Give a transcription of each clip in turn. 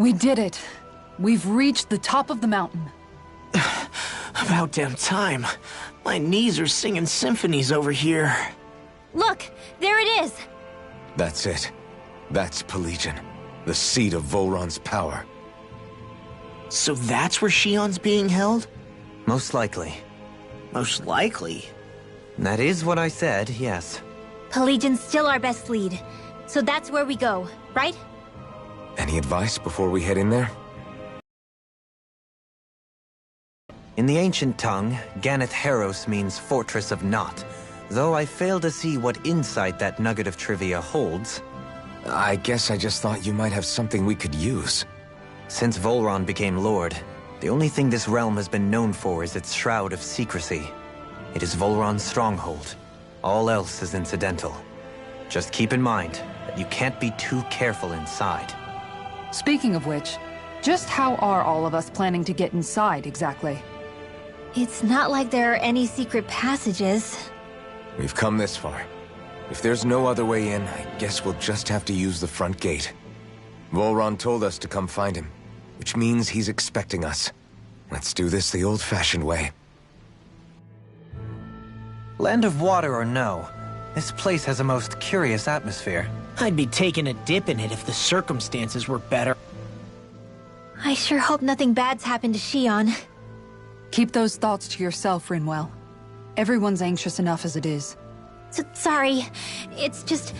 We did it. We've reached the top of the mountain. About damn time. My knees are singing symphonies over here. Look, there it is. That's it. That's Pelegion, the seat of Volron's power. So that's where Shion's being held? Most likely. Most likely. That is what I said, yes. Pelegion's still our best lead. So that's where we go, right? Any advice before we head in there? In the ancient tongue, Ganath Haros means Fortress of Naught, though I fail to see what insight that nugget of trivia holds. I guess I just thought you might have something we could use. Since Volron became Lord, the only thing this realm has been known for is its shroud of secrecy. It is Volron's stronghold. All else is incidental. Just keep in mind that you can't be too careful inside. Speaking of which, just how are all of us planning to get inside exactly? It's not like there are any secret passages. We've come this far. If there's no other way in, I guess we'll just have to use the front gate. Volron told us to come find him, which means he's expecting us. Let's do this the old-fashioned way. Land of Water or no, this place has a most curious atmosphere. I'd be taking a dip in it if the circumstances were better. I sure hope nothing bad's happened to Shion. Keep those thoughts to yourself, Rinwell. Everyone's anxious enough as it is. Sorry, it's just...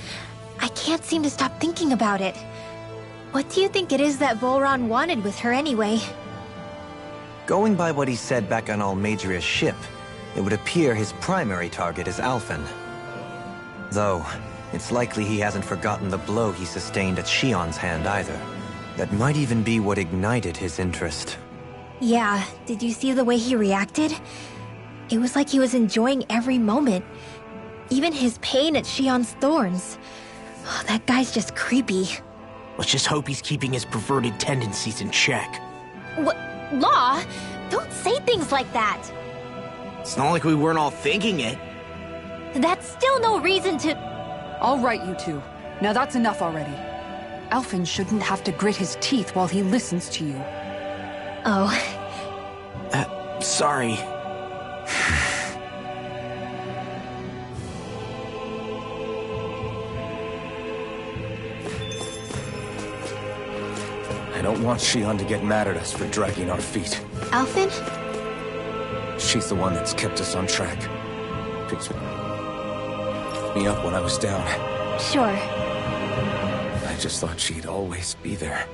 I can't seem to stop thinking about it. What do you think it is that Volron wanted with her anyway? Going by what he said back on Almadria's ship, it would appear his primary target is Alphen. Though, it's likely he hasn't forgotten the blow he sustained at Shion's hand either. That might even be what ignited his interest. Yeah, did you see the way he reacted? It was like he was enjoying every moment. Even his pain at Shion's thorns. Oh, that guy's just creepy. Let's just hope he's keeping his perverted tendencies in check. What? Law? Don't say things like that! It's not like we weren't all thinking it. That's still no reason to... All right, you two. Now that's enough already. Alphen shouldn't have to grit his teeth while he listens to you. Oh. Sorry. I don't want Shion to get mad at us for dragging our feet. Alphen? She's the one that's kept us on track. Picked me up when I was down. Sure. I just thought she'd always be there.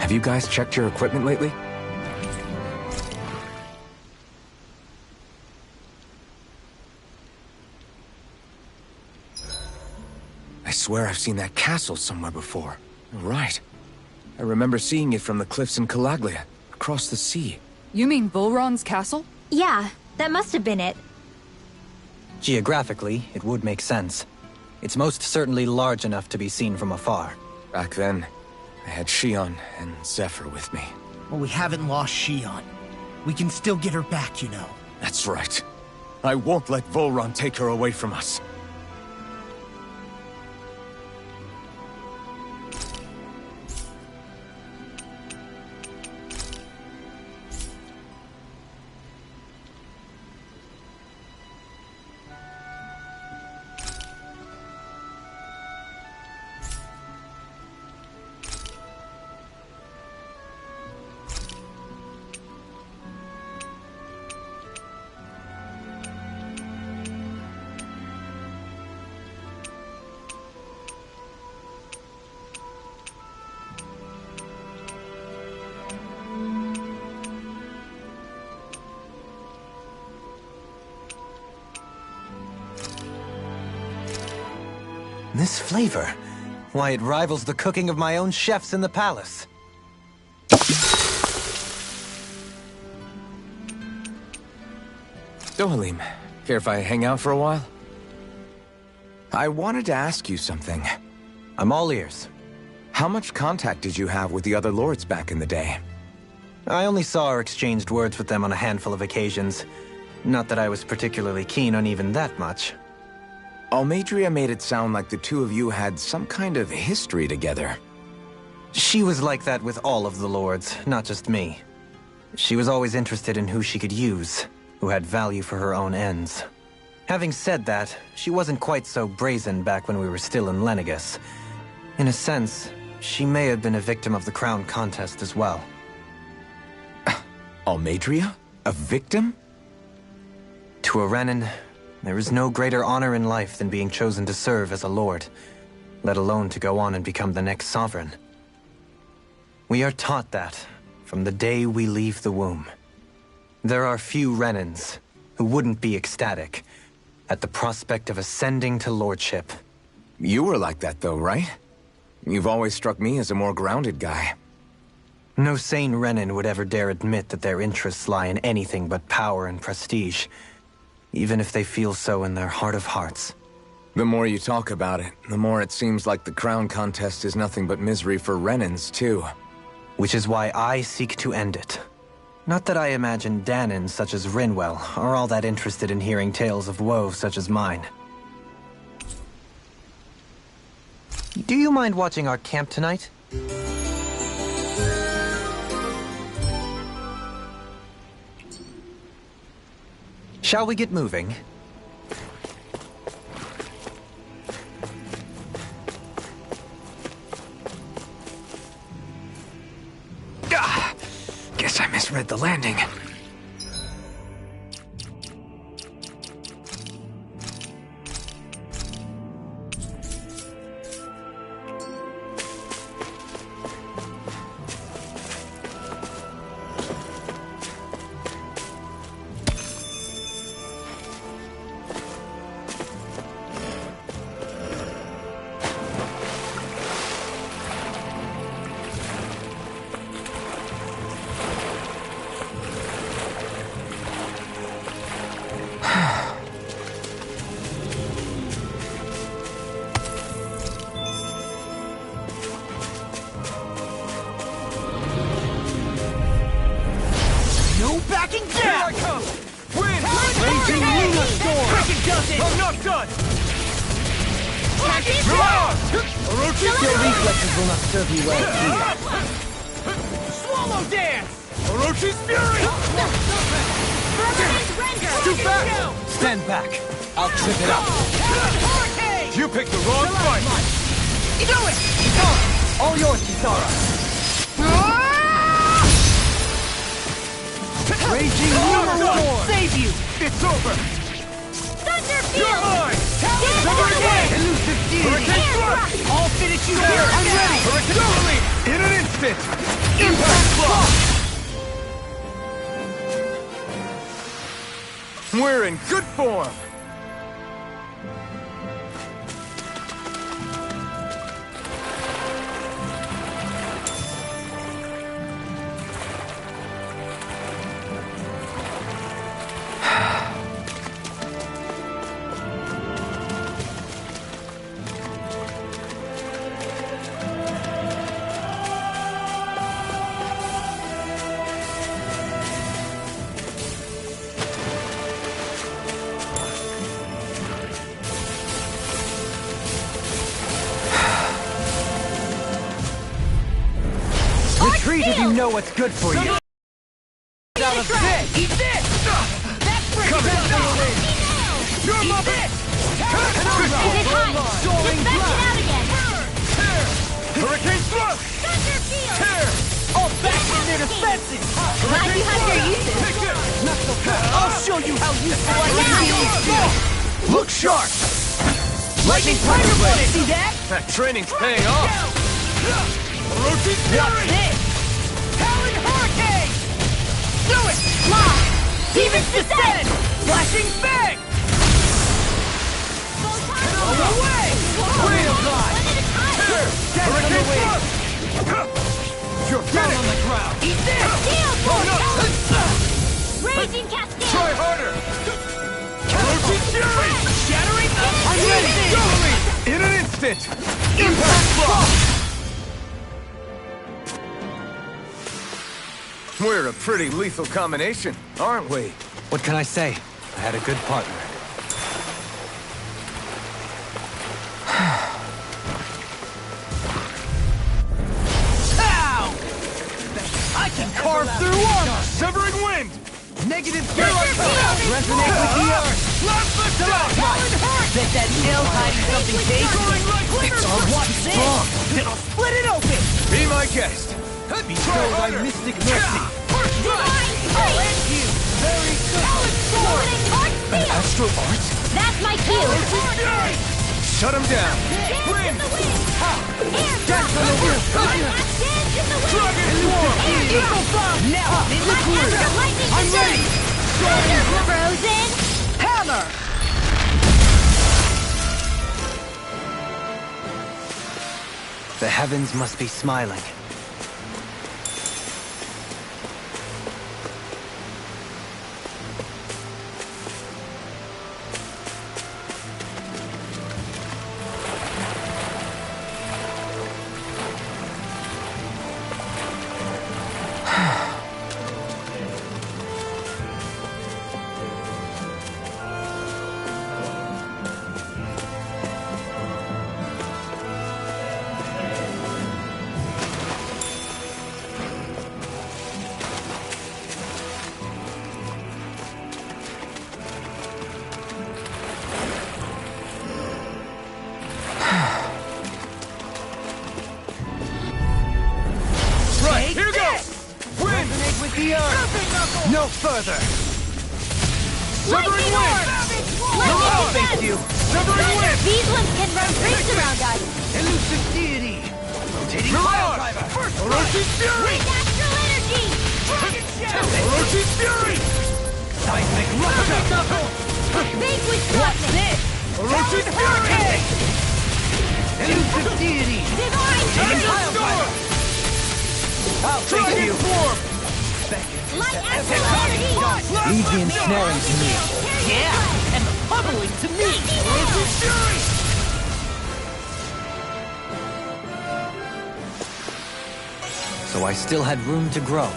Have you guys checked your equipment lately? I swear I've seen that castle somewhere before. Right. I remember seeing it from the cliffs in Calaglia, across the sea. You mean Volron's castle? Yeah, that must have been it. Geographically, it would make sense. It's most certainly large enough to be seen from afar. Back then, I had Shion and Zephyr with me. Well, we haven't lost Shion. We can still get her back, you know. That's right. I won't let Volron take her away from us. This flavor, why, it rivals the cooking of my own chefs in the palace. Dohalim, care if I hang out for a while? I wanted to ask you something. I'm all ears. How much contact did you have with the other lords back in the day? I only saw or exchanged words with them on a handful of occasions. Not that I was particularly keen on even that much. Almeidrea made it sound like the two of you had some kind of history together. She was like that with all of the lords, not just me. She was always interested in who she could use, who had value for her own ends. Having said that, she wasn't quite so brazen back when we were still in Lenegus. In a sense, she may have been a victim of the crown contest as well. Almeidrea? A victim? To a Renan, there is no greater honor in life than being chosen to serve as a lord, let alone to go on and become the next sovereign. We are taught that from the day we leave the womb. There are few Renans who wouldn't be ecstatic at the prospect of ascending to lordship. You were like that though, right? You've always struck me as a more grounded guy. No sane Renan would ever dare admit that their interests lie in anything but power and prestige, even if they feel so in their heart of hearts. The more you talk about it, the more it seems like the crown contest is nothing but misery for Renans, too. Which is why I seek to end it. Not that I imagine Danans such as Rinwell are all that interested in hearing tales of woe such as mine. Do you mind watching our camp tonight? Shall we get moving? Guess I misread the landing. Your reflexes will not serve you well here. Swallow dance! Orochi's fury! Too fast! Stand back. I'll trip it up. You picked the wrong fight! Do it! Kisara! All yours, Kisara! Raging Lunar Storm! Save you! It's over! You're mine! Elusive deity! I'll finish you here! I'm ready! Hurricane in an instant! Impact block! We're in good form! of you know what's good for you. Out of this! Eat this! That's pretty good! You're my bit! Is it hot? Soaring Dispatch it blast! out again! Hurricane thrust! Thunder field! Tear! All back in their defenses! Glad you have your uses. Pick it! Not so fast! I'll show you how useful I Yeah. can be! Look sharp! Lightning Tiger Blade! See that? That training's paying off. Rotate Fury! Talon Hurricane! Do it! Lock! Demon's Descent! Flashing Fang! On the way! Way to fly! Hurricane Thrust! You're down on the ground! Eat this! Steel Oh, Force! no! Raging Cascade! Try harder! Rotate Fury! Shattering the... I'm ready! Go! In an instant! Impact Block! We're a pretty lethal combination, aren't we? What can I say? I had a good partner. Ow! I can carve through armor! Severing wind! Negative here I come! Resonate with the earth! Bet that nail's hiding something dangerous! It's our one strong! It'll split it open! Be my guest! Bestow thy mystic mercy! I'll end you! Very good! An astro art? That's my cue! Shut him down! Dance in the wind! Air Dance on the wind! Dance in the wind! Dragon Swarm! Eagle Bomb! Now I'm in the groove! Lightning I'm ready! Frozen! Hammer! The heavens must be smiling. No further! Lightning Orb! No, thank you! Severing wind! These ones can run rings around us! Elusive deity! Rotating fire driver! Orochi's fury! Astral energy! Dragon shadow! Orochi's fury! Seismic rupture! Vanquish What's darkness! this? Orochi's fury! Elusive deity! Divine Dragon fury! storm! I'll take you! Form! Light astral energy! Easy ensnaring to me. Yeah! And the pummeling to me! Orochi's fury! So I still had room to grow.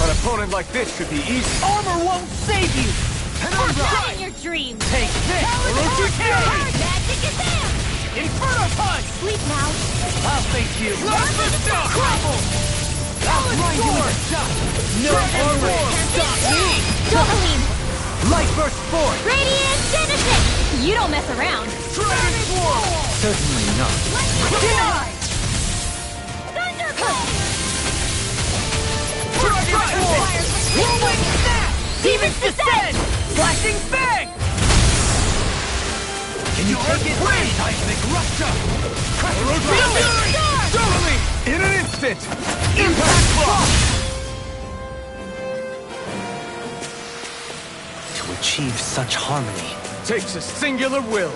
An opponent like this should be easy. Armor won't save you! Not in your dreams! Take this! Orochi's fury! Magic is there! Inferno punch! Sleep now! I'll face you! Plasma stop! Crumble! I'll grind you with a shot! No armor can stop me! Doubling! Light burst forth! Radiant Genesis! You don't mess around! Dragon Swarm! Certainly not. Denied! Thunderbolt! Demons descend! Flashing bang! Can you take it? Seismic rupture! Totally! In an instant! Impact block! To achieve such harmony. Takes a singular will.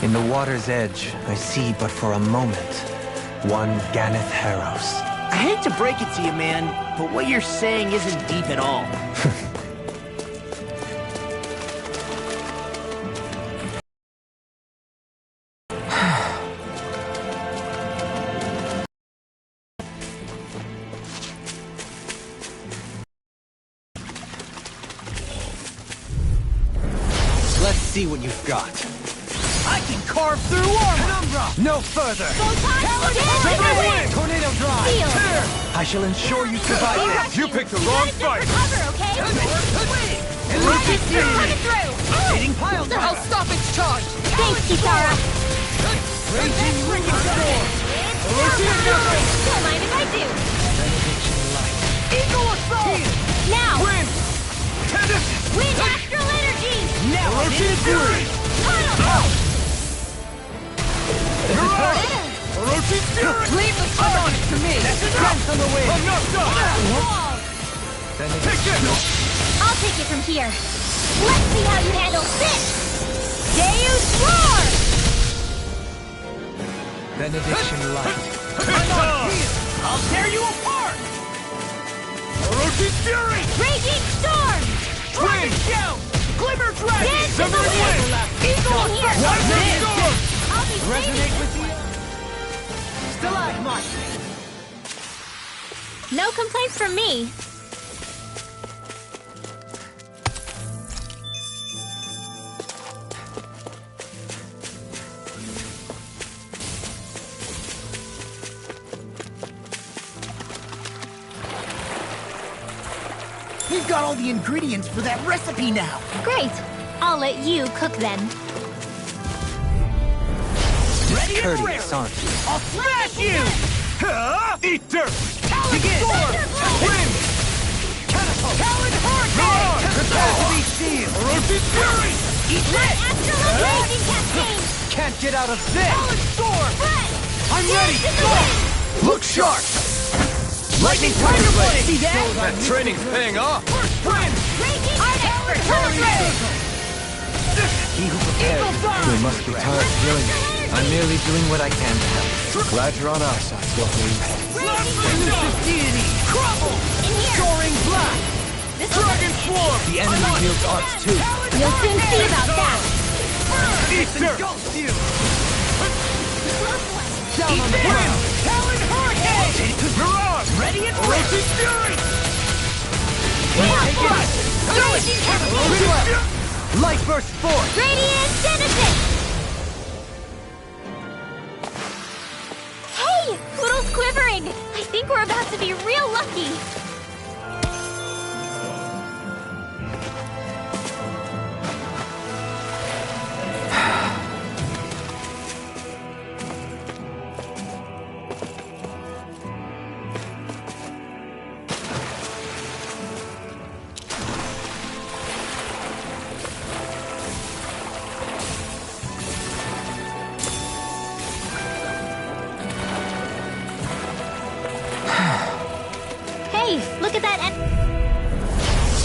In the water's edge, I see but for a moment one Ganeth Harros. I hate to break it to you, man, but what you're saying isn't deep at all. Let's see what you've got. I can carve through armor! Penumbra! No further! Tornado drive! I shall ensure you survive this. You picked the wrong fight! Hitting pile drive! I'll stop its charge! Thanks, Kitara. Raging ringing storm! Don't mind if I do. Eagle assault! Now! Wind! Wind astral energy! Now I'm in fury! Orochi Fury! Leave the charge to me! Strength on the way! I'm not done! Take this! I'll take it from here. Let's see how you handle this! Deus Roar! Benediction light. I'll tear you apart! Orochi Fury! Raging storm! Dragon shout! Glimmer dragon! Dance to the Severing wind! Eagle here! Lightning Storm! I'll be Resonate waiting. with you! Stalagmite! No complaints from me. We've got all the ingredients for that recipe now. Great. I'll let you cook then. Ready and Courteous, ready! aren't you? I'll smash you! Eat dirt! Begin! Wind! Catapult! Talon Hurricane! Catastrophe Shield! Orochi Fury! Eat this! Astral Raging Cascade! Can't get out of this! Talon Storm! Fred! I'm ready! Dance to the wind! Look sharp! Lightning Tiger Blade! See That training's paying off! First wind! Raging Arctic Tornado! He who prepares, we must be tired of healing. I'm merely doing what I can to help. Glad you're on our side, Wolverine. Elusive Deity! Crumble! In here! Soaring Black! Dragon Swarm! The enemy wields arts too. You'll soon see about that. Eat dirt! Engulfs you! Down on the ground! Talon Hurricane! Mirage! Ready and Orochi ready! Fury! Raging Cascade! Light Burst Force! Radiant Genesis! Hey! Poodle's quivering! I think we're about to be real lucky! Hey, look at that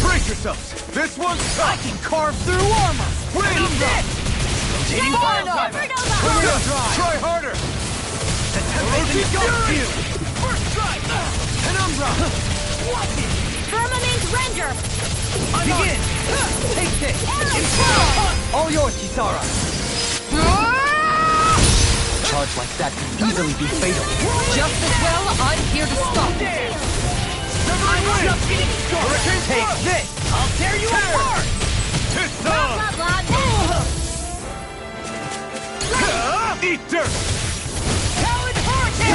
Brace yourselves! This one's tough! I can carve through armor! Win! Rotating fire drive! Try harder! Rotating fury! First strike! Penumbra! Watch it! Firmament Render! Begin! Take this! All yours, Kisara! Charge like that could easily be fatal. Just as well, I'm here to stop it. Take this! I'll tear you apart! Blah, blah, blah. Eat dirt! Talon Hurricane!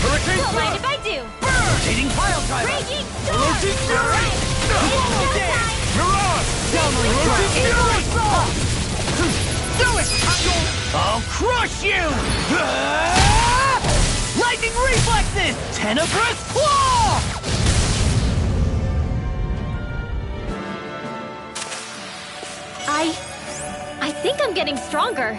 Hurricane Don't mind if I do. Rotating pile driver! Raging Storm! Rotating fury! Time. Mirage! Rotating fury! Do it! I'll crush you! Lightning reflexes! Tenebrous claw! I think I'm getting stronger.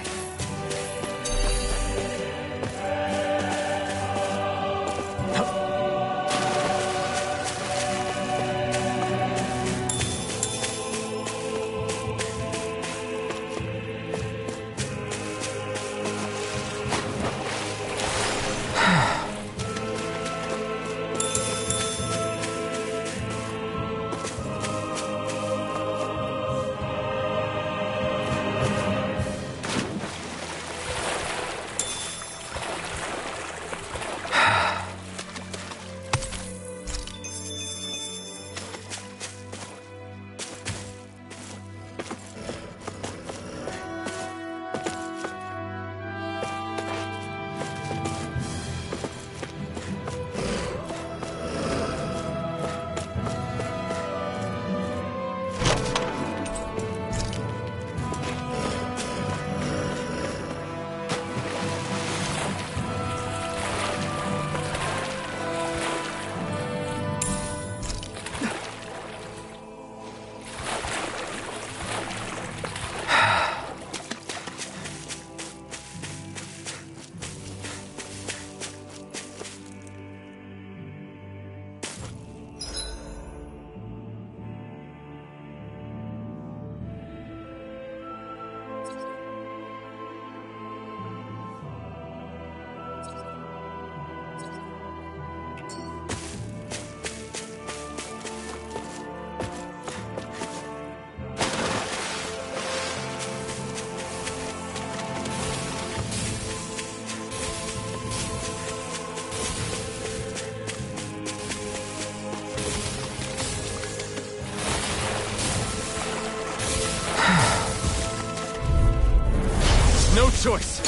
No choice.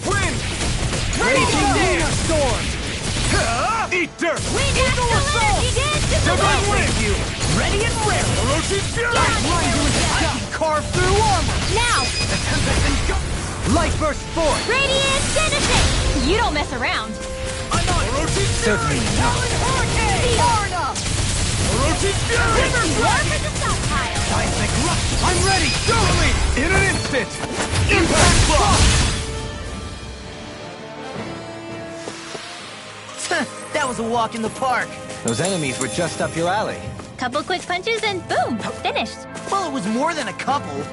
Win! Raging Lunar Storm! Eat dirt! Wind Astral Energy dance to the Divine left! Wind! You ready and rare! Orochi's Fury! I can carve through armor! Now, The Tempest and go! Light Burst Force! Radiant Genesis! You don't mess around. I'm on! Orochi's Fury! Certainly not. Talon Hurricane! Arna! Orochi's Fury! Warp at the stockpile. Seismic Rush! I'm ready! Go me! In an instant! Impact Block! That was a walk in the park. Those enemies were just up your alley. Couple quick punches and boom, finished. Well, it was more than a couple.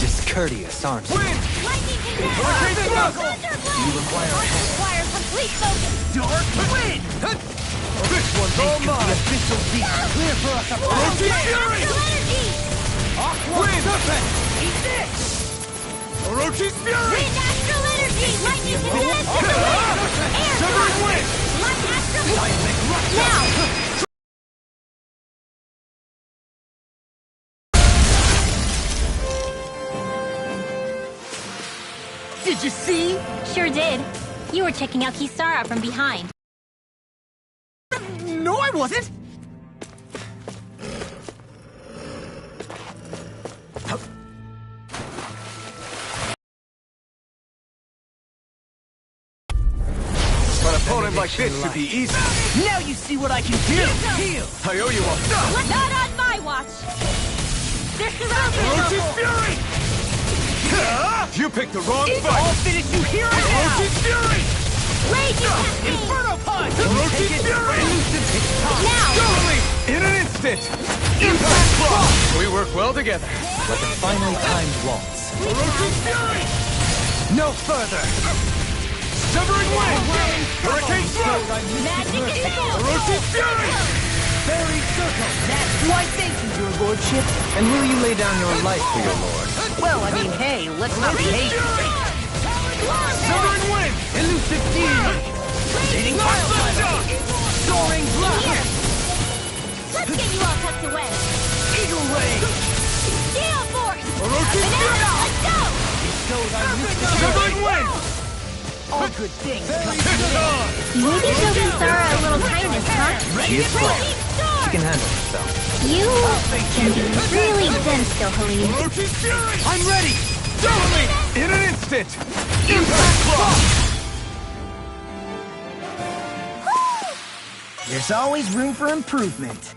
Discourteous, aren't you? Win! Lightning Connect! Hurricane Struggle! Thunderblast! You require a hand. Requires complete focus! Dark Wind! This one's all mine! Official beat! Clear for us up! Orochi's Fury! Astral Energy! Wind! Serpent! Eat this! Orochi's Fury! Wind Astral Energy! Lightning Connect to the left! Air Severing Blast! Wind! Light Astral Seismic Rush! Now! Did you see? Sure did. You were checking out Kisara from behind. No, I wasn't! An opponent like this should be easy. Now you see what I can do! Heal! I owe you one. Not on my watch! They're surrounding Orochi's us! Fury! You picked the wrong I'll fight! finish you here and now! Orochi's Fury! Rage Academy! Inferno Punch! Orochi's Fury! Now! Totally! In an instant! Impact Block! We work well together. Like a finely timed waltz. Orochi's Fury! No further! Severing Wind! Hurricane Stroke! Magic Missile! Orochi's Fury! Fairy Circle! That's why thank you, your lordship! And will you lay down your life for your lord? Well, I mean, hey, let's not be hasty. Severing Wind! Elusive Deity! Rotating Pile Driver! Soaring Blast! Here! Let's get you all tucked away! Eagle Ray! Gale Force! Orochi's Fury! Let's go! Severing Wind! All good things come Hit it on! Maybe showing Sara a little kindness, huh? She is strong. Team She Star! can handle herself. You can be really dense, though, Helene. Orochi's Fury! I'm ready! Totally! In an instant! Impact Block! There's always room for improvement.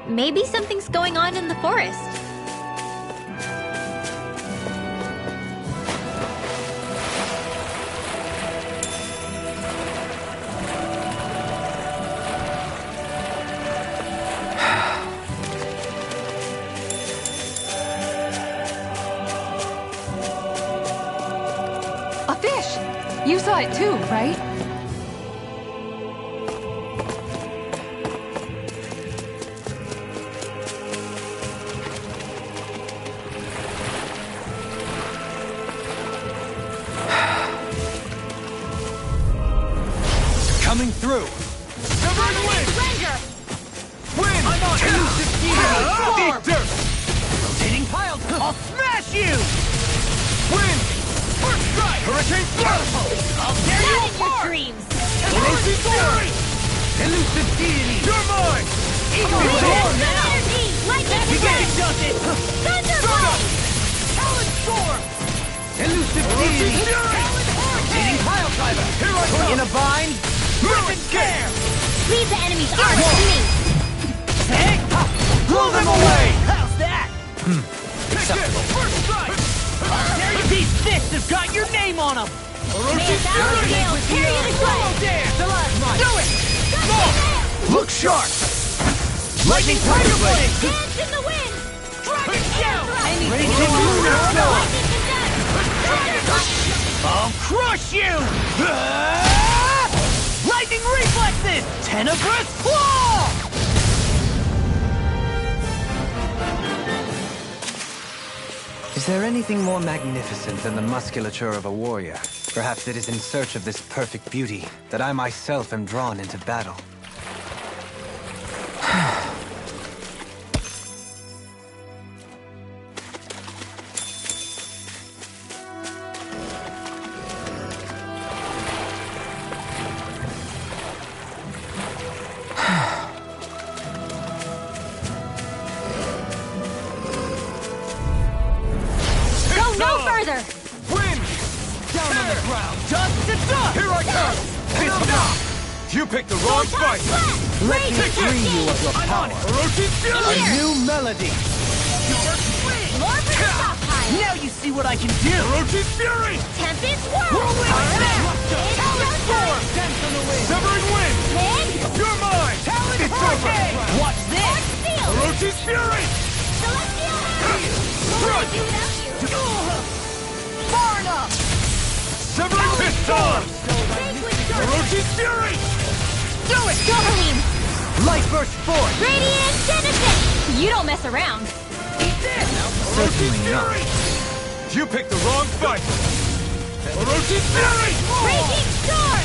Maybe something's going on in the forest. A fish! You saw it too, right? Coming through! Severing Wind! Surrender! Wind! I'm on Elusive Deity! Eat dirt! Rotating Pile! I'll smash you! Wind! First strike! Hurricane Thrust! I'll tear you Not in your apart! dreams! Orochi's Fury! Elusive Deity! You're mine! Eagle Red Ray! Energy! Lightning You get it, Strike! does it! Thunderblade! Talon Storm! Elusive Orochi's Deity! Fury! Rotating Pile Driver! Here I come! In a bind! Rip and tear! Leave the enemy's armor to me! Hey! Blow them away! How's that? Take this! First strike! Dare you these fists have got your name on them! May a Orochi's thousand Fury! gales carry you to Solo side! dance! Do it! Look sharp! Lightning Tiger Blade! Dance in the wind! Dragon Shell! Ready to move yourself! Lightning Condemned! I'll crush you! Ah! Lightning Reflexes! Tenebrous Claw! Is there anything more magnificent than the musculature of a warrior? Perhaps it is in search of this perfect beauty that I myself am drawn into battle. Go no further! Wind! Down on the ground! Dust to dust! Here I come! You picked the wrong fight! Let me free you of your I'm on it! Orochi's Fury! Here. New melody! More for the stockpile! Now you see what I can do! Orochi's Fury! Tempest Whirl! Rolling Alright. Smash! It's Talon your Storm! time. Dance on the wind! Severing Wind! Pin! You're mine! Talon It's Hurricane! over! Watch this! Seal! Orochi's Fury! What would I do without you? Far enough! Severing Pistol! Take with your Orochi's Fury! Do it! Gohalim! Light Burst Force! Radiant Genesis! You don't mess around. Certainly not. You picked the wrong fight! Orochi's Fury! Raging Storm!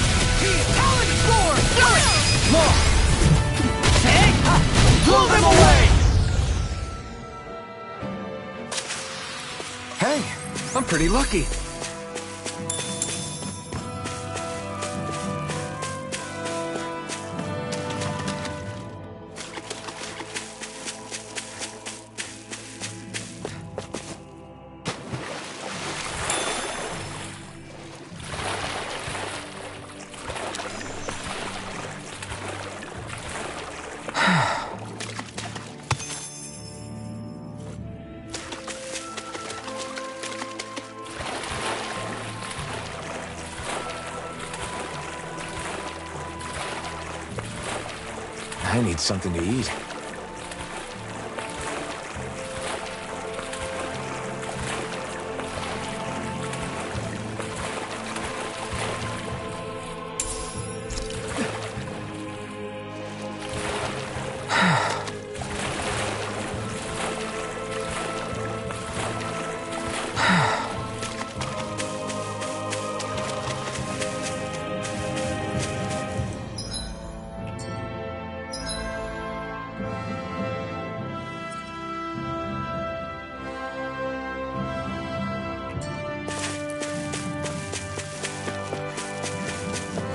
Talon Sword! Do it! Blow them away! Hey, I'm pretty lucky. I need something to eat.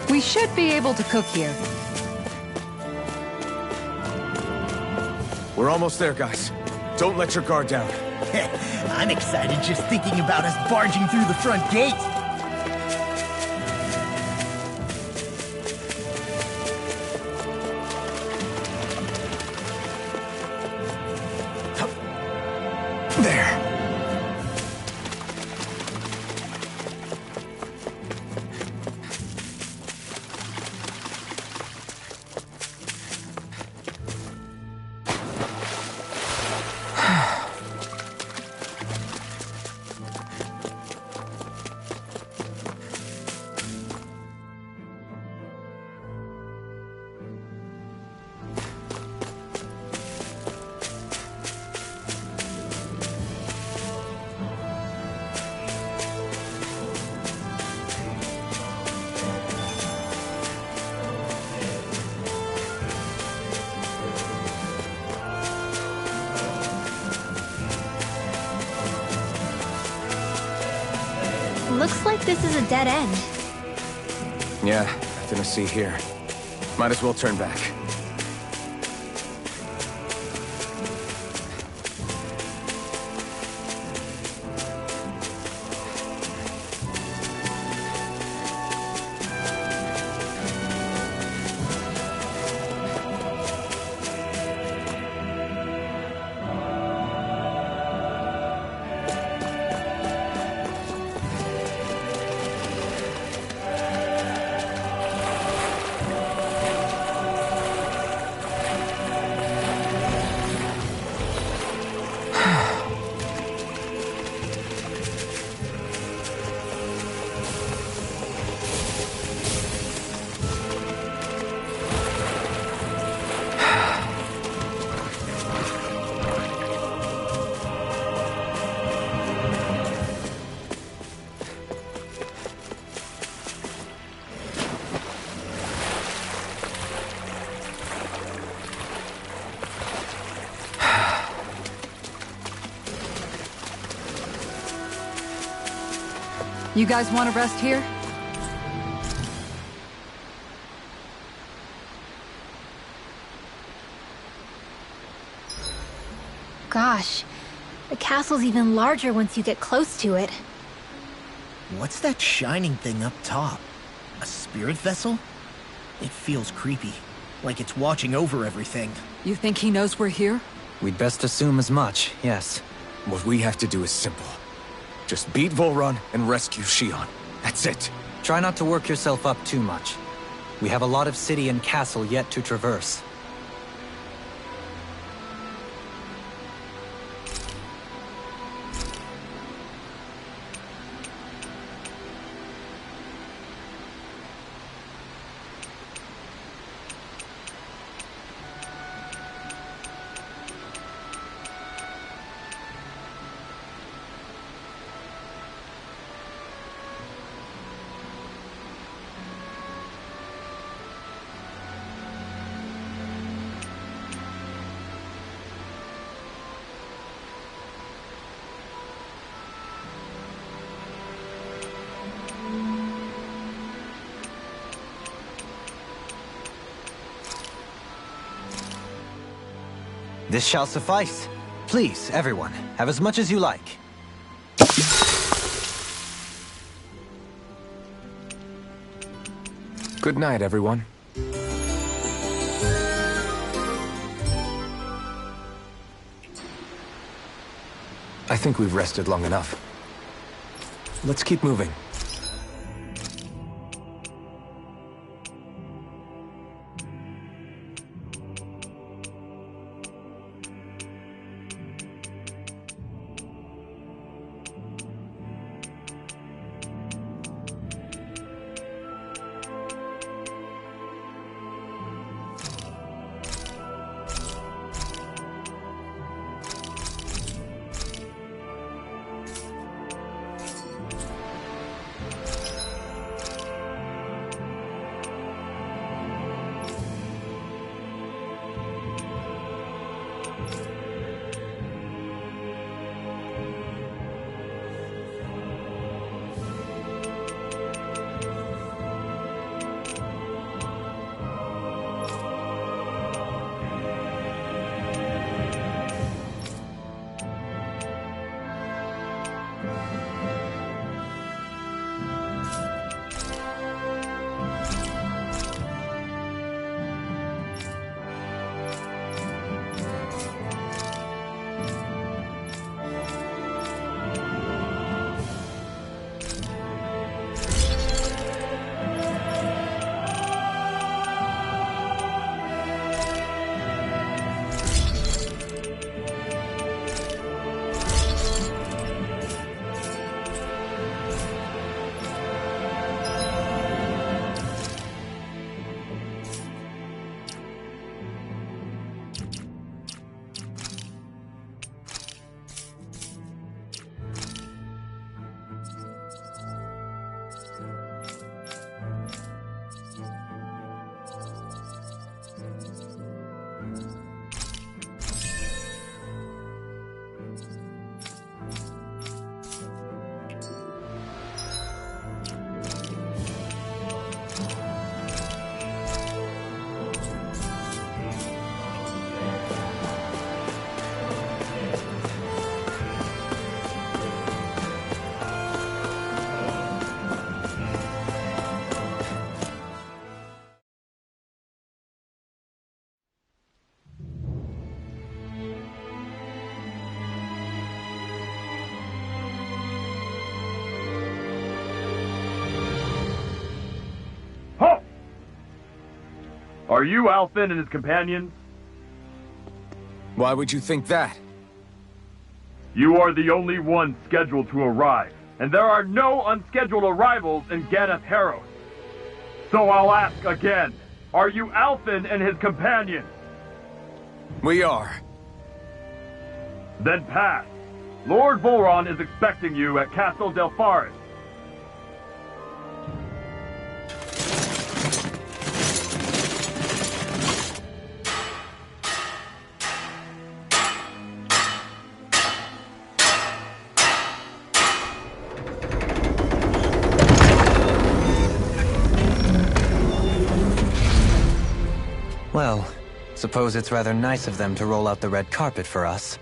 We should be able to cook here. We're almost there, guys. Don't let your guard down. I'm excited just thinking about us barging through the front gate. There. Looks like this is a dead end. Yeah, nothing to see here. Might as well turn back. You guys want to rest here? Gosh, the castle's even larger once you get close to it. What's that shining thing up top? A spirit vessel? It feels creepy, like it's watching over everything. You think he knows we're here? We'd best assume as much, yes. What we have to do is simple. Just beat Volron and rescue Shion. That's it. Try not to work yourself up too much. We have a lot of city and castle yet to traverse. This shall suffice. Please, everyone, have as much as you like. Good night, everyone. I think we've rested long enough. Let's keep moving. Are you Alphen and his companions? Why would you think that? You are the only one scheduled to arrive, and there are no unscheduled arrivals in Ganath Haros. So I'll ask again, are you Alphen and his companions? We are. Then pass. Lord Volron is expecting you at Castle Delpharis. Well, suppose it's rather nice of them to roll out the red carpet for us.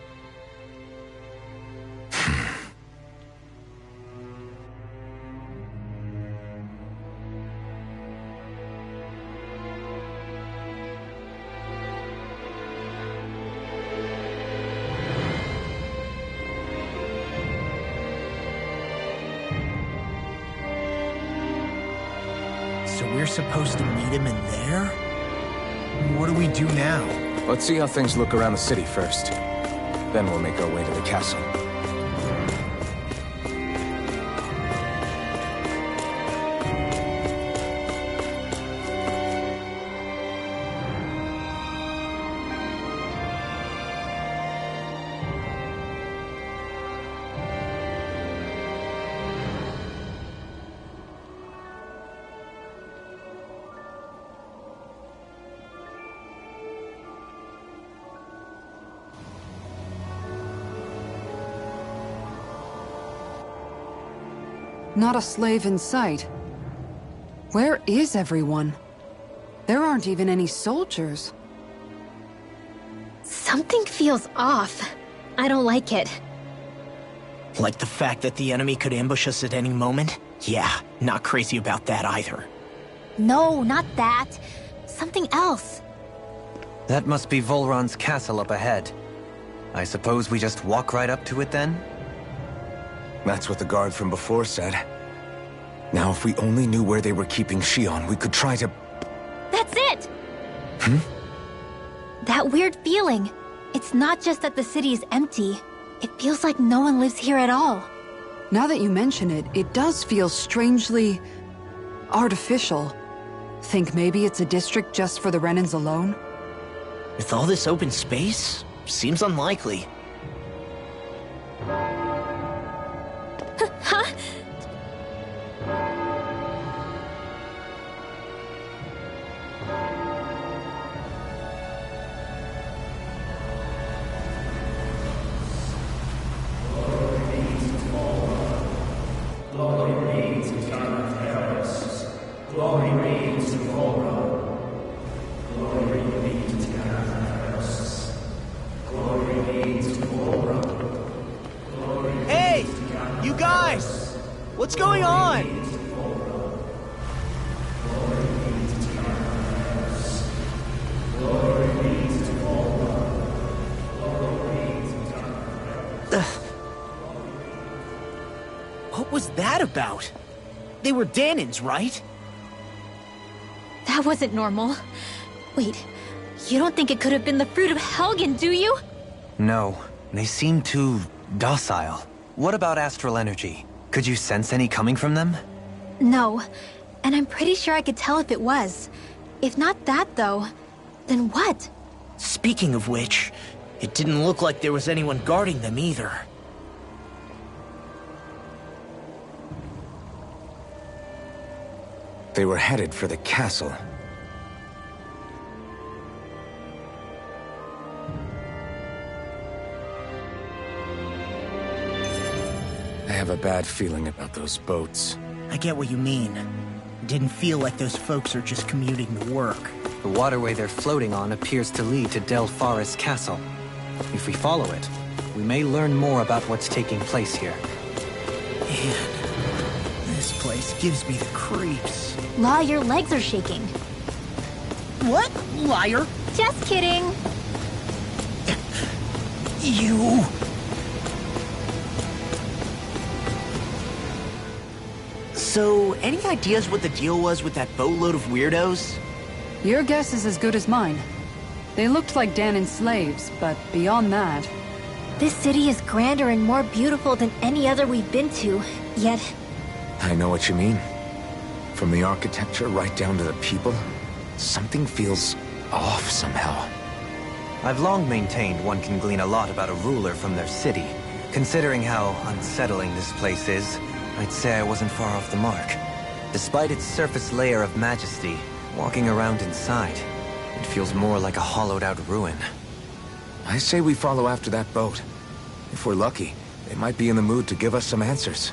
So we're supposed to meet him in there? What do we do now? Let's see how things look around the city first. Then we'll make our way to the castle. Not a slave in sight. Where is everyone? There aren't even any soldiers. Something feels off. I don't like it. Like the fact that the enemy could ambush us at any moment? Yeah, not crazy about that either. No, not that. Something else. That must be Volron's castle up ahead. I suppose we just walk right up to it then? That's what the guard from before said. Now, if we only knew where they were keeping Shion, we could try to... That's it! That weird feeling. It's not just that the city is empty. It feels like no one lives here at all. Now that you mention it, it does feel strangely... artificial. Think maybe it's a district just for the Renans alone? With all this open space, seems unlikely. Huh? Hey! You guys! What's going on? What was that about? They were Dahnans, right? That wasn't normal. Wait, you don't think it could have been the fruit of Helgen, do you? No, they seem too docile. What about astral energy? Could you sense any coming from them? No, and I'm pretty sure I could tell if it was. If not that, though, then what? Speaking of which, it didn't look like there was anyone guarding them either. They were headed for the castle. I have a bad feeling about those boats. I get what you mean. It didn't feel like those folks are just commuting to work. The waterway they're floating on appears to lead to Del Faris Castle. If we follow it, we may learn more about what's taking place here. Man, this place gives me the creeps. Law, your legs are shaking. What? Liar? Just kidding. You... So, any ideas what the deal was with that boatload of weirdos? Your guess is as good as mine. They looked like Dahnan slaves, but beyond that... This city is grander and more beautiful than any other we've been to, yet... I know what you mean. From the architecture right down to the people, something feels off somehow. I've long maintained one can glean a lot about a ruler from their city. Considering how unsettling this place is, I'd say I wasn't far off the mark. Despite its surface layer of majesty, walking around inside, it feels more like a hollowed-out ruin. I say we follow after that boat. If we're lucky, they might be in the mood to give us some answers.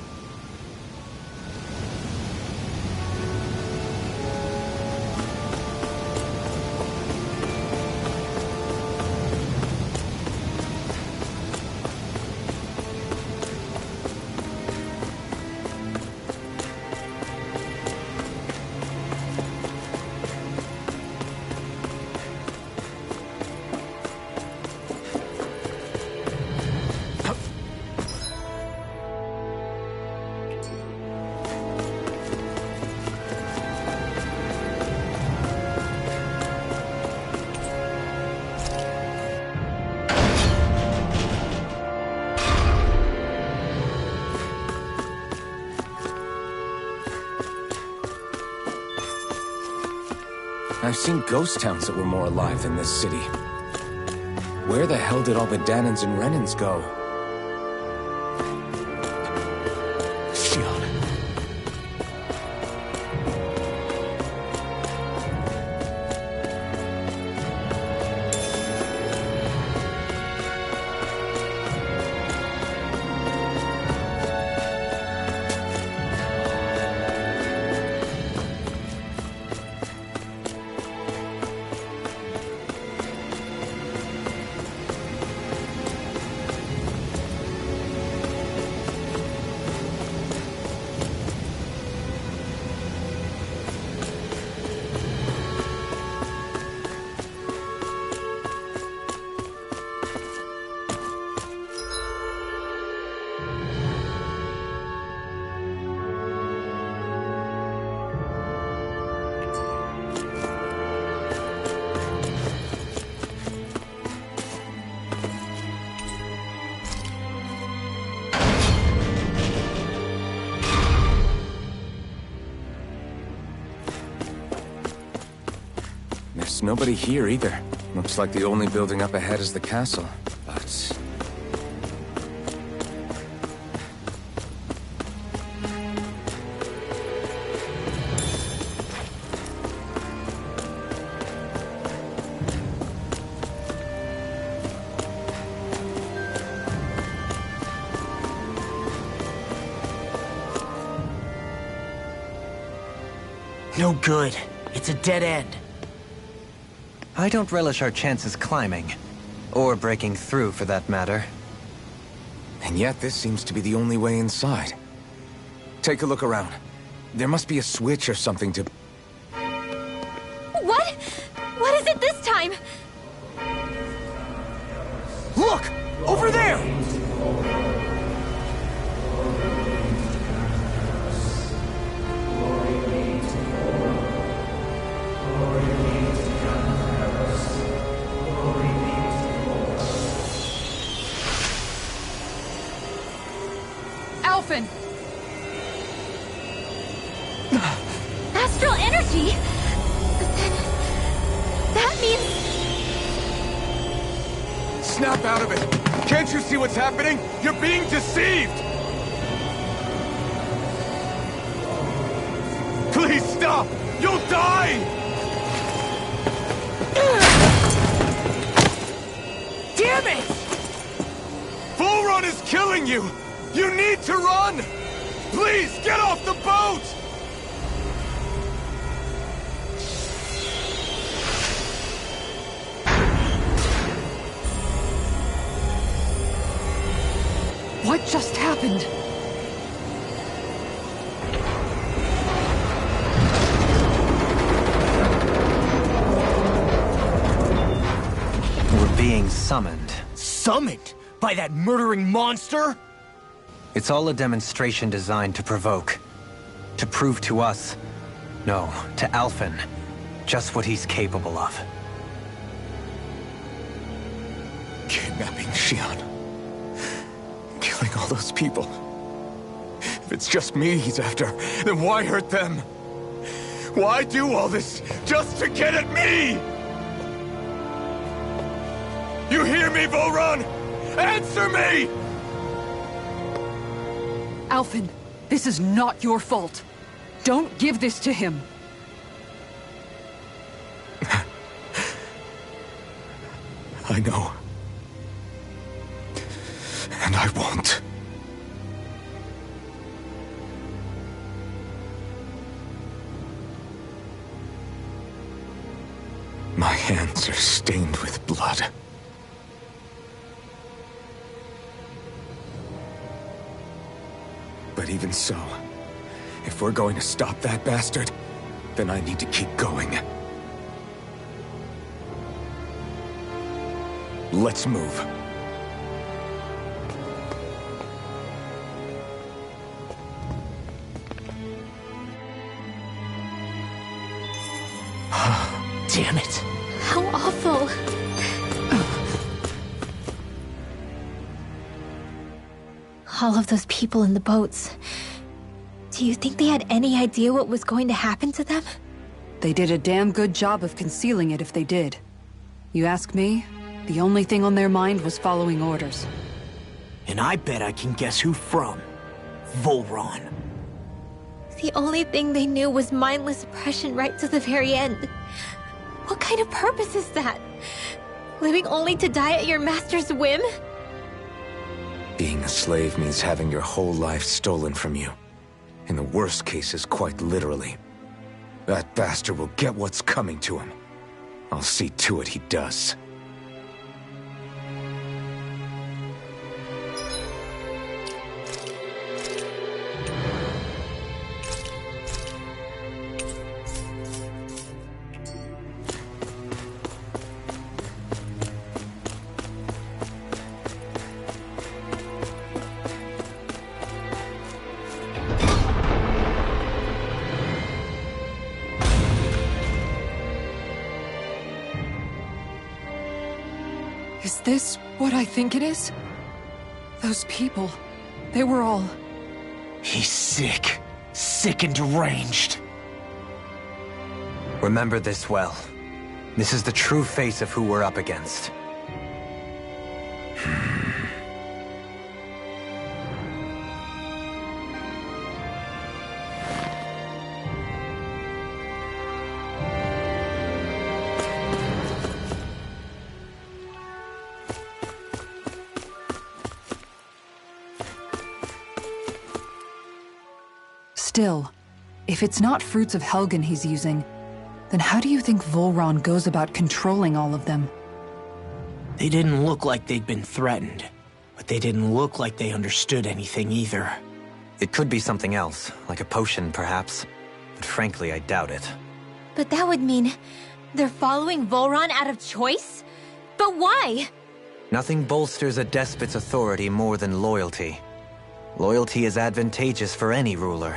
I've seen ghost towns that were more alive than this city. Where the hell did all the Dahnans and Renans go? Shion. nobody here either. Looks like the only building up ahead is the castle, but... No good. It's a dead end. I don't relish our chances climbing. Or breaking through, for that matter. And yet this seems to be the only way inside. Take a look around. There must be a switch or something to... What? What is it this time? Look! Over there! Alphen! Astral energy? Then... that means... Snap out of it! Can't you see what's happening? You're being deceived! Please stop! You'll die! Damn it! Bull Run is killing you! You need to run! Please, get off the boat! What just happened? We're being summoned. Summoned? By that murdering monster? It's all a demonstration designed to provoke. To prove to us, no, to Alphen, just what he's capable of. Kidnapping Xion. Killing all those people. If it's just me he's after, then why hurt them? Why do all this just to get at me? You hear me, Vholran? Answer me! Alphen, this is not your fault. Don't give this to him. I know. And I won't. My hands are stained with blood. But even so, if we're going to stop that bastard, then I need to keep going. Let's move. Damn it. How awful. All of those people in the boats. Do you think they had any idea what was going to happen to them? They did a damn good job of concealing it if they did. You ask me, the only thing on their mind was following orders. And I bet I can guess who from. Vholran. The only thing they knew was mindless oppression right to the very end. What kind of purpose is that? Living only to die at your master's whim? Being a slave means having your whole life stolen from you. In the worst cases, quite literally. That bastard will get what's coming to him. I'll see to it he does. Is this what I think it is? Those people, they were all... He's sick. Sick and deranged. Remember this well. This is the true face of who we're up against. Still, if it's not fruits of Helgen he's using, then how do you think Volron goes about controlling all of them? They didn't look like they'd been threatened, but they didn't look like they understood anything either. It could be something else, like a potion perhaps, but frankly I doubt it. But that would mean they're following Volron out of choice? But why? Nothing bolsters a despot's authority more than loyalty. Loyalty is advantageous for any ruler.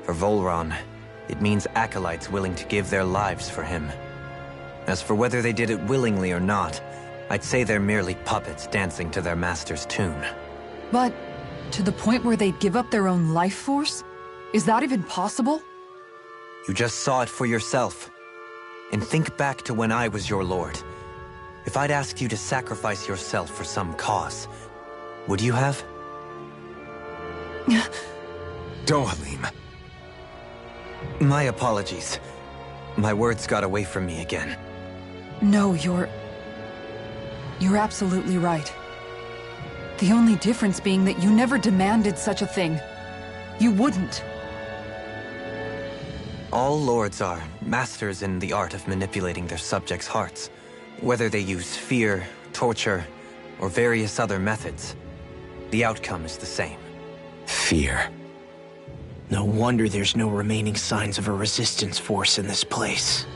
For Volron, it means acolytes willing to give their lives for him. As for whether they did it willingly or not, I'd say they're merely puppets dancing to their master's tune. But to the point where they'd give up their own life force? Is that even possible? You just saw it for yourself. And think back to when I was your lord. If I'd asked you to sacrifice yourself for some cause, would you have? Dohalim. My apologies. My words got away from me again. No, you're absolutely right. The only difference being that you never demanded such a thing. You wouldn't. All lords are masters in the art of manipulating their subjects' hearts. Whether they use fear, torture, or various other methods, the outcome is the same. Fear. No wonder there's no remaining signs of a resistance force in this place.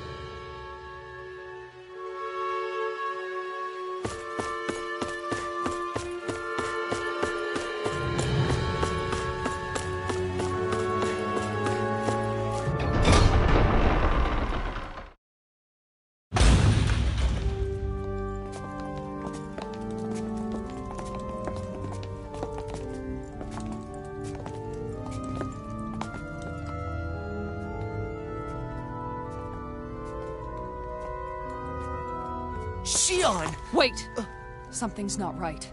Shionne! Wait! Something's not right.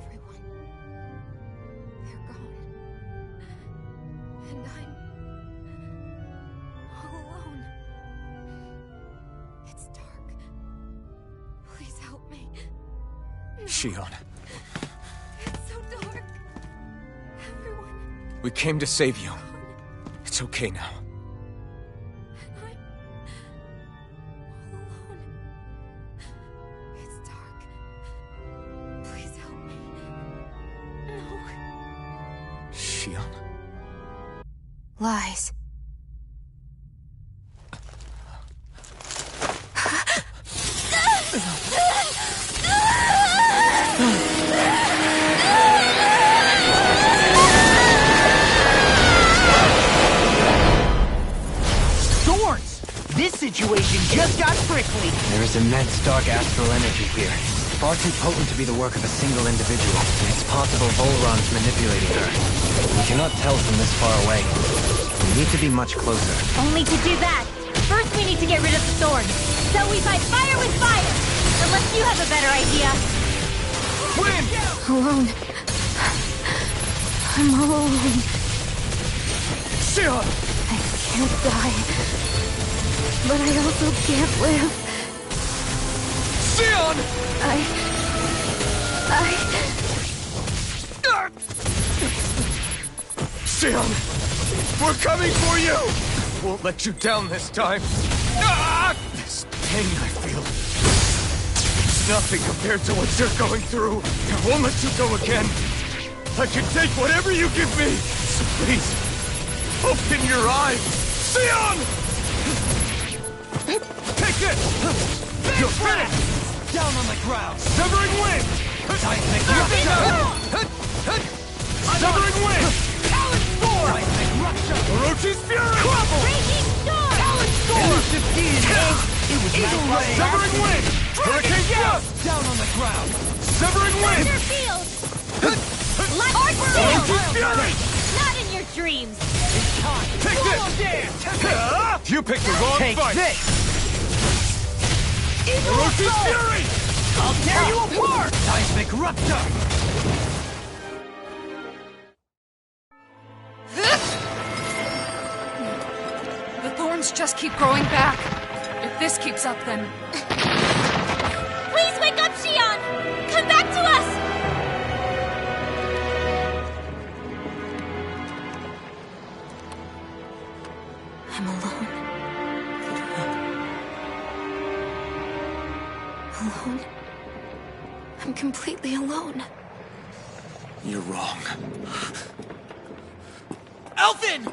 Everyone. They're gone. And I'm all alone. It's dark. Please help me. Shionne, It's so dark. Everyone. we came to save you. It's okay now. I'm all alone. It's dark. Please help me. No. Shionne. Lies. Thorns! This situation just got prickly. There is immense dark astral energy here. Far too potent to be the work of a single individual. And it's possible Volron's manipulating her. We cannot tell from this far away. We need to be much closer. Only to do that, first we need to get rid of the thorns. So we fight fire with fire! Unless you have a better idea. Win! Alone. I'm all alone. Shionne! I can't die. But I also can't live. Shionne! Shionne! We're coming for you! Won't let you down this time. This pain I feel. It's nothing compared to what you're going through. I won't let you go again. I can take whatever you give me. So please, open your eyes. Shionne! Take this! You're finished! Down on the ground! Severing wind! Seismic rupture! Severing wind! Talon storm! Seismic rupture! Orochi's fury! Crumble! Raging storm! Talon storm! Elusive Eden! It was Eagle ray! Severing wind! Hurricane thrust! Down on the ground! Severing wind! Thunder field! Let's Orochi's fury! Not dreams. It's time. Take this! You picked the wrong fight! Take this! Orochi's Fury! I'll tear you apart! Seismic Rupture! The thorns just keep growing back. If this keeps up, then... Please wake up, Shion! Come back to us! I'm alone. Alone? I'm completely alone. You're wrong. Alphen!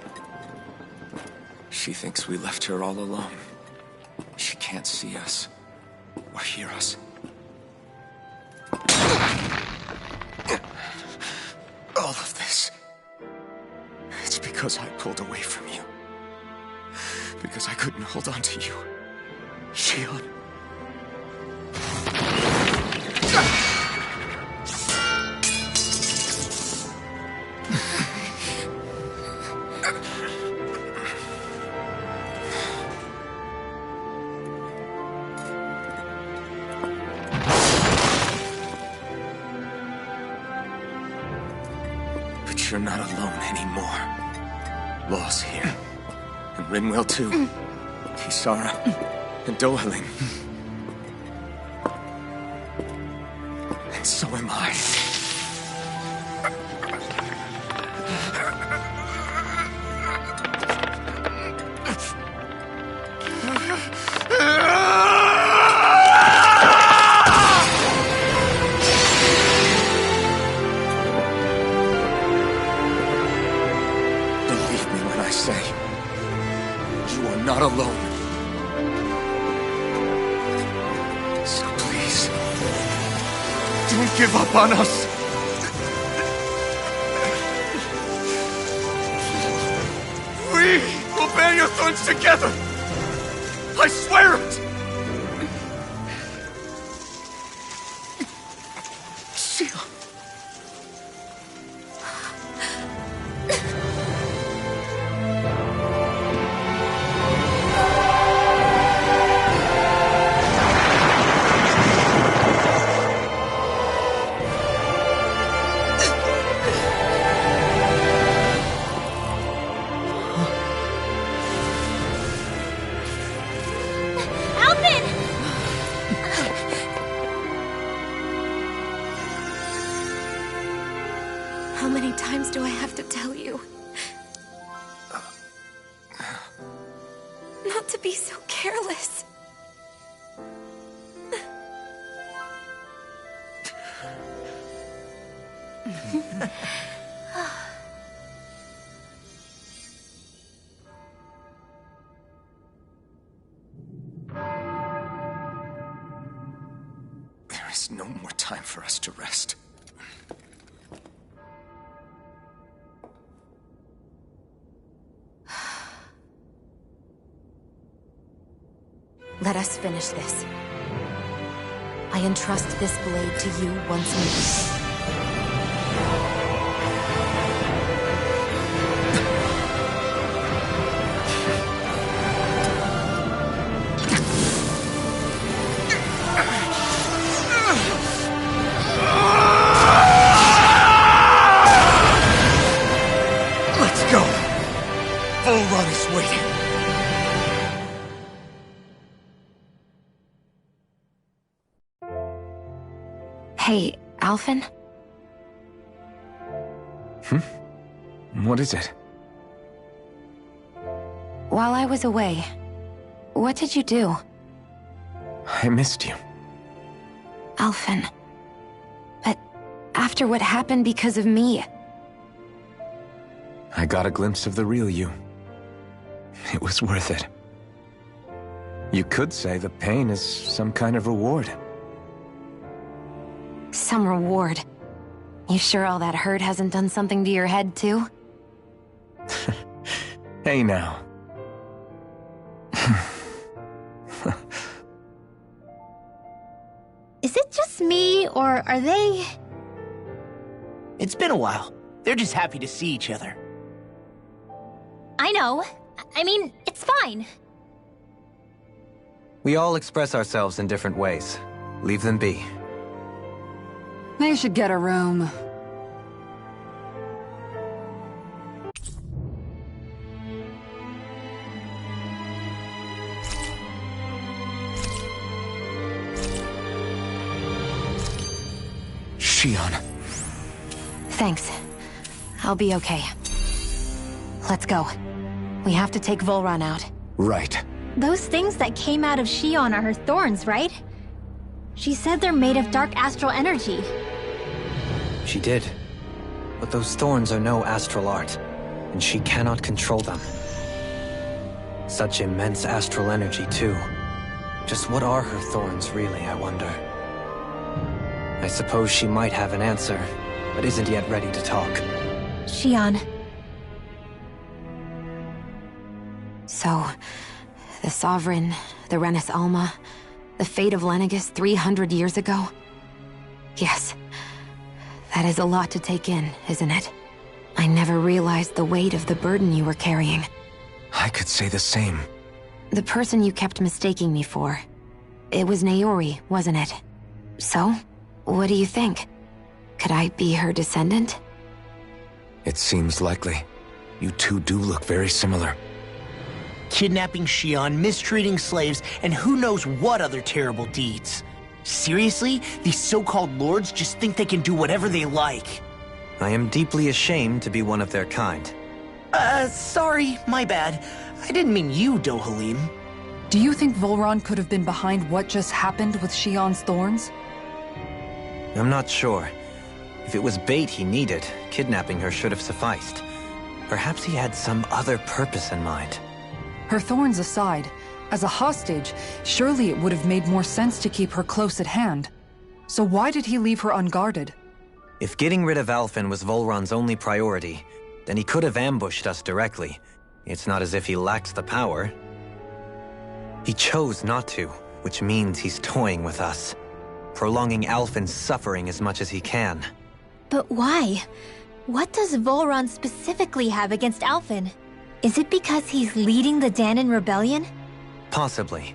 She thinks we left her all alone. She can't see us or hear us. All of this, it's because I pulled away from you. Because I couldn't hold on to you. Shion. But you're not alone anymore. Law's here. And Rinwell too. Kisara. And Dohaling. And so am I. Believe me when I say, you are not alone. So please, don't give up on us. We will bear your thorns together. I swear it. Shion. Alphen! How many times do I have to tell you? Not to be so careless. There is no more time for us to rest. Let us finish this. I entrust this blade to you once more. Let's go. Volron is waiting. Hey, Alphen? What is it? While I was away, what did you do? I missed you. Alphen. But after what happened because of me, I got a glimpse of the real you. It was worth it. You could say the pain is some kind of reward. some reward. You sure all that hurt hasn't done something to your head, too? Hey now. Is it just me, or are they... It's been a while. They're just happy to see each other. know. I mean, it's fine. We all express ourselves in different ways. Leave them be. They should get a room. Shion. Thanks. I'll be okay. Let's go. We have to take Volron out. Right. Those things that came out of Shion are her thorns, right? She said they're made of dark astral energy. She did. But those thorns are no astral art, and she cannot control them. Such immense astral energy, too. Just what are her thorns, really, I wonder? I suppose she might have an answer, but isn't yet ready to talk. Shion. So, the Sovereign, the Renis Alma, the fate of Lenegis 300 years ago? Yes. That is a lot to take in, isn't it? I never realized the weight of the burden you were carrying. I could say the same. The person you kept mistaking me for. It was Naori, wasn't it? So, what do you think? Could I be her descendant? It seems likely. You two do look very similar. Kidnapping Shion, mistreating slaves, and who knows what other terrible deeds. Seriously? These so-called lords just think they can do whatever they like. I am deeply ashamed to be one of their kind. Sorry, my bad. I didn't mean you, Dohalim. Do you think Volron could have been behind what just happened with Shion's thorns? I'm not sure. If it was bait he needed, kidnapping her should have sufficed. Perhaps he had some other purpose in mind. Her thorns aside, as a hostage, surely it would have made more sense to keep her close at hand. So why did he leave her unguarded? If getting rid of Alphen was Volron's only priority, then he could have ambushed us directly. It's not as if he lacks the power. He chose not to, which means he's toying with us, prolonging Alphen's suffering as much as he can. But why? What does Volron specifically have against Alphen? Is it because he's leading the Dahnan rebellion? Possibly.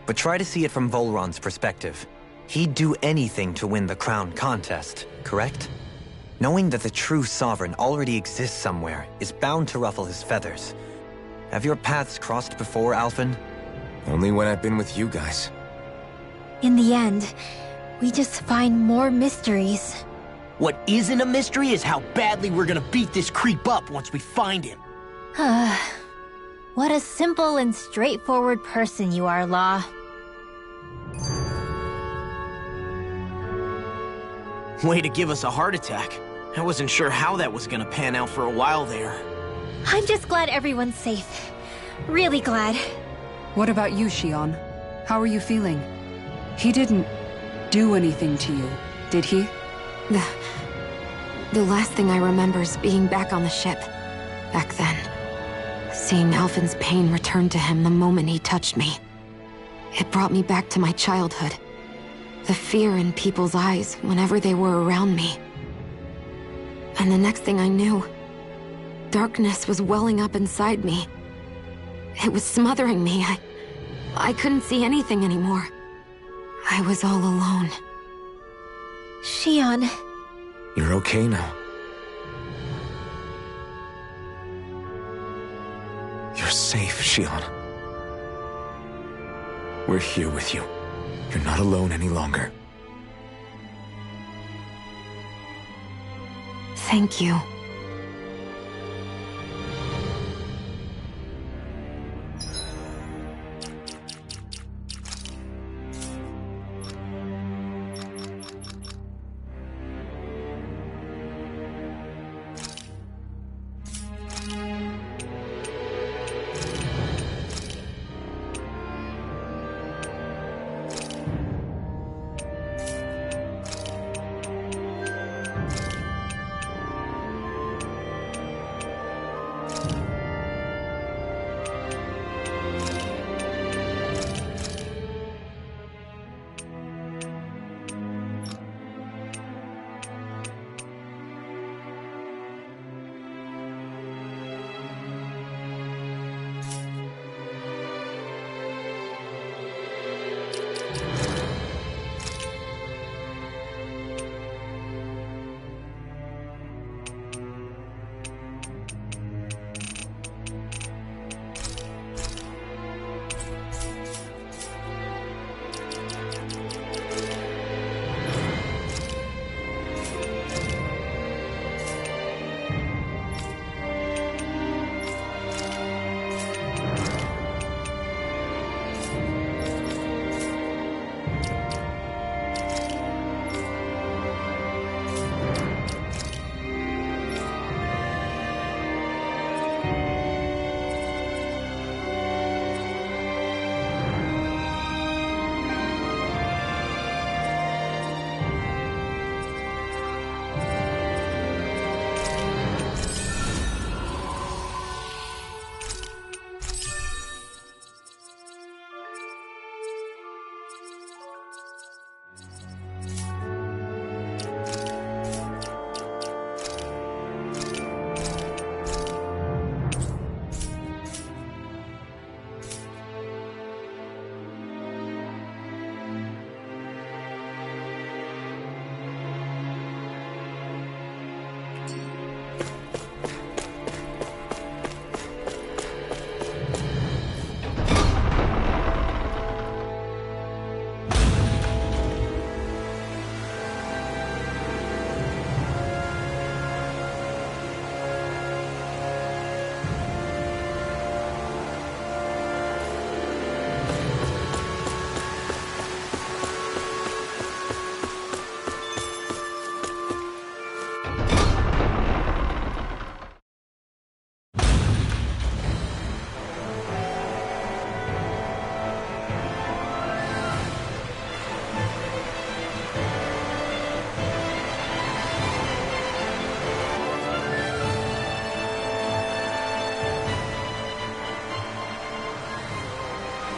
But try to see it from Volron's perspective. He'd do anything to win the crown contest, correct? Knowing that the true sovereign already exists somewhere is bound to ruffle his feathers. Have your paths crossed before, Alphen? Only when I've been with you guys. In the end, we just find more mysteries. What isn't a mystery is how badly we're gonna beat this creep up once we find him. What a simple and straightforward person you are, Law. Way to give us a heart attack. I wasn't sure how that was gonna pan out for a while there. I'm just glad everyone's safe. Really glad. What about you, Shion? How are you feeling? He didn't do anything to you, did he? The last thing I remember is being back on the ship. Back then. Seeing Alphen's pain return to him the moment he touched me. It brought me back to my childhood. The fear in people's eyes whenever they were around me. And the next thing I knew, darkness was welling up inside me. It was smothering me. I couldn't see anything anymore. I was all alone. Shion. You're okay now. You're safe, Shion. We're here with you. You're not alone any longer. Thank you.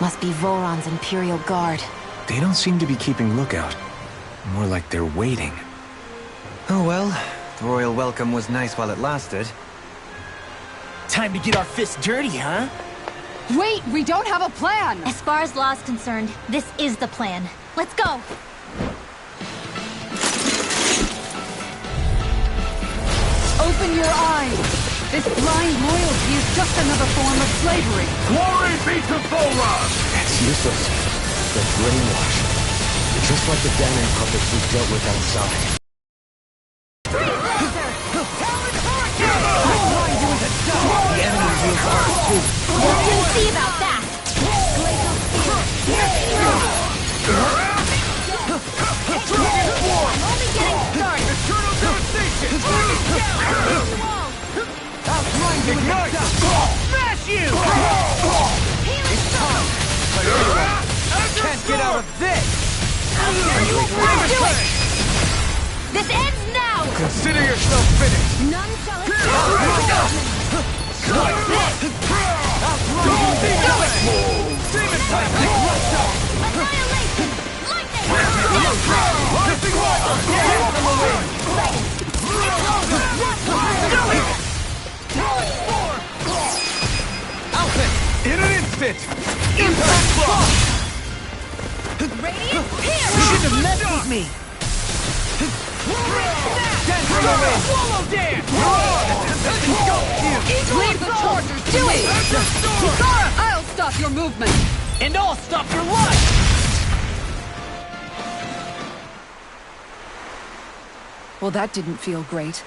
Must be Volron's Imperial Guard. They don't seem to be keeping lookout. More like they're waiting. Oh well, the royal welcome was nice while it lasted. Time to get our fists dirty, huh? Wait, we don't have a plan! As far as law's concerned, this is the plan. Let's go! Open your eyes! This blind loyalty is just another form of slavery. Glory be to Volron! It's useless. They're brainwashed. They're just like the Danan puppets we dealt with outside. The enemy reveals ours too. We'll see about that! I'm only getting started! Eternal devastation! Ignite! Smash you! It's time! Can't get out of this! Do it! This ends now! Consider yourself finished! None shall escape! Annihilation! Alphen! In an instant! Impact block! Radiant here! You shouldn't have messed with me! Dancing away! Swallow dance! Lead the chargers! Do it! Kisara, I'll stop your movement! And I'll stop your life! Well, that didn't feel great.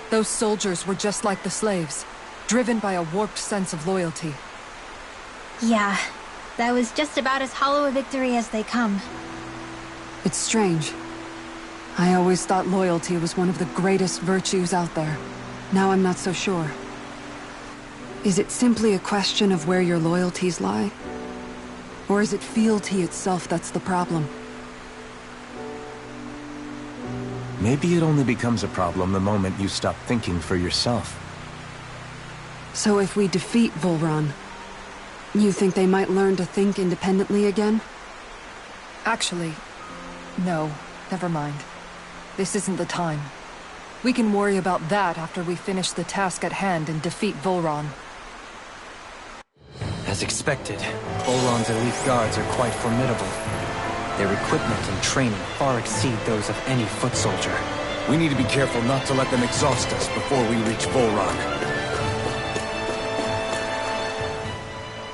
Those soldiers were just like the slaves, driven by a warped sense of loyalty. Yeah, that was just about as hollow a victory as they come. It's strange. I always thought loyalty was one of the greatest virtues out there. Now I'm not so sure. Is it simply a question of where your loyalties lie? Or is it fealty itself that's the problem? Maybe it only becomes a problem the moment you stop thinking for yourself. So if we defeat Volron, you think they might learn to think independently again? Actually, no. Never mind. This isn't the time. We can worry about that after we finish the task at hand and defeat Volron. As expected, Volron's elite guards are quite formidable. Their equipment and training far exceed those of any foot soldier. We need to be careful not to let them exhaust us before we reach Volron.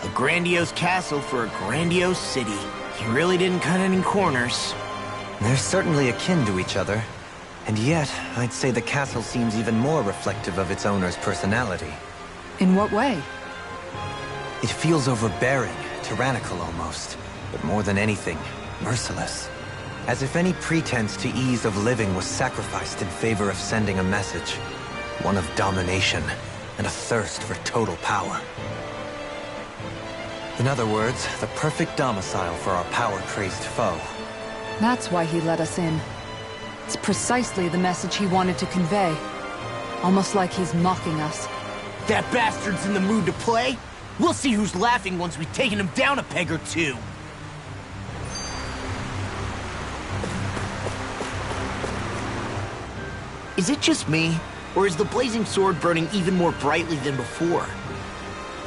A grandiose castle for a grandiose city. He really didn't cut any corners. They're certainly akin to each other. And yet, I'd say the castle seems even more reflective of its owner's personality. In what way? It feels overbearing, tyrannical almost. But more than anything, merciless. As if any pretense to ease of living was sacrificed in favor of sending a message. One of domination, and a thirst for total power. In other words, the perfect domicile for our power-crazed foe. That's why he let us in. It's precisely the message he wanted to convey. Almost like he's mocking us. That bastard's in the mood to play? We'll see who's laughing once we've taken him down a peg or two. Is it just me? Or is the blazing sword burning even more brightly than before?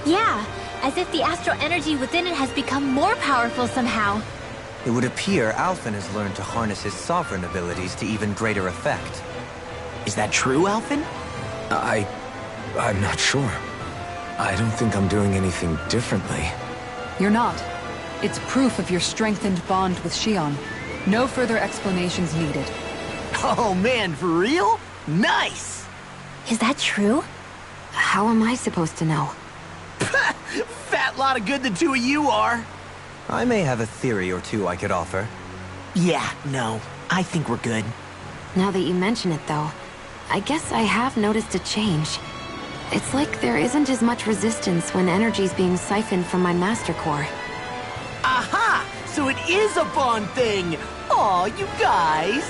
Yeah, as if the astral energy within it has become more powerful somehow. It would appear Alphen has learned to harness his sovereign abilities to even greater effect. Is that true, Alphen? I'm not sure. I don't think I'm doing anything differently. You're not. It's proof of your strengthened bond with Shion. No further explanations needed. Oh man, for real? Nice! Is that true? How am I supposed to know? Fat lot of good the two of you are. I may have a theory or two I could offer. Yeah, no. I think we're good. Now that you mention it, though, I guess I have noticed a change. It's like there isn't as much resistance when energy's being siphoned from my Master Core. Aha! So it is a bond thing! Aw, you guys!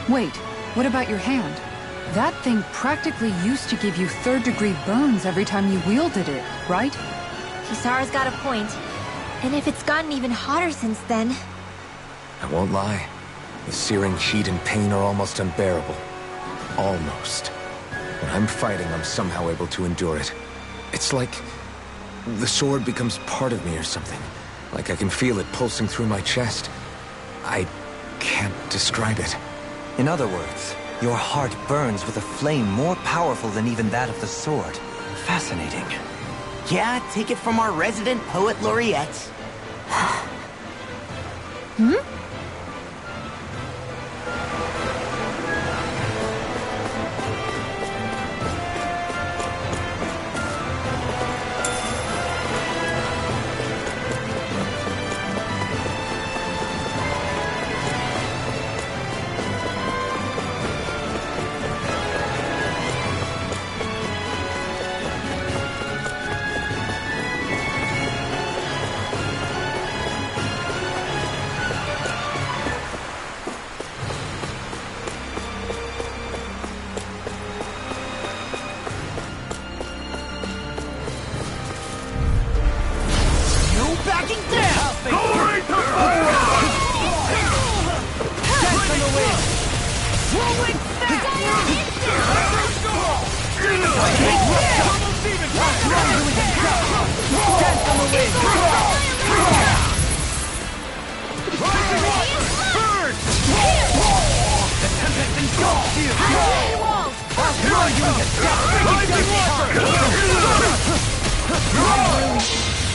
Wait, what about your hand? That thing practically used to give you third-degree burns every time you wielded it, right? Kisara's got a point. And if it's gotten even hotter since then... I won't lie. The searing heat and pain are almost unbearable. Almost. When I'm fighting, I'm somehow able to endure it. It's like the sword becomes part of me or something. Like I can feel it pulsing through my chest. I can't describe it. In other words, your heart burns with a flame more powerful than even that of the sword. Fascinating. Yeah, take it from our resident poet laureate.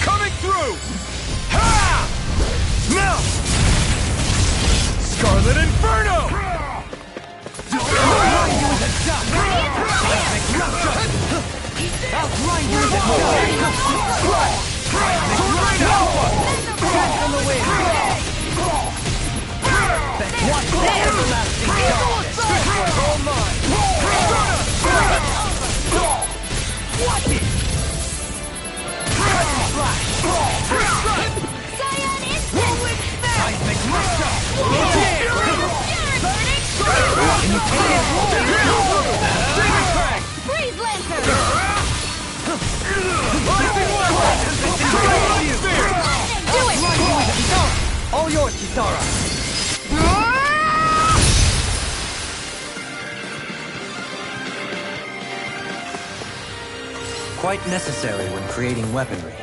Coming through! Ha! Now! Scarlet Inferno! Freeze Lancer! Do it! All yours, Kisara! Quite necessary when creating weaponry.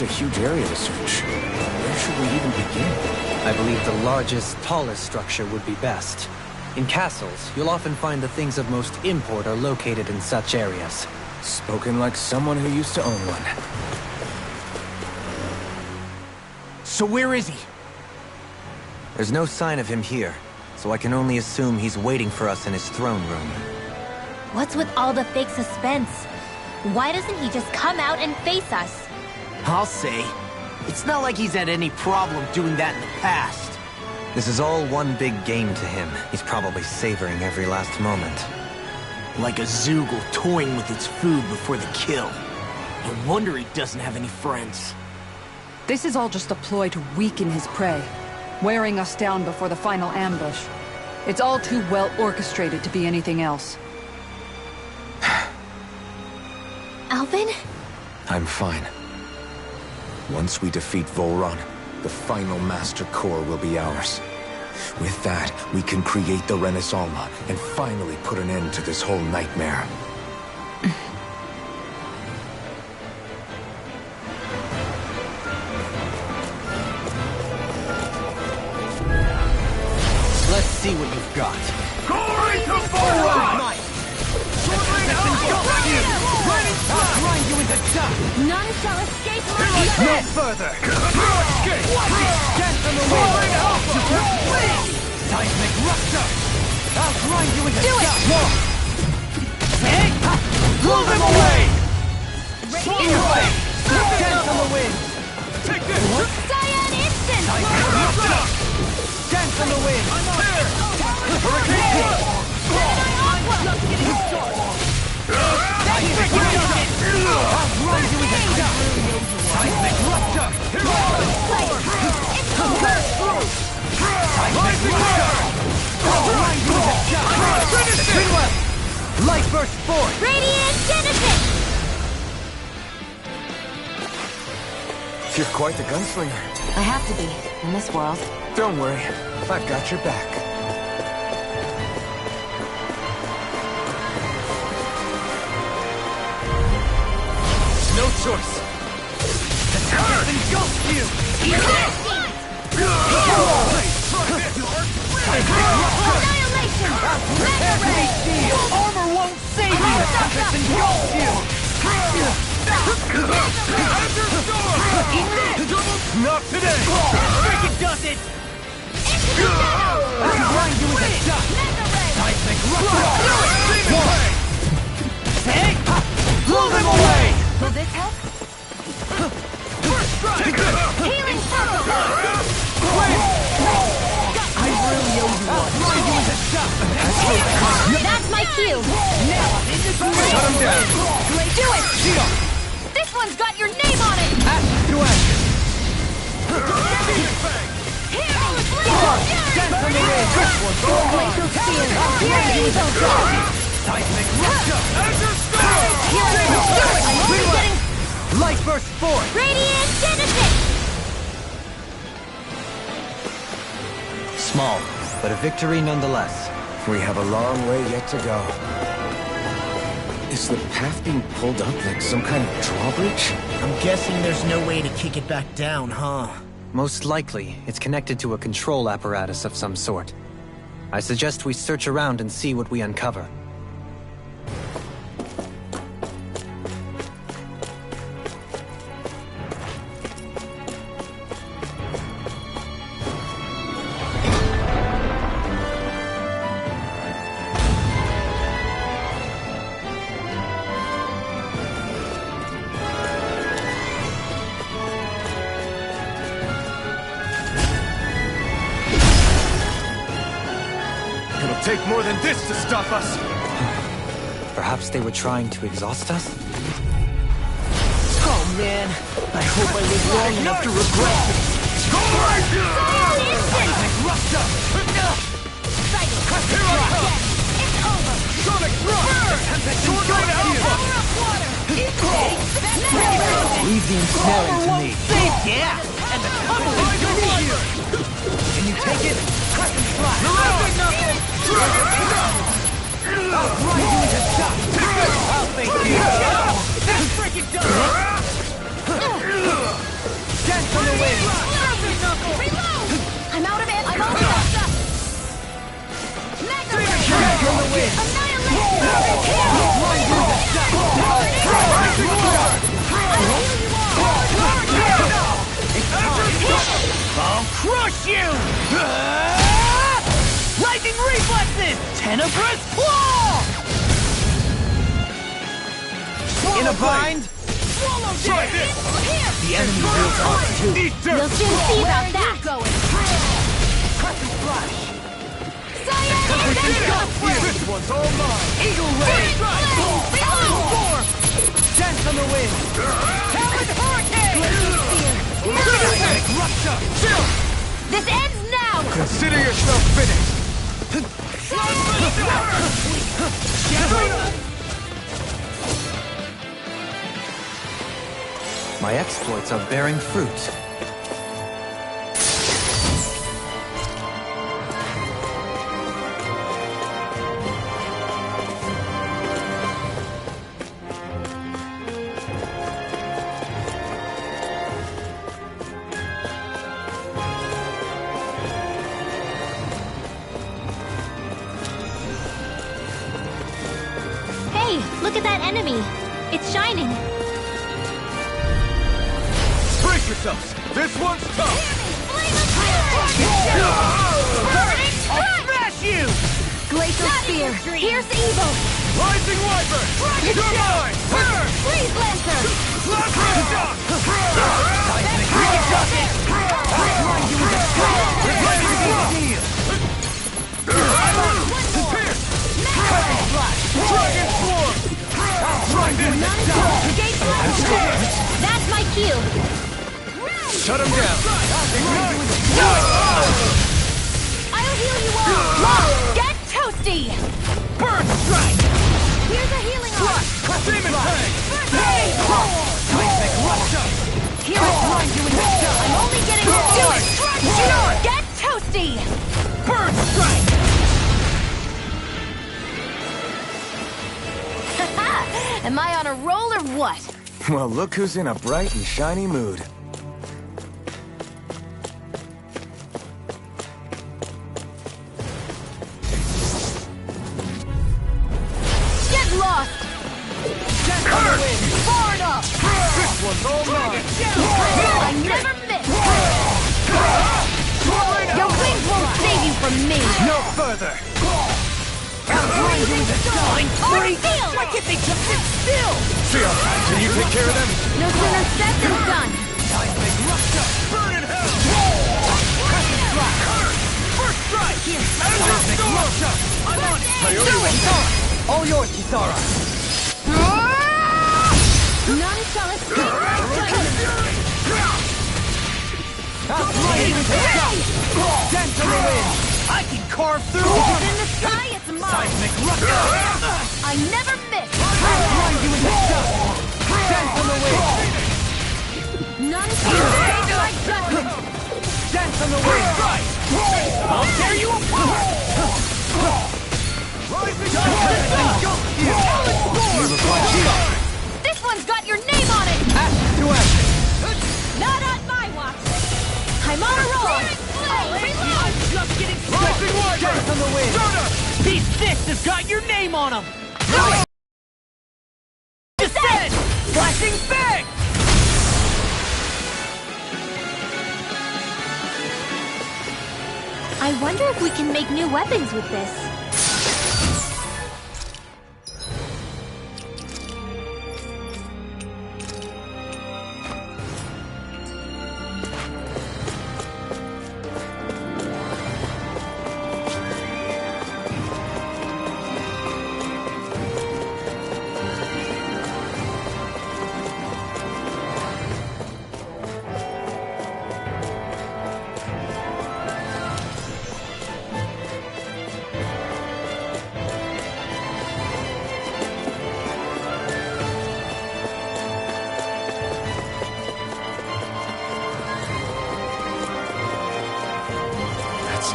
a huge area to search. Where should we even begin? I believe the largest, tallest structure would be best. In castles, you'll often find the things of most import are located in such areas. Spoken like someone who used to own one. So where is he? There's no sign of him here, so I can only assume he's waiting for us in his throne room. What's with all the fake suspense? Why doesn't he just come out and face us? I'll say. It's not like he's had any problem doing that in the past. This is all one big game to him. He's probably savoring every last moment. Like a Zoogle toying with its food before the kill. No wonder he doesn't have any friends. This is all just a ploy to weaken his prey, wearing us down before the final ambush. It's all too well orchestrated to be anything else. Alvin? I'm fine. Once we defeat Volron, the final Master Core will be ours. With that, we can create the Renaissance and finally put an end to this whole nightmare. Let's see what you've got. Glory to Volron! I'll grind you into dust! None shall escape my No further! No escape! Dance on the wind! Seismic rupture! I'll grind you into dust! Hey! Blow them away! Dance on the wind! Take this! Cyan instant! Seismic rupture! Dance on the wind! Hurricane! Seismic rupture! I'll grind you into dust! Seismic rupture! Burst through! Seismic rupture! I'll grind you into dust! Midway! Light burst forth! Radiant Genesis! You're quite the gunslinger. I have to be, in this world. Don't worry, I've got your back. No choice. The tempest engulfs you! Annihilation! Heavy steel! Armor won't save you! The tempest engulfs you! Not today! Freaking does it! I'll grind you into dust! Seismic rupture! Hey! Blow them away! Will this help? First strike! Healing circle! I really owe you one. I'll grind you into dust! That's my cue! Now I'm in the groove! Shut him down! Do it! This one's got your name on it! Ashes to ashes! Dance on the wind! Glacial spear! Here it is! Seismic rupture! Azure Storm! I'm only getting Light burst forth! Radiant Genesis! Small, but a victory nonetheless. We have a long way yet to go. Is the path being pulled up like some kind of drawbridge? I'm guessing there's no way to kick it back down, huh? Most likely, it's connected to a control apparatus of some sort. I suggest we search around and see what we uncover. Take more than this to stop us! Perhaps they were trying to exhaust us? Oh man, I hope I live long enough to regret this. Seismic rupture! Here I come! It's over! Sonic thrust! Tempest engulfs you! Leave the ensnaring to me. Yeah, and the tunnel is here. Can you take it? Crack and slash! I'll grind you into dust! I'll thank you! That's freaking done! on the wing! Reload! I'm out of it! I'm out of it! Mega Ray! Jack on the wing! I'll crush you! Lightning reflexes! Tenebrous claw! In a bind? Try this! The enemy wields arts too. You'll soon see about that! Crescent Flash! Cyan! This one's all mine! Eagle Ray! Reload! Dance on the wind! Talon Hurricane! Seismic Rupture! Chill! This ends now! Consider yourself finished! My exploits are bearing fruit. Hey, look at that enemy. It's shining. Brace yourselves! This one's tough! I'll smash you! Glacial Spear! Here's Evil! Rising Wyvern! You're mine! Freeze Lancer! Seismic Rupture! Outline you with a Pierce! Crescent Flash! Dragon Swarm! Outrun this! Gate Blast! That's my cue. Shut him down! I'll heal you all! Get toasty! Burn Strike! Here's a healing arm! Demon Fang! Seismic Rupture! Here I blind you in the sun! I'm only getting started! Get toasty! Burn Strike! Am I on a roll or what? Well, look who's in a bright and shiny mood. Get lost! Far enough! This one's all mine! I never miss! Your wings won't save you from me! No further! Outline you with a sign! Why can't they just sit still? Shield, can you take care of them? No sooner said than done! Seismic Rupture! Burn in hell! Crescent Flash! First strike! Seismic Rupture! I'm on it! Kisara! All yours, Kisara! None shall escape my judgment! Outline you with a shot! Dance on the wind! I can carve through It's armor! in the sky, it's mine! Seismic Rupture! I never miss! Outline you with a shot! Dance on the wind! None shall escape my judgment! Dance on the wind! I'll tear you apart! Rising Ghost Steel! This one's got your name on it! Ash to ash! Not on my watch! I'm on a roll! I'm just getting Rising started! Wyvern! Dance on the wind! These fists have got your name on them! Descend! Flashing Fang! I wonder if we can make new weapons with this.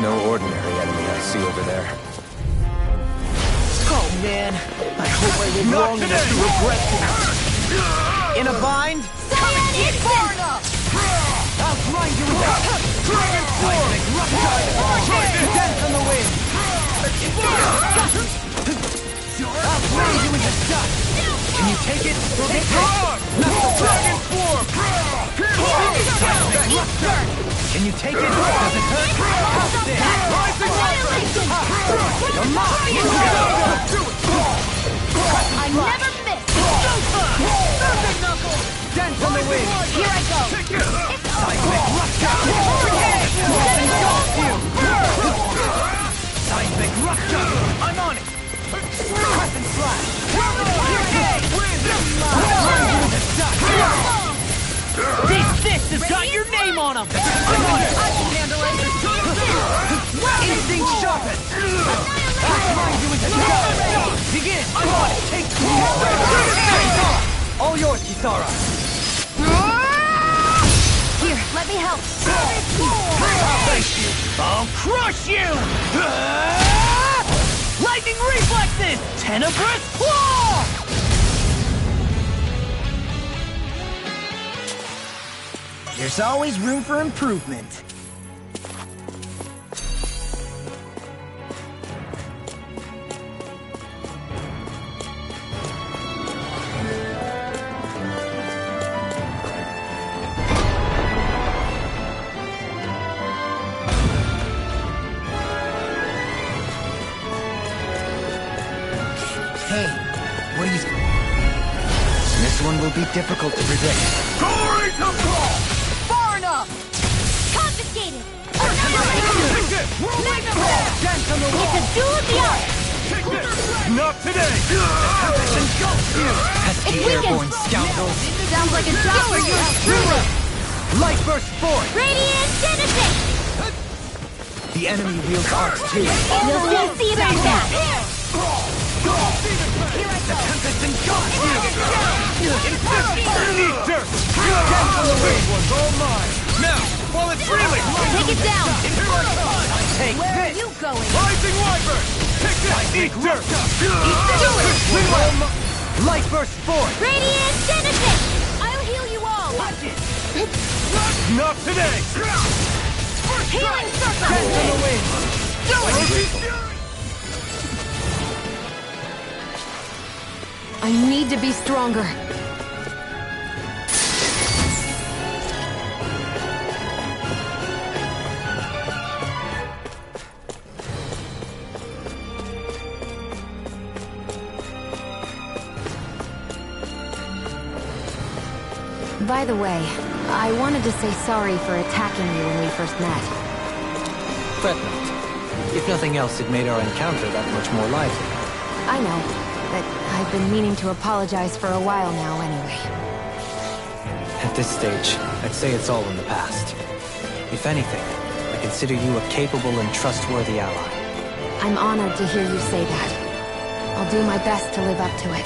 No ordinary enemy I see over there. Oh man, I hope I live long enough to regret this. In a bind? Cyan Instant! I'll grind you with that! Dragon Sword! Dance on the wind! I'll grind you into dust! Can you take it? Take it! Dragon Form! Can you take it? Does it hurt? How's it? You're mine! I never miss! Perfect knuckle! Dance on the wind! Here I go! Seismic Rupture! Engulf you! Seismic Rupture! I'm on it! Crescent Slash! This fist has got your name on him! I'm on it! I can handle it! Instinct sharpened! I'll grind you into dust! Begin! I'm on it! Take all yours, Kisara! Here, let me help. I'll crush you! Lightning reflexes! Tenebrous claw! There's always room for improvement. Hey, what do you... This one will be difficult to predict. Glory to fall! Far enough! Confiscated! Dance on the wall! It's a duel of the eye! Not today! Tempest engulfs you! Pesky It's weakened. airborne scoundrels! Sounds like a job for you! Light burst forth! Radiant Genesis! The enemy wields arcs too. We'll soon see about that! The Tempest engulfs you! Eater! Dance on the wind was all mine! Now, while it's reeling! Take it down! Here I come! Take Where are this! you going? Rising Wyvern! Take this! Eater! Do it! Light burst forth! Radiant Genesis! I'll heal you all! Watch it! Not today! Healing Circle! Dance on the wind! Do it! I need to be stronger. By the way, I wanted to say sorry for attacking you when we first met. Fret not. If nothing else, it made our encounter that much more lively. I know, but I've been meaning to apologize for a while now anyway. At this stage, I'd say it's all in the past. If anything, I consider you a capable and trustworthy ally. I'm honored to hear you say that. I'll do my best to live up to it.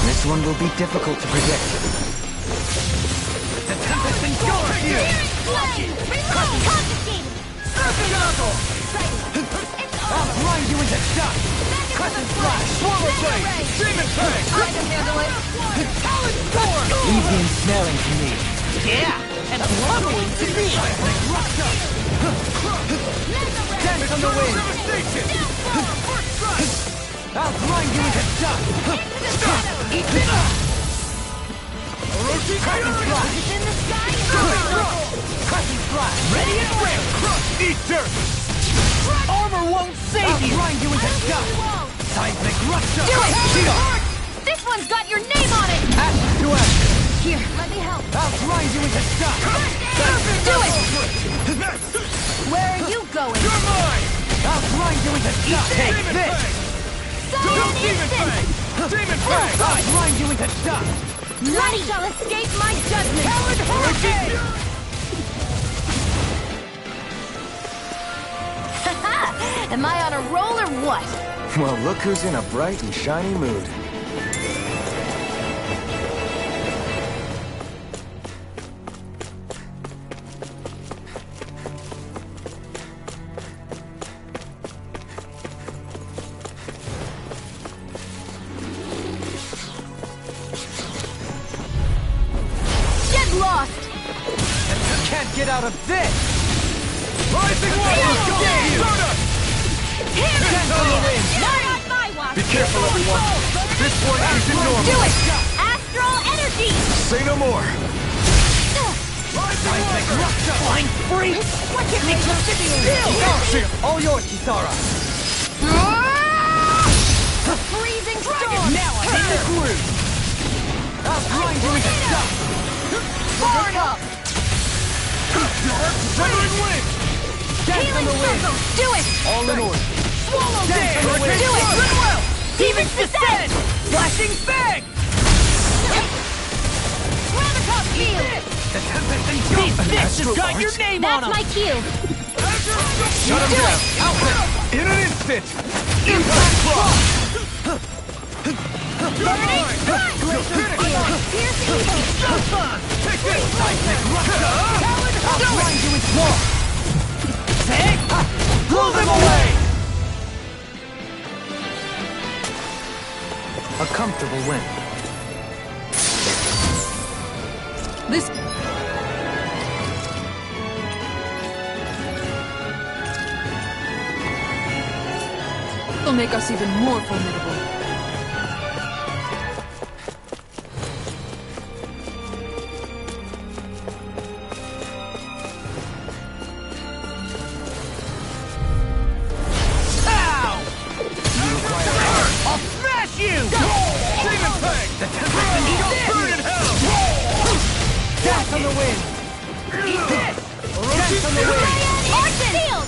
This one will be difficult to predict. The Tempest engulfs you! Confiscated! Serpent Knuckle! I'll grind you into dust! Crescent Flash! Swallow Blade! Demon Fang! I can handle it! Talon Storm! Leave the ensnaring to me. Yeah, and I'm luckily to me! Dance on the wind! I'll grind you into dust! Eat it up! Crescent Flash! It's in the sky! Crescent Flash! Ready and ready! Eater! Armor won't save I'll you! grind you into dust! Seismic Rupture! Do it! Shield! This one's got your name on it! Ashes to ashes! Here, let me help. I'll grind you into dust! Do it! Where are you going? You're mine! I'll grind you into dust! Take this! Silent Instant! Demon Fang! I'll grind you into dust! None shall escape my judgment! Talon Hurricane! Am I on a roll or what? Well, look who's in a bright and shiny mood. get out of this! Rising water! Not on my watch! Be careful, everyone! This one isn't normal! Do it! Astral energy! Say no more! Flying freak! What can make you sit still? All yours, Kisara! Freezing storm! Now I'm in the groove! I'll grind you into dust! Burn up! Severing wind! Dance on the wind! Do it! All in order! Swallow Dance on the wind! Do it! Goodwill! Demon's Descent! Flashing fang! Ramacop field! The Tempest engulfs! This has got your name on That's him! my cue! Shut him down! Alfred! In an instant! Impact block! Burning Front! Pierce evil! Take this! Seismic Rupture! I'll grind you with war! Blow them away! A comfortable win. This... will make us even more formidable. I'll smash you! Demon Fang! The Tempest engulfs! Burn in hell! Dance on the wind! Eat this! Dance on the wind! Archon! Shield!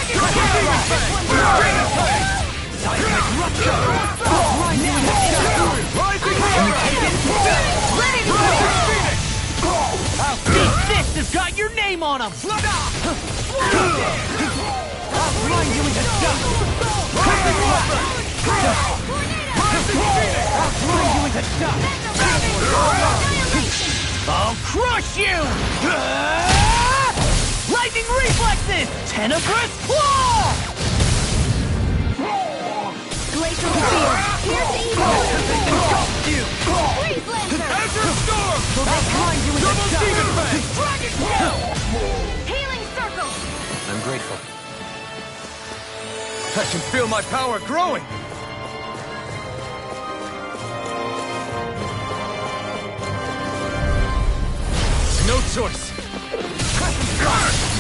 Demon Fang! Seismic Rupture! Grind you into dust! Rising Hero! Ready to go! This fist has got your name on him! I'll grind you into dust! Rising Weapon! I'll grind you into dust! I'll crush you! Lightning reflexes! Tenebrous claw! Glacial field! Pierce evil! Engulfed you! Freeze lantern! Azure Storm! I'll grind you into dust! Demon Fang! Dragon Shell! Healing circle! I'm grateful. I can feel my power growing! No choice!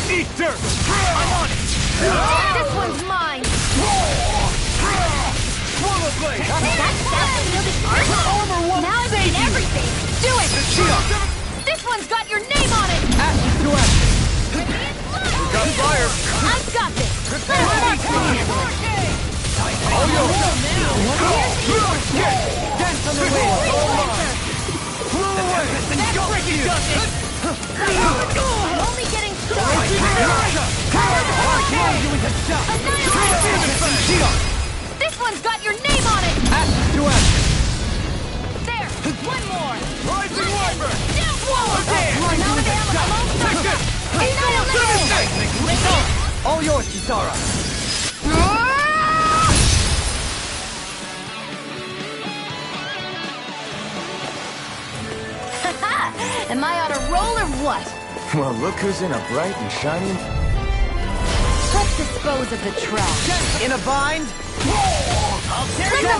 Eat dirt! I'm on it! This one's mine! Swallow Blade! That's fielded armor! Now I've seen everything! Do it! This one's got your name on it! Ashes to ashes! Got fire! I've got this! All yours! Dance on the wind! All mine! Blow away! I'm only getting started! This one's got your name on it! Ashes to ashes! There! One more! Rising Wyvern! Swallow there! Now the Annihilate! All yours, Kisara! Am I on a roll or what? Well, look who's in a bright and shiny... Let's dispose of the trash. In a bind? I'll tear it down!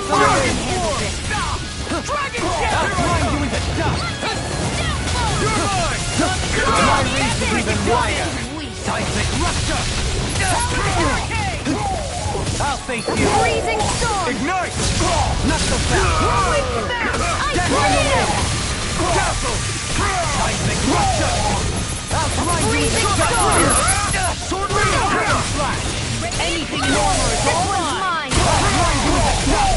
Dragon I'll grind you into dust! You're mine! My reach is even wider! Seismic Rupture! I'll face you! Freezing storm! Ignite! Not so fast! Death on the wind! Castle! Seismic Rupture! I'll grind you into dust! Sword Slash! Anything in armor is This all one's mine! mine! I'll grind you into dust!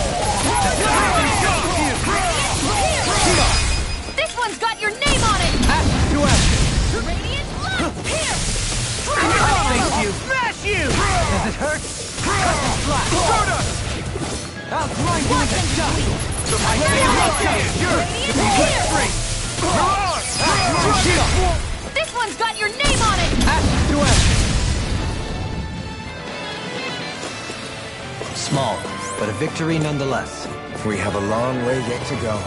This one's got your name on it! Ashes to ashes! Radiant light! Here! I'll face you! Smash you! Does it hurt? Cut and slash! Stardust! I'll grind you into dust! This one's got your name on it! Ashes to ashes! Small, but a victory nonetheless. We have a long way yet to go.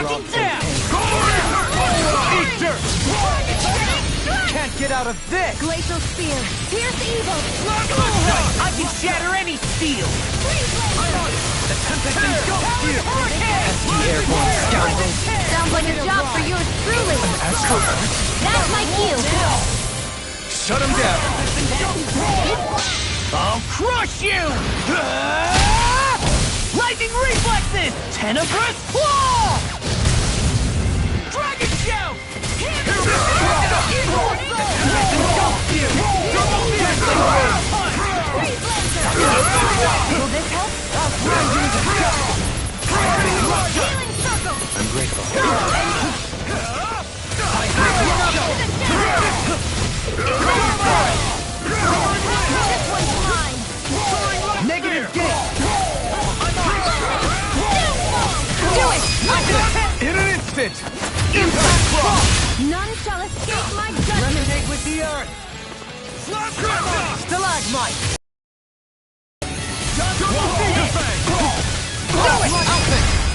Cracking down! Eat dirt! Can't get out of this! Glacial Spear! Pierce evil! I can shatter any steel! The Tempest and Ghost Spear! Pesky airborne scoundrels! Sounds like a job for yours truly! That's my cue! Shut him down! I'll crush you! Lightning reflexes! Tenebrous claw! Dragon shout! Will this help? Healing circle! I'm grateful. This one's mine! Negative gate! Do it! In an instant! Impact claw! None shall escape my judgment! Lemonade with the earth! Stalagmite!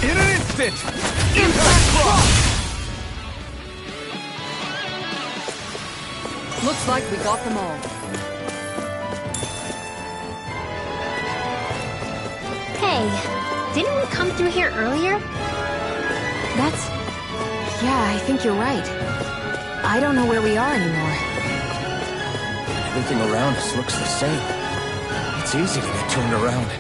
In an instant! Impact claw! Looks like we got them all. Hey, didn't we come through here earlier? Yeah, I think you're right. I don't know where we are anymore. Everything around us looks the same. It's easy to get turned around.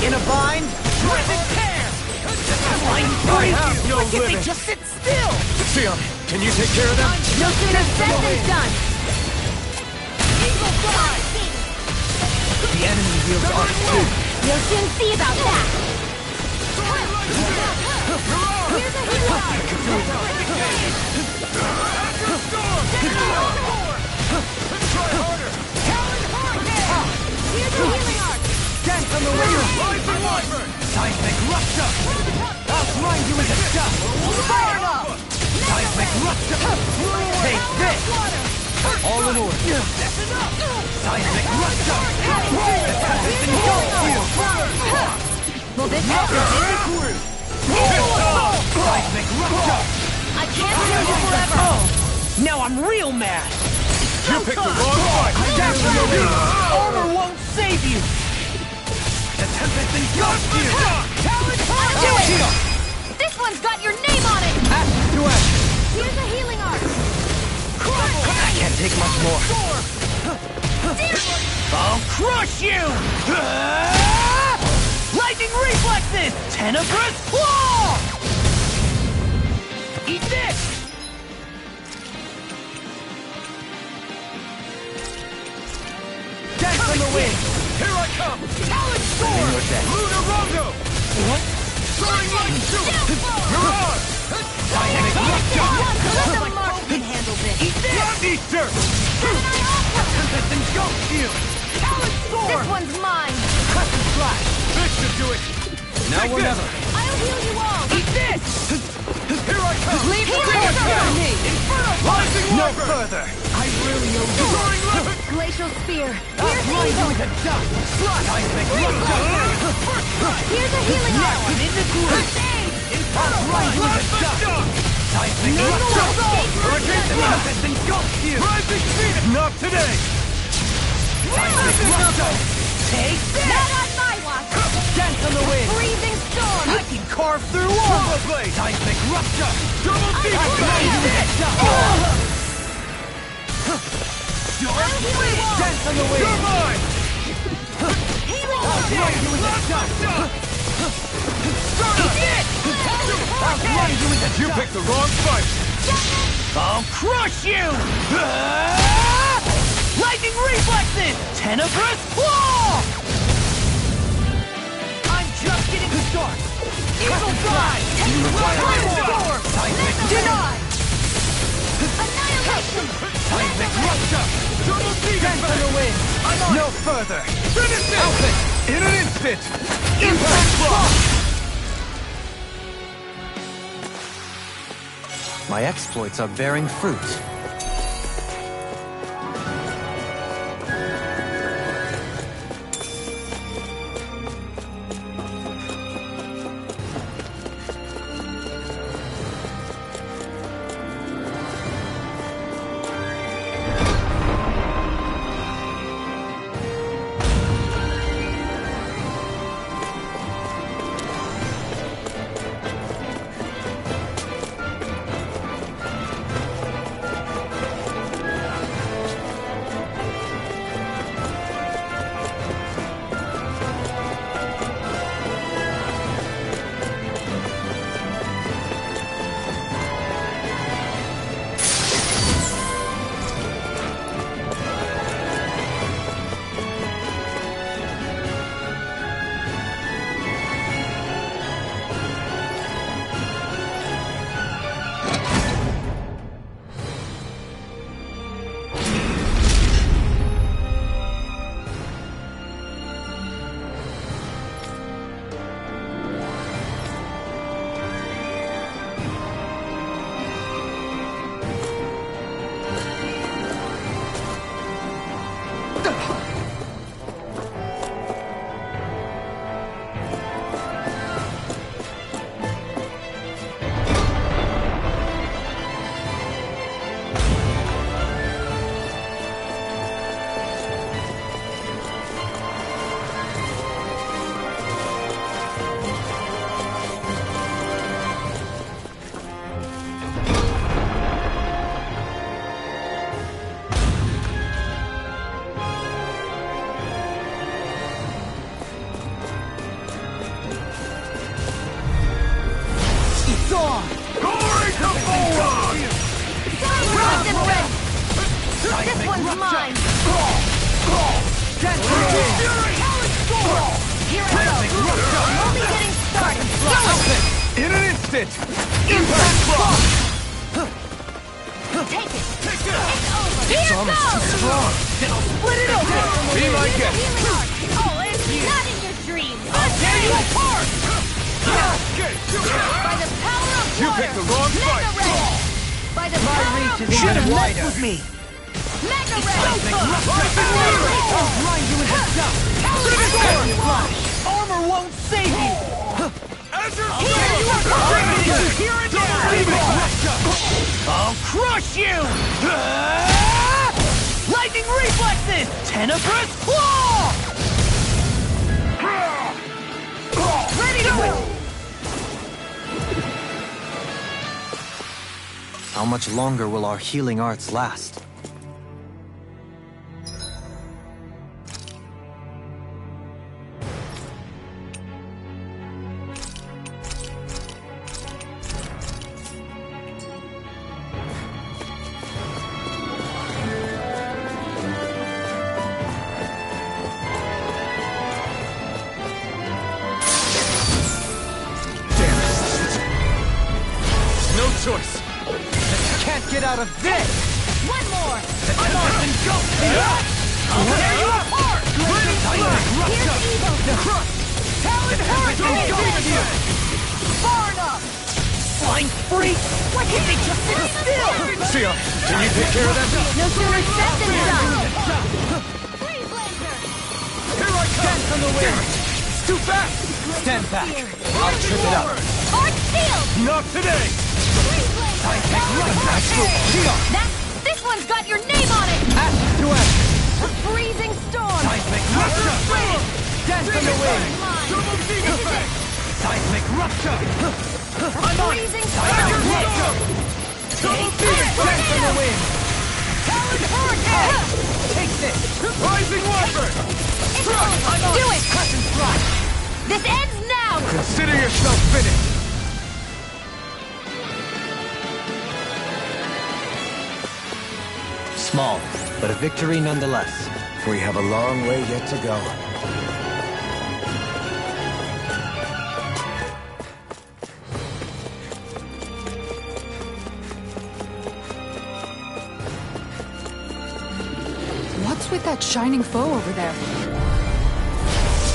In a bind? Why can't they just sit still? Xion, can you take care of them? No sooner said than done! The enemy wields arc too. You'll soon see about that! Here's a hero! Try harder! Here's a healing arc! Dance on the wheel! Rising Wyvern! Seismic Rupture! I'll grind you into dust! Fireball! Seismic Rupture! Take this! All in order! Seismic Rupture! The Tempest engulfs you! Will this help? Seismic Rupture! I can't hold you forever! Now I'm real mad! You picked the wrong fight! Armor won't save you! The Tempest engulfs you! Do it! This one's got your name on it! Action to action! Here's a healing arc! I can't take much more. I'll crush you! Lightning reflexes! Tenebrous claw! Eat this! Dance on the wind! Here I come! Talon Sword! Luna Rondo! What? Soaring Light Shoot! You're on! Seismic Rupture! Let the marksman handle this! Eat this! Ground Eater! Tempest engulfs you! Talon Sword! This one's mine! Crescent Slash! This should do it! Now or never! I'll heal you all! Eat this! Here I come! Leave the clear for me! Inferno! Rising No further! I really owe you! Soaring Limit! Glacial Spear! I'll Here's grind you evil! into dust! Seismic Rupture! Here's a healing Now arc! I'm in the groove! I'll grind you into dust! Seismic Rupture! Hurricane Tempest engulfs you! Rising Phoenix! Not today! Seismic Rupture! Take this! Not on my watch! Dance on the wind! Freezing storm! I can carve through Turbo walls! Blade! Seismic Rupture! Double Beam! I'll Grind you into dust! Dance on the wind! You're mine! Healing I'll arc! grind you into dust! I'll grind you into dust! You picked the wrong fight! I'll crush you! Lightning reflexes! Tenebrous Claw! I'm just getting started! Eagle Drive! Storm! Denied! Annihilation! Seismic Rupture! Double Dance for the win! No further! Finish it! Alphen! In an instant! Impact Block! My exploits are bearing fruit. This one's mine! Here I go! Only getting started! In an instant! Impact Block! Take it! Take it! It's over! This Here arm is too goes! strong! Then I'll split it open! Be my Use the guest! healing arc! Oh, it's not in your dreams! I'll tear you apart! By the power of water! You picked the wrong fight! Mega Red! By the power of Should have water! messed with me! Mega Red! I'll grind you into dust! Power Flash! Armor won't save you! Here and now! I'll crush you! Lightning reflexes! Tenebrous Claw! Ready to go! How much longer will our healing arts last? No choice! Can't get out of this! One more! I'm on and go! I'll tear you apart! Here's evil! Crush! Talon Hurricane going to you! Far enough! Flying freak! Why can't they just sit still? Sion, can you take care of them? No sooner said than done! Here I come! Dance on the wing! It's too fast! Stand back! I'll trip it up! Arch Shield! Not today! This one's got your name on it! Ash to ash! A freezing storm! Seismic Rupture! Dance on the wing! Double This is it! Seismic Rupture! I'm on it! Freezing Seismic storm! Rupture! Double Dance on the wing! Talon Hurricane! Take this! Rising Watcher! It's over! Do it! Cut and fly! This ends now! Consider yourself finished! Small, but a victory nonetheless. We have a long way yet to go. What's with that shining foe over there?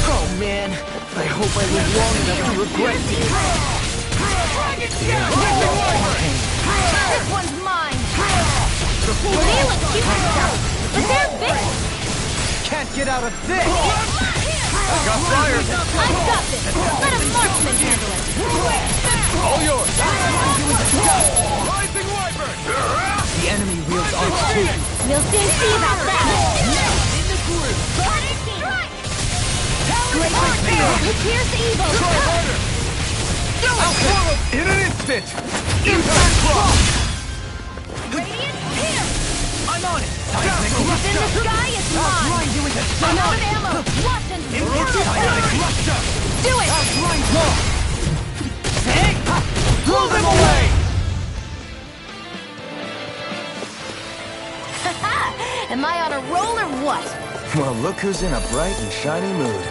Oh man, I hope I live long enough to regret this. This one's mine! They look cute and stuff, but they're vicious! Can't get out of this! I got fire! I've got this! Let a marksman handle it! All yours! Rising Wyvern! The enemy wields arms too. We'll soon see about that! In the group! Great Pierce evil! Try harder! I'll swallow in an instant! Impact Cross! Radiant Pierce! I'm on it! What's in the sky is mine! I'm out of ammo! Watch and do it! Blow them away! Am I on a roll or what? Well, look who's in a bright and shiny mood.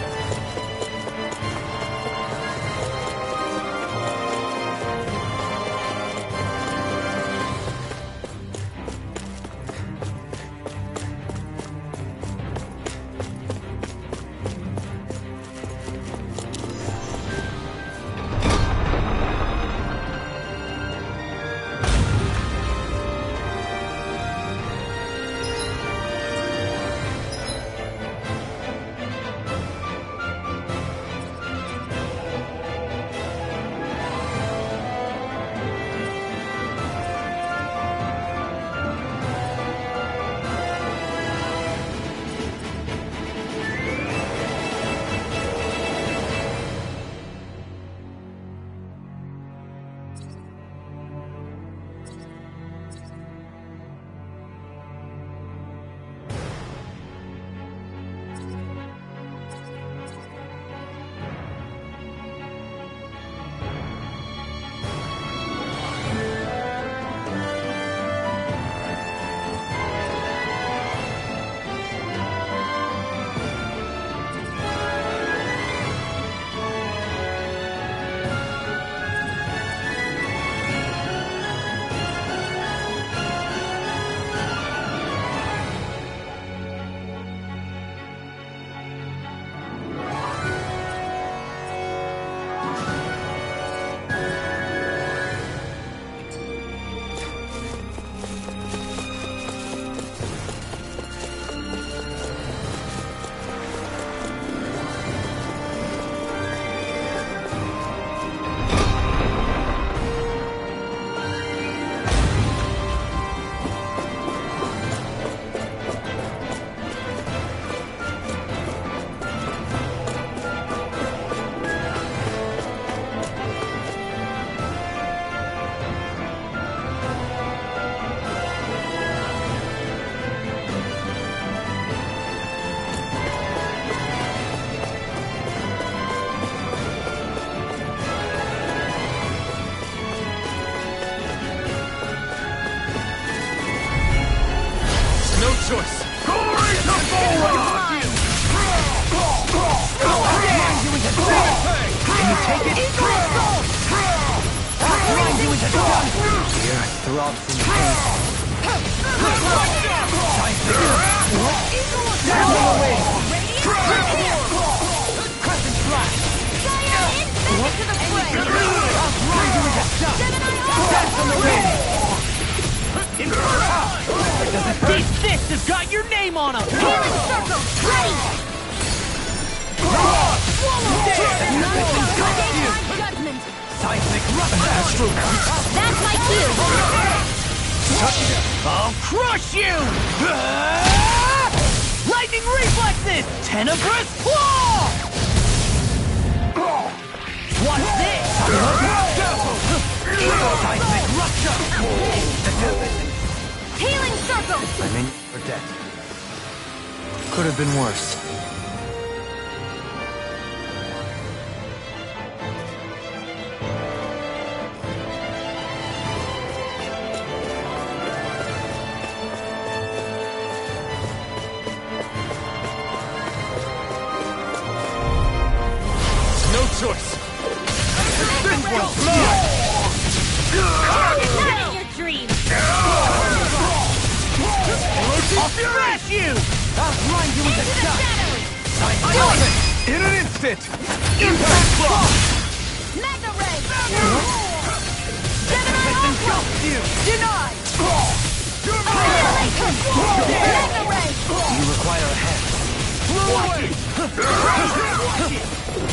Choice. Glory to Volron! Can you take it? Grind you into dust! The earth throbs in pain. Stand on the wing! Crescent flash! What? To the fray! I'll grind you into dust! Dance on the wing! These fists have got your name on them! Healing circle! Ready! Judgment! Seismic Astro That's my cue! I'll crush you! Lightning reflexes! Tenebrous claw! What's this? Seismic rupture! Healing circle! I'm in for debt. Could have been worse. choice! This one's mine! Not in your dreams! I'll smash you! I'll grind you Into with the a shot! shadows! In an instant! Impact block! Mega Ray! Engulf you! Denied! Annihilation! Mega Ray! You require a hand.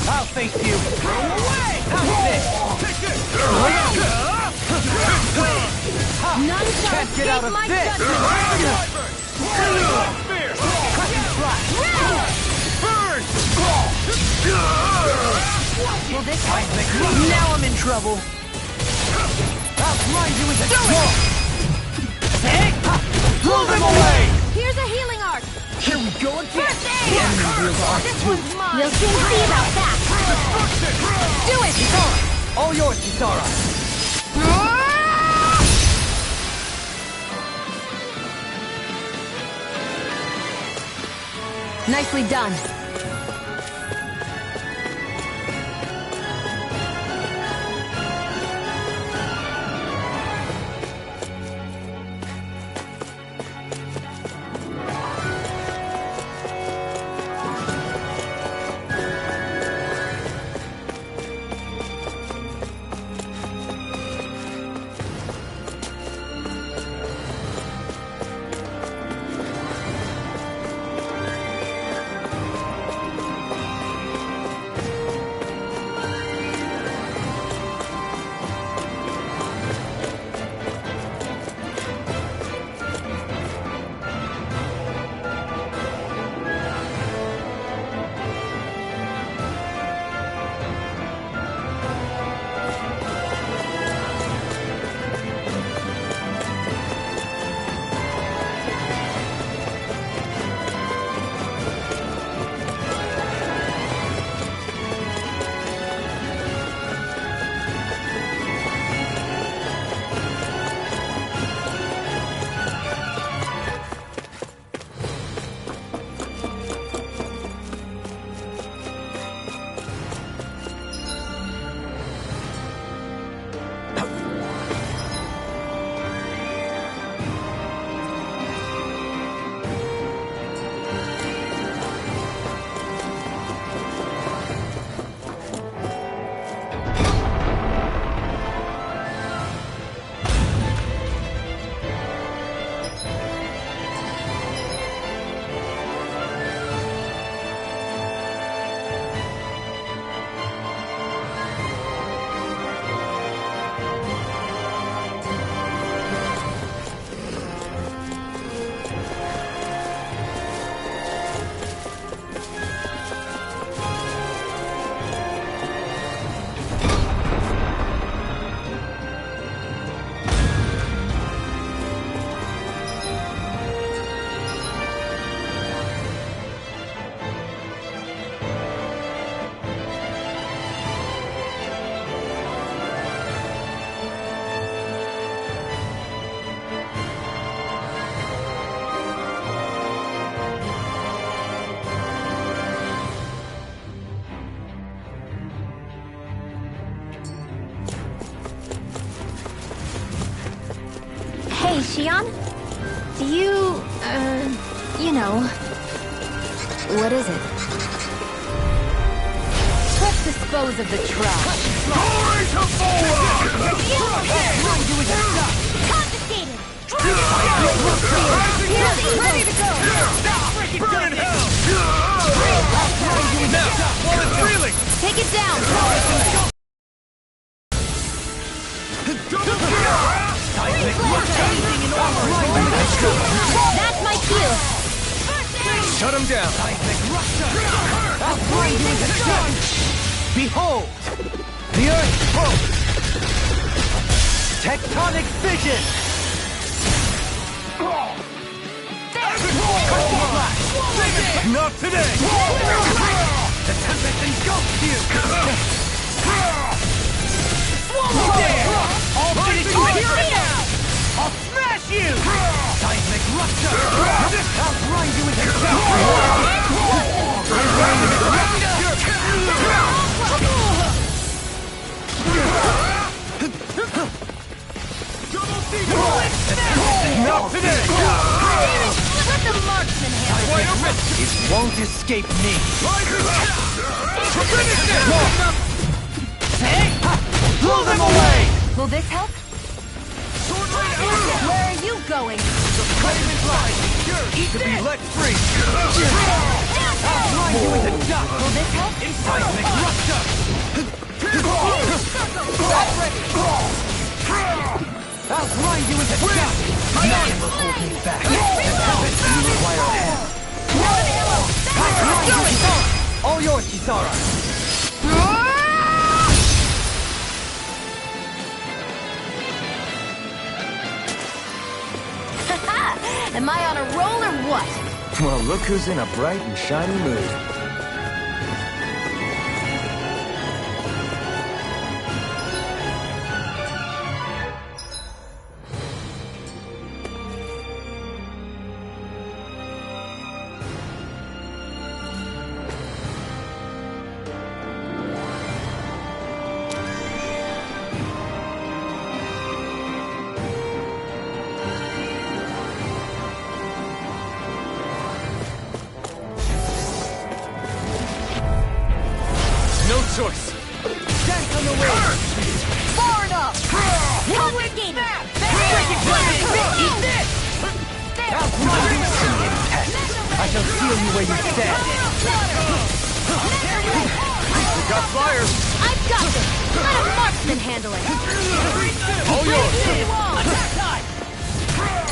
I'll face you! How's this? None shall Can't get out escape of my this! judgment! Will this hurt? Now I'm in trouble! I'll grind you into dust! Blow them away! Here's a healing arc! Here we go again! First aid! This one's mine! We'll soon see about that! Do it! Kisara! All yours, Kisara! Nicely done. Hey, Shion? Do you, you know... What is it? Let's dispose of the trash. Glory to Volron! Confiscated! Ready to go! Burn in hell! Now, while it's reeling! Take it down! That's my cue! Shut him down! I'll grind you into dust! Behold! The Earth spoke! Tectonic fission! Not today! The Tempest engulfs you! Swallow there! I'll finish you here now! I'll smash you! Seismic rupture! I'll grind you into dust! Not today! Let the marksman handle Wide open! It won't escape me. Blow them away! Will this help? Where are you going? To be let free! Outline you into dust. Will this help? Seismic rupture! Outline you into dust. Nothing will hold me back. You require help. Outline you into dust. All yours, Kisara. Am I on a roll or what? Well, look who's in a bright and shiny mood. No choice! Dance on the wind. Far enough! Outward gated! Eat this! Outline you, simian pest. I shall seal you where you stand. We got flyers! I've got this! Let a marksman handle it! All yours!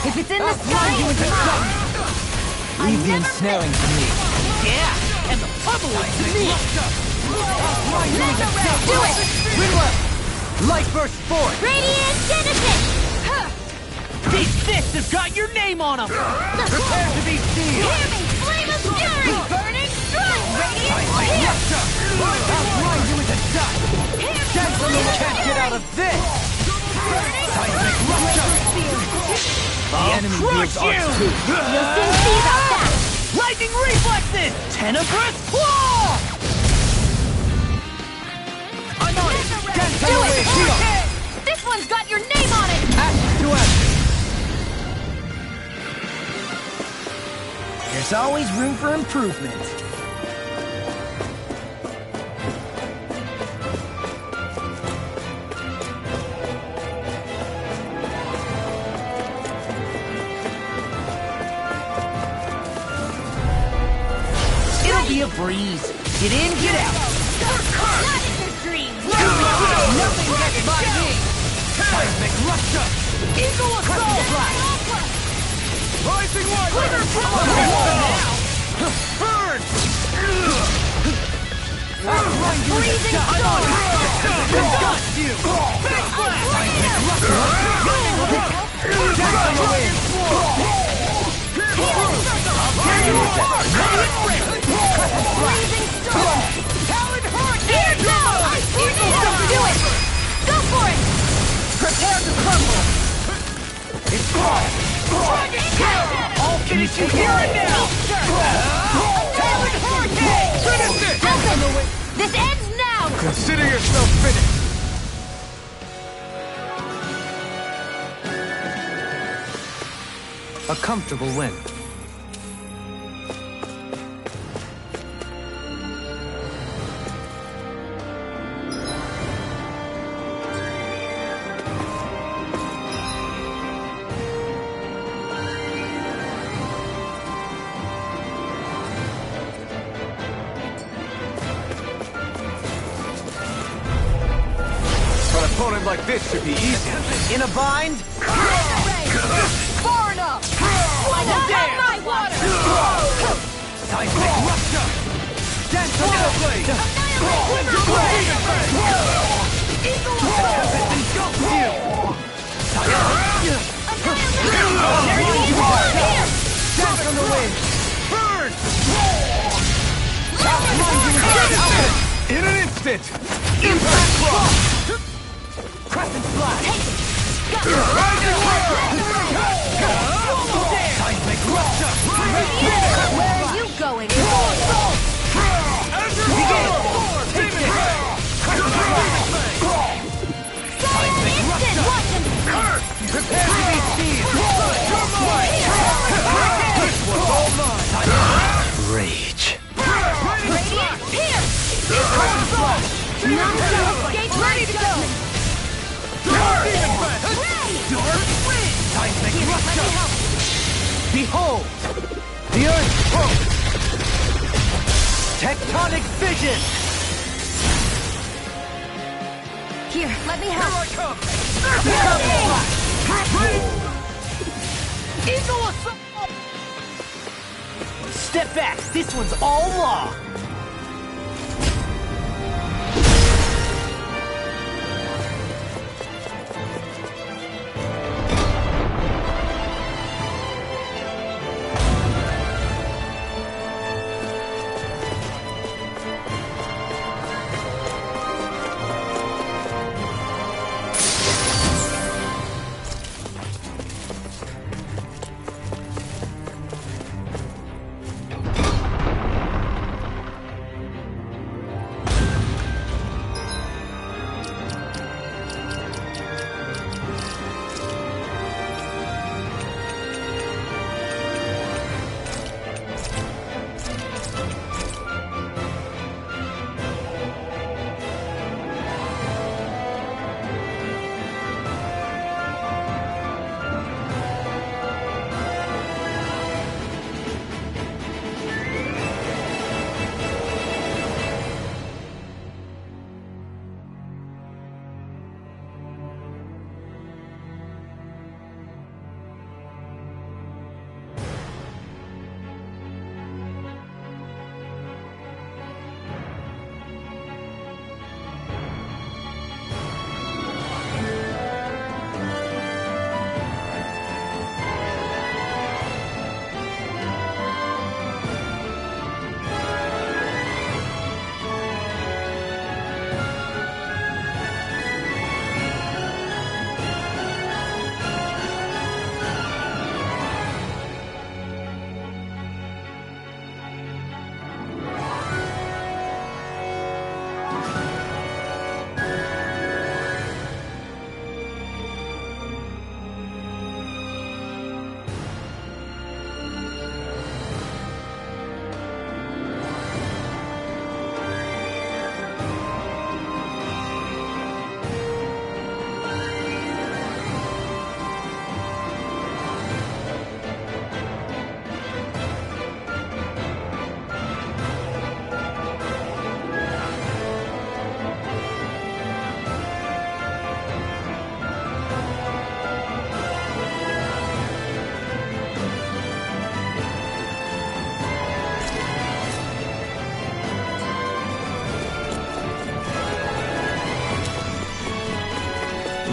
If it's in the sky, You into it's mine! dust. Leave the ensnaring to me. Yeah, and the pummel is to me! Outline you into dust. Do it! Windless. Light burst forth. Radiant Genesis! These fists have got your name on them! Prepare to be sealed. Hear me! Flame of fury! Burning strike! Radiant here! Outline you into dust. Dance on the wind. Can't get out of this. Seismic rupture. The enemy crush wields ours you! too. You'll soon see about that! Lightning reflexes! Tenebrous claw! I'm on it. Dance on Do the it! wind. Shield. This one's got your name on it! Ashes to ashes. There's always room for improvement. It'll be a breeze. Get in, get out. Not in your dreams! Nothing gets by me. Seismic rupture. Eagle assault! Rising one! Burn! Outline you into Freezing dust. storm! Got you. Seismic rupture. Dance on the wind. Freezing storm! Talon hurricane! Do it! Go for it! Prepare to crumble! It's gone. I'll finish you here and now! Talon hurricane! Finish it! Alpha! This ends now! Consider yourself finished! A comfortable win. An opponent like this should be easy. In a bind? Far enough! I don't have my water! Seismic rupture! Dance on the blade! Eagle assault! Engulf you! Here! Dance on the wind! Burn! In an instant! Impact block! Crescent flash! Rising Seismic rupture! Where are you going? Seismic rupture! Watch him! Prepare Behold! The Earth pulse! Tectonic vision! Here, let me help. Here I come! Eagle assault! Step back, this one's all law.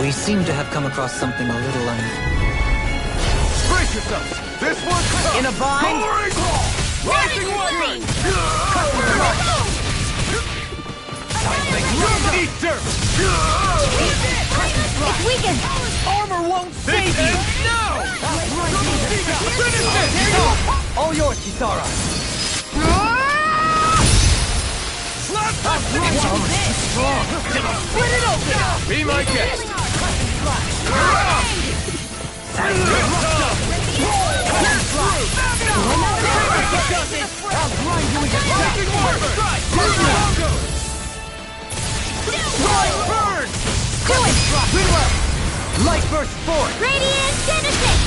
We seem to have come across something a little Brace yourselves! This one's tough! In a bind? Rising Wyvern! Eat dirt! It's weakened! Armor won't save you! No! Finish it! All yours, Kisara! Split it open! Be my guest! Burn! Do it! Light burst forth! Radiant Genesis!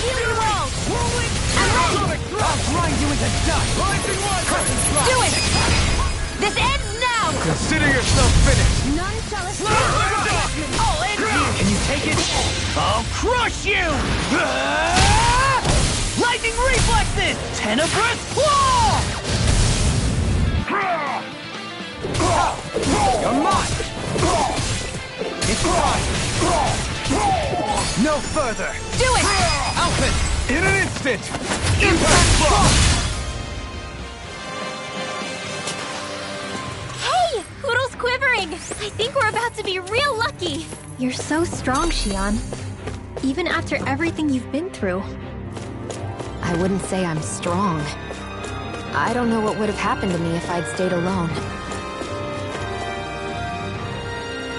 Healing walls! I'm ready! I'll grind you into dust! Do it! This ends now! Consider yourself finished! None shall escape! I'll end you! Can you take it? I'll crush you! Lightning reflexes! Tenebrous claw! You're mine! It's time! No further! Do it! Alphen! In an instant! Impact block! Hey! Poodle's quivering! I think we're about to be real lucky! You're so strong, Xion. Even after everything you've been through. I wouldn't say I'm strong. I don't know what would have happened to me if I'd stayed alone.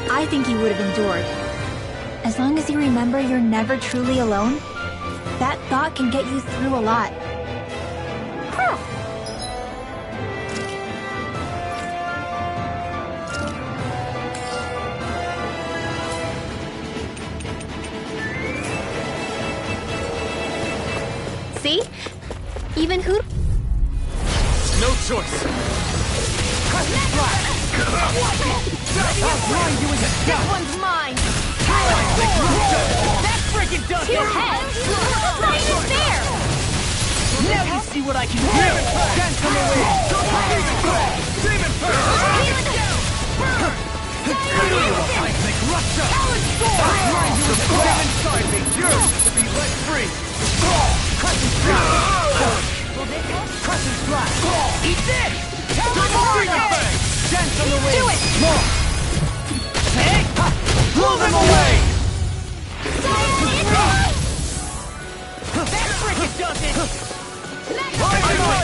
I think you would have endured. As long as you remember you're never truly alone, that thought can get you through a lot. See? Even who? No choice. Crescent Flash! I'll grind you into dust! This one's mine! That freaking does it! Two heads! Right in there! Now you see what I can do! Dance on the wind! Demon Seismic Rupture! I'll grind you into dust! Inside me! Yours to be let free! Crescent Flash! Crescent Flash! Eat this! Dance on the wind! Do it! More! Hey! Blow them away! That frickin' does it! I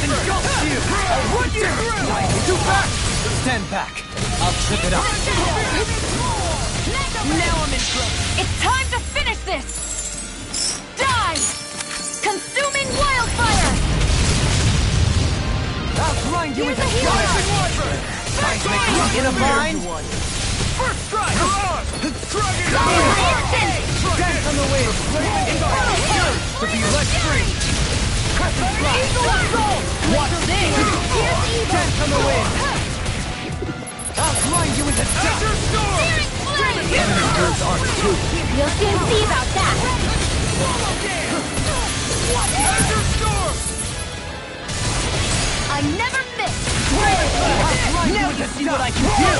engulfs you! I'll run you through! Too fast! Stand back! I'll trip it up! Now I'm in trouble! It's time to finish this! Die! Consuming wildfire! I'll grind you Here's into the dust! In a bind! First strike! Dance on the wind! To be let free! Crescent Flash! Watch this! Dance on the wind! I'll grind you into dust! Searing flame! We'll soon see about that! I never miss! Now you see what I can do!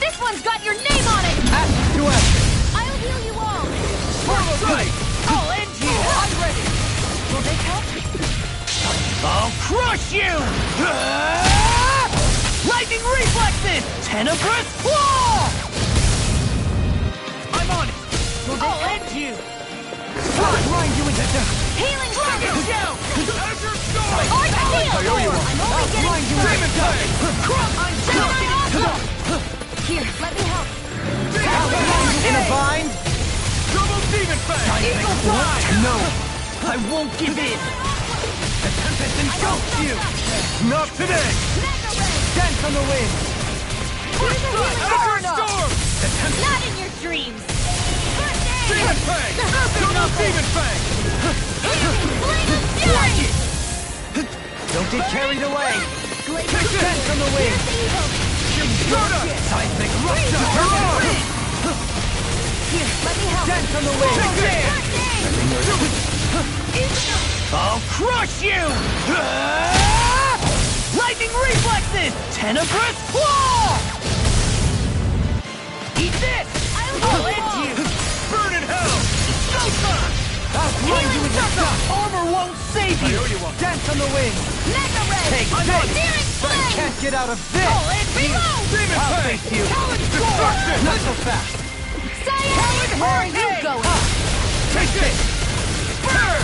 This one's got your name on it! Ask to ask! I'll heal you all! Right! I'll end you! I'm ready! Will they help? I'll crush you! Lightning reflexes! Tenebrous claw! I'm on it! I'll end you! I'll grind you into dust! Healing Dragon focus! down! Azure Storm! Art Shield! I'm only getting started! I'm down! Here, let me help! In a bind? Double Demon Fang! Eagle Fly! No! I won't give in! The Tempest engulfs you! Not today! Dance on the wind! Azure Storm! The Tempest... Not in your dreams! Demon Fang! Double Demon Fang! Flame of Fury! Don't get carried away! Dance on the wind! Seismic Rupture! Here, let me help! Dance on the wind! I'll crush you! Lightning reflexes! Tenebrous claw! Eat this! I'll end you! Burn in hell! Showtime! I'll grind you into dust! Armor won't save you! Dance on the wind! Mega Ray! Take this! But I can't get out of this! Reload! I'll face you! Destruction! Not so fast! Cyan! Where are you going? Take this! Burn!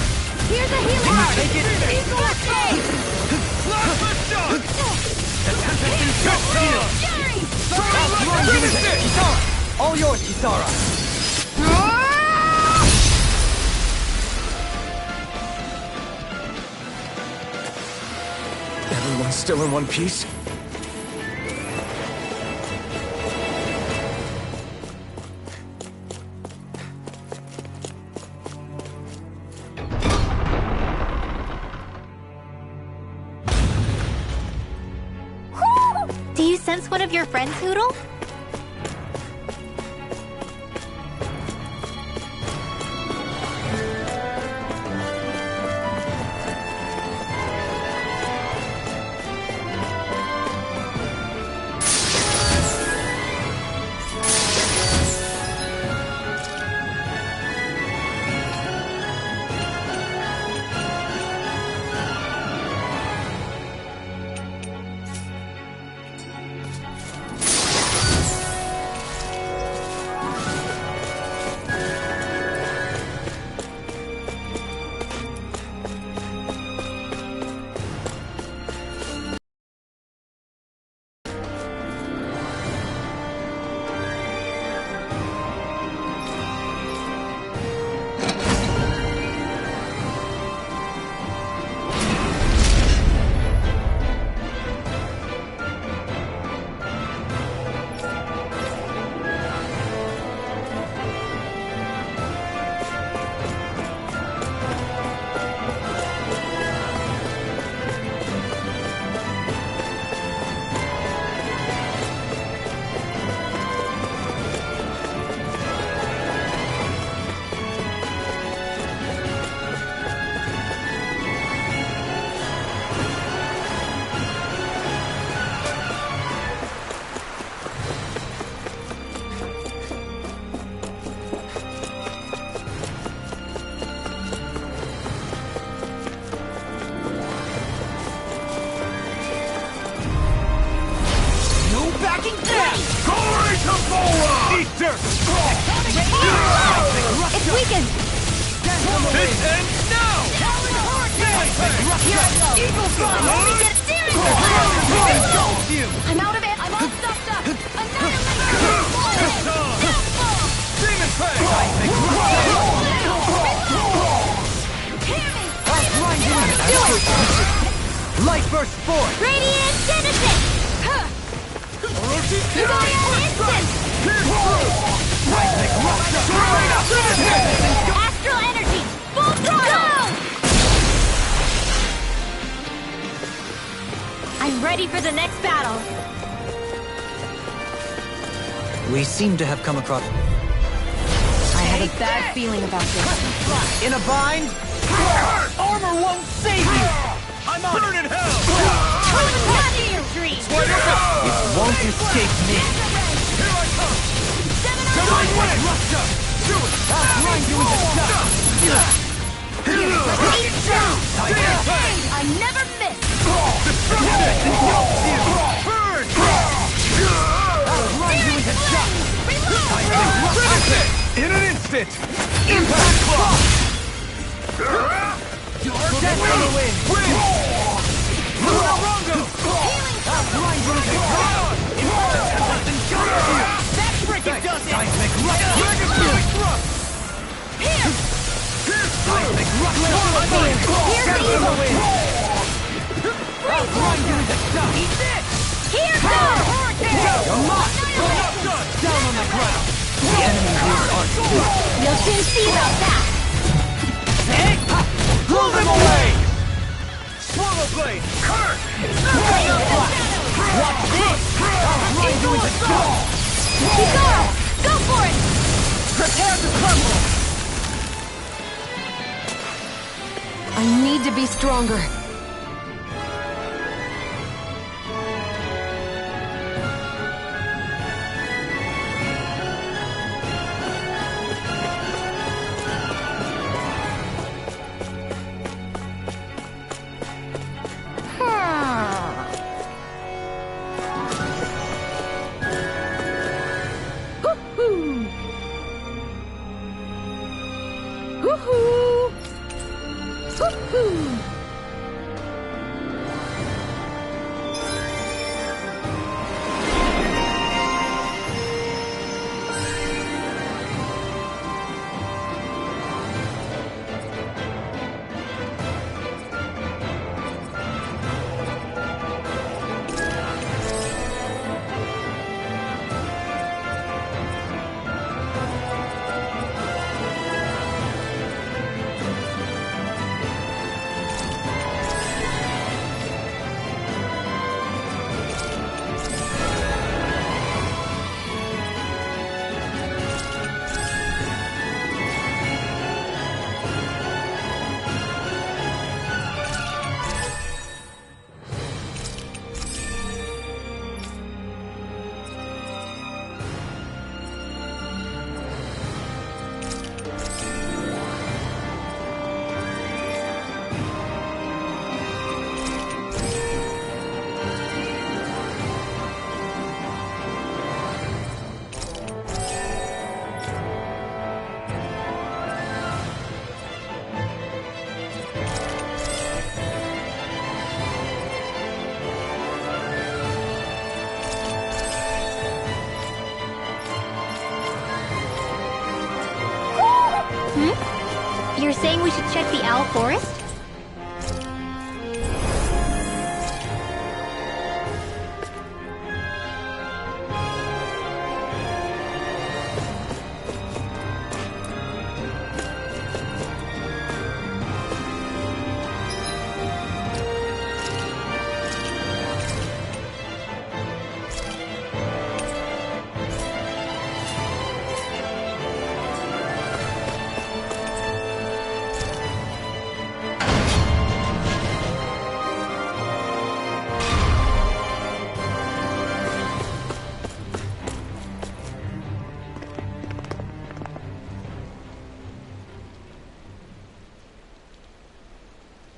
Here's a healing! Take it! Eagle Escape! Plasma Shock! The Tempest engulfs you! Fury! I'll grind you into this! Kisara! All yours, Kisara! Everyone's still in one piece? Do you sense one of your friends, Hootle? And now! Here I go! Eagle Fly! Let me get steering wheel! I'm out of it! I'm all stuffed up! Annihilate! Demon Fang! Hear me! Do it! Light Burst Force! Radiant Genesis! Fire Instant! Astral Energy! Full throttle! I'm ready for the next battle. We seem to have come across... I had a bad feeling about this. In a bind? Armor won't save you! I'm on Burn in hell! Not in your dreams! It won't escape me! Here I come! Divine Wing! Do it! I'll grind you into dust! I never miss! Destruction engulfs you! Burn! I'll grind you into dust! Finish it! In an instant! Impact Claw! Your destiny wins! Lunarongo! I'll grind you into dust! Impulse engulfs you! That frickin' does it! Seismic Rush! Dragonfly Thrust! Here! Seismic Rush! Here's the evil! I'll grind you into dust! Eat this! Here goes! You're mocked! You're not done! Down on the ground! The enemy is our You'll soon see about that! Blow them away! Swallow Blade! Curse! Watch this! I'll grind you into dust! Kizaru! Go for it! Prepare to crumble! I need to be stronger. You're saying we should check the Owl Forest?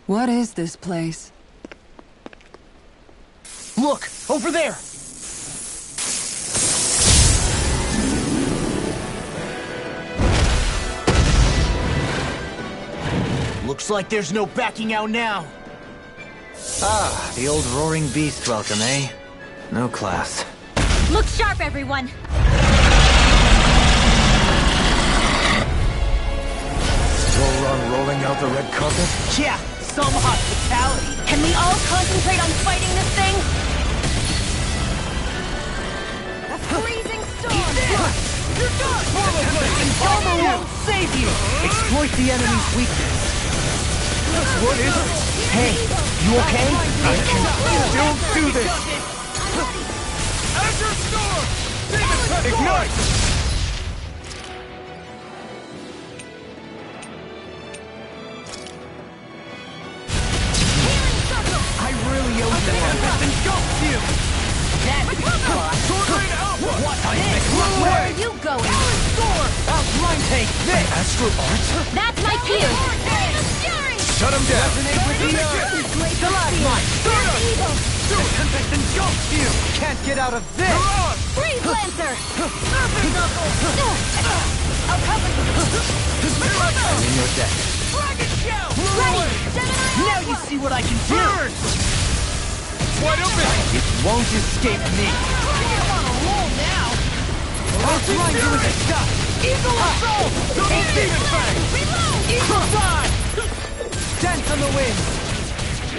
What is this place? Look! Over there! Looks like there's no backing out now. Ah, the old roaring beast welcome, eh? No class. Look sharp, everyone! Volron rolling out the red carpet? Yeah, some hospitality. Can we all concentrate on fighting this thing? A freezing storm! You're done! Armor won't save you! Exploit the enemy's weakness. What is it? Hey, you okay? Don't do this! Azure Storm! Ignite! I really owe you one. Engulfs you! Sword Rain Alpha! Where are you going? Outline take this! Astral Arts? That's my cue! Shut him down! Stalagmite! The Tempest engulfs you! Can't get out of this! Freeze Lancer! I'll cover you! I'm in your deck. Dragon Shell! Ready! Gemini Now you see what I can do! Burn! Wide open! It won't escape me. I'm on a roll now! Outline you with a shot. Eagle Assault! Double Demon Fang! Eagle Dive! Dance on the wind.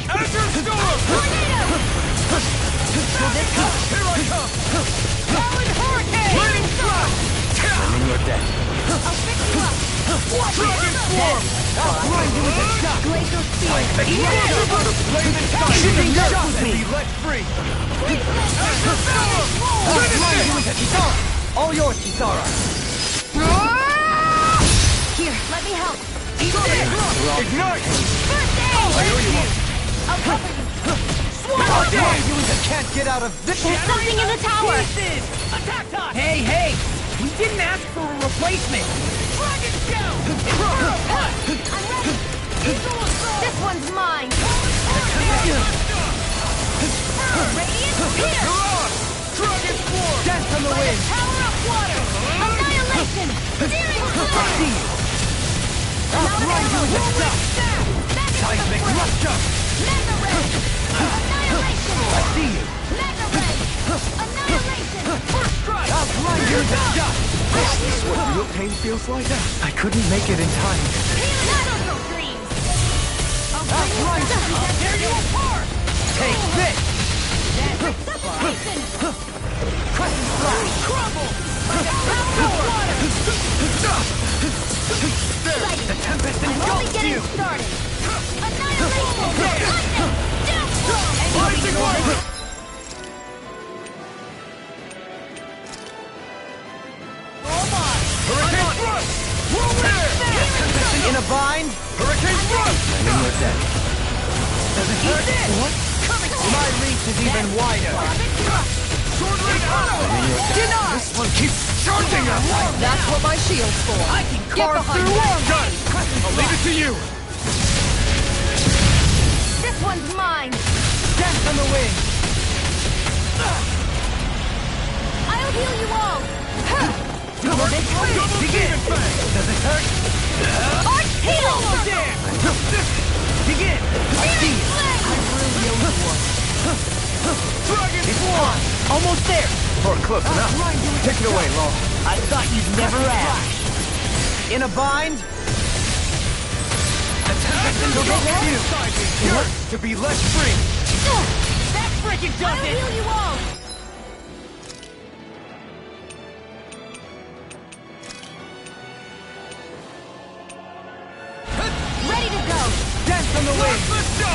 Azure Storm! Here I come! Talon Hurricane! Raining Flash! I'm in your deck. I'll fix you up! Dragon Swarm! Outline you with a shot. Glacial Steel! Flame and Fire! Shooting Shot dark with and me. be let free! Freeze Lancer! Azure Storm! Outline Finish you with a shot. All yours, Kisara. Here, let me help! Ignite! First aid! I'll cover you! Outline you with a can't get out of this. There's something in the tower! Attack time! Hey, hey! We didn't ask for a replacement! Dragon Shell! I'm ready! This one's mine! Radiant Pierce! Dragon Swarm! Dance on the By the wind. power of water! Annihilation! Searing Flame! Outline you with a shot. Seismic Rupture! Mega Ray! Annihilation! I see you. Mega Ray! Annihilation! First strike! Outline you with a shot. This is what Real pain feels like? I couldn't make it in time. Nano Dreams! Outline you. I'll tear you apart! Take this. Substation! Crescent flash. Crumble! Power of water! The tempest I'm only engulfs getting you. started! Annihilation! Lightning! Death! Rising Light! Hurricane Thrust! Whirlwind! In a bind. Hurricane Thrust! I'm in your deck. Does it hurt? What? My reach is even wider. Sword Rain Alpha! This one keeps charging us! That's what my shield's for. I can carve through armor! Done! I'll leave it to you! This one's mine! Dance on the wind. I'll heal you all! Double Demon Fang! Does it hurt? Arch heal! Begin. I see you. Dragon It's Swarm! on. Almost there! Or close enough. Take it away, Law. I thought you'd never ask. In a bind. Yours to be let free! That freaking does I'll it! heal you all! Ready to go! Dance on the wind.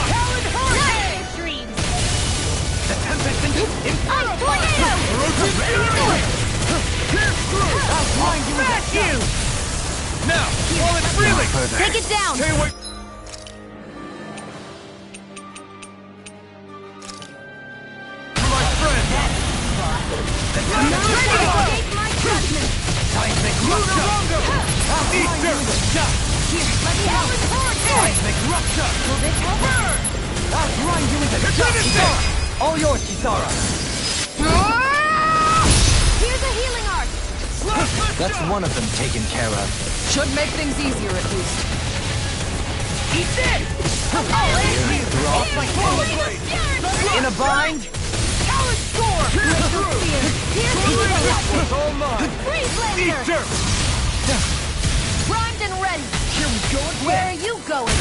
Talon Hurricane! Dreams! The tempest Ice Tornado! Pierce through! outline you with a shot. Now, while it's reeling! Take it down! Stay away! My friend! Ready to escape my judgment! Seismic rupture. Easter! Here, let me help! Hurricane! Seismic rupture. Will this help? Outline you with a shot. Finish it! All yours, Kisara. Here's a healing art! That's one of them taken care of. Should make things easier at least. Eat In a bind? It's all mine. Eat dirt. Primed and ready. Here we go again. Where are you going?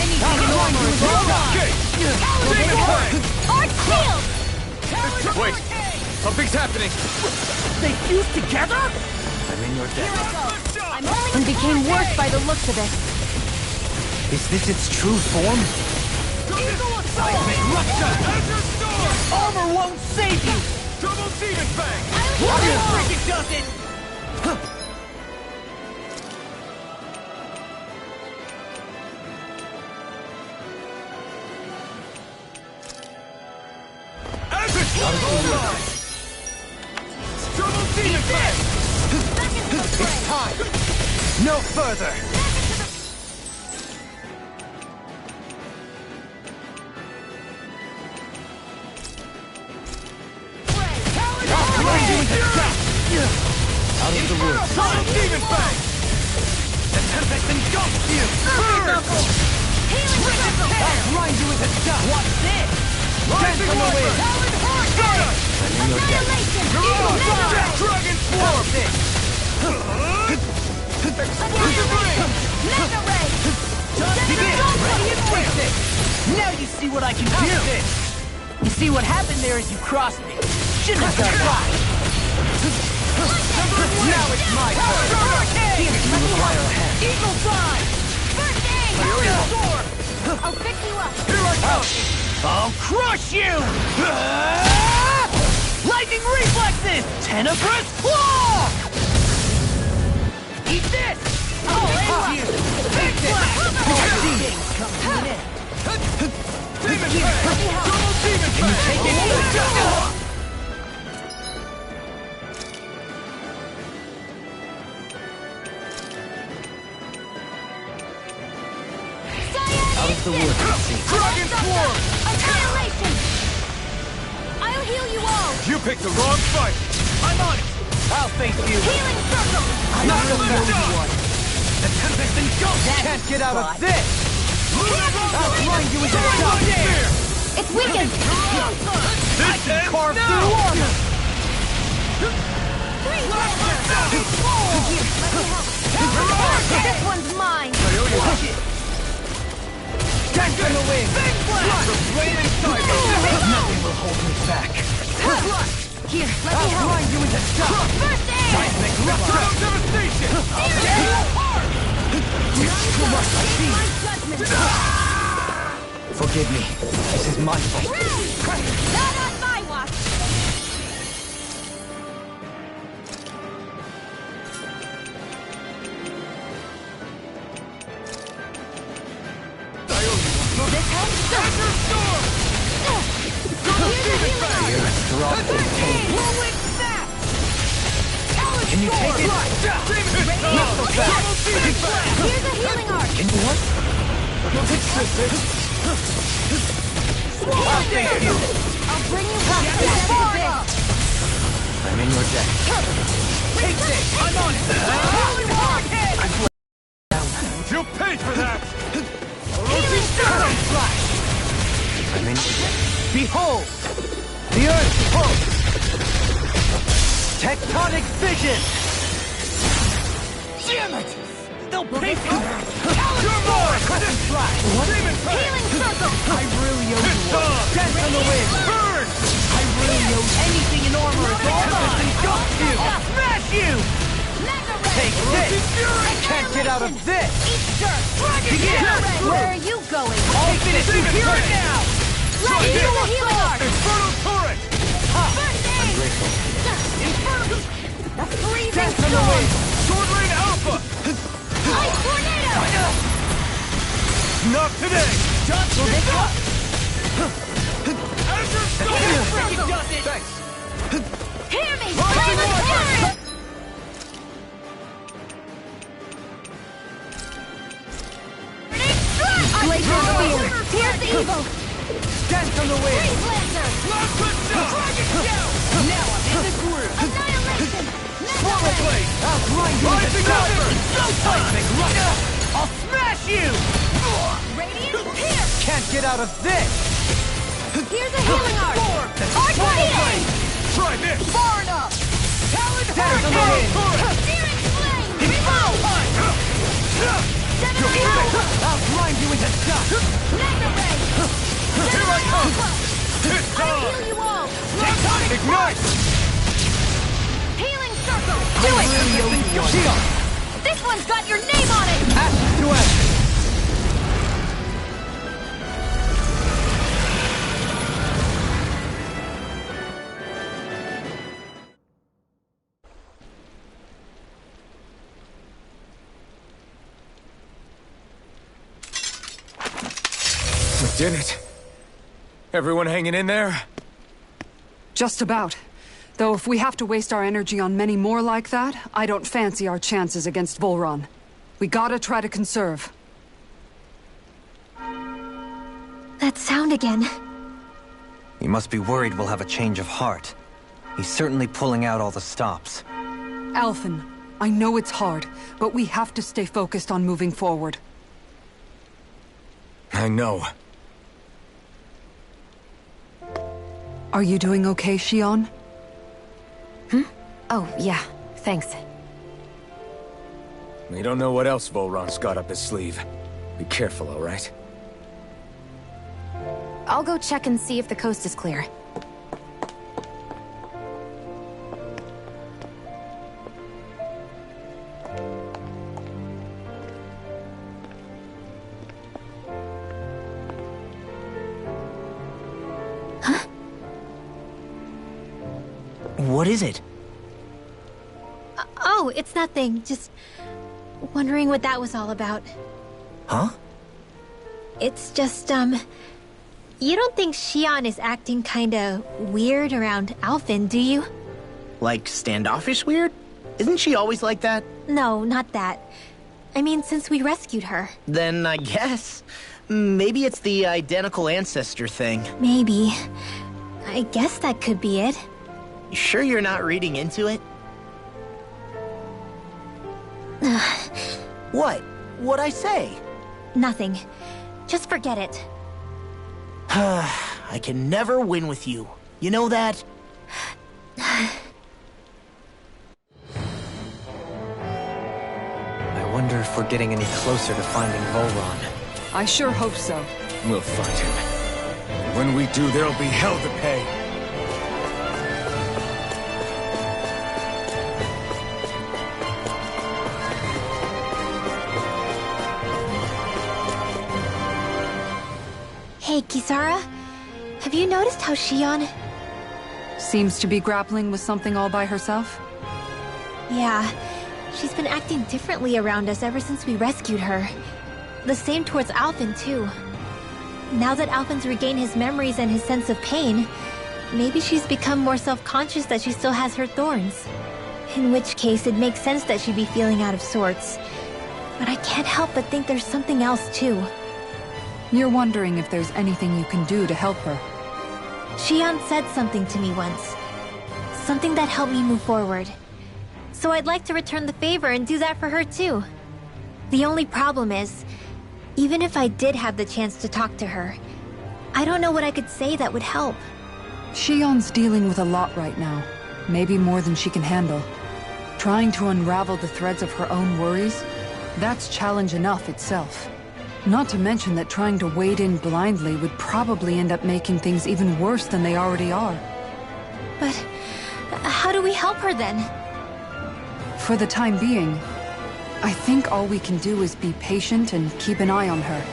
Anything in armor is all mine. Arch shield! Wait, something's happening. They fused together? I'm in your Here debt. I go. I'm only And became worse by the looks of it. Is this its true form? Eagle assault! Azure Storm! Armor won't save you! Double Demon Fang! Freaking does it! Azure Storm! Double Demon Fang! It's time! No further! Out of the woods. Double Demon Fang! The Tempest engulfs you! healing circle. I'll grind you into dust! What's this? Dance on the wind! I'm in your debt. Annihilation. Dragon Swarm! Explosive Ring! Mega ray. Begin! Ready and twist it! Now you see what I can do! You see what happened there is you crossed me. Shouldn't have done that. Now it's my turn! You require a hand. Eagle Drive! First aid. I'll pick you up. Here I come! I'll crush you! Lightning reflexes! Tenebrous claw! Eat this! Oh, you! Big blast! Things come to an end. Demon Fang! Double Demon Fang! Take it! Out of the woods, it seems. Dragon Swarm! Annihilation. I'll heal you all. You picked the wrong fight! I'm on it! I'll face you! Healing circle. Not the Let only go! one! The Tempest engulfs you! Can't get out of this! I'll grind you into dust! It's weakened. This ends Carve now! through armor! This one's mine. Dance on the wing! The flame inside me! Nothing will hold me back! Here, let me I'll help. grind you into dust! First aid. Seismic rupture! Devastation! My judgment. Forgive me. This is my fault. Not on my watch. Will this help? Azure Storm! Here's the healing arm. You're a strong pain. Whirlwind snap. Can you take it? Not so fast! Here's a healing arm. Can you what? I'll face you! I'll bring you back to that bit. I'm in your debt. Take this. I'm on it. You'll pay for that! Healing circle. I'm in your debt. Behold! The Earth pulse! Tectonic vision! Damn it! They'll pay for that! You're more! Demon Fang! Healing circle. I really owe It's you one. on! Dance on the wind! Burn! I really owe you. Anything in armor is all mine! Engulf you! I'll smash you! Mega ray. Take this! I can't get out of this! Eat dirt. Begin! Where are you going? I'll finish you here and now! Let's do the healing arm. Inferno Turret! First aid. I'm grateful. Inferno. The freezing Dance on the storm. wind! Sword Rain Alpha! Ice tornado. Not today! Will this help? Azure Storm! Healing circle. Thanks! Hear me. Rising Flame of Watcher. Terror. Glacial spear. Here's the evil. Dance on the wind! Freeze lancer. Last but Dragon Shell! Now I'm in the groove! Annihilation. Mega Swallow ray. Blade! I'll grind you into Rising dust! Alpha! Seismic rupture! I'll smash you! Radiant. out of this! Here's a healing art! Arc Blade! Try this! Far enough! Talon Hurricane! Searing Flame! Revolt! Seven I'll grind you into dust! Magna Ray! Here I come! It's I'll time! heal you all! Ignite! Healing Circle! Do it! Shion! This one's got your name on it! Ash to ash! We did it. Everyone hanging in there? Just about. Though if we have to waste our energy on many more like that, I don't fancy our chances against Volron. We gotta try to conserve. That sound again. You must be worried we'll have a change of heart. He's certainly pulling out all the stops. Alphen, I know it's hard, but we have to stay focused on moving forward. I know. Are you doing okay, Shion? Oh, yeah. Thanks. We don't know what else Volron's got up his sleeve. Be careful, all right? I'll go check and see if the coast is clear. What is it? Oh, it's nothing. Just wondering what that was all about. Huh? It's just, you don't think Shion is acting kinda weird around Alphen, do you? Like standoffish weird? Isn't she always like that? No, not that. I mean, since we rescued her. Then I guess. Maybe it's the identical ancestor thing. Maybe. I guess that could be it. You sure you're not reading into it? What? What'd I say? Nothing. Just forget it. I can never win with you. You know that? I wonder if we're getting any closer to finding Volron. I sure hope so. We'll find him. When we do, there'll be hell to pay. Hey, Kisara. Have you noticed how Shion... Seems to be grappling with something all by herself? Yeah, she's been acting differently around us ever since we rescued her. The same towards Alphen, too. Now that Alphen's regained his memories and his sense of pain, maybe she's become more self-conscious that she still has her thorns. In which case, it makes sense that she'd be feeling out of sorts. But I can't help but think there's something else, too. You're wondering if there's anything you can do to help her. Shion said something to me once. Something that helped me move forward. So I'd like to return the favor and do that for her too. The only problem is, even if I did have the chance to talk to her, I don't know what I could say that would help. Shion's dealing with a lot right now. Maybe more than she can handle. Trying to unravel the threads of her own worries, that's challenge enough itself. Not to mention that trying to wade in blindly would probably end up making things even worse than they already are. But how do we help her then? For the time being, I think all we can do is be patient and keep an eye on her.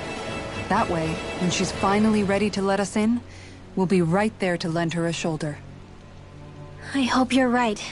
That way, when she's finally ready to let us in, we'll be right there to lend her a shoulder. I hope you're right.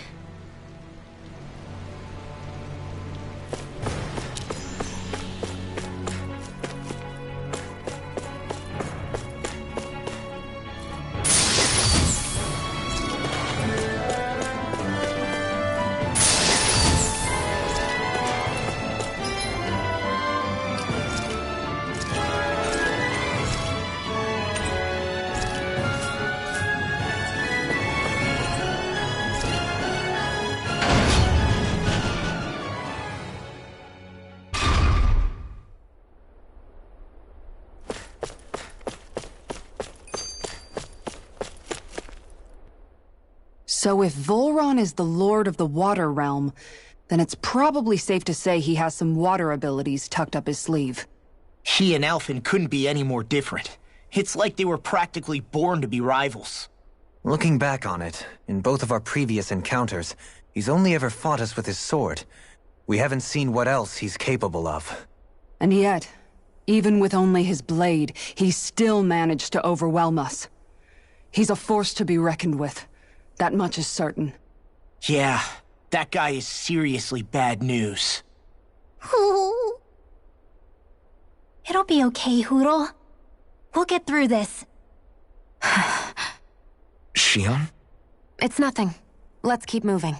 So if Volron is the Lord of the Water Realm, then it's probably safe to say he has some water abilities tucked up his sleeve. He and Alphen couldn't be any more different. It's like they were practically born to be rivals. Looking back on it, in both of our previous encounters, he's only ever fought us with his sword. We haven't seen what else he's capable of. And yet, even with only his blade, he still managed to overwhelm us. He's a force to be reckoned with. That much is certain. Yeah, that guy is seriously bad news. It'll be okay, Hootle. We'll get through this. Shionne? It's nothing. Let's keep moving.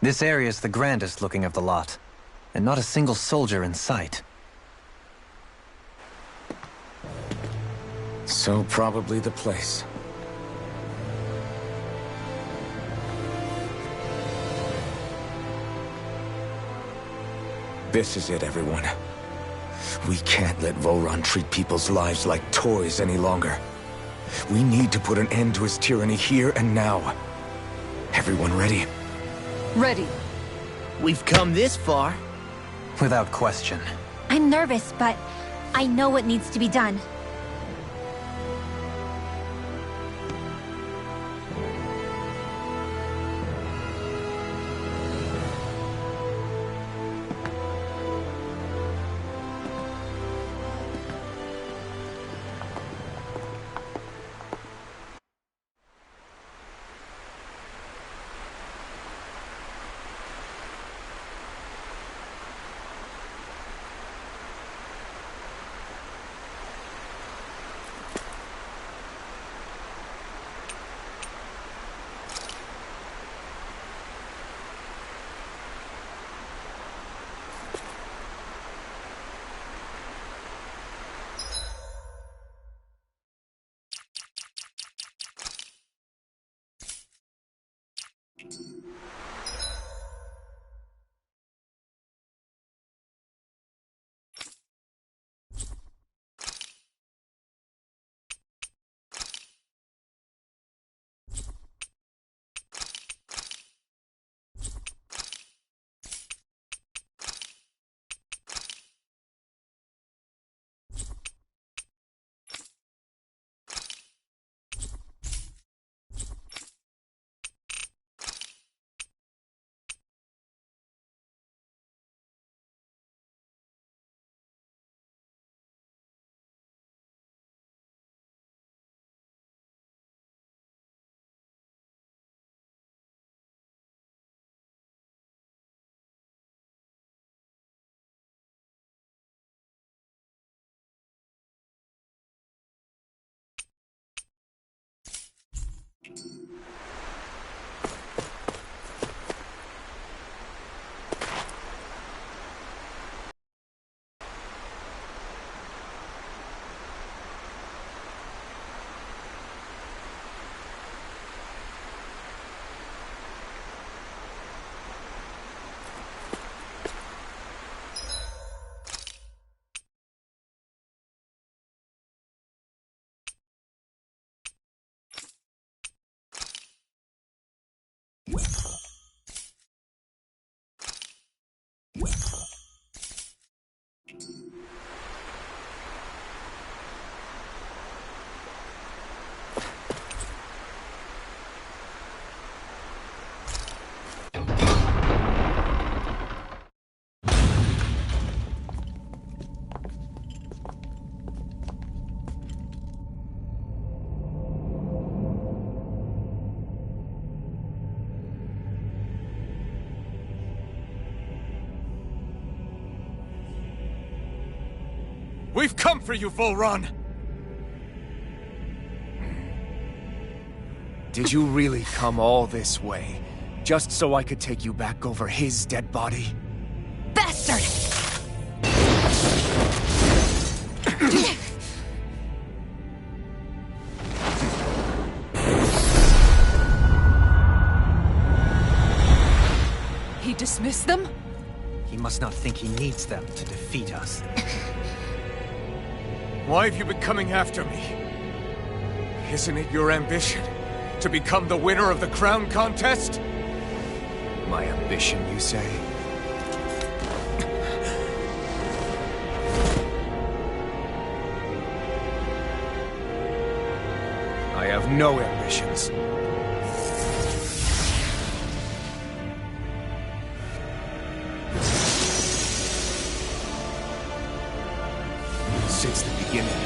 This area's the grandest looking of the lot, and not a single soldier in sight. So probably the place. This is it, everyone. We can't let Volron treat people's lives like toys any longer. We need to put an end to his tyranny here and now. Everyone ready? Ready. We've come this far. Without question. I'm nervous, but I know what needs to be done. We've come for you, Volron! Did you really come all this way? Just so I could take you back over his dead body? Bastard! He dismissed them? He must not think he needs them to defeat us. Why have you been coming after me? Isn't it your ambition to become the winner of the crown contest? My ambition, you say? I have no ambitions. Since the beginning,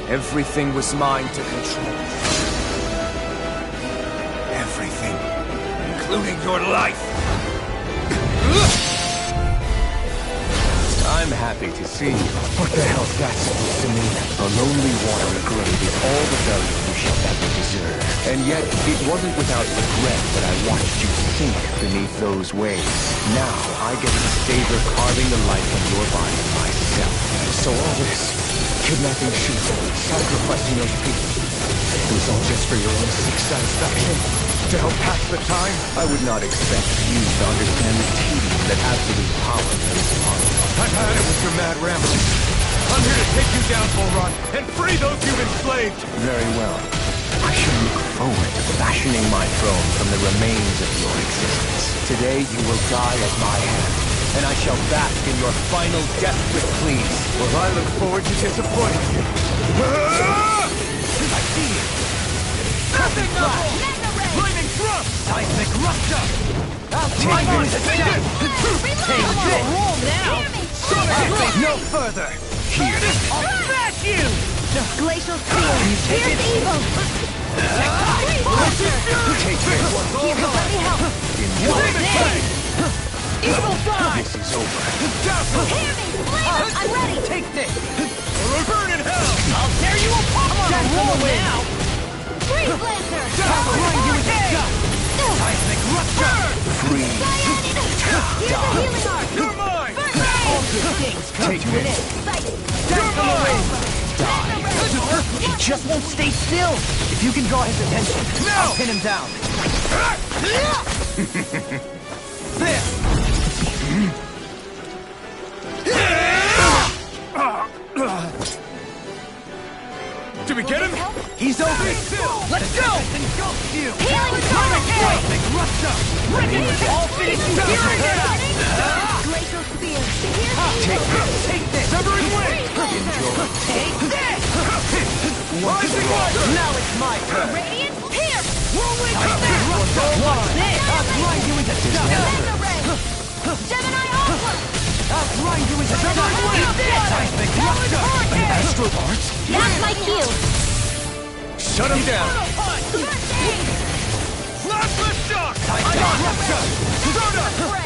everything was mine to control. Everything, including your life. I'm happy to see you. What the hell's that supposed to mean? A lonely wanderer grave is all the burial you shall ever deserve. And yet, it wasn't without regret that I watched you sink beneath those waves. Now, I get to savor carving the life of your body myself. So all this, kidnapping sheep, sacrificing those people, it was all just for your own sick satisfaction? To help pass the time? I would not expect you to understand the tedium that absolute power brings upon you. I've had it with your mad ramblings. I'm here to take you down, Volron, and free those you've enslaved! Very well. I shall look forward to fashioning my throne from the remains of your existence. Today you will die at my hand, and I shall bask in your final desperate pleas. Well, I look forward to disappointing you. I see you! Nothing flash! Lightning thrust! Seismic rupture! I'll Take take this! Take this! Roll now! No further! Here! I'll smash you! Glacial Spear! Here's evil! Take this! Here, let me help! Evil die! This is over. Hear me! Flame! I'm ready! Take this! Burn in hell! I'll tear you apart! Come on, roll now! Freeze Lancer! I'll grind you into dust! Seismic rupture! Freeze. Here's a healing arc! You're mine! All good things come Take to an this. end! You're mine! He just won't stay still! If you can draw his attention, I'll pin him down. Did we get him? He's over! Let's go! Engulf you! Healing Tornado! Seismic rupture! All finished! Glacial Spear! Here's Take this! Take this! Severing Wind! Enjoy! Take this! Rising Light! Now it's my turn! Radiant! Here! Whirlwind rupture! Watch this! I'll grind you into dust! Mega Ray! Gemini Aqua! I'll grind you into dust! Seismic rupture! Astral Arts? That's my cue. Shut him down. Plasma Shock! Seismic rupture!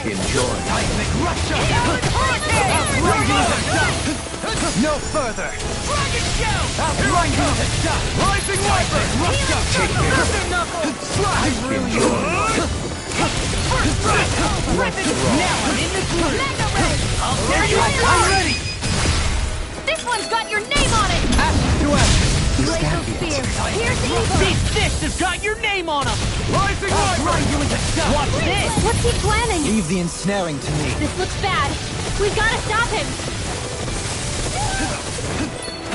Enjoy. Seismic rupture! I'll grind you into dust! No further! Dragon Shell! Outrun you with a shot! Rising Wiper! Take this! Slide! First strike! Now I'm in the groove! Mega Ray! I'll tear you apart! I'm ready! This one's got your name on it! Ashes to ashes! Glacial Spear! Here's the eagle! Big Fist has got your name on him! Rising Wiper! You with a shot! Watch this! What's he planning? Leave the ensnaring to me. This looks bad. We gotta stop him!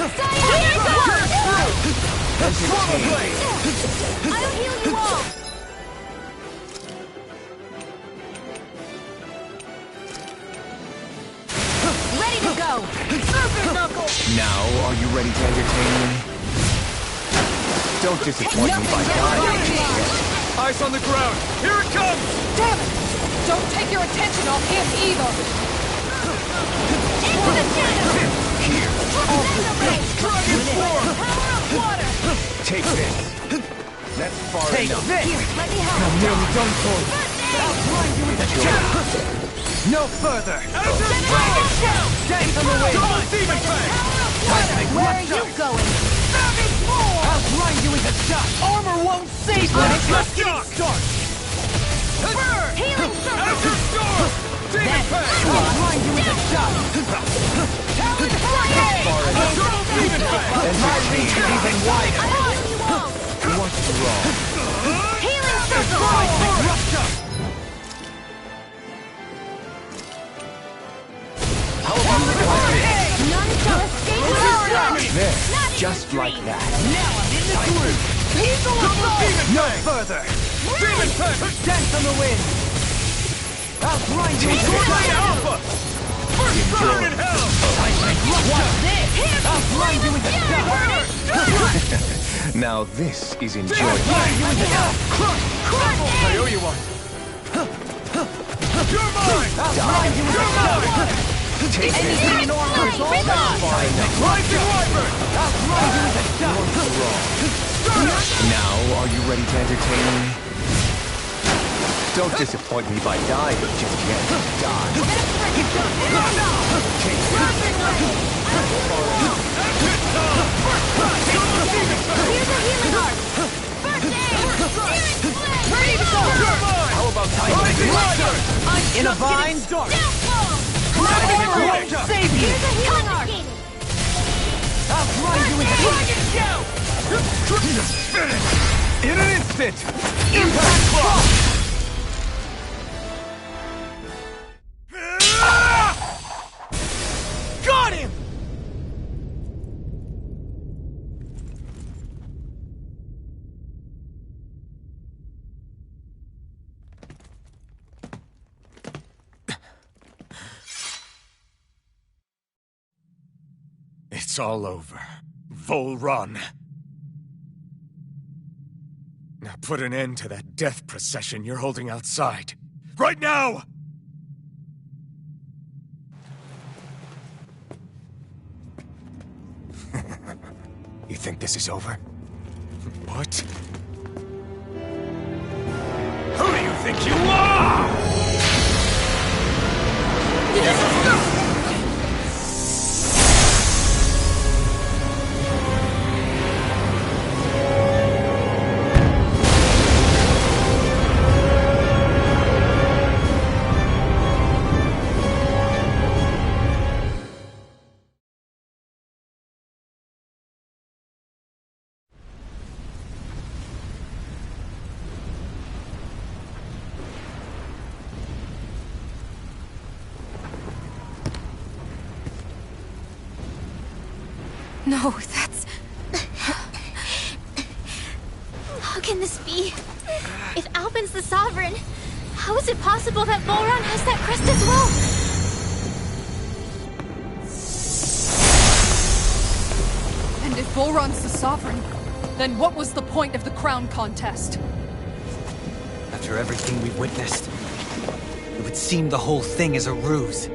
Here it goes! Swallow Blade! I'll heal you all! Ready to go! Serpent Knuckle! Now, are you ready to entertain me? Don't disappoint me by dying. Eyes on the ground! Here it comes! Damn it! Don't take your attention off him either! Into the shadow! Here, Mega Ray! Dragon Form! Power of water! take this. That's far enough. Here, let me help! I'm nearly done for. Outrun you with a No further! Dragon Shell! Dance on the way! Demon Fang! Where are you going? Savage Form! Outrun you with a shot! Armor won't save Let us! it just get start! Burn! Healing Circle! Azure Storm! Demon Fang! Outrun you with a shot! Talon Hurricane! Double Demon Fang! And my reach is even wider. I'll heal you all! What's wrong? Healing Circle! Russia! How about the climate? None shall escape without us! There, Not in just your like dreams. that. Now I'm in the groove! Double Demon No further! Demon Fang! Dance on the wind! Outrun you with a shot! Alpha! First burn in hell! Watch this! Outrun you with a shot! Now this is Outrun enjoyable. you with a shot! Crumble! I owe you one! You're mine! Outrun you with a shot! Take this. Anything normal is all that far enough! Rising Wyvern! Outrun you with a shot! Now, are you ready to entertain me? Don't disappoint me by dying just yet. Die. Take this. Here's a healing arc! First aid! Ready to go! How about Rising Wyvern! In a vine? Downfall! Armor won't save you! Here's a healing arc! Outrun you with a Dragon Shell! Finish! In an instant! Impact Clock! Got him! It's all over. Volrun. Now put an end to that death procession you're holding outside. Right now! You think this is over? What? Who do you think you are? No, that's... How can this be? If Alpin's the Sovereign, how is it possible that Volrun has that crest as well? And if Volrun's the Sovereign, then what was the point of the crown contest? After everything we've witnessed, it would seem the whole thing is a ruse.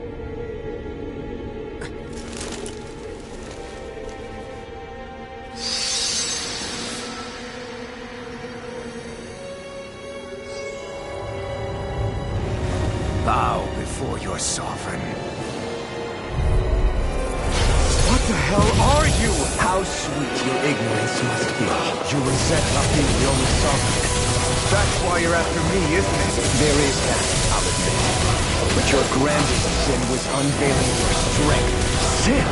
Bow before your sovereign. What? the hell are you? How sweet your ignorance must be. You resent not being the only sovereign. That's why you're after me, isn't it? There is that, I'll admit. But your grandest sin was unveiling your strength. Sin?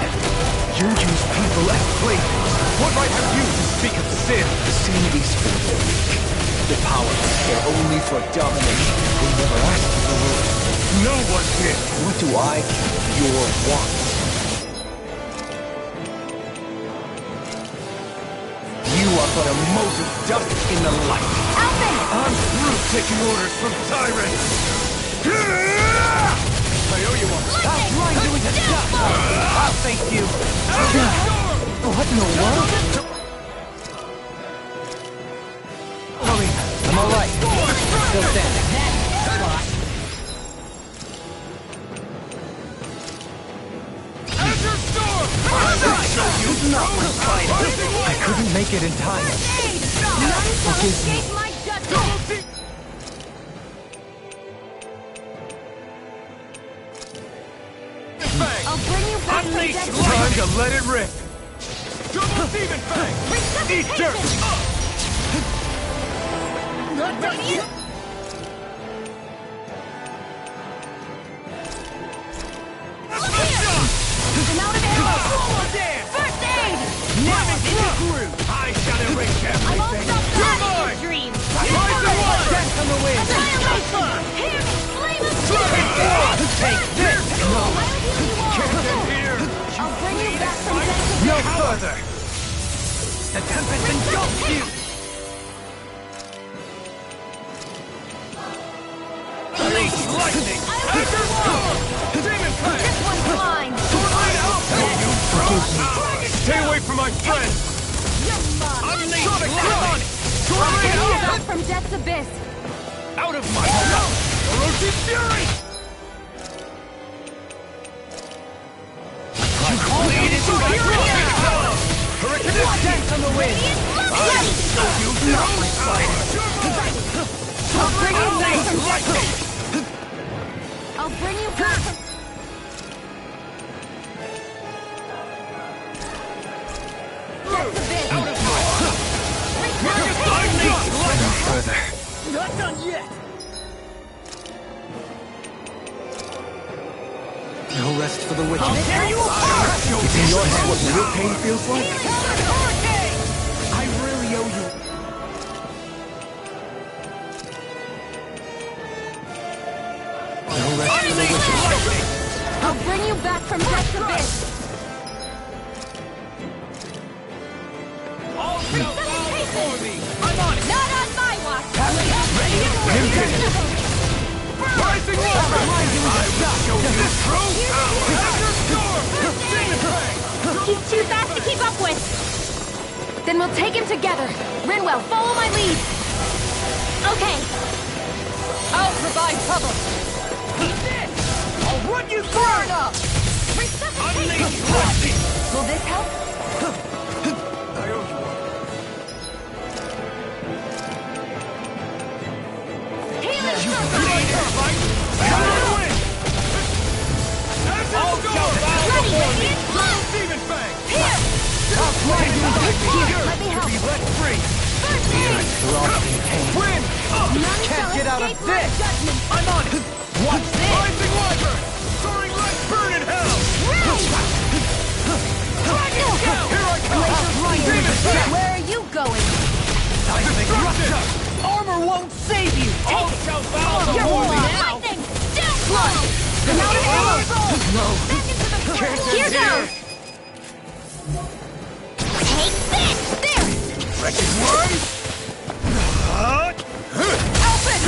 You use people as playthings. What right have you to speak of sin? Sin is for the weak. The powerless care only for domination. We never asked for the rule. No one did. What do I care? Your wants. You are but a mote of dust in the light. Alphen! I'm through taking orders from tyrants. I owe you one. I'll grind you into dust. I'll thank you. What in the world? Hurry, I'm all right. Still standing. I couldn't make it in time. Forgive me. I'll bring you back from death. Time to let it rip. Double Demon Fang! Eat dirt! Not ready? I'm out of arrows! First aid! Now it's through! I shall erase I won't everything! stop planning your dreams! Rise and water! Dance on the wind! Annihilation! Hear me! Flame of spirit! Take this! No! Can't end here! I'll bring you back from death. No further! The tempest engulfs you! Unleash lightning! Anchor wall! Demon Fang! This one's mine! Stay away from my friends! Unleash lightning! I'll bring you back from death's abyss! Out of my mouth! Orochi Fury! Dance on the wind! I'll bring you back from death's abyss! I'll bring you back from... Further. Not done yet! No rest for the wicked. I'll tear you apart! It's in your head what real pain feels like? I really owe you. No rest for the wicked. I'll bring you back from death's abyss! I'm on it! Not on my watch! Rising water! I will show you true power! He's too fast to keep up with! Then we'll take him together! Rinwell, follow my lead! Okay! I'll provide cover! I'll run you through! Burn up! Unleash lightning! Will this help? I owe you one. Healing You circle! need it, right? Come on, win! I'll go! Ready! Demon Fang! Here! I'll play you like Here, let me help! be let free! First aid! Win! None Can't shall get out of escape my this! judgment! I'm on it! Watch this! Rising Wyvern! Soaring like burn in hell! Here I come! Demon Fang! Where are you going? Destruction! Armor won't save you! All shall bow the You're holy warm! now! Lightning! Still flow! I'm out of arrows! No! Back into the Can't fray! Here end here. goes! Take this! There! Wretched worm! Alphen!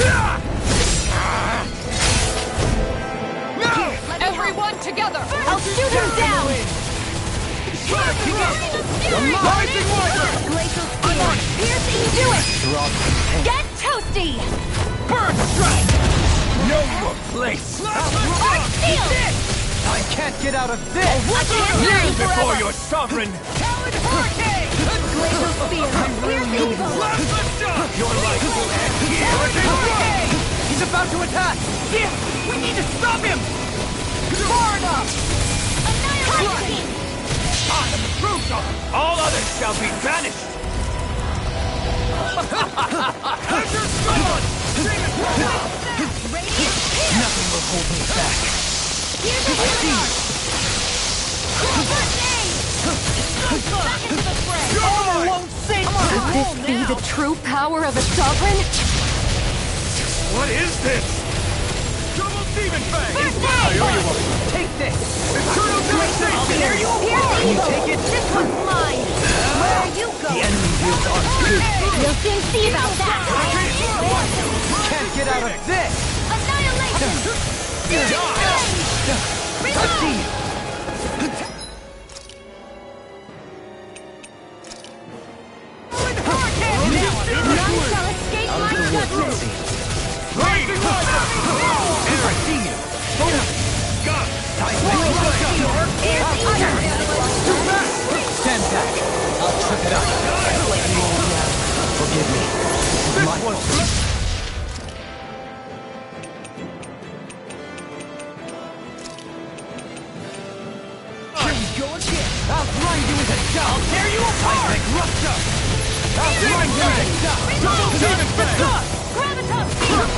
No! Everyone together! I'll shoot him down! Rising Wyvern! Glacial Spear! Piercing, do it! Get toasty! Burn strike! Know your place! Arc Steel! I can't get out of this! I can't stay Before forever! your sovereign! Talon Hurricane! Glacial Spear! Piercing evil! Your life will end here! Hurricane! He's about to attack! Here! We need to stop him! Far enough! Annihilation! I am the true sovereign! All others shall be banished! Azure Sun! Nothing will hold me back. Here's a healing Back into the fray! Won't save Could this be the true power of a sovereign? What is this? Double Demon Fang! First I aid! owe you one! Take this! Eternal Devastation! Here you Can you take it? This one's mine! Where are you going? The enemy wields our too. We'll soon see about that! Can't get out of this! Annihilation! I've seen you. None shall escape my judgment! Rising Rider! I've seen you. Stand back. I'll trip it up. Forgive me. This is my fault. I'll grind you into dust! I'll tear you apart! Seismic Rupture! I'll grind you into dust! Double Demon Fang! Gravitas Field!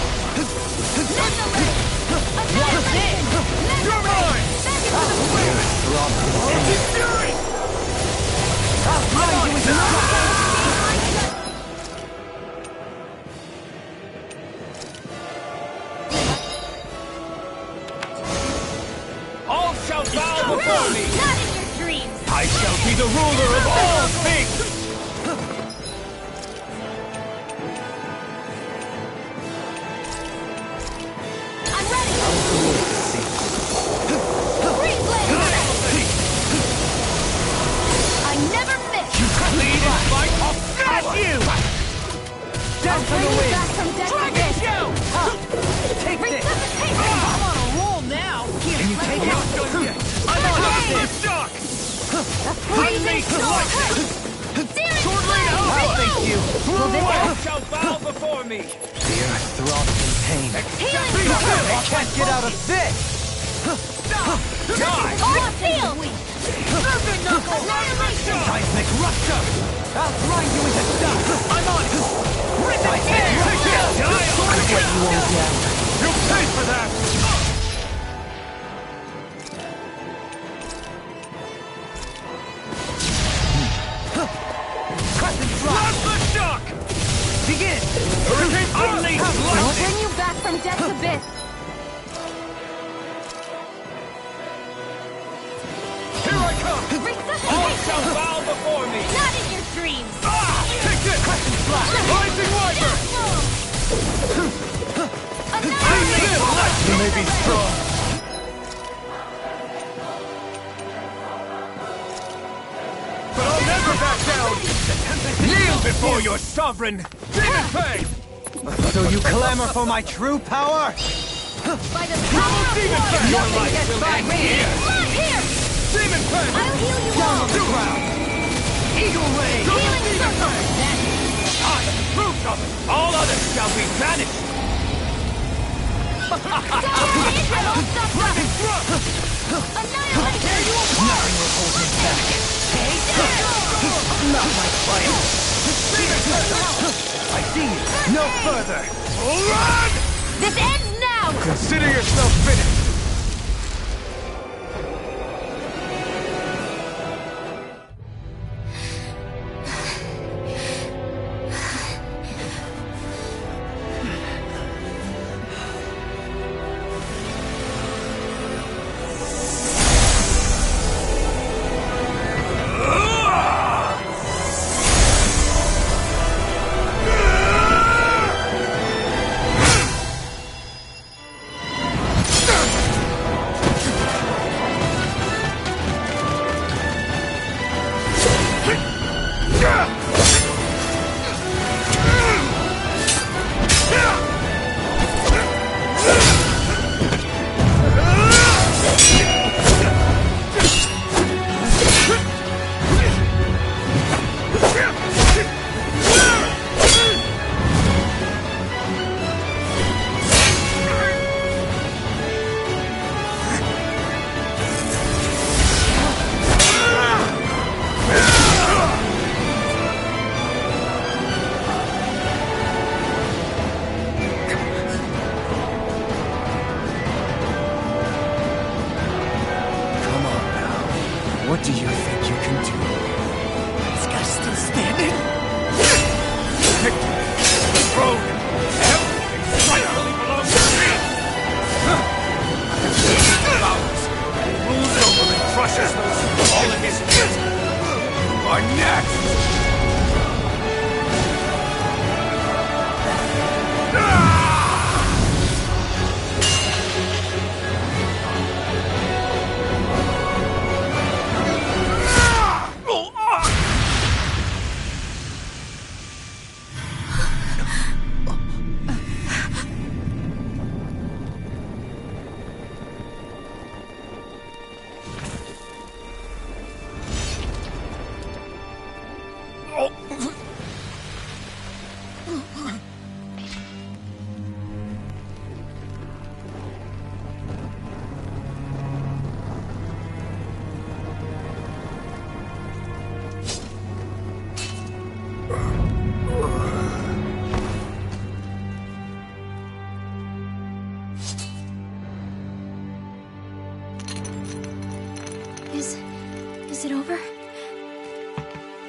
Annihilation! You're mine! Back into the fray! Fury! I'll grind you into dust! All shall bow before me! Not in your dreams! I shall be the ruler of all things! I'm ready! Freeze blade! I never miss! Lead in fight, I'll smash you! I'll bring you back from death to Dragon this! Shout! Take this! Resuscitation! I'm on a roll now! Can you take it? I'm on a first shock! Freezing storm! Searing flame! I'll face you! Will this All shall bow before me! The earth throbs in pain. healing They storm! can't get out of this! Die! Aura field! Serpent Knuckle! Annihilation! Seismic Rupture! I'll grind you into dust! I'm on it! Seismic Take it! Rupture! Die! I'll get you all down. You'll pay for that! Crescent Flash! Plasma Shock! Begin! Hurricane Unleash! We'll Lightning! bring you back from death's abyss! Here I come! All Resuscitation! shall bow before me! Not in your dreams! Ah! Take this! Crescent Flash! Rising Wiper! Annihilation! You may be strong, but I'll never back down! Kneel before your sovereign! Demon Fang! So you clamor for my true power? By the power of Demon blood! Fang! Your Nothing life gets will by end me. here! Blood here! Demon Fang! I'll heal you Down all! on the ground! Eagle Ray! Healing circle! I am the true sovereign! All others shall be banished! Annihilation! Nothing will hold me back. Not my fight. I see you! No further! Run! This ends now! Consider yourself finished! What do you think you can do? This guy's still standing? Victor, throne, everything rightfully belongs to me! Ours, who rules over and crushes those who fall in his pit! Are next! Is it over?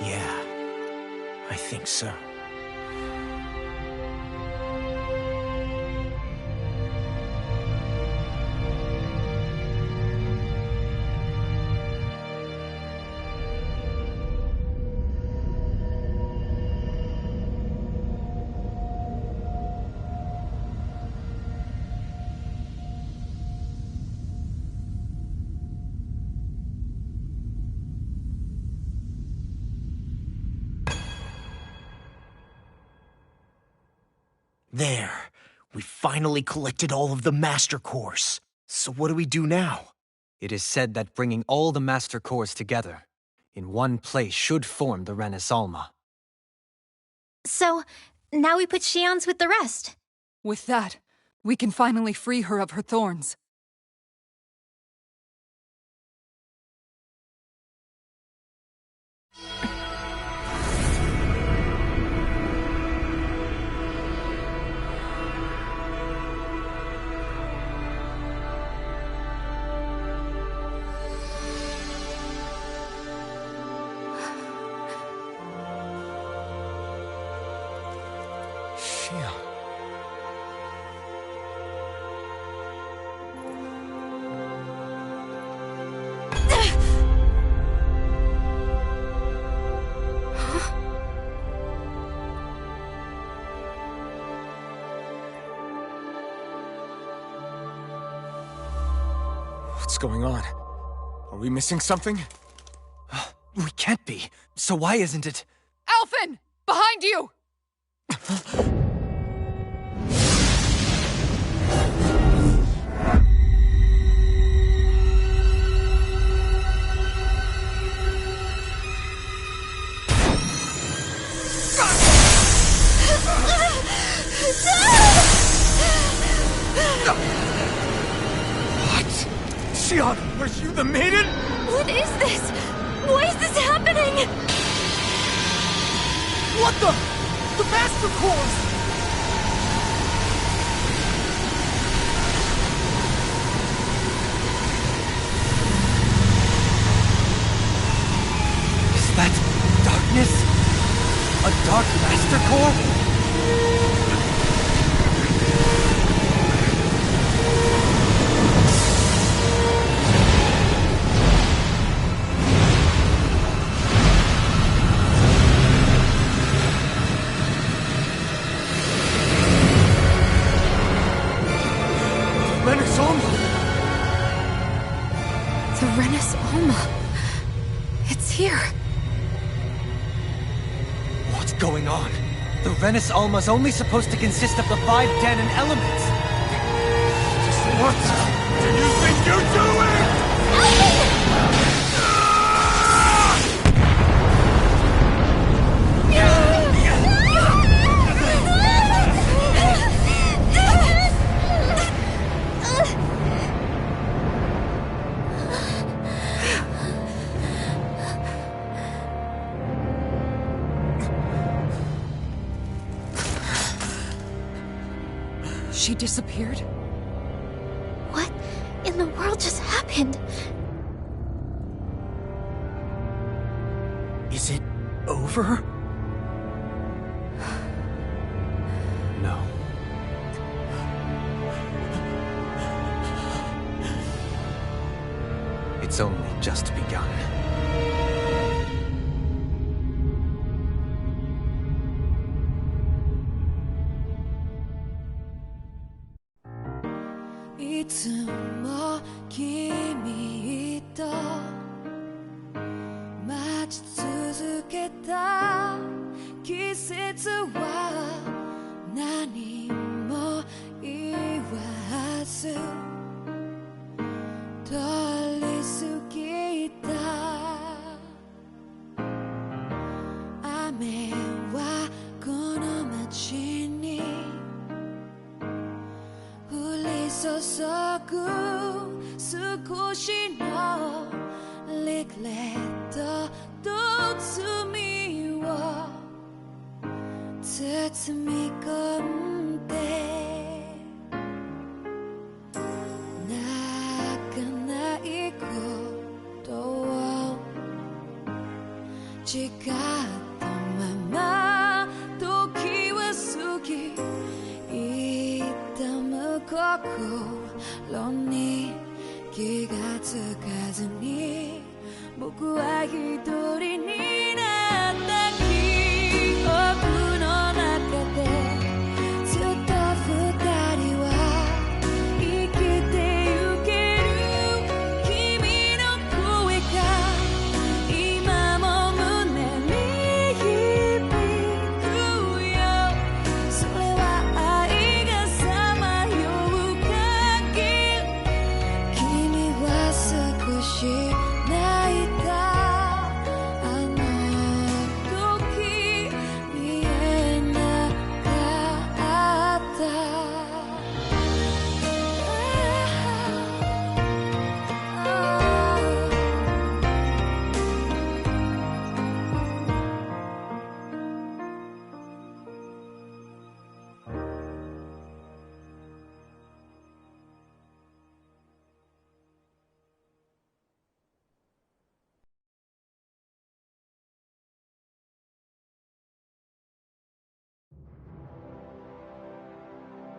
Yeah, I think so. There. We finally collected all of the Master Cores. So what do we do now? It is said that bringing all the Master Cores together in one place should form the Renis Alma. So, now we put Shionne's with the rest. With that, we can finally free her of her thorns. What's going on? Are we missing something? We can't be. So why isn't it? Alphen! Behind you! Shionne, were you the maiden? What is this? Why is this happening? What the? The Master Cores! Is that darkness? A Dark Master Core? Renis Alma! The Renis Alma. It's here. What's going on? The Renis Alma's only supposed to consist of the 5 Dahnan elements. Just what do you think you're doing? She disappeared? What in the world just happened? for her? No. It's only just begun.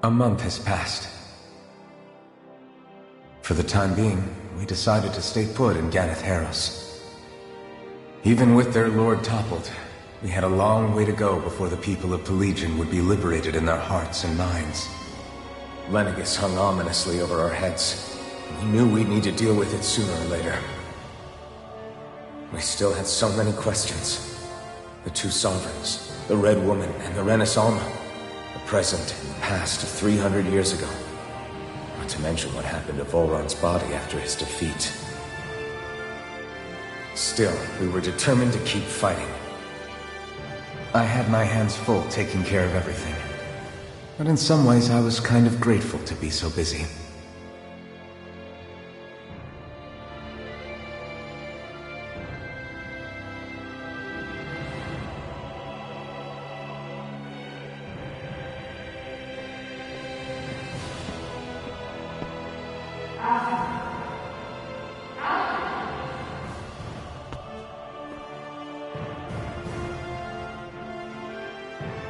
A month has passed. For the time being, we decided to stay put in Ganath Haros. Even with their lord toppled, we had a long way to go before the people of Pelegion would be liberated in their hearts and minds. Lenegis hung ominously over our heads. We knew we'd need to deal with it sooner or later. We still had so many questions. The two sovereigns, the Red Woman and the Renis Alma. The present and past of 300 years ago. Not to mention what happened to Volron's body after his defeat. Still, we were determined to keep fighting. I had my hands full taking care of everything. But in some ways I was kind of grateful to be so busy.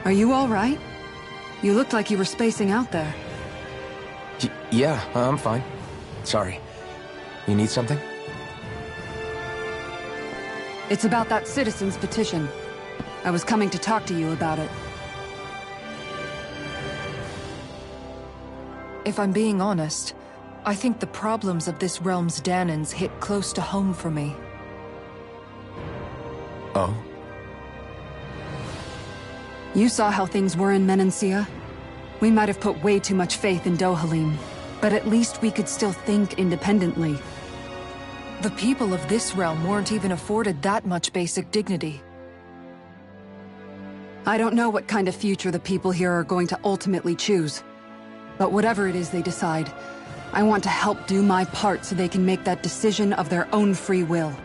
Are you all right? You looked like you were spacing out there. Yeah, I'm fine. Sorry. You need something? It's about that citizen's petition. I was coming to talk to you about it. If I'm being honest, I think the problems of this realm's Dahnans hit close to home for me. Oh? You saw how things were in Menancia. We might have put way too much faith in Dohalim, but at least we could still think independently. The people of this realm weren't even afforded that much basic dignity. I don't know what kind of future the people here are going to ultimately choose. But whatever it is they decide, I want to help do my part so they can make that decision of their own free will.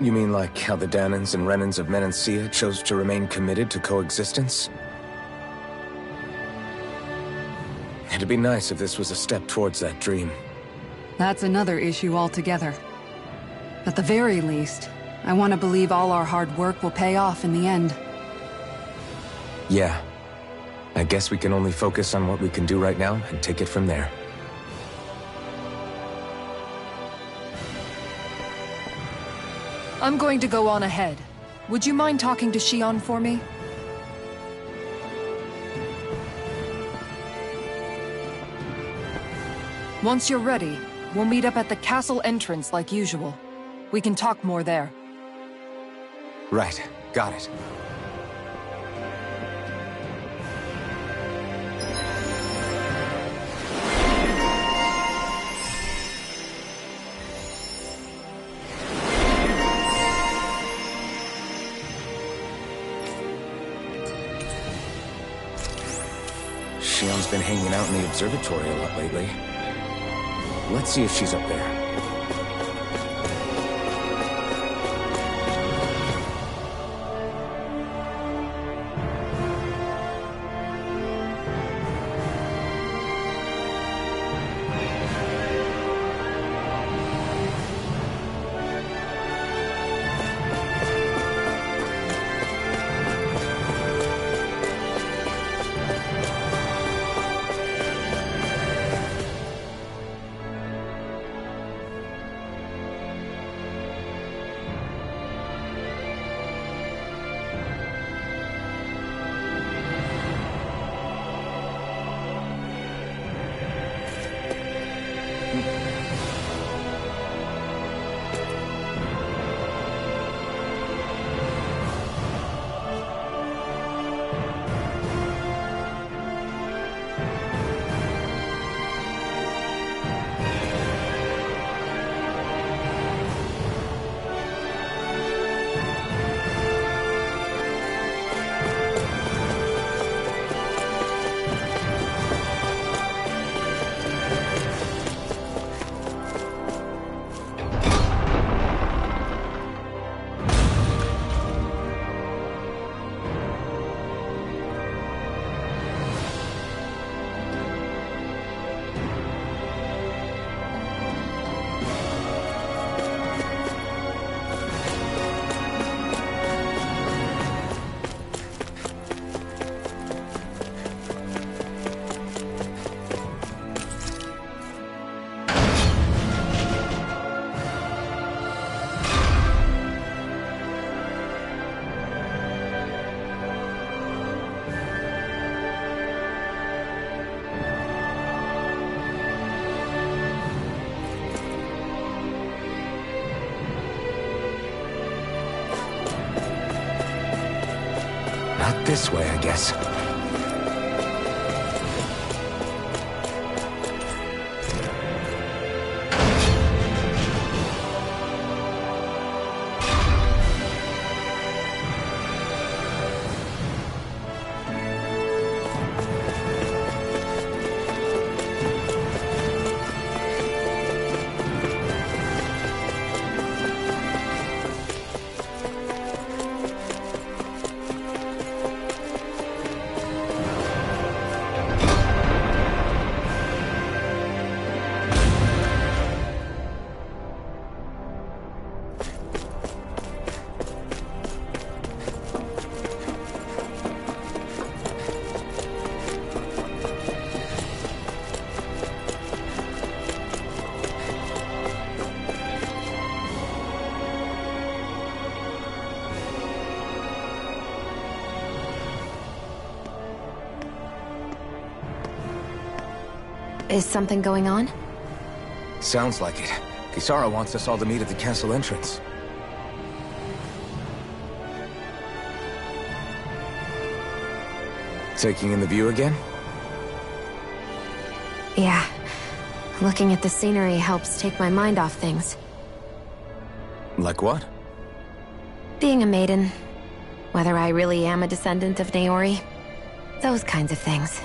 You mean like how the Dahnans and Renans of Menancia chose to remain committed to coexistence? It'd be nice if this was a step towards that dream. That's another issue altogether. At the very least, I want to believe all our hard work will pay off in the end. Yeah. I guess we can only focus on what we can do right now and take it from there. I'm going to go on ahead. Would you mind talking to Xion for me? Once you're ready, we'll meet up at the castle entrance like usual. We can talk more there. Right. Got it. Xion's been hanging out in the observatory a lot lately. Let's see if she's up there. Not this way, I guess. Is something going on? Sounds like it. Kisara wants us all to meet at the castle entrance. Taking in the view again? Yeah. Looking at the scenery helps take my mind off things. Like what? Being a maiden. Whether I really am a descendant of Naori. Those kinds of things.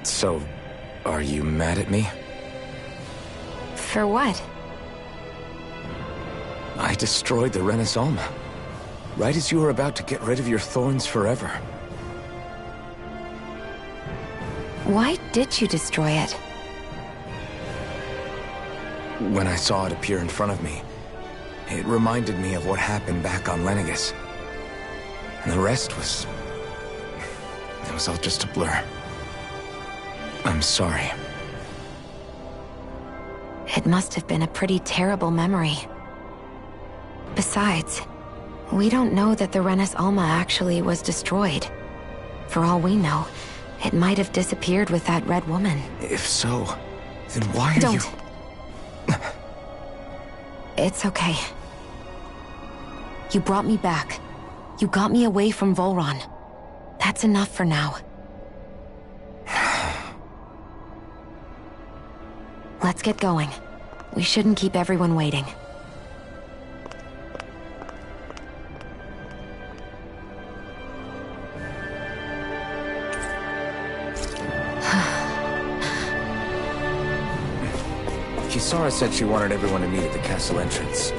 So, are you mad at me? For what? I destroyed the Renaissalma. Right as you were about to get rid of your thorns forever. Why did you destroy it? When I saw it appear in front of me, it reminded me of what happened back on Lenegis. And the rest was... it was all just a blur. I'm sorry. It must have been a pretty terrible memory. Besides, we don't know that the Renis Alma actually was destroyed. For all we know, it might have disappeared with that red woman. If so, then why are you... It's okay. You brought me back. You got me away from Volron. That's enough for now. Let's get going. We shouldn't keep everyone waiting. Kisara said she wanted everyone to meet at the castle entrance.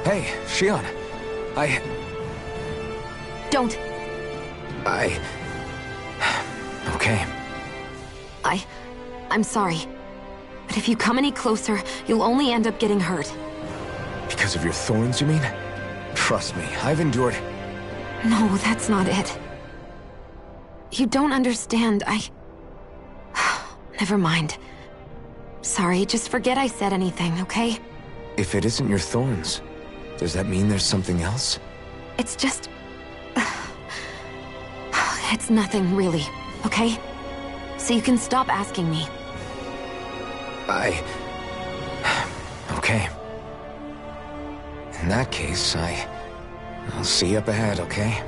Hey, Shion. Don't. Okay. I'm sorry. But if you come any closer, you'll only end up getting hurt. Because of your thorns, you mean? Trust me, I've endured... No, that's not it. You don't understand, Never mind. Sorry, just forget I said anything, okay? If it isn't your thorns, does that mean there's something else? It's just... It's nothing, really, okay? So you can stop asking me. Okay. In that case, I'll see you up ahead, okay?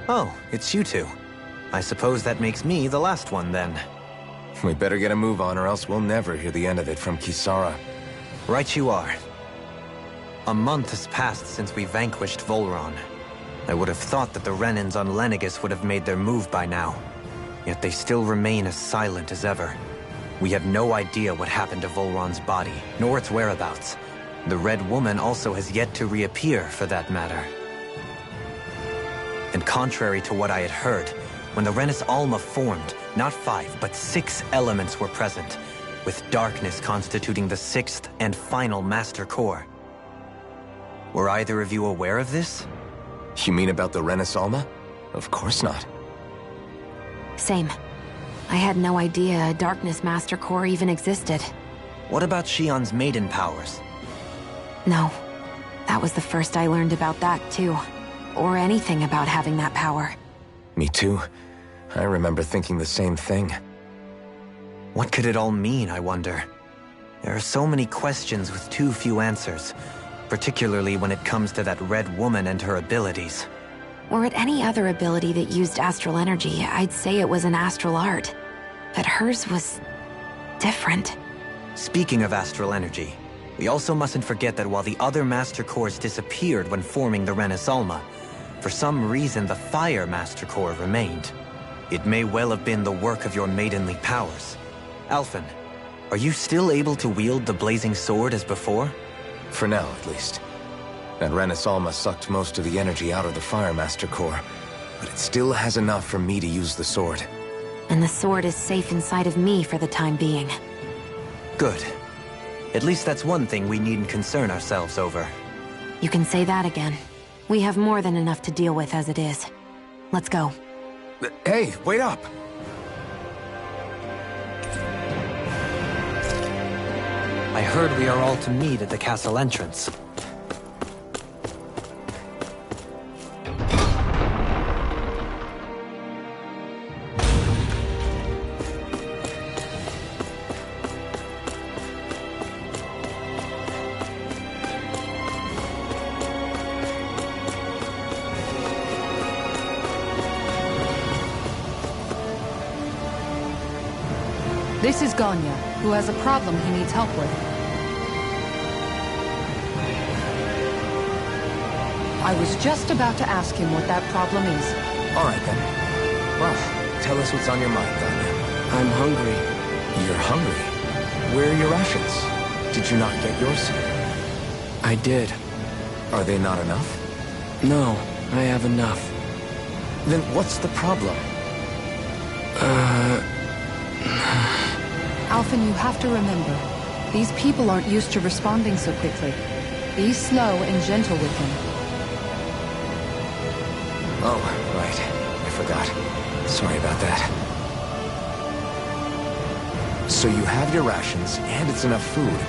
Oh, it's you two. I suppose that makes me the last one, then. We better get a move on, or else we'll never hear the end of it from Kisara. Right you are. A month has passed since we vanquished Volron. I would have thought that the Renans on Lenegis would have made their move by now. Yet they still remain as silent as ever. We have no idea what happened to Volron's body, nor its whereabouts. The Red Woman also has yet to reappear, for that matter. And contrary to what I had heard, when the Renis Alma formed, not 5, but 6 elements were present, with darkness constituting the 6th and final Master Core. Were either of you aware of this? You mean about the Renis Alma? Of course not. Same. I had no idea a Darkness Master Core even existed. What about Shionne's maiden powers? No. That was the first I learned about that, too. Or anything about having that power. Me too. I remember thinking the same thing. What could it all mean, I wonder? There are so many questions with too few answers, particularly when it comes to that Red Woman and her abilities. Were it any other ability that used astral energy, I'd say it was an astral art. But hers was different. Speaking of astral energy, we also mustn't forget that while the other Master Cores disappeared when forming the Renis Alma, for some reason the Fire Master Core remained. It may well have been the work of your maidenly powers. Alphen, are you still able to wield the blazing sword as before? For now, at least. That Renis Alma sucked most of the energy out of the Fire Master Core, but it still has enough for me to use the sword. And the sword is safe inside of me for the time being. Good. At least that's one thing we needn't concern ourselves over. You can say that again. We have more than enough to deal with as it is. Let's go. Hey, wait up! I heard we are all to meet at the castle entrance. This is Ganya, who has a problem he needs help with. I was just about to ask him what that problem is. All right, then. Well, tell us what's on your mind, Ganya. I'm hungry. You're hungry? Where are your rations? Did you not get yours? I did. Are they not enough? No, I have enough. Then what's the problem? Alphen, you have to remember, these people aren't used to responding so quickly. Be slow and gentle with them. Oh, right. I forgot. Sorry about that. So you have your rations, and it's enough food,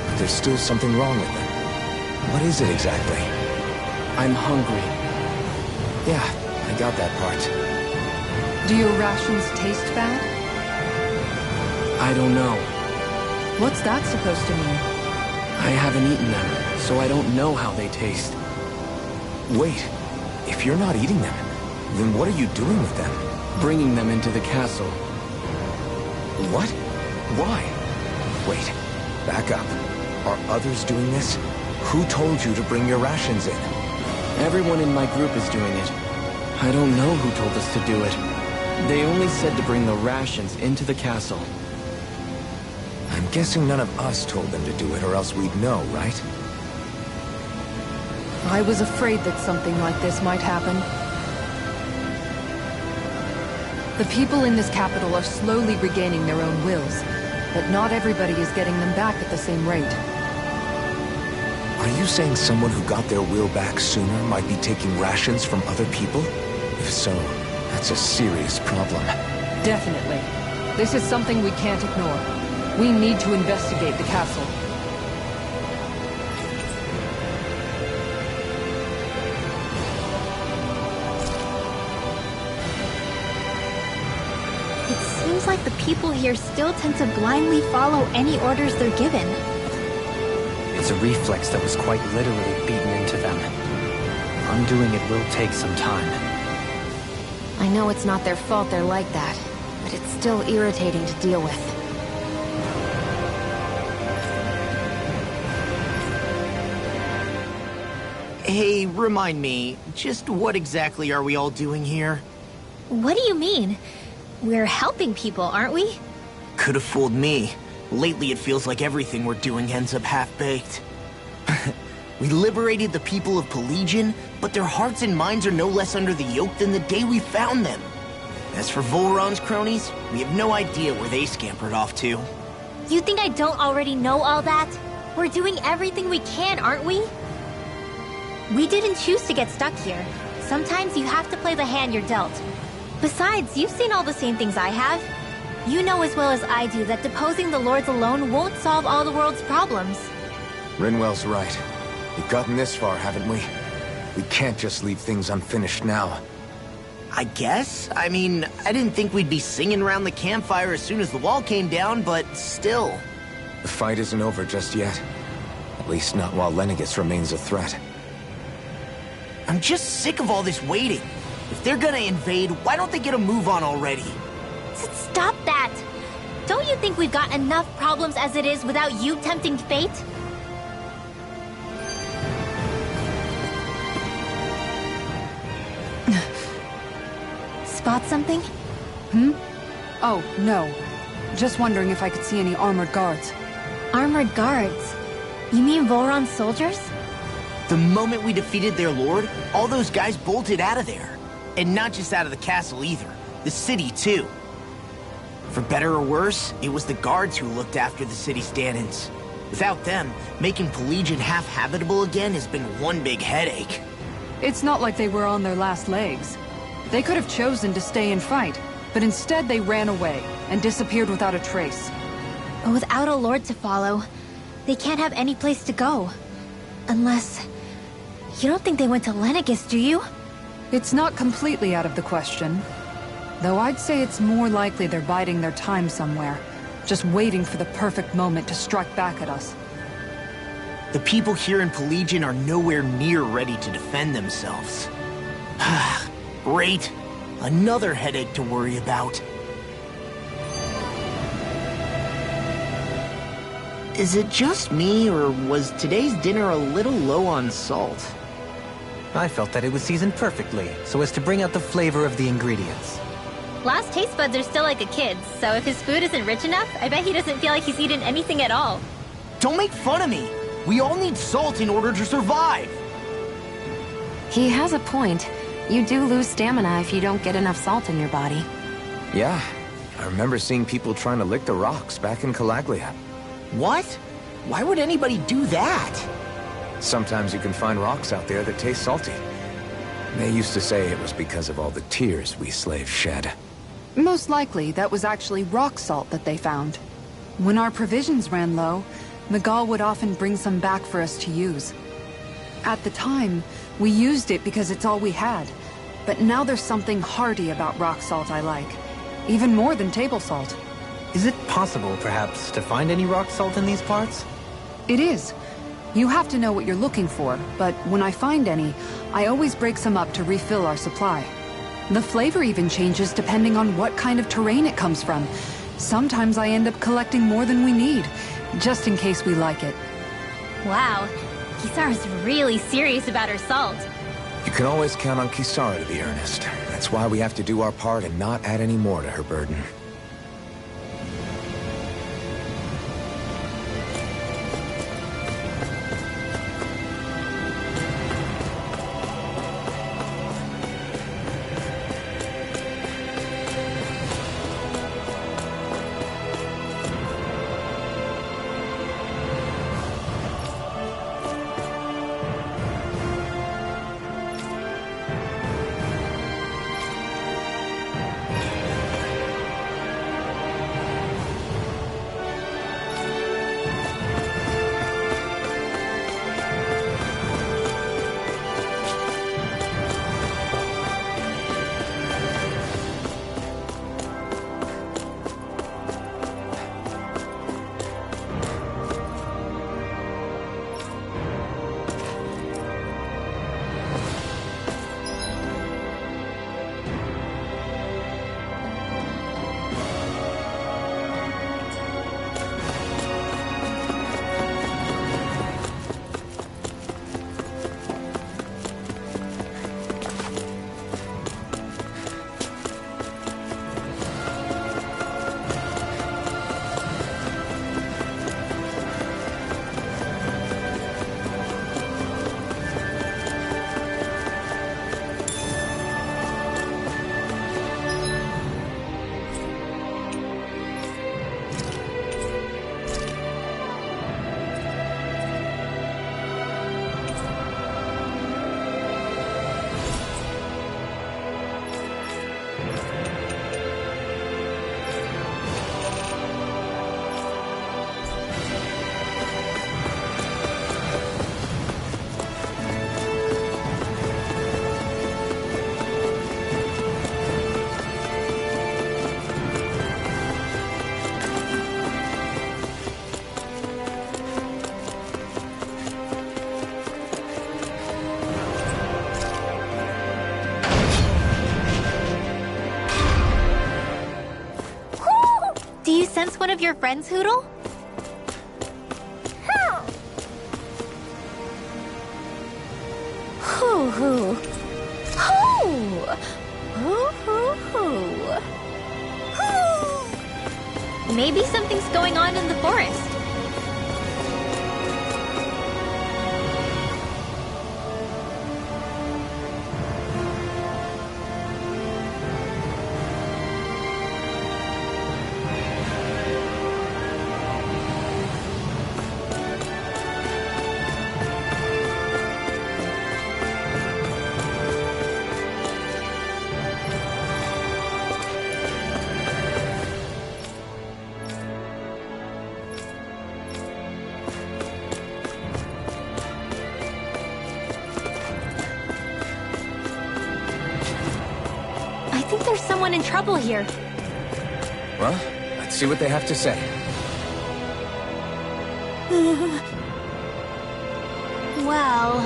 but there's still something wrong with them. What is it exactly? I'm hungry. Yeah, I got that part. Do your rations taste bad? I don't know. What's that supposed to mean? I haven't eaten them, so I don't know how they taste. Wait, if you're not eating them, then what are you doing with them? Bringing them into the castle. What? Why? Wait, back up. Are others doing this? Who told you to bring your rations in? Everyone in my group is doing it. I don't know who told us to do it. They only said to bring the rations into the castle. I'm guessing none of us told them to do it, or else we'd know, right? I was afraid that something like this might happen. The people in this capital are slowly regaining their own wills, but not everybody is getting them back at the same rate. Are you saying someone who got their will back sooner might be taking rations from other people? If so, that's a serious problem. Definitely. This is something we can't ignore. We need to investigate the castle. It seems like the people here still tend to blindly follow any orders they're given. It's a reflex that was quite literally beaten into them. Undoing it will take some time. I know it's not their fault they're like that, but it's still irritating to deal with. Hey, remind me, just what exactly are we all doing here? What do you mean? We're helping people, aren't we? Could have fooled me. Lately it feels like everything we're doing ends up half-baked. We liberated the people of Pelegion, but their hearts and minds are no less under the yoke than the day we found them. As for Volron's cronies, we have no idea where they scampered off to. You think I don't already know all that? We're doing everything we can, aren't we? We didn't choose to get stuck here. Sometimes you have to play the hand you're dealt. Besides, you've seen all the same things I have. You know as well as I do that deposing the lords alone won't solve all the world's problems. Rinwell's right. We've gotten this far, haven't we? We can't just leave things unfinished now. I guess? I mean, I didn't think we'd be singing around the campfire as soon as the wall came down, but still. The fight isn't over just yet. At least not while Lenegis remains a threat. I'm just sick of all this waiting. If they're gonna invade, why don't they get a move on already? Stop that! Don't you think we've got enough problems as it is without you tempting fate? Spot something? Oh, no. Just wondering if I could see any armored guards. Armored guards? You mean Volron's soldiers? The moment we defeated their lord, all those guys bolted out of there. And not just out of the castle either. The city, too. For better or worse, it was the guards who looked after the city stand-ins. Without them, making Pelegion half-habitable again has been one big headache. It's not like they were on their last legs. They could have chosen to stay and fight, but instead they ran away and disappeared without a trace. But without a lord to follow, they can't have any place to go. Unless... You don't think they went to Lenegis, do you? It's not completely out of the question. Though I'd say it's more likely they're biding their time somewhere, just waiting for the perfect moment to strike back at us. The people here in Pelegion are nowhere near ready to defend themselves. Great. Another headache to worry about. Is it just me, or was today's dinner a little low on salt? I felt that it was seasoned perfectly, so as to bring out the flavor of the ingredients. Last taste buds are still like a kid's, so if his food isn't rich enough, I bet he doesn't feel like he's eaten anything at all. Don't make fun of me! We all need salt in order to survive! He has a point. You do lose stamina if you don't get enough salt in your body. Yeah, I remember seeing people trying to lick the rocks back in Calaglia. What? Why would anybody do that? Sometimes you can find rocks out there that taste salty. They used to say it was because of all the tears we slaves shed. Most likely, that was actually rock salt that they found. When our provisions ran low, Miguel would often bring some back for us to use. At the time, we used it because it's all we had. But now there's something hearty about rock salt I like. Even more than table salt. Is it possible, perhaps, to find any rock salt in these parts? It is. You have to know what you're looking for, but when I find any, I always break some up to refill our supply. The flavor even changes depending on what kind of terrain it comes from. Sometimes I end up collecting more than we need, just in case we like it. Wow, Kisara's really serious about her salt. You can always count on Kisara to be earnest. That's why we have to do our part and not add any more to her burden. Do you sense one of your friends, Hootle? Hoo hoo. Hoo! Hoo hoo hoo. Hoo! Maybe something's going on in the forest. I think there's someone in trouble here. Well, let's see what they have to say. Well...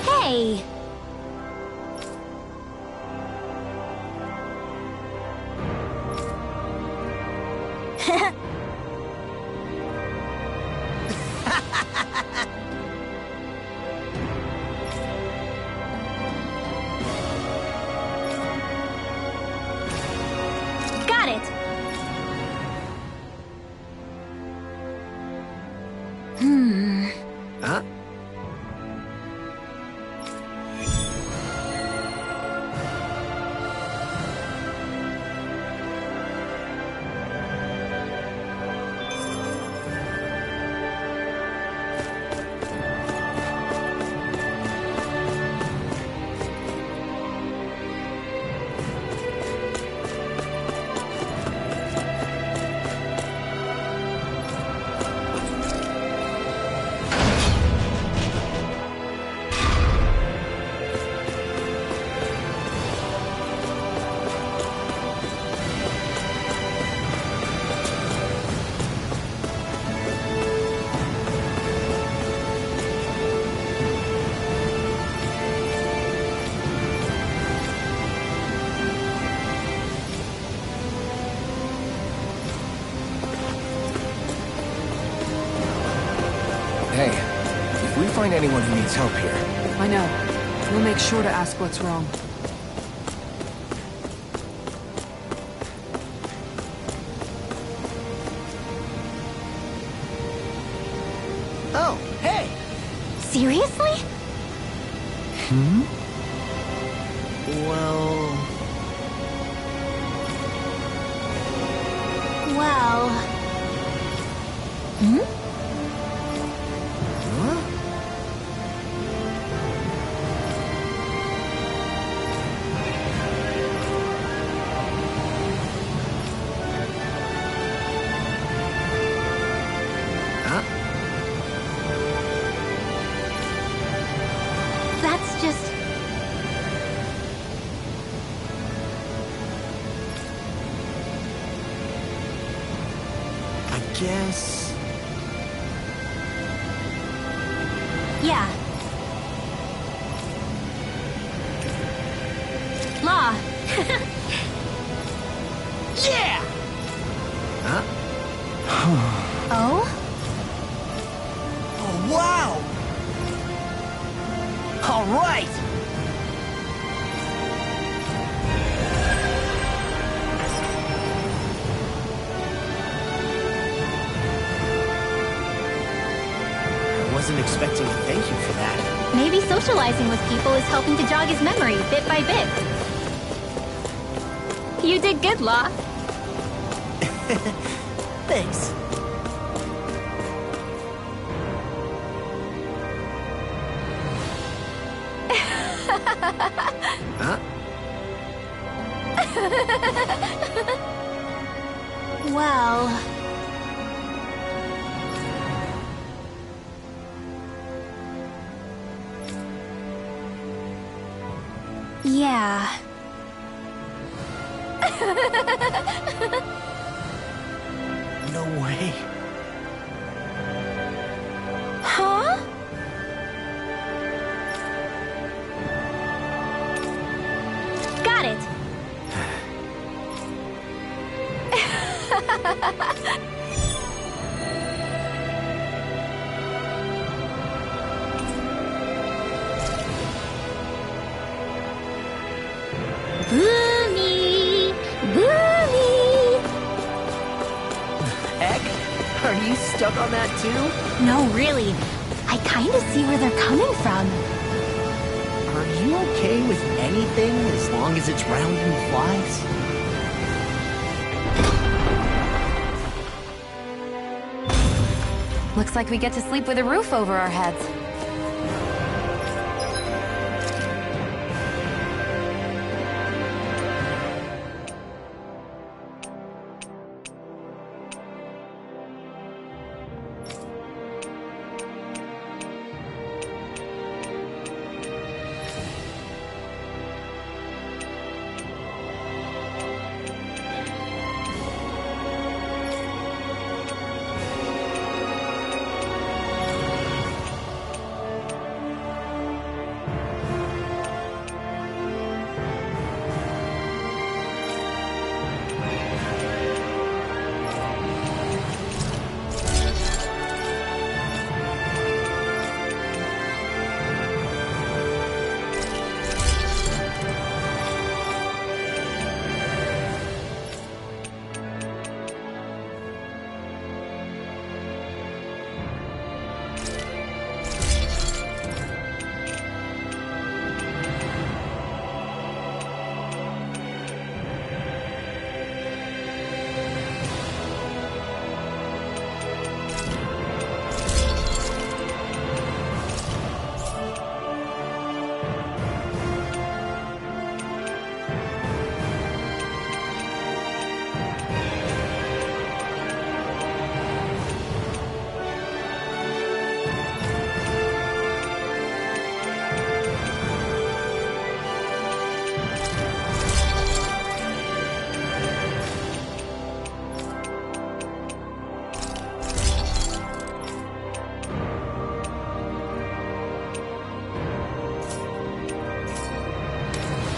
Hey! Got it! Huh? Hey, if we find anyone who needs help here... I know. We'll make sure to ask what's wrong. Oh, hey! Seriously? Hmm? Well... Well... Hmm? That's just... I guess... Yeah. Law. Yeah! Huh? Oh? Oh, wow! All right! wasn't expecting a thank you for that. Maybe socializing with people is helping to jog his memory bit by bit. You did good, Law. Thanks. Huh? Well... yeah. No way. Huh? Got it. Boomy! Boomy! Heck? Are you stuck on that too? No, really. I kinda see where they're coming from. Are you okay with anything as long as it's round and flies? Looks like we get to sleep with a roof over our heads.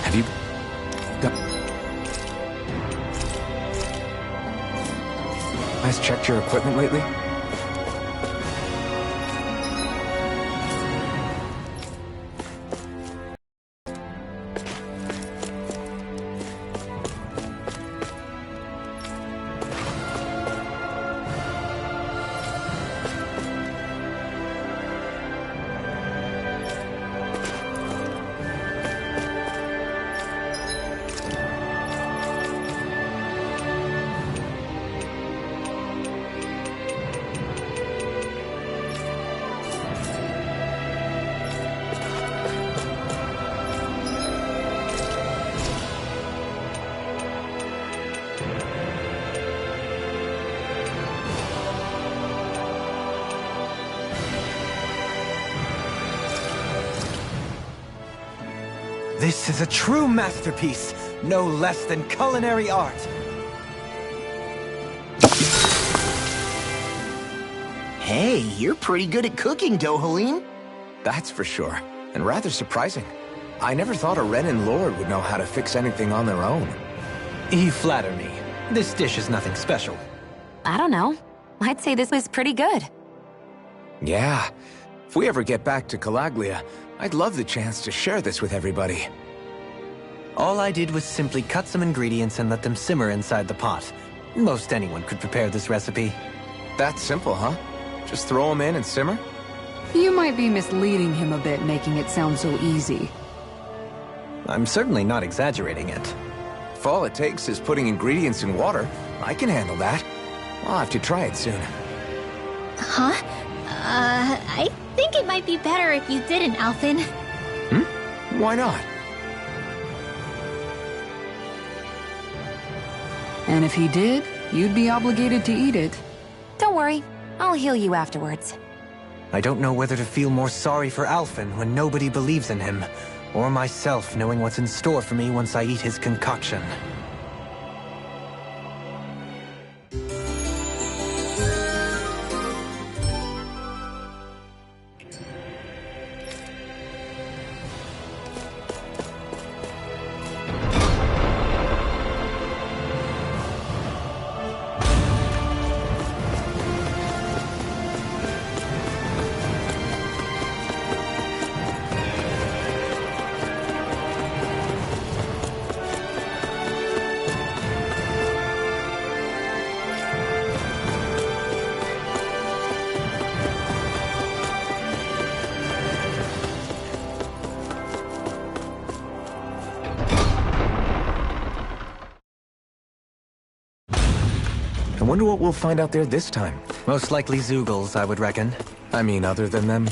Have you... guys checked your equipment lately? This is a true masterpiece, no less than culinary art. Hey, you're pretty good at cooking, Dohalim. That's for sure, and rather surprising. I never thought a Renan Lord would know how to fix anything on their own. You flatter me. This dish is nothing special. I don't know. I'd say this was pretty good. Yeah. If we ever get back to Calaglia, I'd love the chance to share this with everybody. All I did was simply cut some ingredients and let them simmer inside the pot. Most anyone could prepare this recipe. That simple, huh? Just throw them in and simmer? You might be misleading him a bit, making it sound so easy. I'm certainly not exaggerating it. If all it takes is putting ingredients in water, I can handle that. I'll have to try it soon. Huh? I think it might be better if you didn't, Alphen. Why not? And if he did, you'd be obligated to eat it. Don't worry, I'll heal you afterwards. I don't know whether to feel more sorry for Alphen when nobody believes in him, or myself knowing what's in store for me once I eat his concoction. I wonder what we'll find out there this time. Most likely Zeugles, I would reckon. I mean, other than them.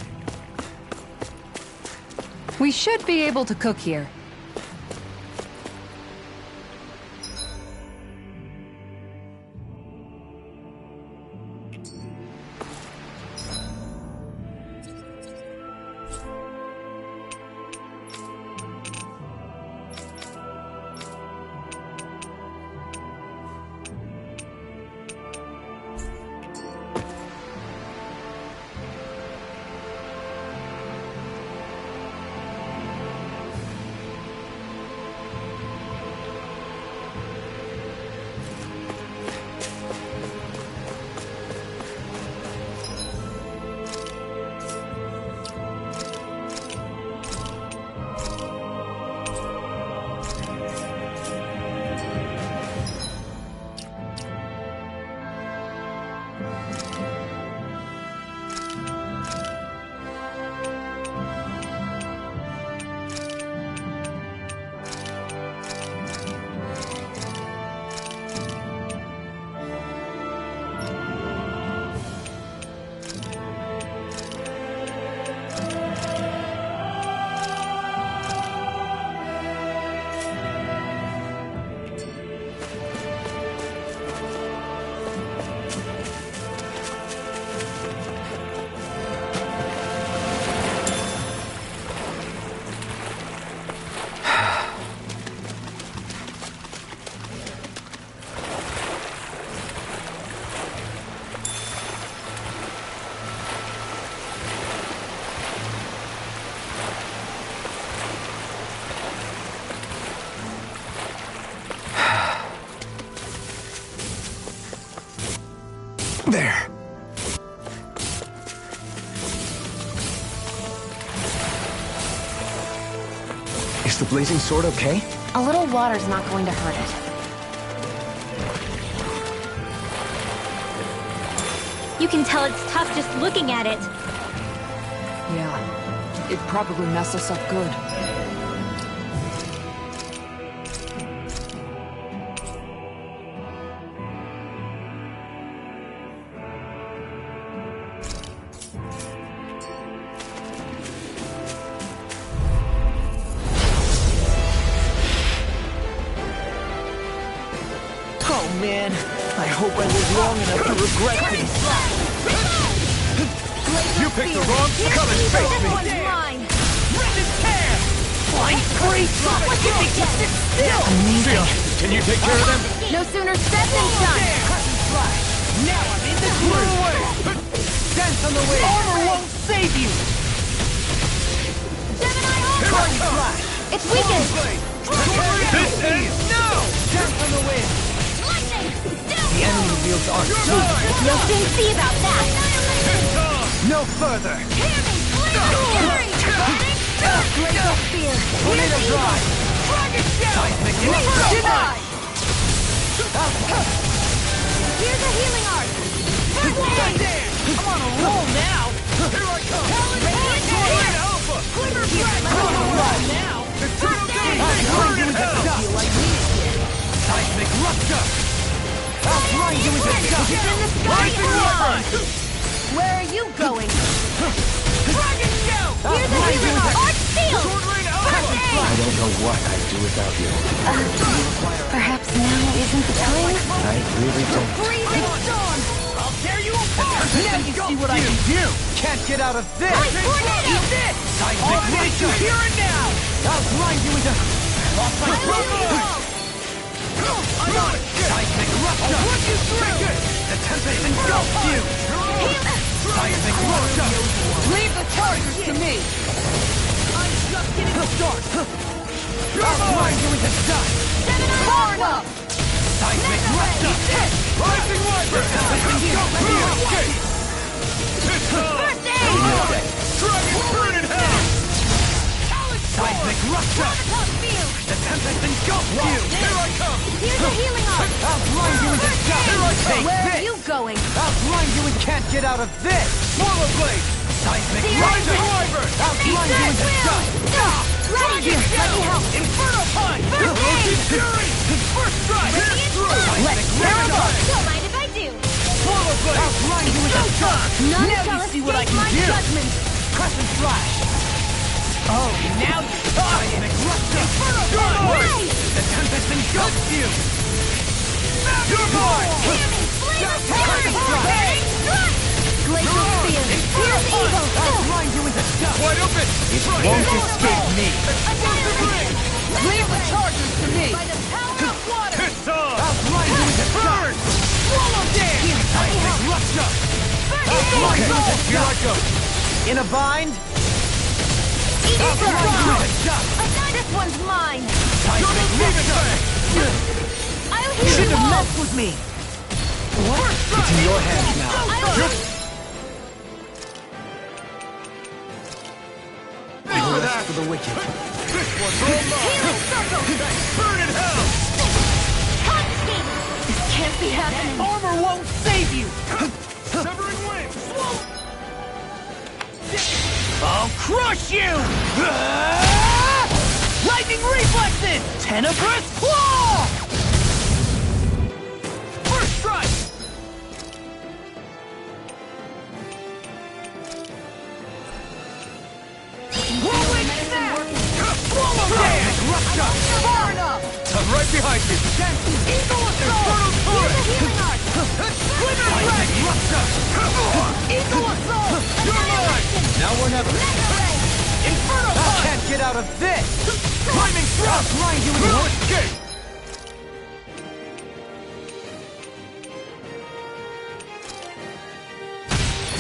We should be able to cook here. There. Is the blazing sword okay? A little water's not going to hurt it. You can tell it's tough just looking at it. Yeah, it'd probably mess us up good. Oh man, I hope I live long enough to regret this. You picked the wrong color to face me! Mine. Rip and tear! Flying free! What did they just sit still? Fia, can you take care of them? No sooner said than done! Now I'm in the groove! Dance on the wind! Armor won't save you! Gemini Here I come! It's weakened! This is no! Dance on the wind! The enemy wields our too. You'll soon see about that. No further! Glacial Spear. Tornado Drive! Seismic Deny! Here's a healing art! I'm on a roll now! Here I come! without you. Perhaps now isn't the time? I really don't. Freezing storm! I'll tear you apart! Now you see what I can do! Can't get out of this! Ice tornado! Eat this! I'll finish you here and now! I'll grind you into... Lost my grip! I'm on it! Seismic rupture! I'll run you through! The tempest engulfs you! Seismic rupture! Leave the chargers to me! I'm just getting started! I'll grind you into dust! Far enough! Seismic rupture! Rising Wyvern! The tempest engulfs you! First aid! Dragon burn in hell! Seismic rupture! The tempest engulfs you! Here I come! Here's a healing arc! I'll grind you into dust! Here I come! Where are you going? I'll grind you and can't get out of this! Swallow Blade! Seismic Rising rupture! Wyvern! I'll grind you into dust! Right here! Let me help! Inferno Punch! Rotate Fury! First strike! Radiant Through! Let's tear it up! Don't mind if I do! Swallow Blade! I'll grind you into dust! None Now shall you see what I escape can my do. judgment! Crescent Flash! Oh, now you're talking! Seismic rupture! Inferno Punch! The tempest engulfs you! You're mine! Glacial Spear! Here's evil! I'll grind you into dust! Wide open! It won't escape me! Leave the chargers to me! By the power of water! Piss on! I'll grind you into dust! Swallow dance! Seismic rupture! Here I go! In a bind? Eagle grind you Strike! into dust! This one's mine! Seismic rupture! I'll You heal shouldn't you have all! messed with me! It's in your hands now. Rest for the wicked. This one's all mine! Healing circle! Burn in hell! Confiscated! This can't be happening! Armor won't save you! Severing wings! I'll crush you! Lightning reflexes! Tenebrous claw! First strike! Whirlwind snap! Swallow dance! Rupture! Far enough! I'm right behind you! Eagle Assault! Inferno Here's a Torrent! healing arc! Seismic rupture! Eagle Assault! You're mine! Now we're never... Inferno I punch! can't get out of this! Climbing thrust! I'll grind you into... Won't escape!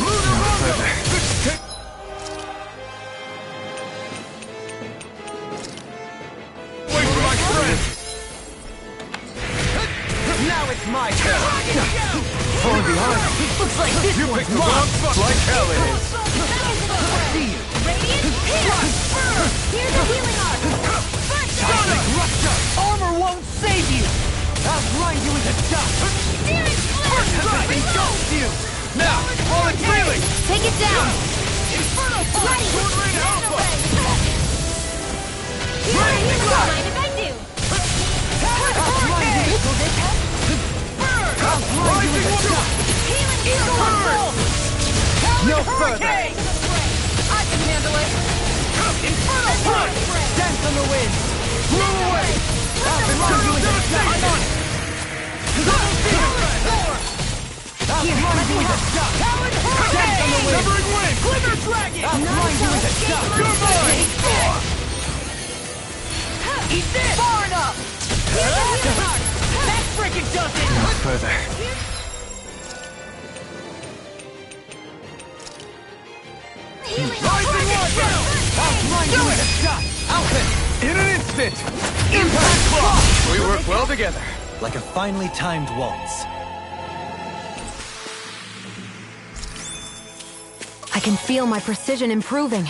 Lunar Rondo! Wait for my friend! Now it's my turn! Falling behind! Looks like this You one's picked the wrong spot! Like hell it is! Radiant Here's a healing arc! Seismic rupture! Armor won't save you! I'll grind you into dust! Searing Tempest Flare! engulfs you! Now, while it's reeling! Take it down! Inferno Punch! Sword Rain Alpha! Don't mind if I do! Rising Water! Healing Circle! No further! I can handle it! Inferno Punch! Dance on the wind! Blow away! I'll grind you into dust! I'm on it! I'll grind you into dust! Dance on the wind! Severing wind! Glimmer Dragon! I'll grind you into dust! You're mine! Eat this! Far enough! That frickin' does it! No further. Rising Water! I'll grind you into dust! Alphen! In an instant! Impact Claw! We work well together. Like a finely timed waltz. I can feel my precision improving.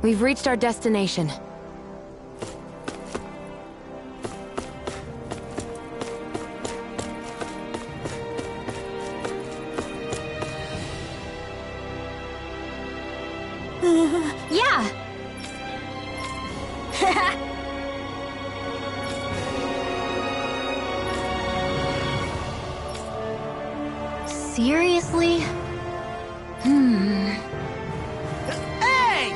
We've reached our destination. Yeah! Seriously? Hey!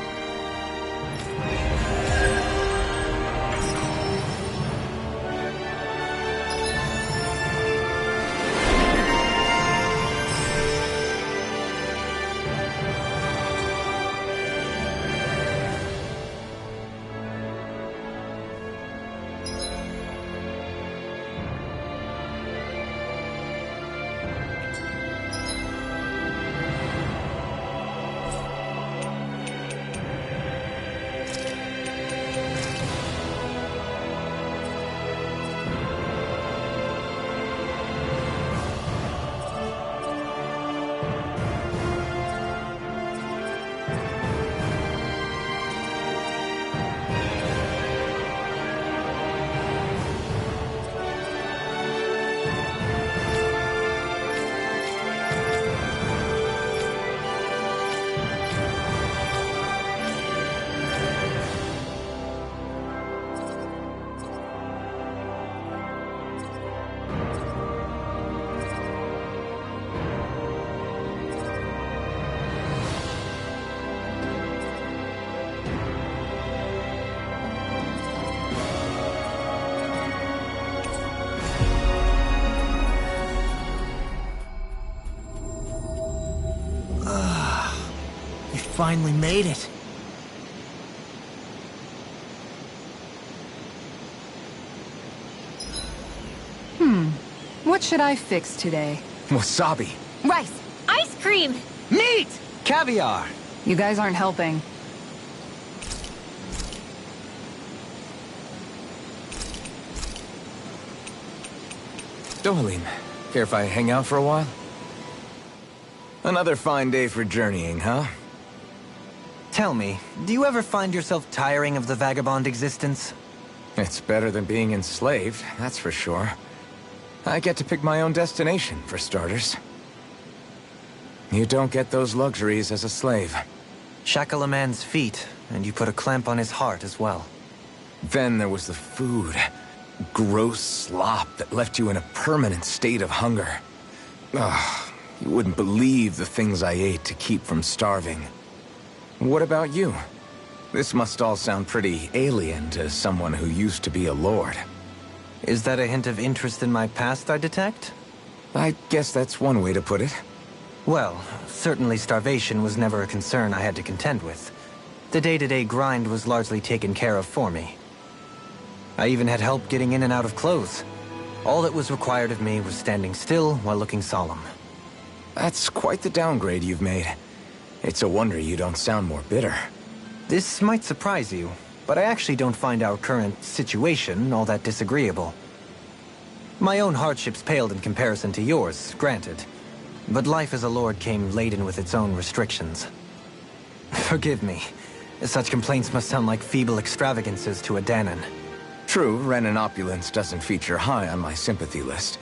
We finally made it. What should I fix today? Wasabi. Rice! Ice cream! Meat! Caviar! You guys aren't helping. Dohalim, care if I hang out for a while? Another fine day for journeying, huh? Tell me, do you ever find yourself tiring of the vagabond existence? It's better than being enslaved, that's for sure. I get to pick my own destination, for starters. You don't get those luxuries as a slave. Shackle a man's feet, and you put a clamp on his heart as well. Then there was the food. Gross slop that left you in a permanent state of hunger. Ugh, you wouldn't believe the things I ate to keep from starving. What about you? This must all sound pretty alien to someone who used to be a lord. Is that a hint of interest in my past I detect? I guess that's one way to put it. Well, certainly starvation was never a concern I had to contend with. The day-to-day grind was largely taken care of for me. I even had help getting in and out of clothes. All that was required of me was standing still while looking solemn. That's quite the downgrade you've made. It's a wonder you don't sound more bitter. This might surprise you, but I actually don't find our current situation all that disagreeable. My own hardships paled in comparison to yours, granted. But life as a lord came laden with its own restrictions. Forgive me. Such complaints must sound like feeble extravagances to a Dahnan. True, Renan opulence doesn't feature high on my sympathy list.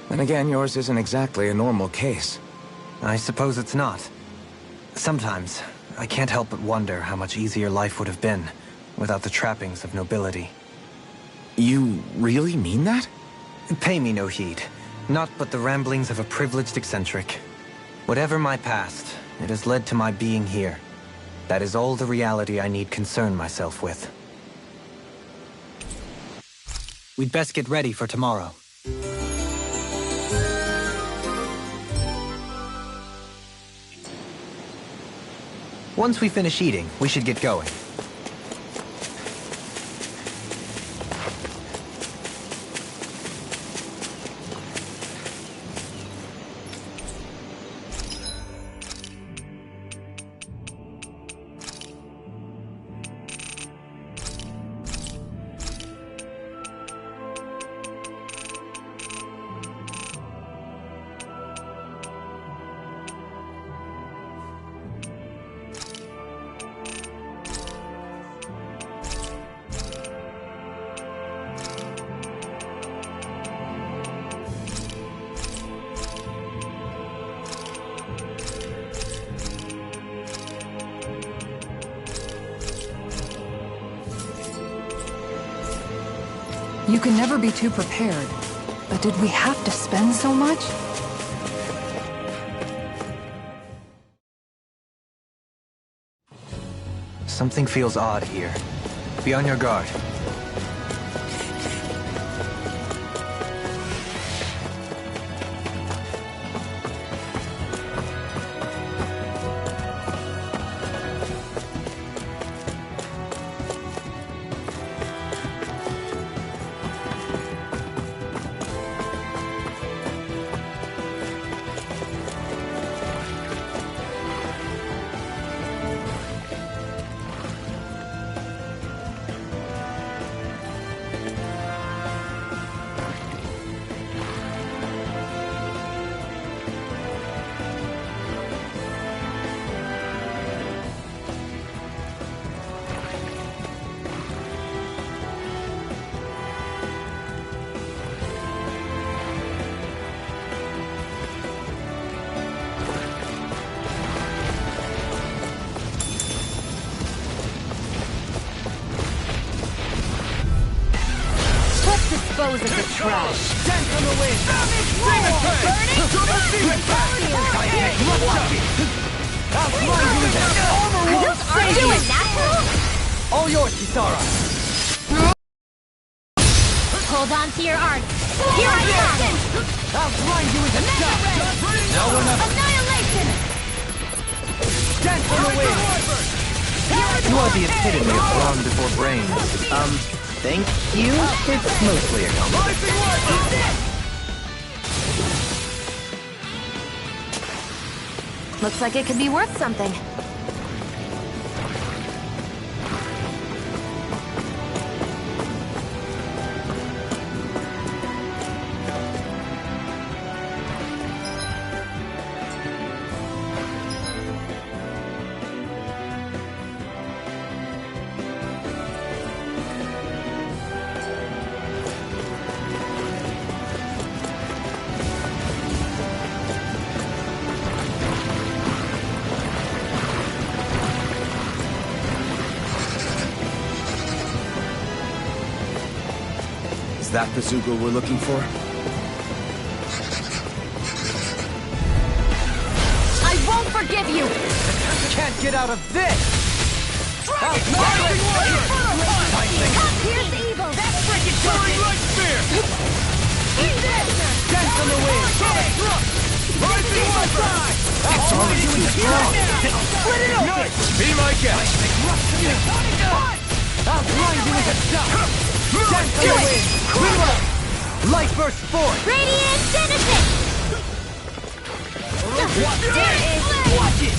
Then again, yours isn't exactly a normal case. I suppose it's not. Sometimes, I can't help but wonder how much easier life would have been without the trappings of nobility. You really mean that? Pay me no heed. Not but the ramblings of a privileged eccentric. Whatever my past, it has led to my being here. That is all the reality I need concern myself with. We'd best get ready for tomorrow. Once we finish eating, we should get going. You can never be too prepared. But did we have to spend so much? Something feels odd here. Be on your guard. Dispose of the trash. Dance on the wind! Demon Train! Double Demon Train! Are you doing natural? All yours, Kisara! Hold on to your art. Here I come! I'll grind you into dust! Now we're not... Annihilation! Dance on the wind! You are the epitome of brawn before brains. Thank you. It's mostly a compliment. Looks like it could be worth something. Is that the Zeugle we're looking for? I won't forgive you! Can't get out of this! Come, here's the evil! That's freaking Soaring Light Spear! Eat this! Dance on the wind! Rising Wi-Fi! It's already too strong. Split it open! Be my guest! I'll grind you into dust! Dance on the wind! Reload! Light burst forth! Radiant Genesis! Watch it!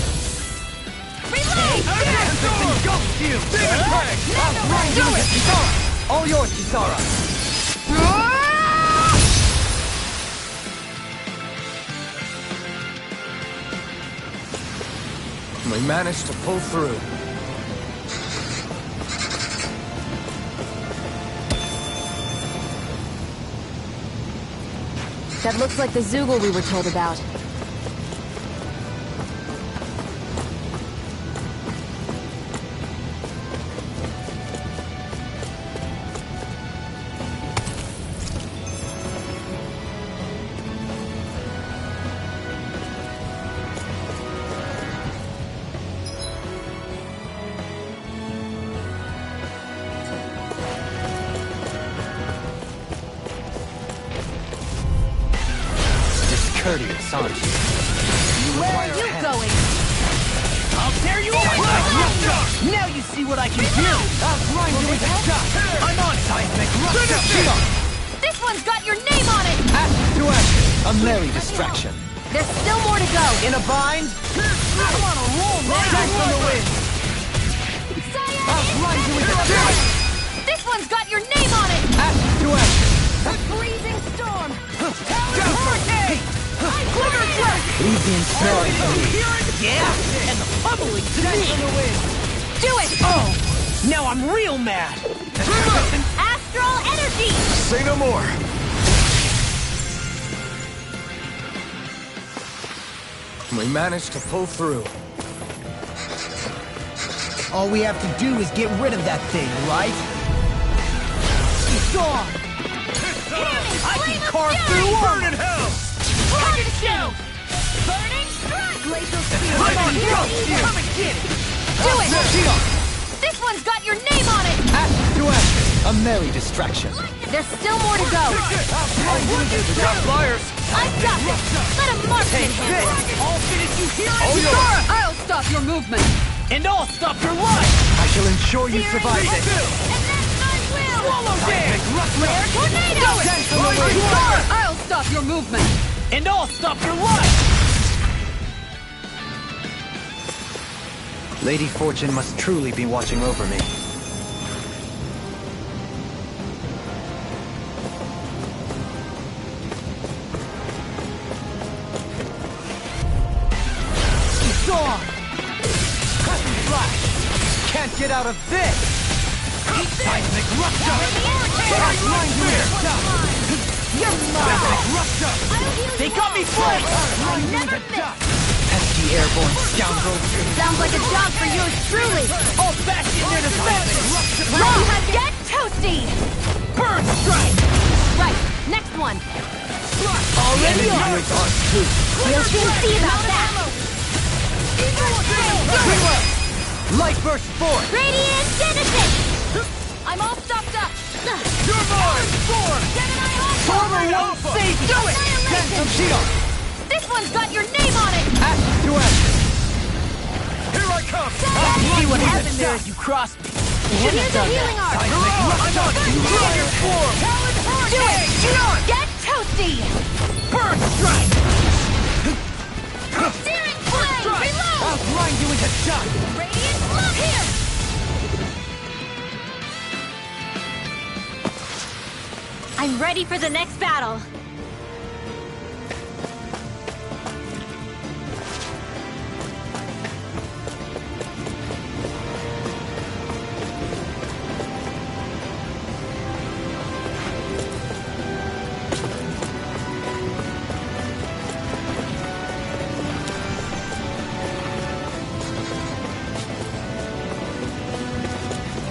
Relay! Tempest engulfs you! Demon Prey! I'll grind you into Kisara! All yours, Kisara! We managed to pull through. That looks like the Zeugle we were told about. Courteous, aren't you? Where are you going? I'll tear you apart! Now you see what I can do! I'll grind you into dust! I'm on seismic rush! This one's got your name on it! Ashes to ashes! A merry distraction. There's still more to go! In a bind? I'm on a roll, man! Dance on the wind! I'll grind you into dust! This one's got your name on it! Ashes to ashes! A freezing storm! Hurricane! Leave the inspiring to me. Yeah! And the bubbling to me! On the wind! Do it! Oh! Now I'm real mad! Astral Energy! Say no more! We managed to pull through. All we have to do is get rid of that thing, right? It's gone! I can carve through burn in hell! Target shield! Burning strike! Glacial spear! I'm on go! Come and get it! Do it! This one's got your name on it! Ash to ash. A merry distraction. There's still more to go. We got flyers! I've got this! Let a marksman handle it! I'll finish you here and Oh, yours! I'll stop your movement! And I'll stop your life! I shall ensure you survive Me this. too! And then I will! Swallow dance! Flare tornado! I'll stop your movement! And I'll stop your life! Lady Fortune must truly be watching over me. It's on! Crescent flash! Can't get out of this! Seismic rupture! Line spear! You're mine! Seismic rupture! They got me flanked! Never miss! Pesky airborne scoundrels! Sounds like a job for yours truly! I'll bash in their defense! Wrong! Get toasty! Burn strike! Right, next one! Already on! We'll soon see about that! Light burst forth! Radiant Genesis! I'm all stopped up! You're mine! Storm! Gemini Former won't save you! Do it! Phantom Shield! This one's got your name on it! Ash to ash. Here I come! See what happened there as you crossed me. Here's a healing art! I'm on your form! Do it! Get toasty! Burn strike! Searing flame! Reload! I'll grind you into dust! Radiant flood here! I'm ready for the next battle.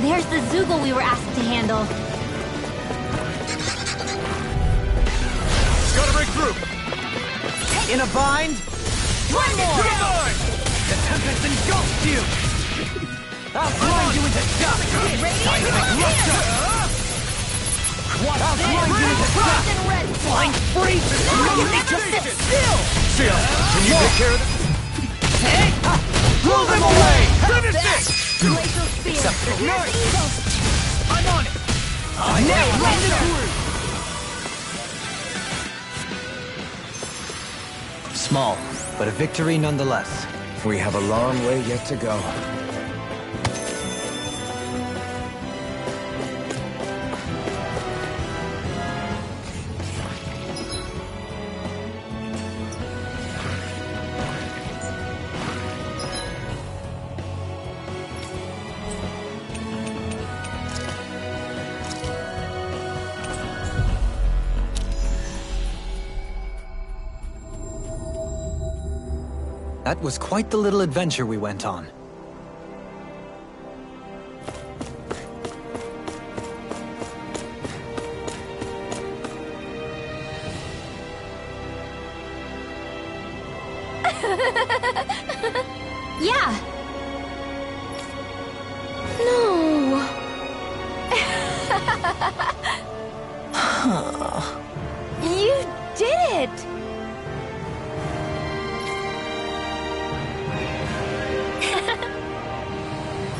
There's the Zoogle we were asked to handle. Gotta break through! In a bind? One more! The Tempest engulfs you! I'll grind you into dust! Seismic rupture! I'll grind you into dust! Flying free! You need to sit still! Seal, can you take care of this? Hey! Blow them away! Finish it! Glacial spear. I'm on it! Now run through! Small, but a victory nonetheless. We have a long way yet to go. That was quite the little adventure we went on. Yeah. No. You did it!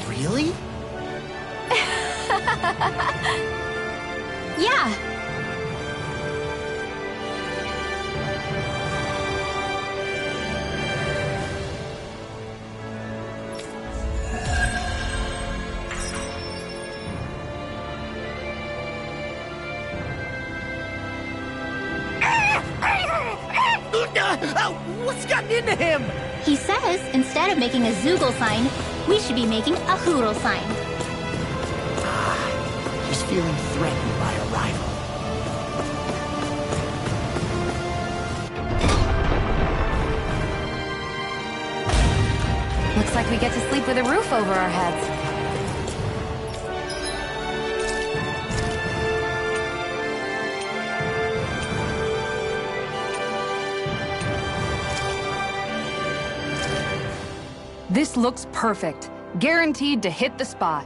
Really? Yeah. What's gotten into him? He says, instead of making a Zoogle sign, we should be making a Hootle sign. He's feeling threatened by a rival. Looks like we get to sleep with a roof over our heads. This looks perfect. Guaranteed to hit the spot.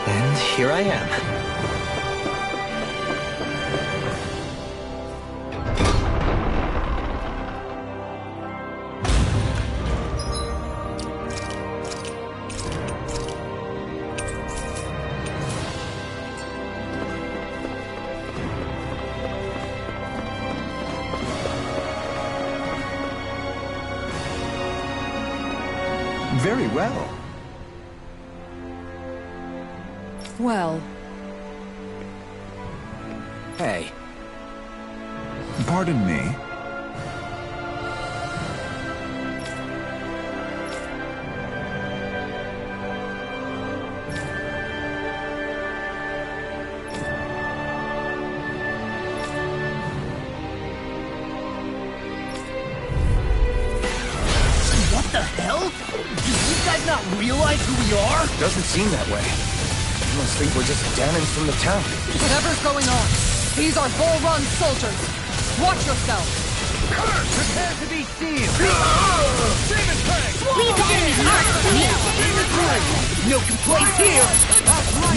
And here I am. Very well. Well... Hey. Pardon me? What the hell? Do you guys not realize who we are? Doesn't seem that way. You must think we're just damage from the town. Whatever's going on, these are Bull Run soldiers. Watch yourself. Prepare to be sealed! Demon Tank! Please don't enemies mark to me! Demon Tank! No complaints here!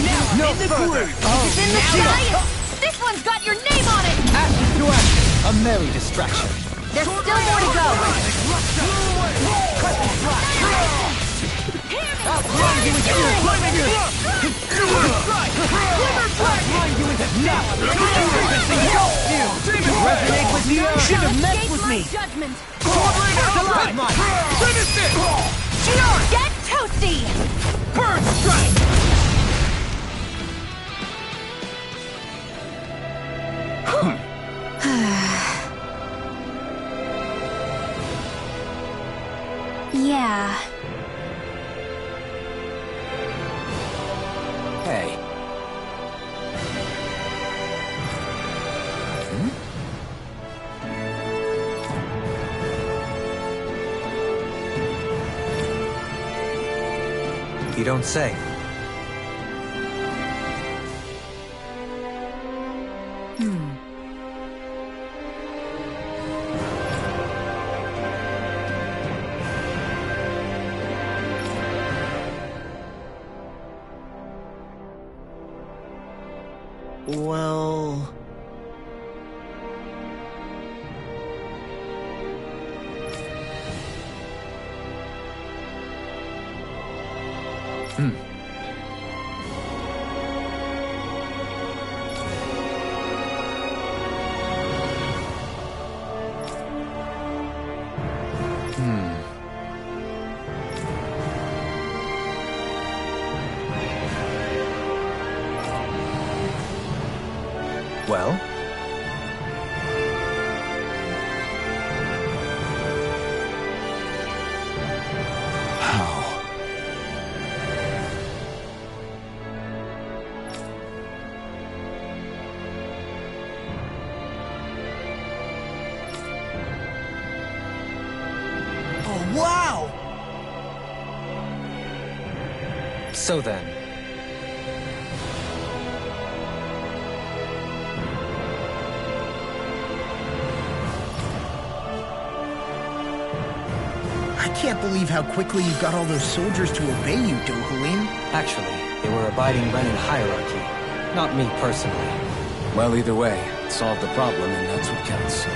Now, No in the further! groove! It's in the sky! This one's got your name on it! Ashes to ashes. A merry distraction. There's still more to go! Outline you into your flaming Outline you into nothing! Resonate with me! Should have messed with me! Judgment! Sword Mine! Finish it! Get toasty! Burn Strike! Yeah. Hey. You don't say. Well... Well? How? Oh, wow! So then, I can't believe how quickly you got all those soldiers to obey you, Dohalim. actually, they were abiding Renan hierarchy, not me personally. Well, either way, it solved the problem, and that's what counts.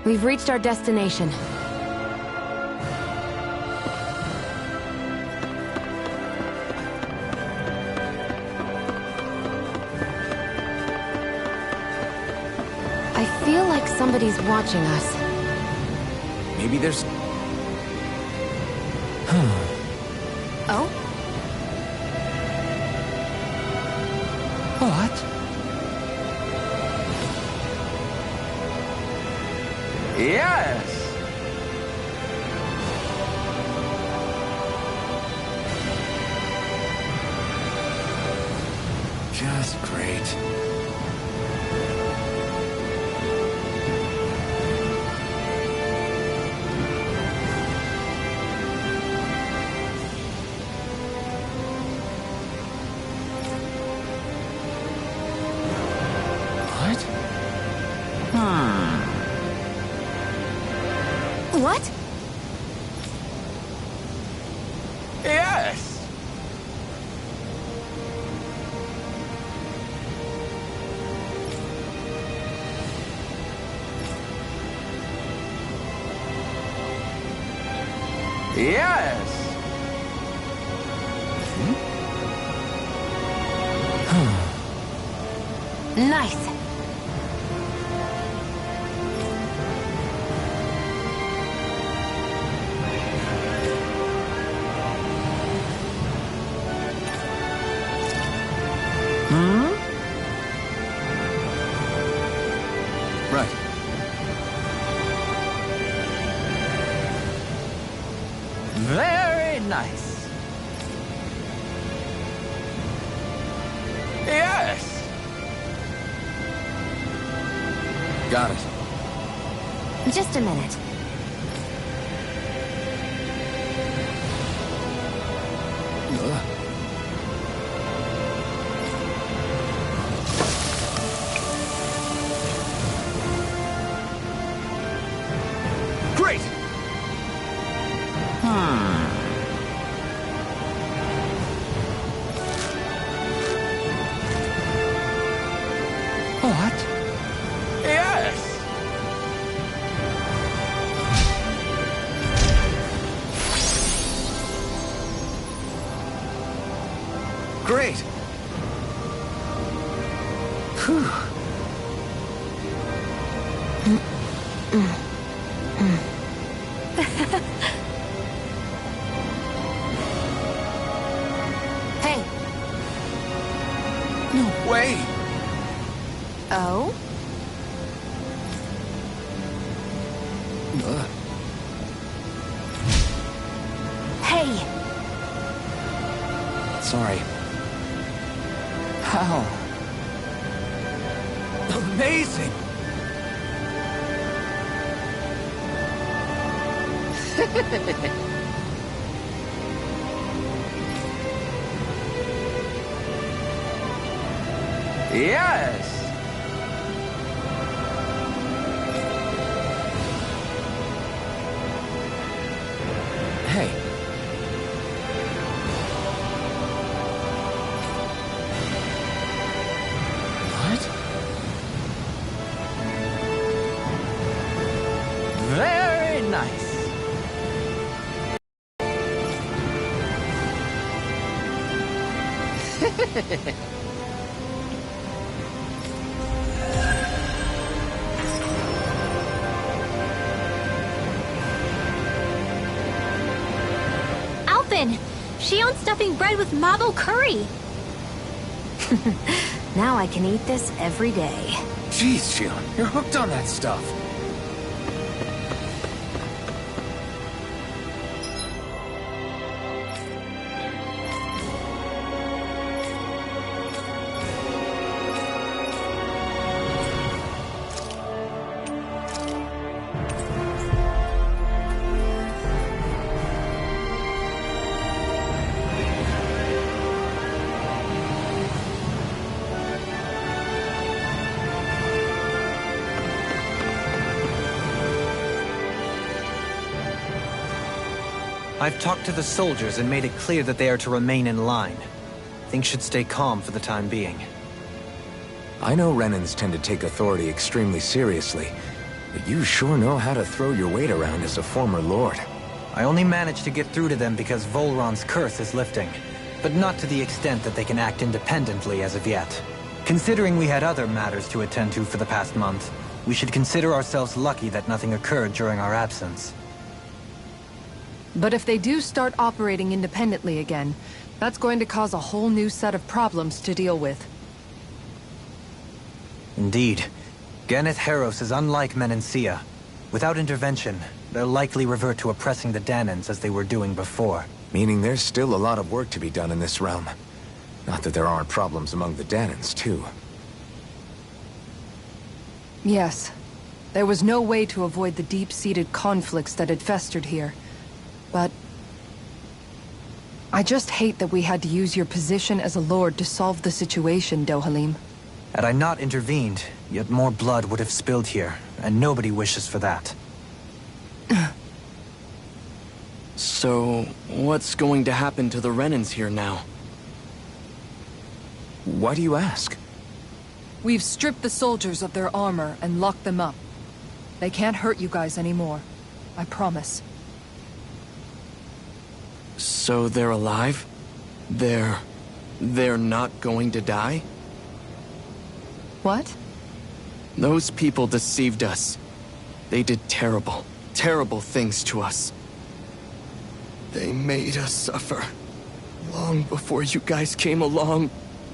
We've reached our destination. I feel like somebody's watching us. Maybe there's... Oh? What? Yes! Just great. What? What? Yes! Yes! Nice. Right. Very nice. Yes! Got it. Just a minute. Great! What? Yes! great. Whew. Hey. No way. Oh? Hey! Sorry. How? Amazing! Yes! Hey. What? Very nice. Alphen! She owns stuffing bread with Mabo curry! Now I can eat this every day. Jeez, Xion, you're hooked on that stuff. I've talked to the soldiers and made it clear that they are to remain in line. Things should stay calm for the time being. I know Renans tend to take authority extremely seriously, but you sure know how to throw your weight around as a former lord. I only managed to get through to them because Volron's curse is lifting, but not to the extent that they can act independently as of yet. Considering we had other matters to attend to for the past month, we should consider ourselves lucky that nothing occurred during our absence. But if they do start operating independently again, that's going to cause a whole new set of problems to deal with. Indeed. Ganeth Heros is unlike Menancia. Without intervention, they'll likely revert to oppressing the Dahnans as they were doing before. Meaning there's still a lot of work to be done in this realm. Not that there aren't problems among the Dahnans, too. Yes. There was no way to avoid the deep-seated conflicts that had festered here. But I just hate that we had to use your position as a lord to solve the situation, Dohalim. Had I not intervened, yet more blood would have spilled here, and nobody wishes for that. So, what's going to happen to the Renans here now? Why do you ask? We've stripped the soldiers of their armor and locked them up. They can't hurt you guys anymore. I promise. So they're alive? They're not going to die? What? Those people deceived us. They did terrible, terrible things to us. They made us suffer. Long before you guys came along.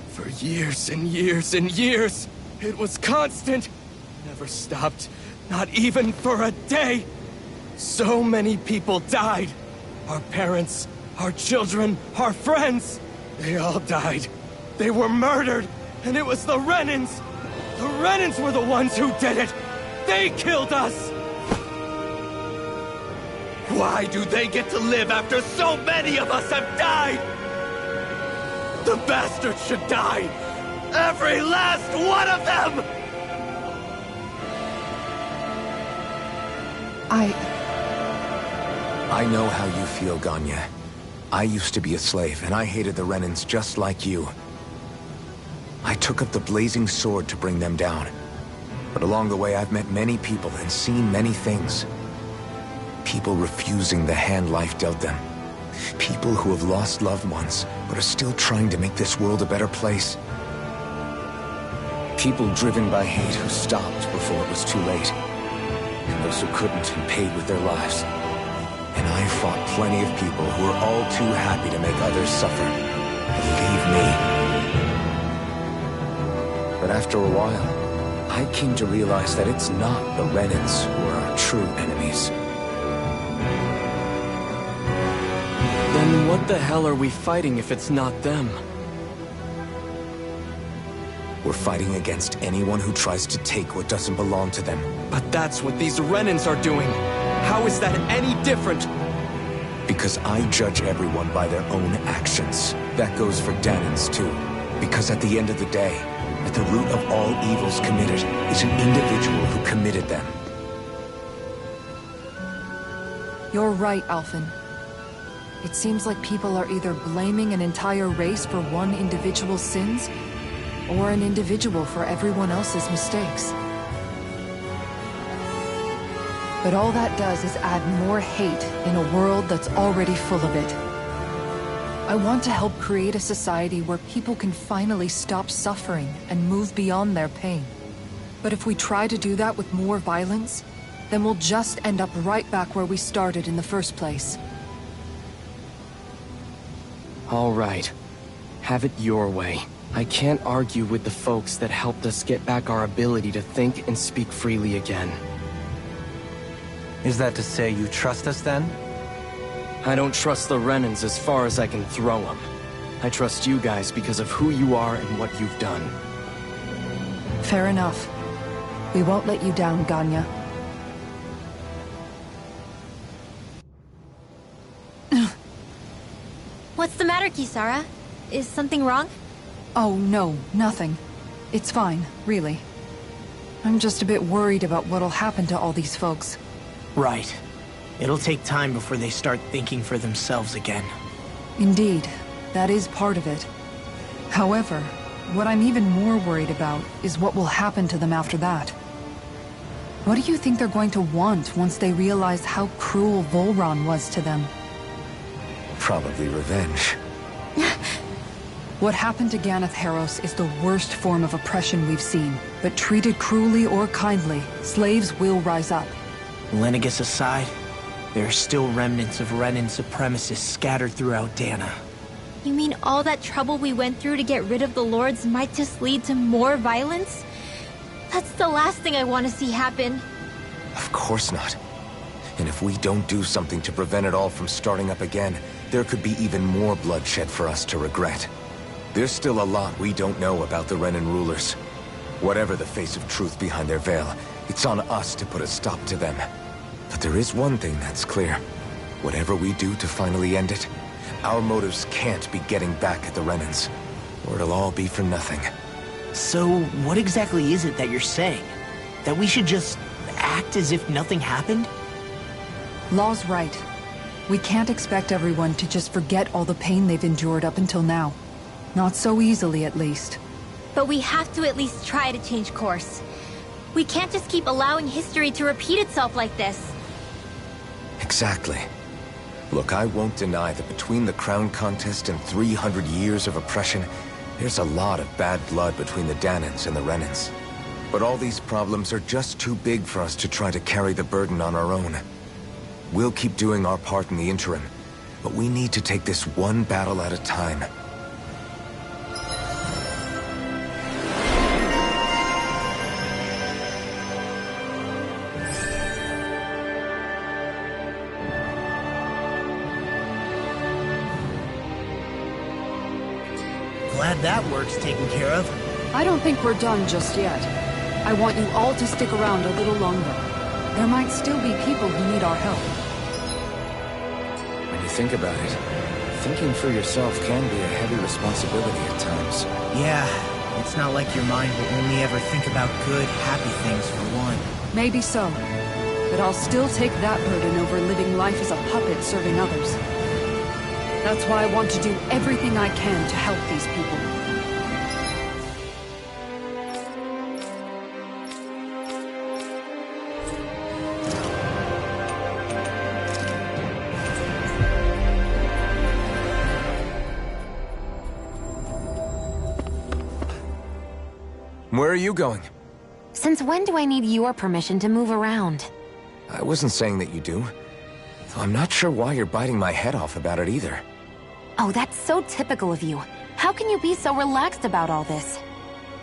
For years and years and years. It was constant. Never stopped. Not even for a day. So many people died. Our parents, our children, our friends. They all died. They were murdered. And it was the Renans. The Renans were the ones who did it. They killed us. Why do they get to live after so many of us have died? The bastards should die! Every last one of them! I know how you feel, Ganya. I used to be a slave, and I hated the Renans just like you. I took up the blazing sword to bring them down. But along the way, I've met many people and seen many things. People refusing the hand life dealt them. People who have lost loved ones, but are still trying to make this world a better place. People driven by hate who stopped before it was too late. And those who couldn't and paid with their lives. And I fought plenty of people who were all too happy to make others suffer. Believe me. But after a while, I came to realize that it's not the Renans who are our true enemies. Then what the hell are we fighting if it's not them? We're fighting against anyone who tries to take what doesn't belong to them. But that's what these Renans are doing! How is that any different? Because I judge everyone by their own actions. That goes for Dahnans too. Because at the end of the day, at the root of all evils committed is an individual who committed them. You're right, Alphen. It seems like people are either blaming an entire race for one individual's sins, or an individual for everyone else's mistakes. But all that does is add more hate in a world that's already full of it. I want to help create a society where people can finally stop suffering and move beyond their pain. But if we try to do that with more violence, then we'll just end up right back where we started in the first place. All right. Have it your way. I can't argue with the folks that helped us get back our ability to think and speak freely again. Is that to say you trust us then? I don't trust the Renans as far as I can throw them. I trust you guys because of who you are and what you've done. Fair enough. We won't let you down, Ganya. What's the matter, Kisara? Is something wrong? Oh, no, nothing. It's fine, really. I'm just a bit worried about what'll happen to all these folks. Right. It'll take time before they start thinking for themselves again. Indeed, that is part of it. However, what I'm even more worried about is what will happen to them after that. What do you think they're going to want once they realize how cruel Volron was to them? Probably revenge. What happened to Ganath Haros is the worst form of oppression we've seen. But treated cruelly or kindly, slaves will rise up. Lenegis aside, there are still remnants of Renan supremacists scattered throughout Dahna. You mean all that trouble we went through to get rid of the Lords might just lead to more violence? That's the last thing I want to see happen. Of course not. And if we don't do something to prevent it all from starting up again, there could be even more bloodshed for us to regret. There's still a lot we don't know about the Renan rulers. Whatever the face of truth behind their veil, it's on us to put a stop to them. But there is one thing that's clear. Whatever we do to finally end it, our motives can't be getting back at the Renans, or it'll all be for nothing. So, what exactly is it that you're saying? That we should just act as if nothing happened? Law's right. We can't expect everyone to just forget all the pain they've endured up until now. Not so easily, at least. But we have to at least try to change course. We can't just keep allowing history to repeat itself like this. Exactly. Look, I won't deny that between the crown contest and 300 years of oppression, there's a lot of bad blood between the Dahnans and the Renans. But all these problems are just too big for us to try to carry the burden on our own. We'll keep doing our part in the interim, but we need to take this one battle at a time. Glad that work's taken care of. I don't think we're done just yet. I want you all to stick around a little longer. There might still be people who need our help. When you think about it, thinking for yourself can be a heavy responsibility at times. Yeah, it's not like your mind will only ever think about good, happy things for one. Maybe so. But I'll still take that burden over living life as a puppet serving others. That's why I want to do everything I can to help these people. Where are you going? Since when do I need your permission to move around? I wasn't saying that you do. Though I'm not sure why you're biting my head off about it either. Oh, that's so typical of you. How can you be so relaxed about all this?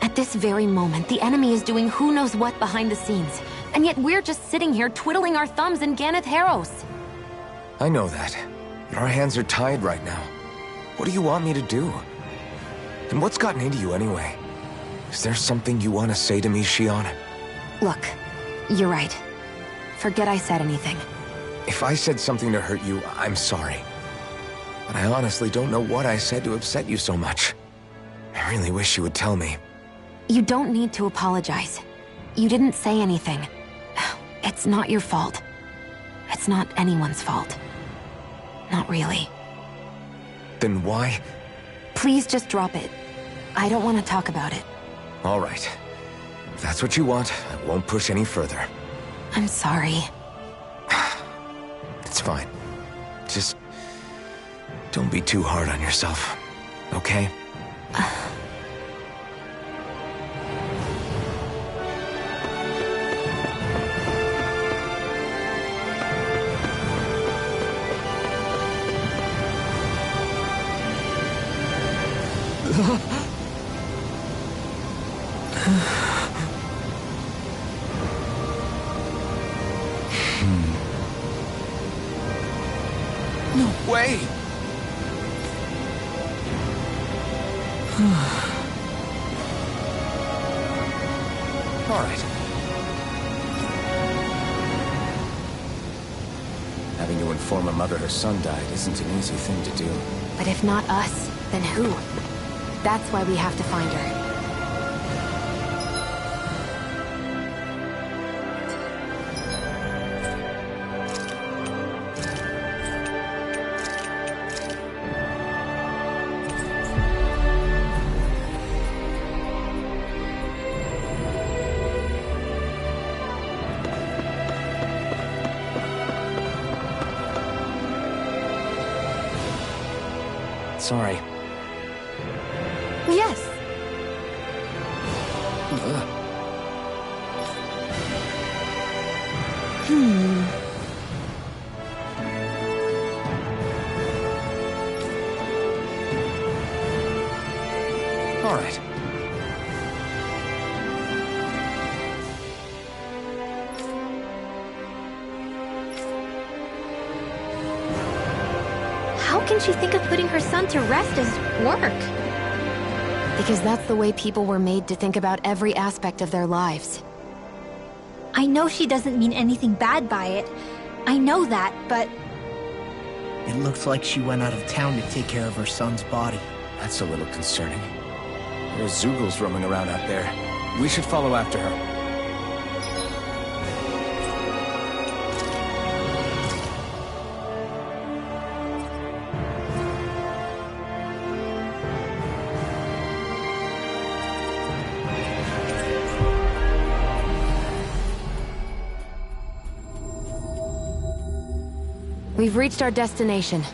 At this very moment, the enemy is doing who knows what behind the scenes. And yet we're just sitting here twiddling our thumbs in Ganeth Haros. I know that. But our hands are tied right now. What do you want me to do? And what's gotten into you anyway? Is there something you want to say to me, Shionne? Look, you're right. Forget I said anything. If I said something to hurt you, I'm sorry. But I honestly don't know what I said to upset you so much. I really wish you would tell me. You don't need to apologize. You didn't say anything. It's not your fault. It's not anyone's fault. Not really. Then why? Please just drop it. I don't want to talk about it. All right. If that's what you want, I won't push any further. I'm sorry. It's fine. Just don't be too hard on yourself, okay? No way! All right. Having to inform a mother her son died isn't an easy thing to do. But if not us, then who? That's why we have to find her. Sorry. Yes. All right. How can she think of putting her son to rest as work? Because that's the way people were made to think about every aspect of their lives. I know she doesn't mean anything bad by it. I know that, but... It looks like she went out of town to take care of her son's body. That's a little concerning. There's Zeugles roaming around out there. We should follow after her. We've reached our destination.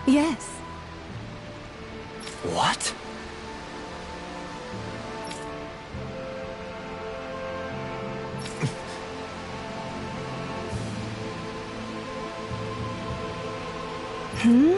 Yes. What? Hmm?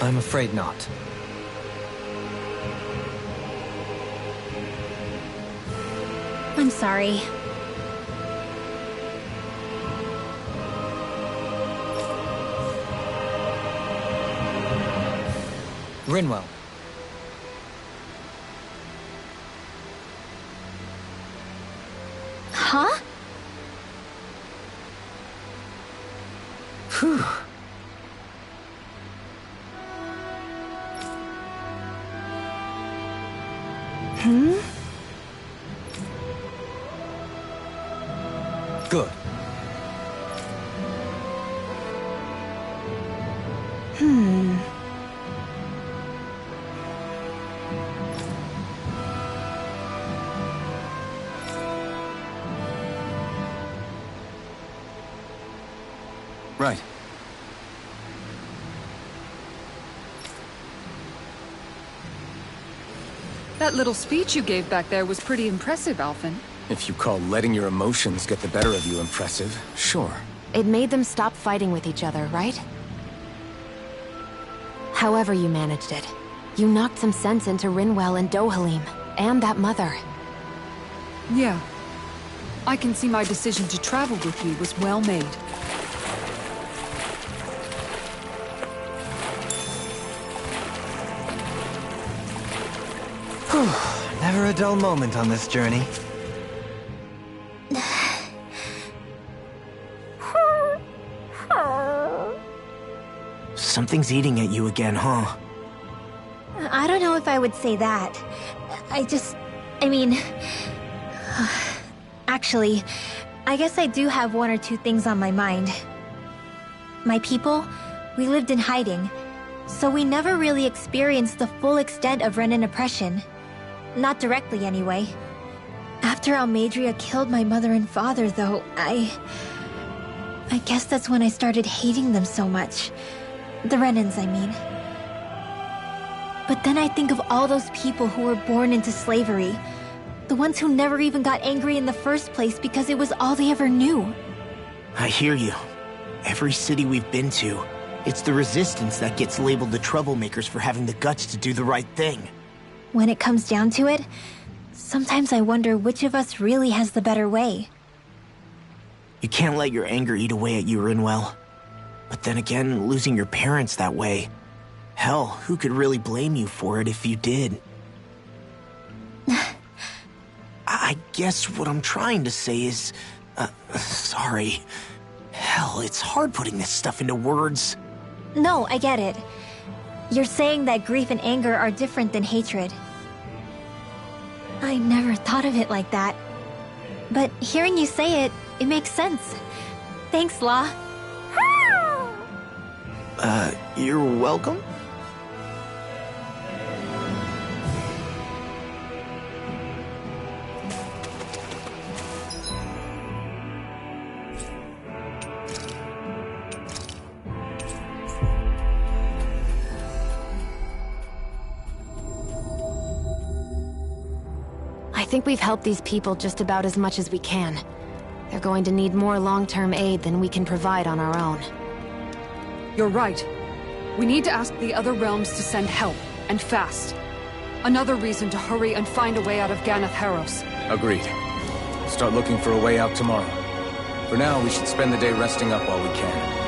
I'm afraid not. I'm sorry. Rinwell. Huh? Phew. Good. Right. That little speech you gave back there was pretty impressive, Alphen. If you call letting your emotions get the better of you impressive, sure. It made them stop fighting with each other, right? However you managed it, you knocked some sense into Rinwell and Dohalim, and that mother. Yeah. I can see my decision to travel with you was well made. Never a dull moment on this journey. Something's eating at you again, huh? I don't know if I would say that. I mean... Actually, I guess I do have one or two things on my mind. My people, we lived in hiding, so we never really experienced the full extent of Renan oppression. Not directly, anyway. After Almeidrea killed my mother and father, though, I guess that's when I started hating them so much. The Renans, I mean. But then I think of all those people who were born into slavery. The ones who never even got angry in the first place because it was all they ever knew. I hear you. Every city we've been to, it's the Resistance that gets labeled the troublemakers for having the guts to do the right thing. When it comes down to it, sometimes I wonder which of us really has the better way. You can't let your anger eat away at you, Rinwell. But then again, losing your parents that way... Hell, who could really blame you for it if you did? I guess what I'm trying to say is... sorry. Hell, it's hard putting this stuff into words. No, I get it. You're saying that grief and anger are different than hatred. I never thought of it like that. But hearing you say it, it makes sense. Thanks, Law. You're welcome? I think we've helped these people just about as much as we can. They're going to need more long-term aid than we can provide on our own. You're right. We need to ask the other realms to send help, and fast. Another reason to hurry and find a way out of Ganath Haros. Agreed. Start looking for a way out tomorrow. For now, we should spend the day resting up while we can.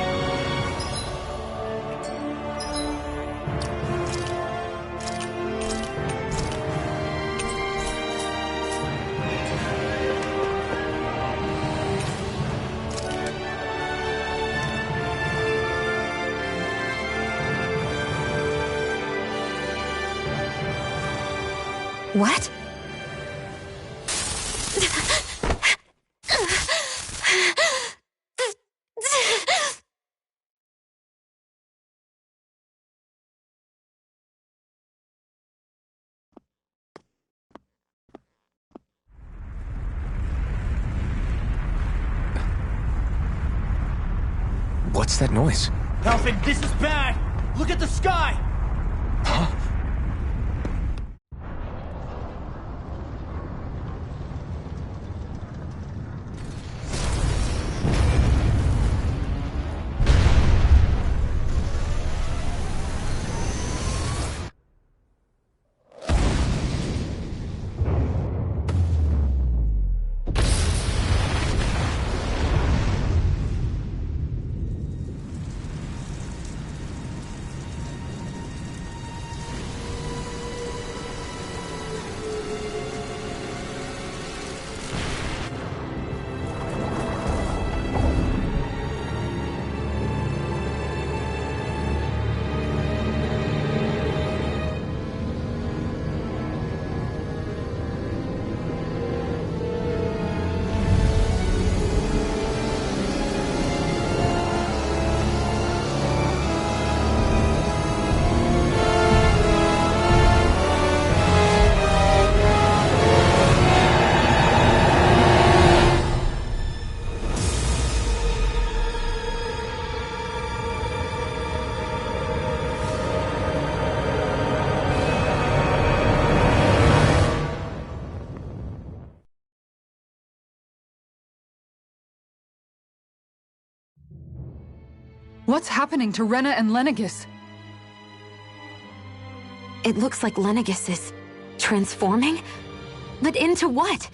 What? What's that noise? Alphen, this is bad! Look at the sky! Huh? What's happening to Rena and Lenegis? It looks like Lenegis is transforming? But into what?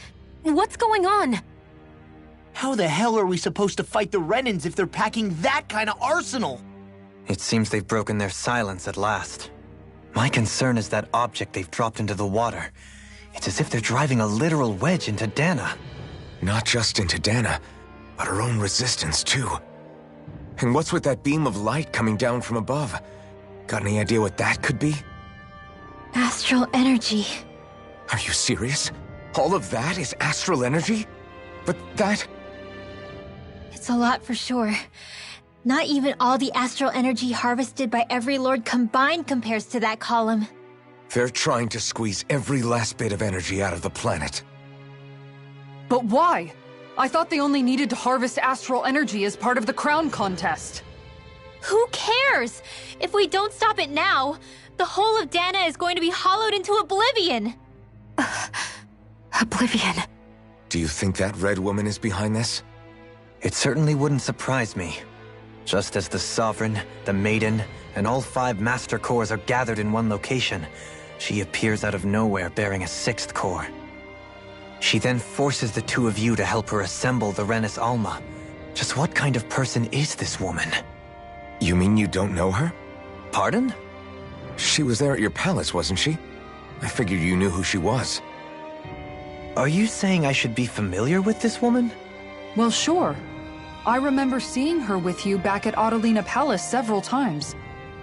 What's going on? How the hell are we supposed to fight the Renans if they're packing that kind of arsenal? It seems they've broken their silence at last. My concern is that object they've dropped into the water. It's as if they're driving a literal wedge into Dana. Not just into Dana, but her own resistance too. And what's with that beam of light coming down from above? Got any idea what that could be? Astral energy. Are you serious? All of that is astral energy? But that... It's a lot for sure. Not even all the astral energy harvested by every lord combined compares to that column. They're trying to squeeze every last bit of energy out of the planet. But why? I thought they only needed to harvest astral energy as part of the crown contest. Who cares? If we don't stop it now, the whole of Dana is going to be hollowed into oblivion. Oblivion. Do you think that red woman is behind this? It certainly wouldn't surprise me. Just as the Sovereign, the Maiden, and all 5 Master Cores are gathered in one location, she appears out of nowhere bearing a 6th core. She then forces the 2 of you to help her assemble the Renis Alma. Just what kind of person is this woman? You mean you don't know her? Pardon? She was there at your palace, wasn't she? I figured you knew who she was. Are you saying I should be familiar with this woman? Well, sure. I remember seeing her with you back at Adelina Palace several times.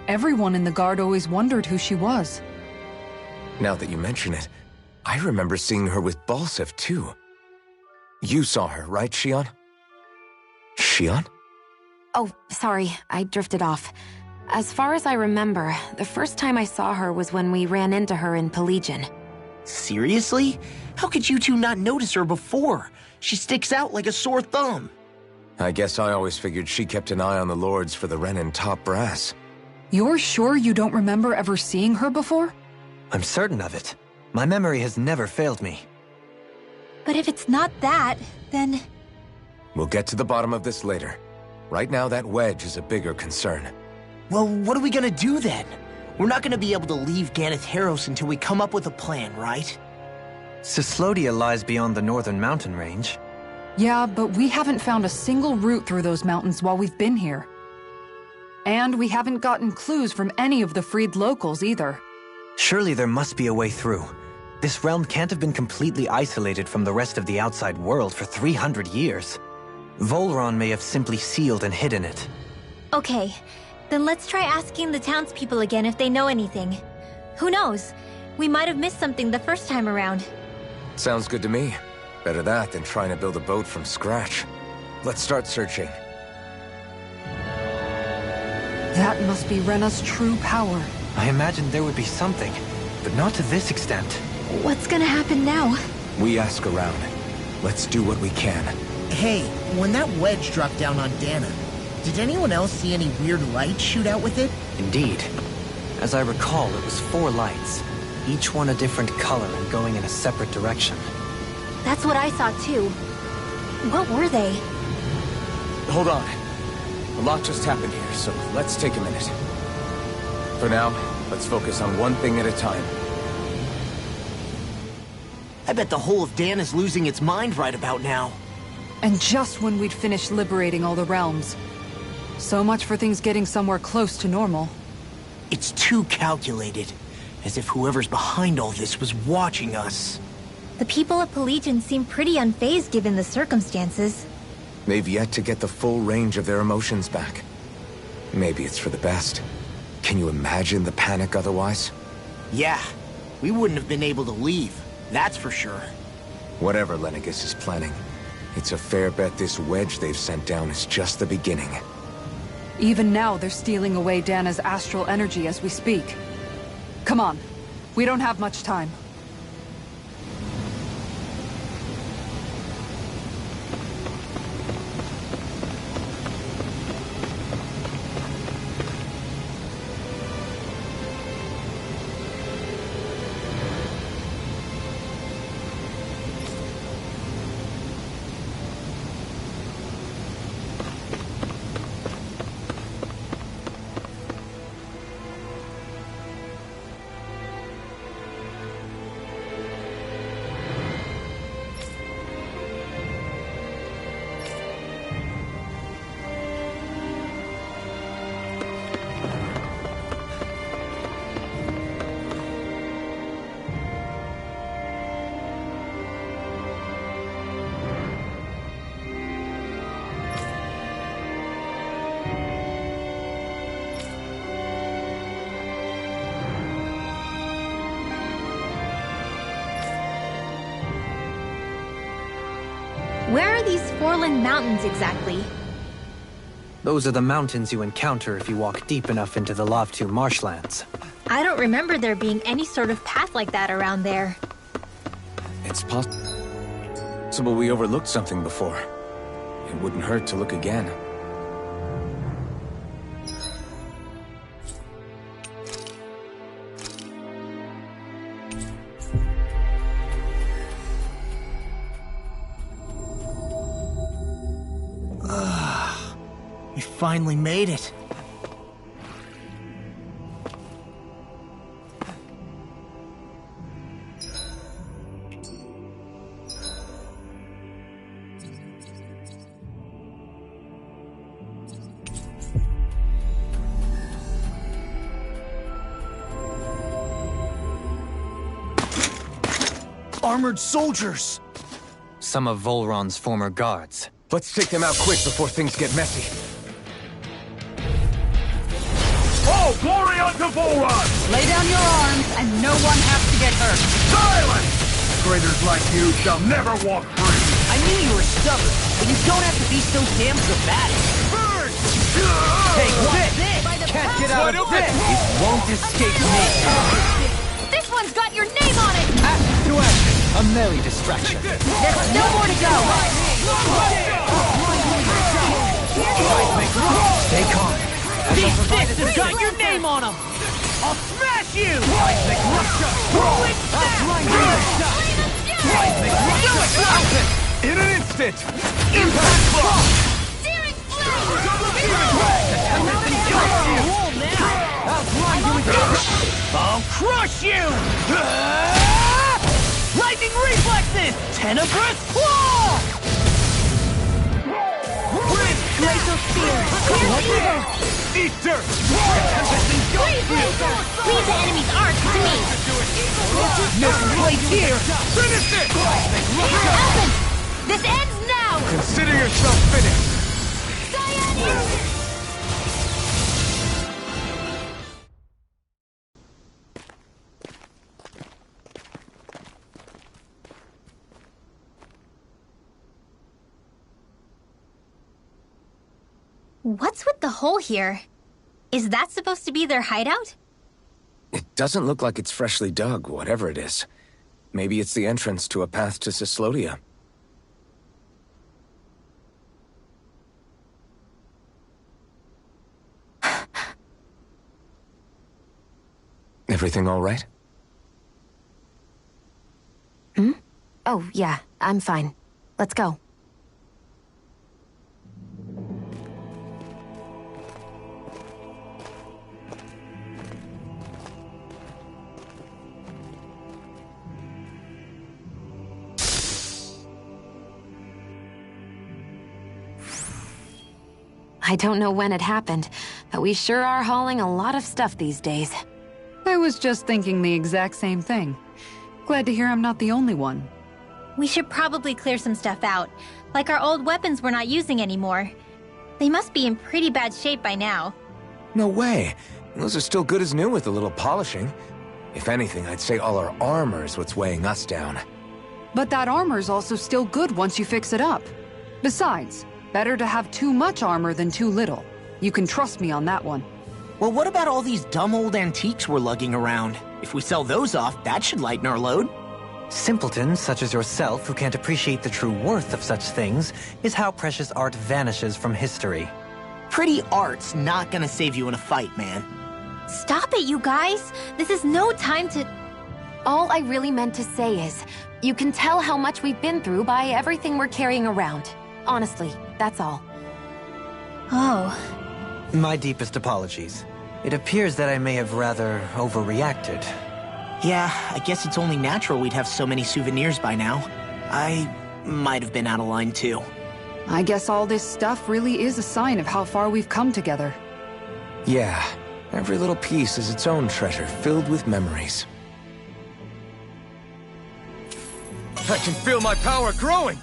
Everyone in the guard always wondered who she was. Now that you mention it, I remember seeing her with Balseph, too. You saw her, right, Xion? Xion? Oh, sorry, I drifted off. As far as I remember, the first time I saw her was when we ran into her in Pelegion. Seriously? How could you two not notice her before? She sticks out like a sore thumb. I guess I always figured she kept an eye on the lords for the Renan top brass. You're sure you don't remember ever seeing her before? I'm certain of it. My memory has never failed me. But if it's not that, then... We'll get to the bottom of this later. Right now, that wedge is a bigger concern. Well, what are we gonna do then? We're not gonna be able to leave Ganath Haros until we come up with a plan, right? Cyslodia lies beyond the northern mountain range. Yeah, but we haven't found a single route through those mountains while we've been here. And we haven't gotten clues from any of the freed locals either. Surely there must be a way through. This realm can't have been completely isolated from the rest of the outside world for 300 years. Volron may have simply sealed and hidden it. Okay, then let's try asking the townspeople again if they know anything. Who knows? We might have missed something the first time around. Sounds good to me. Better that than trying to build a boat from scratch. Let's start searching. That must be Rena's true power. I imagined there would be something, but not to this extent. What's gonna happen now? We ask around. Let's do what we can. Hey, when that wedge dropped down on Dana, did anyone else see any weird lights shoot out with it? Indeed. As I recall, it was 4 lights, each one a different color and going in a separate direction. That's what I saw too. What were they? Hold on. A lot just happened here, so let's take a minute. For now, let's focus on one thing at a time. I bet the whole of Dan is losing its mind right about now. And just when we'd finished liberating all the realms. So much for things getting somewhere close to normal. It's too calculated. As if whoever's behind all this was watching us. The people of Pelegion seem pretty unfazed given the circumstances. They've yet to get the full range of their emotions back. Maybe it's for the best. Can you imagine the panic otherwise? Yeah, we wouldn't have been able to leave, that's for sure. Whatever Lenegis is planning, it's a fair bet this wedge they've sent down is just the beginning. Even now, they're stealing away Dana's astral energy as we speak. Come on, we don't have much time. Where are these Forland Mountains exactly? Those are the mountains you encounter if you walk deep enough into the Lovtu marshlands. I don't remember there being any sort of path like that around there. It's possible we overlooked something before. It wouldn't hurt to look again. We finally made it. Armored soldiers! Some of Volron's former guards. Let's take them out quick before things get messy. Oh, glory unto Volron! Lay down your arms, and no one has to get hurt. Silence! Traitors like you shall never walk free! I knew you were stubborn, but you don't have to be so damn dramatic. Burn! Take this! Can't get out of this! It won't escape me! This one's got your name on it! Action to action! A merry distraction. There's still more to go! Stay calm. These sticks have got your name on them! I'll smash you! Roll it down! In an instant! Impact block! Searing I'll crush you! Lightning reflexes! Tenebrous claw! Glacial Spear! Eat dirt! Leave the enemy's arc to me! Missing place here! Finish it! Elfin! This ends now! Consider yourself finished! Cyan! What's with the hole here? Is that supposed to be their hideout? It doesn't look like it's freshly dug, whatever it is. Maybe it's the entrance to a path to Cyslodia. Everything all right? Hmm? Oh, yeah, I'm fine. Let's go. I don't know when it happened, but we sure are hauling a lot of stuff these days. I was just thinking the exact same thing. Glad to hear I'm not the only one. We should probably clear some stuff out, like our old weapons we're not using anymore. They must be in pretty bad shape by now. No way. Those are still good as new with a little polishing. If anything, I'd say all our armor is what's weighing us down. But that armor's also still good once you fix it up. Besides, better to have too much armor than too little. You can trust me on that one. Well, what about all these dumb old antiques we're lugging around? If we sell those off, that should lighten our load. Simpletons such as yourself who can't appreciate the true worth of such things is how precious art vanishes from history. Pretty art's not gonna save you in a fight, man. Stop it, you guys! This is no time to... All I really meant to say is, you can tell how much we've been through by everything we're carrying around. Honestly, that's all. Oh. My deepest apologies. It appears that I may have rather overreacted. Yeah, I guess it's only natural we'd have so many souvenirs by now. I might have been out of line too. I guess all this stuff really is a sign of how far we've come together. Yeah, every little piece is its own treasure filled with memories. I can feel my power growing!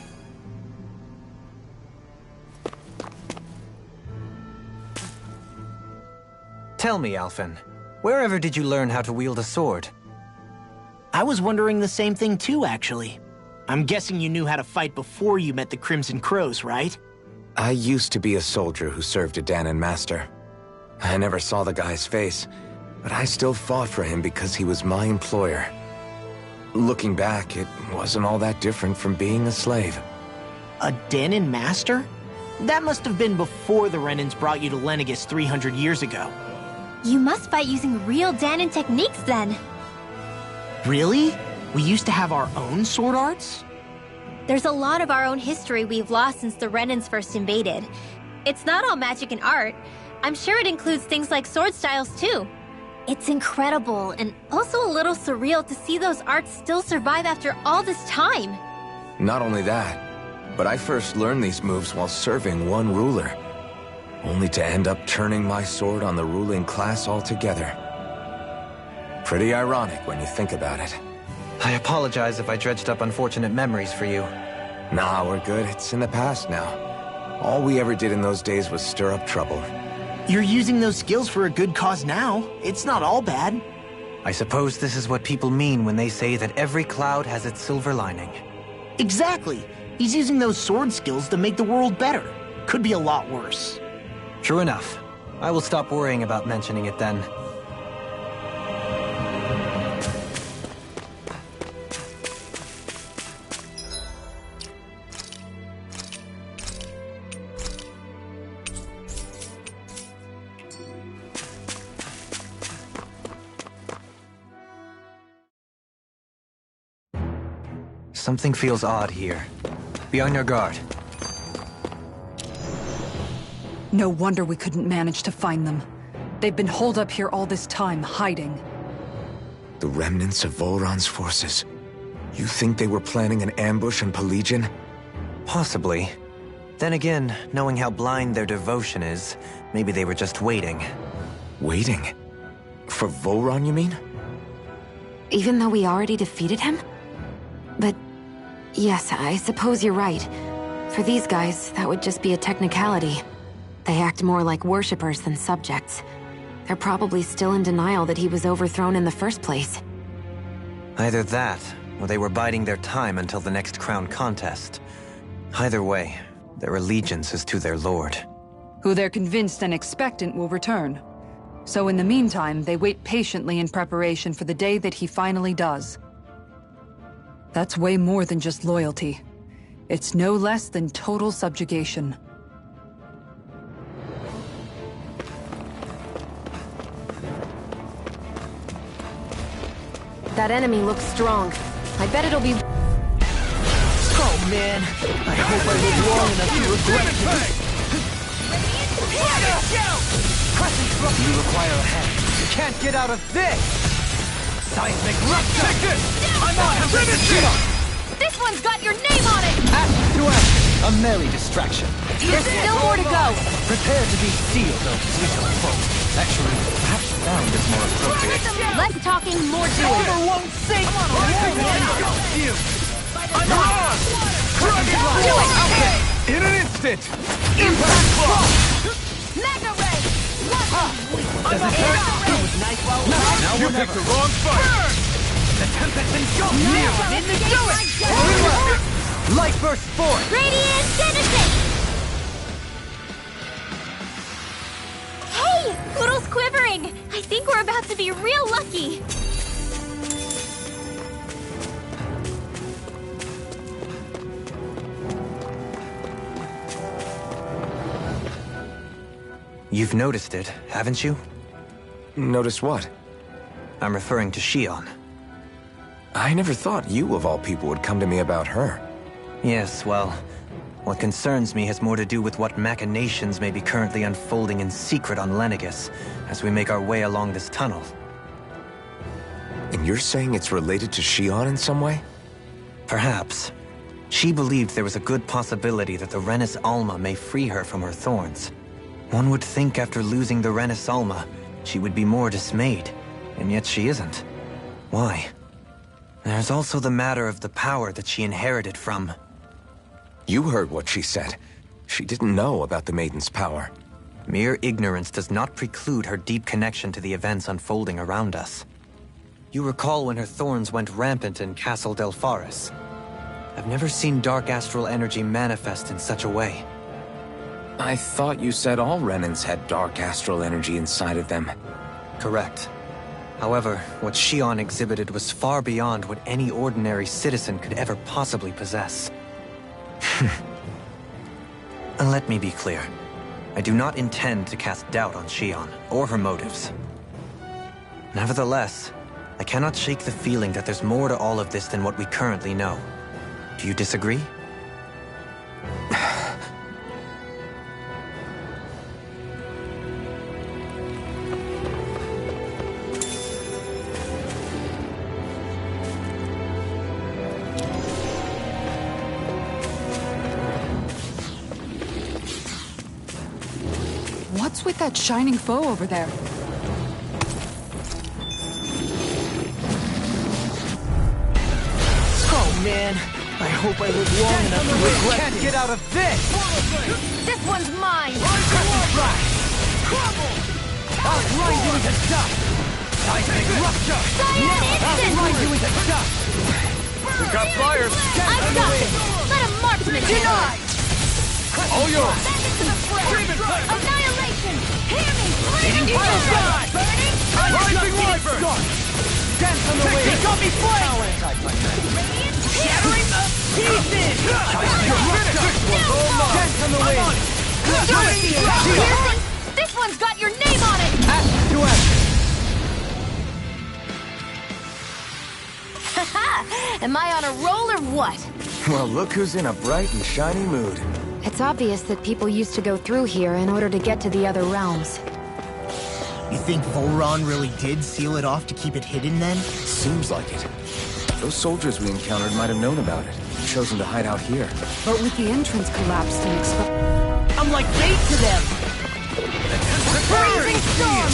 Tell me, Alphen, wherever did you learn how to wield a sword? I was wondering the same thing too, actually. I'm guessing you knew how to fight before you met the Crimson Crows, right? I used to be a soldier who served a Dahnan master. I never saw the guy's face, but I still fought for him because he was my employer. Looking back, it wasn't all that different from being a slave. A Dahnan master? That must have been before the Renans brought you to Lenegis 300 years ago. You must fight using real Dahnan techniques then. Really? We used to have our own sword arts? There's a lot of our own history we've lost since the Renans first invaded. It's not all magic and art. I'm sure it includes things like sword styles too. It's incredible and also a little surreal to see those arts still survive after all this time. Not only that, but I first learned these moves while serving one ruler, only to end up turning my sword on the ruling class altogether. Pretty ironic when you think about it. I apologize if I dredged up unfortunate memories for you. Nah, we're good. It's in the past now. All we ever did in those days was stir up trouble. You're using those skills for a good cause now. It's not all bad. I suppose this is what people mean when they say that every cloud has its silver lining. Exactly. He's using those sword skills to make the world better. Could be a lot worse. True enough. I will stop worrying about mentioning it then. Something feels odd here. Be on your guard. No wonder we couldn't manage to find them. They've been holed up here all this time, hiding. The remnants of Volron's forces. You think they were planning an ambush on Pelegion? Possibly. Then again, knowing how blind their devotion is, maybe they were just waiting. Waiting? For Volron, you mean? Even though we already defeated him? But yes, I suppose you're right. For these guys, that would just be a technicality. They act more like worshippers than subjects. They're probably still in denial that he was overthrown in the first place. Either that, or they were biding their time until the next crown contest. Either way, their allegiance is to their lord. who they're convinced and expectant will return. So in the meantime, they wait patiently in preparation for the day that he finally does. That's way more than just loyalty. It's no less than total subjugation. That enemy looks strong. I bet it'll be... Oh man, I hope I live long enough to regret it. You require a hand. You can't get out of this! Seismic rupture! Take this! I'm on! Finish it! This one's got your name on it! Action to action! A merry distraction. There's still more to go! Prepare to be sealed, though, sweet old foe. Actually, perhaps sound is more appropriate. Less talking, more doing. Silver won't sink! Come on, you! I'm on! Do it! Okay! In an instant! Impact block! Mega Ray! Does it hurt? It was nice while now you picked the wrong fight! The tempest engulfs near within the do it! Light burst forth! Radiant Genesis! Hey! Poodle's quivering! I think we're about to be real lucky! You've noticed it, haven't you? Noticed what? I'm referring to Shion. I never thought you, of all people, would come to me about her. Yes, well, what concerns me has more to do with what machinations may be currently unfolding in secret on Lenegis as we make our way along this tunnel. And you're saying it's related to Shion in some way? Perhaps. She believed there was a good possibility that the Renis Alma may free her from her thorns. One would think after losing the Renis Alma, she would be more dismayed, and yet she isn't. Why? There's also the matter of the power that she inherited from... You heard what she said. She didn't know about the Maiden's power. Mere ignorance does not preclude her deep connection to the events unfolding around us. You recall when her thorns went rampant in Castle Delpharis. I've never seen dark astral energy manifest in such a way. I thought you said all Renins had dark astral energy inside of them. Correct. However, what Shion exhibited was far beyond what any ordinary citizen could ever possibly possess. And let me be clear. I do not intend to cast doubt on Shion, or her motives. Nevertheless, I cannot shake the feeling that there's more to all of this than what we currently know. Do you disagree? What's with that shining foe over there? Oh man, I hope I live long enough to regret Can't this. get out of this! This one's mine! I'll grind you into dust! Seismic rupture! I'll grind you into dust! We got fires! I've got it! Let a marksman deny! All yours! Annihilation! Hear me! Eating fire god! Rising wyvern! Dance on the wing! He got me flamed! Shattering the pieces! Dance on the wing! This one's got your name on it! Action to action! Am I on a roll or what? Well, look who's in a bright and shiny mood. It's obvious that people used to go through here in order to get to the other realms. You think Volron really did seal it off to keep it hidden then? Seems like it. Those soldiers we encountered might have known about it, chosen to hide out here. But with the entrance collapsed and exposed... I'm like bait to them! Freezing storm!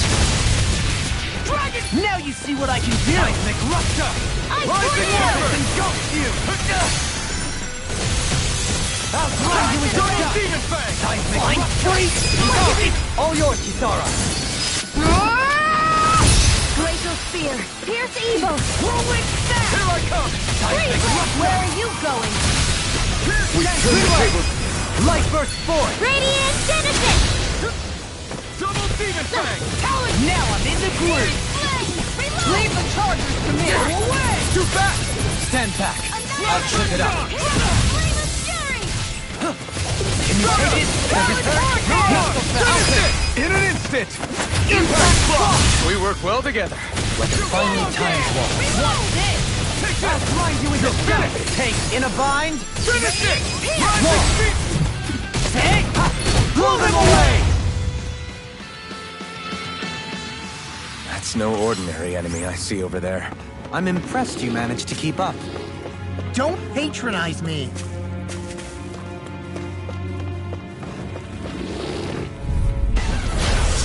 Now you see what I can do! Seismic rupture! Rising wyvern! Engulfs you! I'll grind you into dust! Demon fang! Seismic rupture! All yours, Kisara! Glacial Spear! Pierce evil! Whirlwind snap! Here I come! Seismic rupture! Where are you going? We turn the tables! Light burst forth! Radiant Genesis! Now I'm in the groove! Leave the chargers to me! Away! Too fast! Stand back! I'll check it out! Can you take it? Finish it! In an instant! Impact block! We work well together. Like a finely timed wall. What's this? I'll grind you into dust! Take in a bind! Finish it! Take! Blow them away! That's no ordinary enemy I see over there. I'm impressed you managed to keep up. Don't patronize me!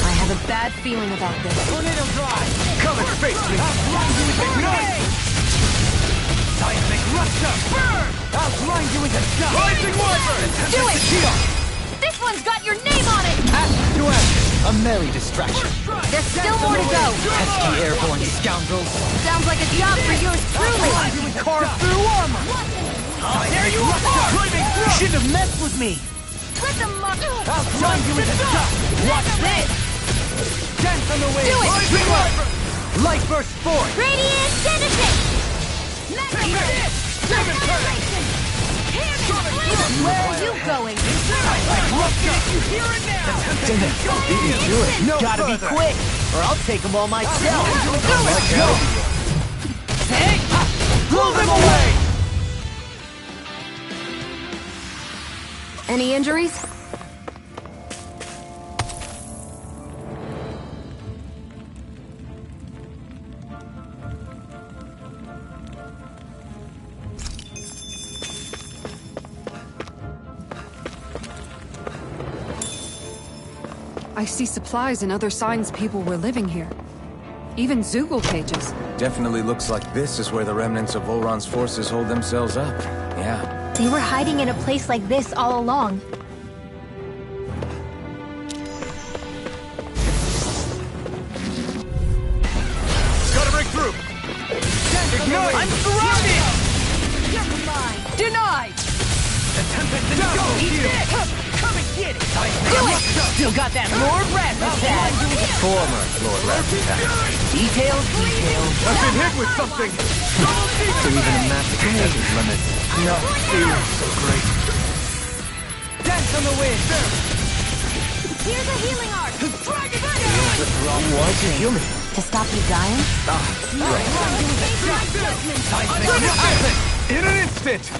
I have a bad feeling about this. Tornado drive! Come and face me! I'll grind you into grenade! Seismic rupture! Burn! I'll grind you into dust! Rising Wyvern! Do it! This one's got your name on it! Ashes to ashes! A merry distraction. There's still more to go! Pesky airborne scoundrels. Sounds like a job for yours truly! You would carve through armor! There you are! You shouldn't have messed with me! Let them mark! I'll grind you into dust! Watch this! Dance on the way! Do it! Rising Wyvern! Light burst forth! Radiant Genesis! Where are you going? No Gotta be quick, or I'll take them all myself. Blow them away! Any injuries? I see supplies and other signs people were living here. Even Zoogle cages. Definitely looks like this is where the remnants of Volron's forces hold themselves up. Yeah. They were hiding in a place like this all along. Gotta break through! Ignite! I'm surrounded! Denied! The Tempest and go! Eat it! Come and get it! Do it! Still got that Lord Razmataz! Former Lord Razmataz. Details. I've been hit with something! So even a master has limits. No feeling so great. Dance on the wind! Here's a healing art! Why'd you heal me? To stop you dying? In an instant!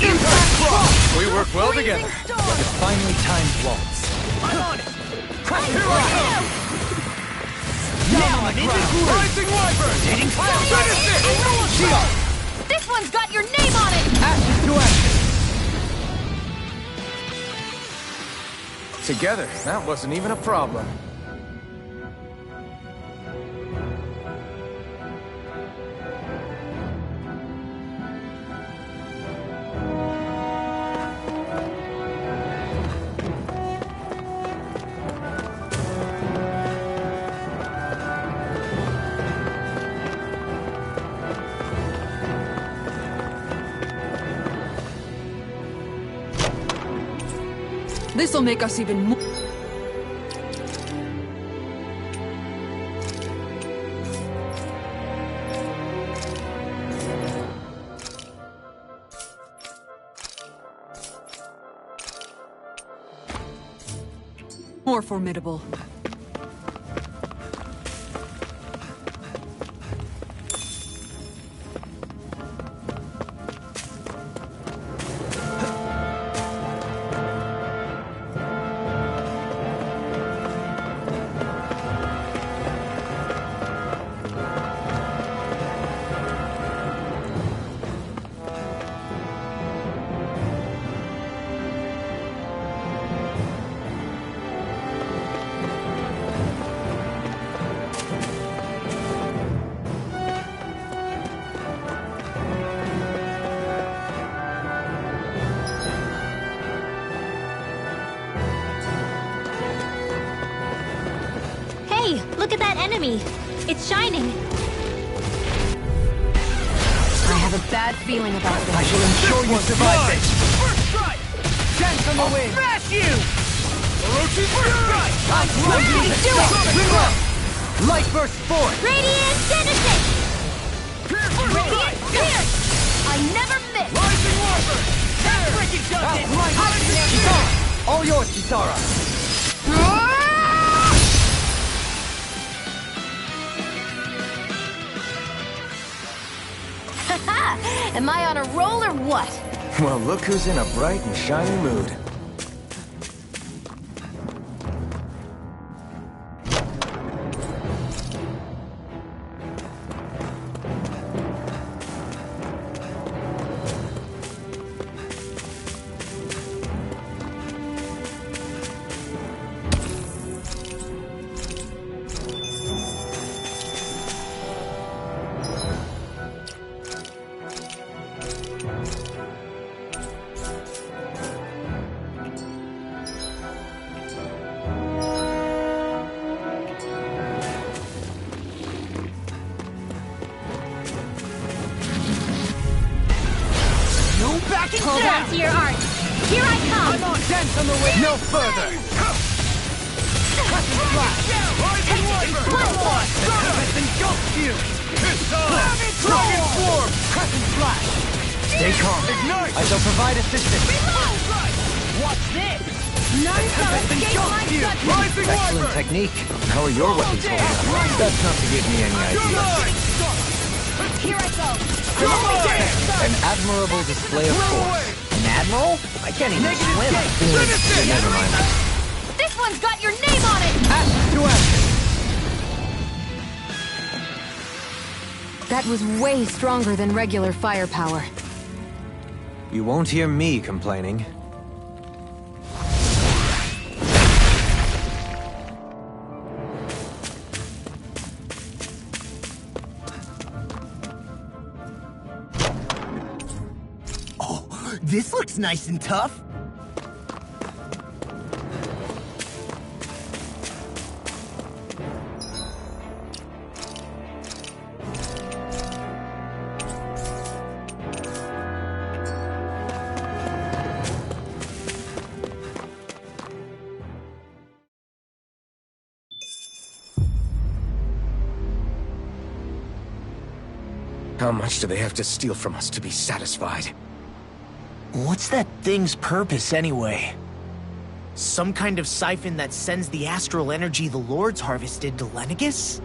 Impact block! We work well together. Like a finely timed waltz. I'm on it! Here I come! Now I'm in the groove! Rising Wyvern! Hitting fire! Finish it! Shield! This one's got your name on it! Ashes to ashes! Together, that wasn't even a problem. This'll make us even more... more formidable. Hey, look at that enemy! It's shining! I have a bad feeling about this. I shall ensure you survive this! First strike! Dance on the wind! Smash you! Orochi Fury! Do it! Light burst forth! Radiant Genesis! Radiant Pierce! I never miss! Rising Warford! Breaking justice! Kisara! All yours, Kisara! Am I on a roll or what? Well, look who's in a bright and shiny mood. Hold on to your art. Here I come! I'm on dense on the way no further! Crescent Flash! Rising Warford! Tempest engulfs you! Dragon Swarm! Crescent Flash! Stay calm. Ignite! I shall provide assistance. What's this? None shall escape my judgment! Rising Excellent Warford! technique. How are your weapons holding up? That's not to give me any idea. Here I go! An admirable display of force. An admiral? I can't even swim. Never mind. This one's got your name on it! Action to action! That was way stronger than regular firepower. You won't hear me complaining. This looks nice and tough. How much do they have to steal from us to be satisfied? What's that thing's purpose, anyway? Some kind of siphon that sends the astral energy the Lords harvested to Lenegis?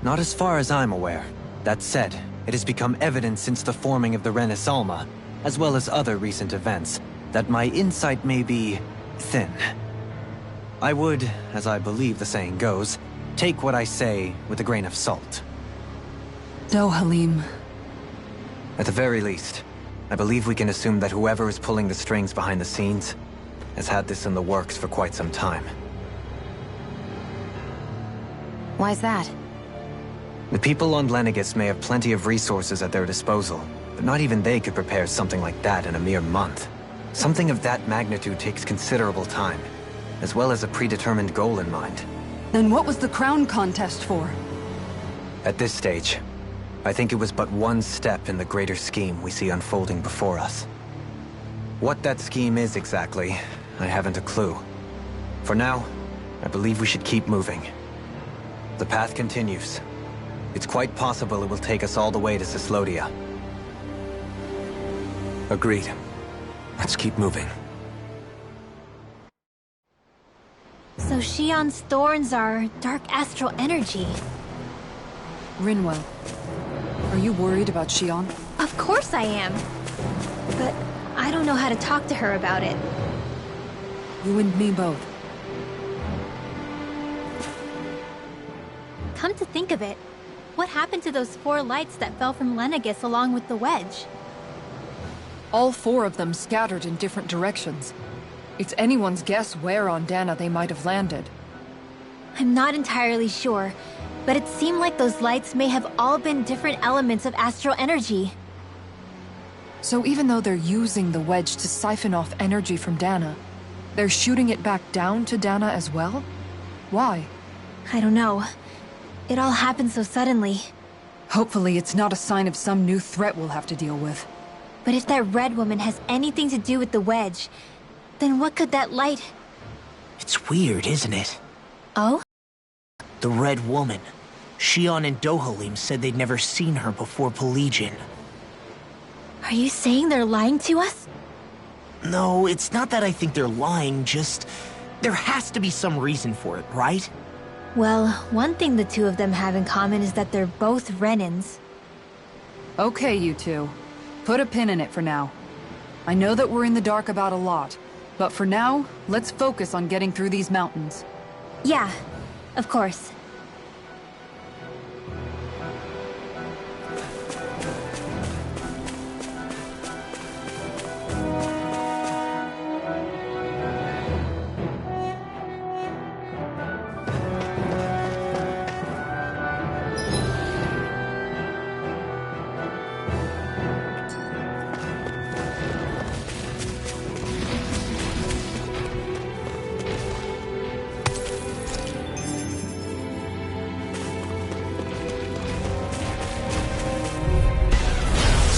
Not as far as I'm aware. That said, it has become evident since the forming of the Renis Alma, as well as other recent events, that my insight may be thin. I would, as I believe the saying goes, take what I say with a grain of salt. Dohalim. At the very least, I believe we can assume that whoever is pulling the strings behind the scenes has had this in the works for quite some time. Why's that? The people on Lenegis may have plenty of resources at their disposal, but not even they could prepare something like that in a mere month. Something of that magnitude takes considerable time, as well as a predetermined goal in mind. Then what was the crown contest for? At this stage, I think it was but one step in the greater scheme we see unfolding before us. What that scheme is exactly, I haven't a clue. For now, I believe we should keep moving. The path continues. It's quite possible it will take us all the way to Cyslodia. Agreed. Let's keep moving. So Shion's thorns are dark astral energy. Rinwell. Are you worried about Shion? Of course I am. But I don't know how to talk to her about it. You and me both. Come to think of it, what happened to those 4 lights that fell from Lenegis along with the wedge? All 4 of them scattered in different directions. It's anyone's guess where on Dana they might have landed. I'm not entirely sure, but it seemed like those lights may have all been different elements of astral energy. So even though they're using the wedge to siphon off energy from Dana, they're shooting it back down to Dana as well? Why? I don't know. It all happened so suddenly. Hopefully it's not a sign of some new threat we'll have to deal with. But if that red woman has anything to do with the wedge, then what could that light... It's weird, isn't it? Oh? The Red Woman. Shion and Dohalim said they'd never seen her before Pelegion. Are you saying they're lying to us? No, it's not that I think they're lying, just... there has to be some reason for it, right? Well, one thing the two of them have in common is that they're both Renans. Okay, you two. Put a pin in it for now. I know that we're in the dark about a lot, but for now, let's focus on getting through these mountains. Yeah, of course.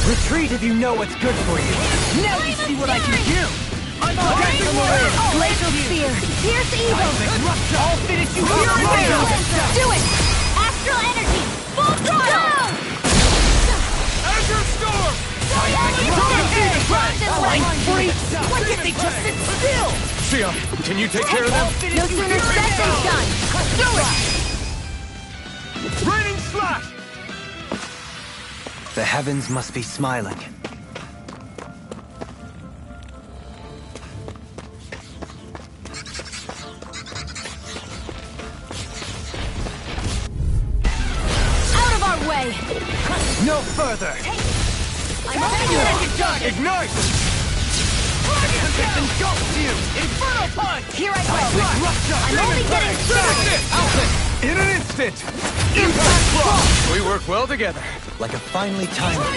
Retreat if you know what's good for you. Now you see what I can do! I'm on the way! Glacial Spear! Pierce evil! I'll finish you here and now! Do it! Astral energy! Full throttle! Azure Storm! Line freaks! Why can't they just sit still? Shion, can you take care of them? No sooner said than done! Do it! Raining Slash! The heavens must be smiling. Out of our way! No further! I'm opening you! Ignite! Tempest engulfs you! Inferno Punch! Here I go! I'm only getting started! Alphen! In an instant! Impact Block! We work well together. Like a finely timed wall.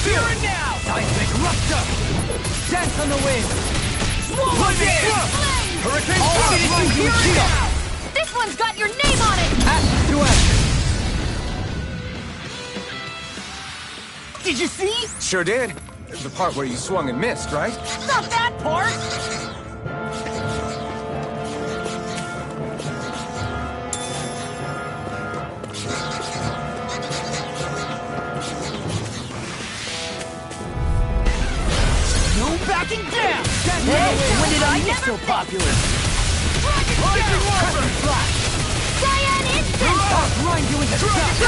Here and now! Seismic Rupture! Dance on the wind! Lightning Thrust! Hurricane Thrust! Here and now! This one's got your name on it! Act to action! Did you see? Sure did. The part where you swung and missed, right? Not that part! No backing down! When did I get so popular? Cyan Instant! Grind you into dust!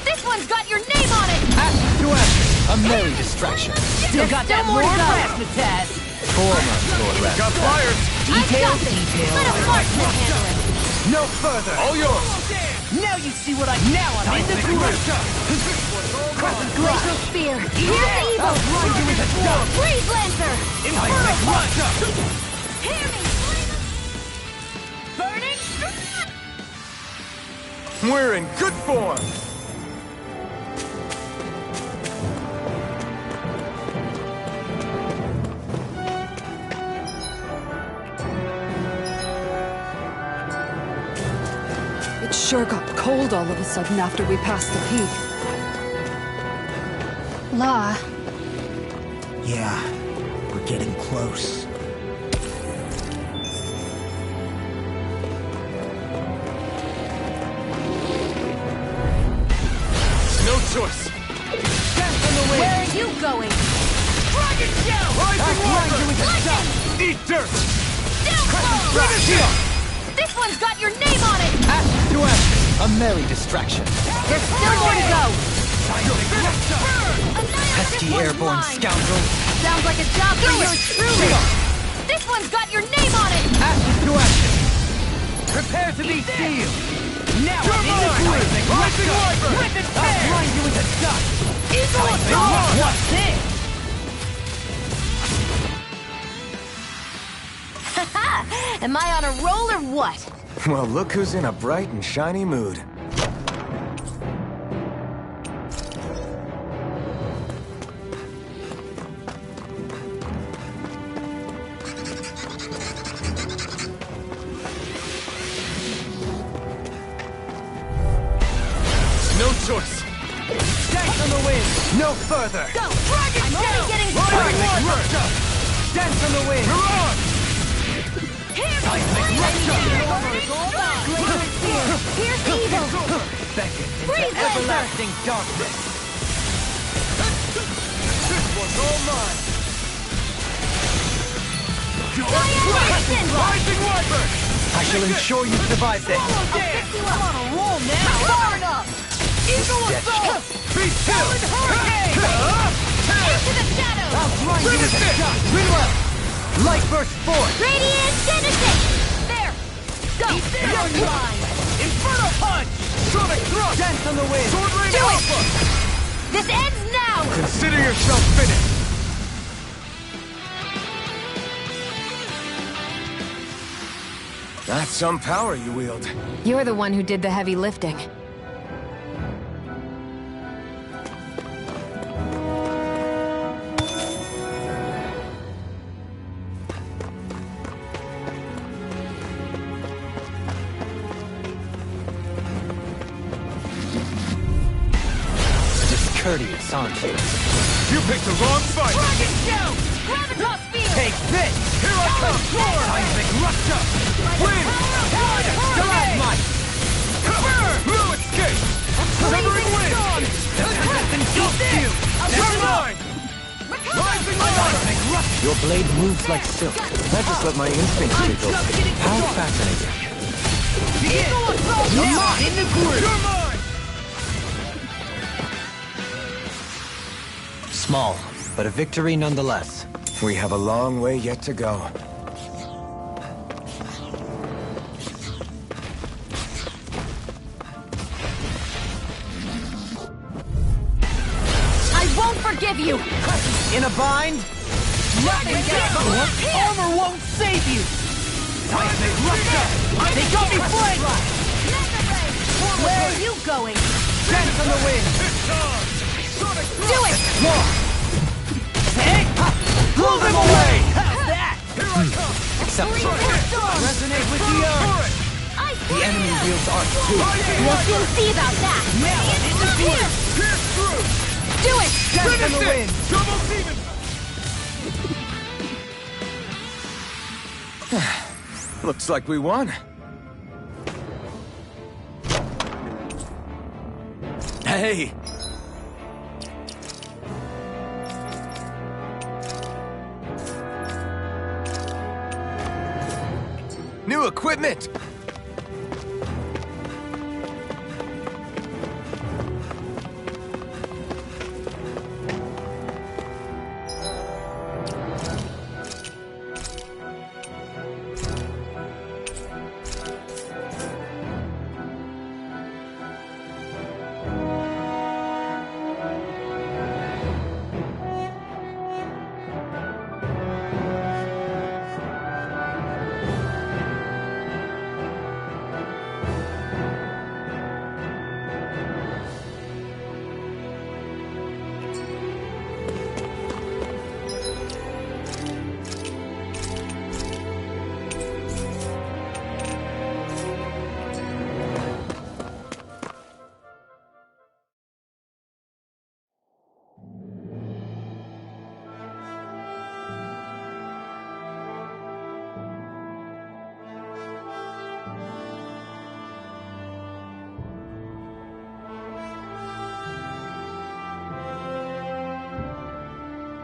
This one's got your name on it! Act to action. A merry distraction. Still got that Lord Razzmatazz! Former Lord Rat. Got flyers. Detail, Let detail. a marksman handle it! No further! All yours. Now you see what Now I'm in the groove! Glacial Spear! Here's evil! Grind you into dust! Freeze Lancer! Seismic Rupture! Hear me! Burning Strike! We're in good form. It sure got cold all of a sudden after we passed the peak. Law, Yeah, we're getting close. No choice. Dance on the wind! Where are you going? Rising Water! Eat dirt! This one's got your name on it! Act to action. A merry distraction. There's still more to go! Pesky This one's airborne mine. scoundrel. Sounds like a job for yours truly! This one's got your name on it! Act to action. Prepare to be sealed! Now I'm in the groove! Rip and tear! Grind you into dust! Eagle Assault! What's this? Am I on a roll or what? Well, look who's in a bright and shiny mood. No choice. Dance on the wind! No further! Go! I'm only getting Seismic started! Rupture! Dance on the wind! Mirage! everlasting darkness. This one's all mine. Rising Wyvern! I shall ensure you survive this. I'm on a roll now. Far enough. Eagle assault. Be still. Into the shadows. I'll grind you with a shot. Rinwell. Light burst forth. Radiant Genesis. There. Go. You're mine. Inferno punch. Sonic thrust. Dance on the wind. Sword Rain Do it. Alpha. This ends now. Consider yourself finished. That's some power you wield. You're the one who did the heavy lifting. Discourteous, aren't you? You picked the wrong fight. Dragon Shout. Gravitas Field. Take this. Here I come. Seismic Rupture. Wind. Stalagmite. Burn. Blue escape. Severing wind. Engulf you. Never mind. Rising Seismic Rupture. Your blade moves like silk. I just let my instincts take over. How fascinating. You're mine. In the group. You're mine. Small, but a victory nonetheless. We have a long way yet to go. I won't forgive you. In a bind? Nothing Armor won't save you! Seismic Rupture! They got me flanked! Where are you going? Dance on the wind! Do it! Hey! Blow them away! How's that? Exceptional. Resonate with the earth! The enemy wields art too. We'll soon see about that. Now into here! Pierce through! Do it! Dance on the wind! Double demon! Looks like we won. Hey! New equipment!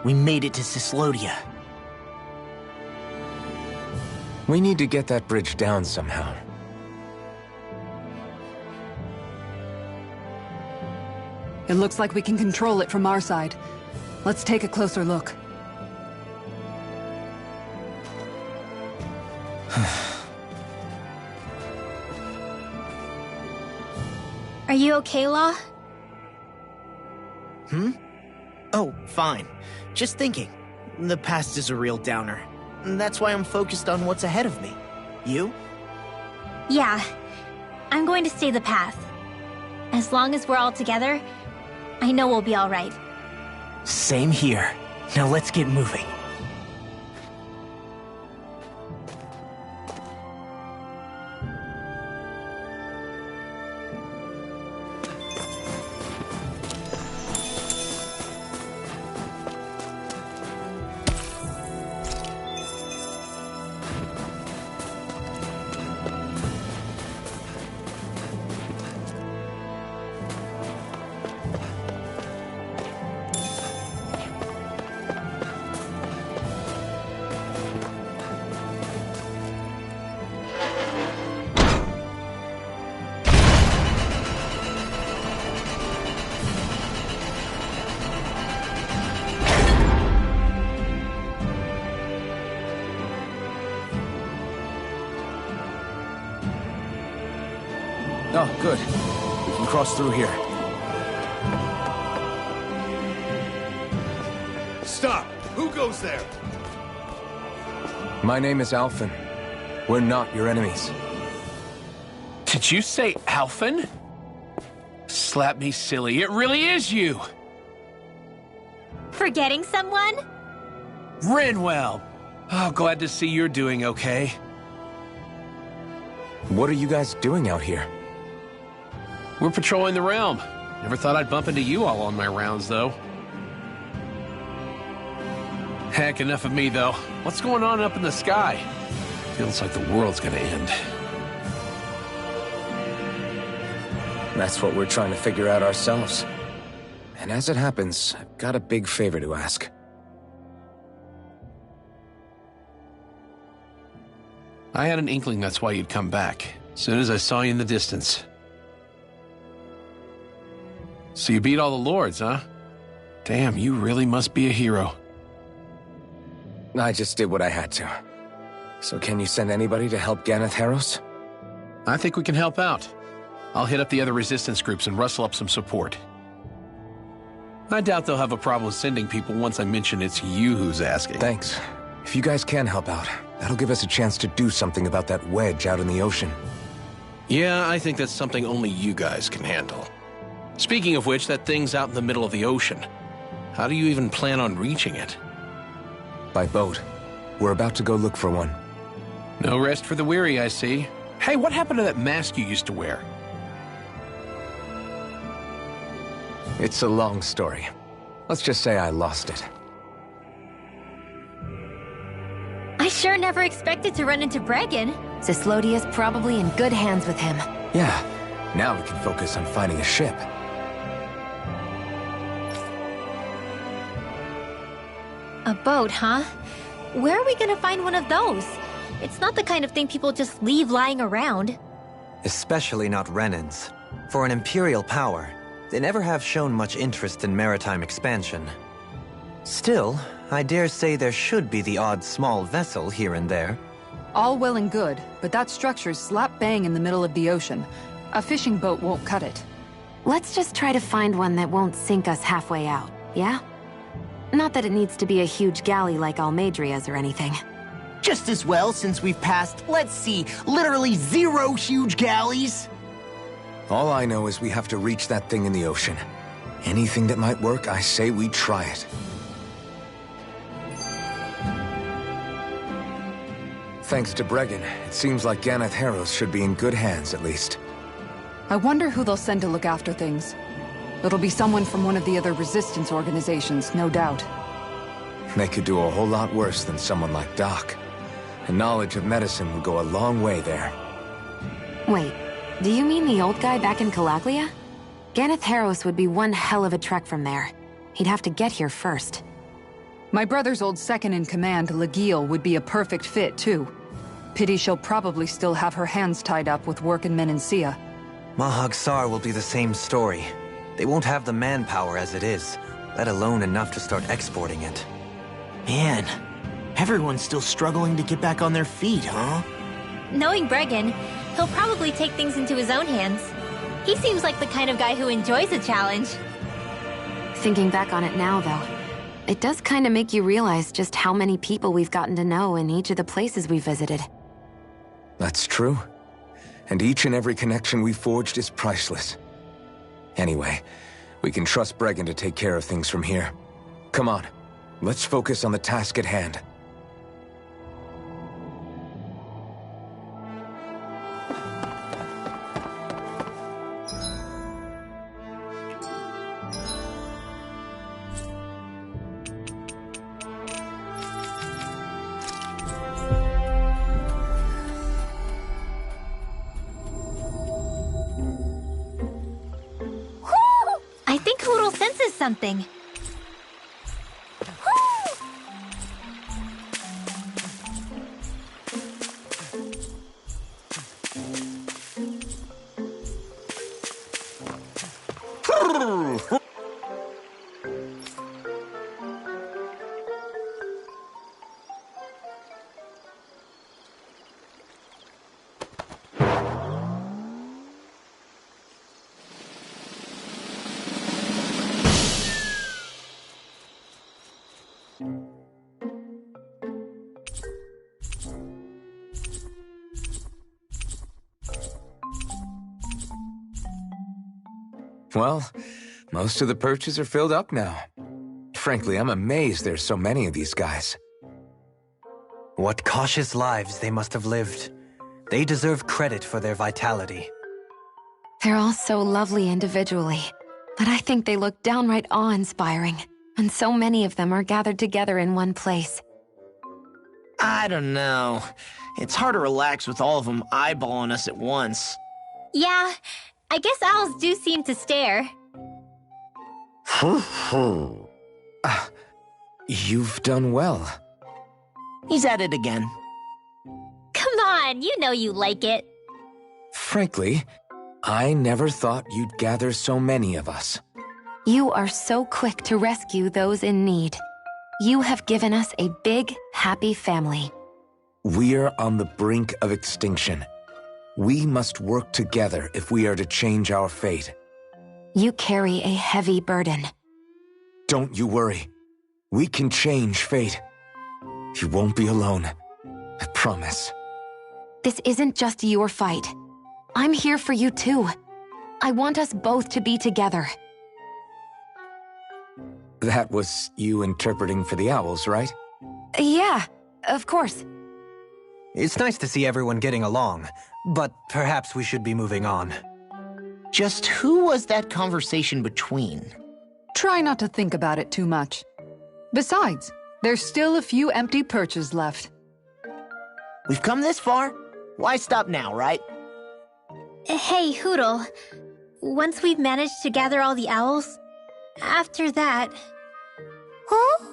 We made it to Cyslodia. We need to get that bridge down somehow. It looks like we can control it from our side. Let's take a closer look. Are you okay, Law? Oh, fine. Just thinking. The past is a real downer. That's why I'm focused on what's ahead of me. You? Yeah. I'm going to stay the path. As long as we're all together, I know we'll be all right. Same here. Now let's get moving. Oh, good. We can cross through here. Stop! Who goes there? My name is Alphen. We're not your enemies. Did you say Alphen? Slap me silly, it really is you! Forgetting someone? Rinwell! Oh, glad to see you're doing okay. What are you guys doing out here? We're patrolling the realm. Never thought I'd bump into you all on my rounds, though. Heck, enough of me, though. What's going on up in the sky? Feels like the world's gonna end. That's what we're trying to figure out ourselves. And as it happens, I've got a big favor to ask. I had an inkling that's why you'd come back, as soon as I saw you in the distance. So you beat all the lords, huh? Damn, you really must be a hero. I just did what I had to. So can you send anybody to help Ganeth Heros? I think we can help out. I'll hit up the other resistance groups and rustle up some support. I doubt they'll have a problem sending people once I mention it's you who's asking. Thanks. If you guys can help out, that'll give us a chance to do something about that wedge out in the ocean. Yeah, I think that's something only you guys can handle. Speaking of which, that thing's out in the middle of the ocean. How do you even plan on reaching it? By boat. We're about to go look for one. No rest for the weary, I see. Hey, what happened to that mask you used to wear? It's a long story. Let's just say I lost it. I sure never expected to run into Bregan. Cyslodia's probably in good hands with him. Yeah. Now we can focus on finding a ship. A boat, huh? Where are we gonna find one of those? It's not the kind of thing people just leave lying around. Especially not Renans. For an Imperial power, they never have shown much interest in maritime expansion. Still, I dare say there should be the odd small vessel here and there. All well and good, but that structure's slap bang in the middle of the ocean. A fishing boat won't cut it. Let's just try to find one that won't sink us halfway out, yeah? Not that it needs to be a huge galley like Almeidria's or anything. Just as well, since we've passed, let's see, literally 0 huge galleys. All I know is we have to reach that thing in the ocean. Anything that might work, I say we try it. Thanks to Bregan, it seems like Ganeth Heros should be in good hands, at least. I wonder who they'll send to look after things. It'll be someone from one of the other resistance organizations, no doubt. They could do a whole lot worse than someone like Doc. And knowledge of medicine would go a long way there. Wait, do you mean the old guy back in Calaglia? Ganeth Heros would be one hell of a trek from there. He'd have to get here first. My brother's old second-in-command, Lagiel, would be a perfect fit, too. Pity she'll probably still have her hands tied up with work in Menancia. Mahag Saar will be the same story. They won't have the manpower as it is, let alone enough to start exporting it. Man, everyone's still struggling to get back on their feet, huh? Knowing Bregan, he'll probably take things into his own hands. He seems like the kind of guy who enjoys a challenge. Thinking back on it now, though, it does kind of make you realize just how many people we've gotten to know in each of the places we visited. That's true. And each and every connection we forged is priceless. Anyway, we can trust Bregan to take care of things from here. Come on, let's focus on the task at hand. I think Hootle senses something. Well, most of the perches are filled up now. Frankly, I'm amazed there's so many of these guys. What cautious lives they must have lived. They deserve credit for their vitality. They're all so lovely individually, but I think they look downright awe-inspiring, and so many of them are gathered together in one place. I don't know. It's hard to relax with all of them eyeballing us at once. Yeah, I guess owls do seem to stare. You've done well. He's at it again. Come on, you know you like it. Frankly, I never thought you'd gather so many of us. You are so quick to rescue those in need. You have given us a big, happy family. We're on the brink of extinction. We must work together if we are to change our fate. You carry a heavy burden. Don't you worry. We can change fate. You won't be alone. I promise. This isn't just your fight. I'm here for you too. I want us both to be together. That was you interpreting for the owls, right? Yeah, of course. It's nice to see everyone getting along, but perhaps we should be moving on. Just who was that conversation between? Try not to think about it too much. Besides, there's still a few empty perches left. We've come this far. Why stop now, right? Hey, Hootle. Once we've managed to gather all the owls, after that... Huh?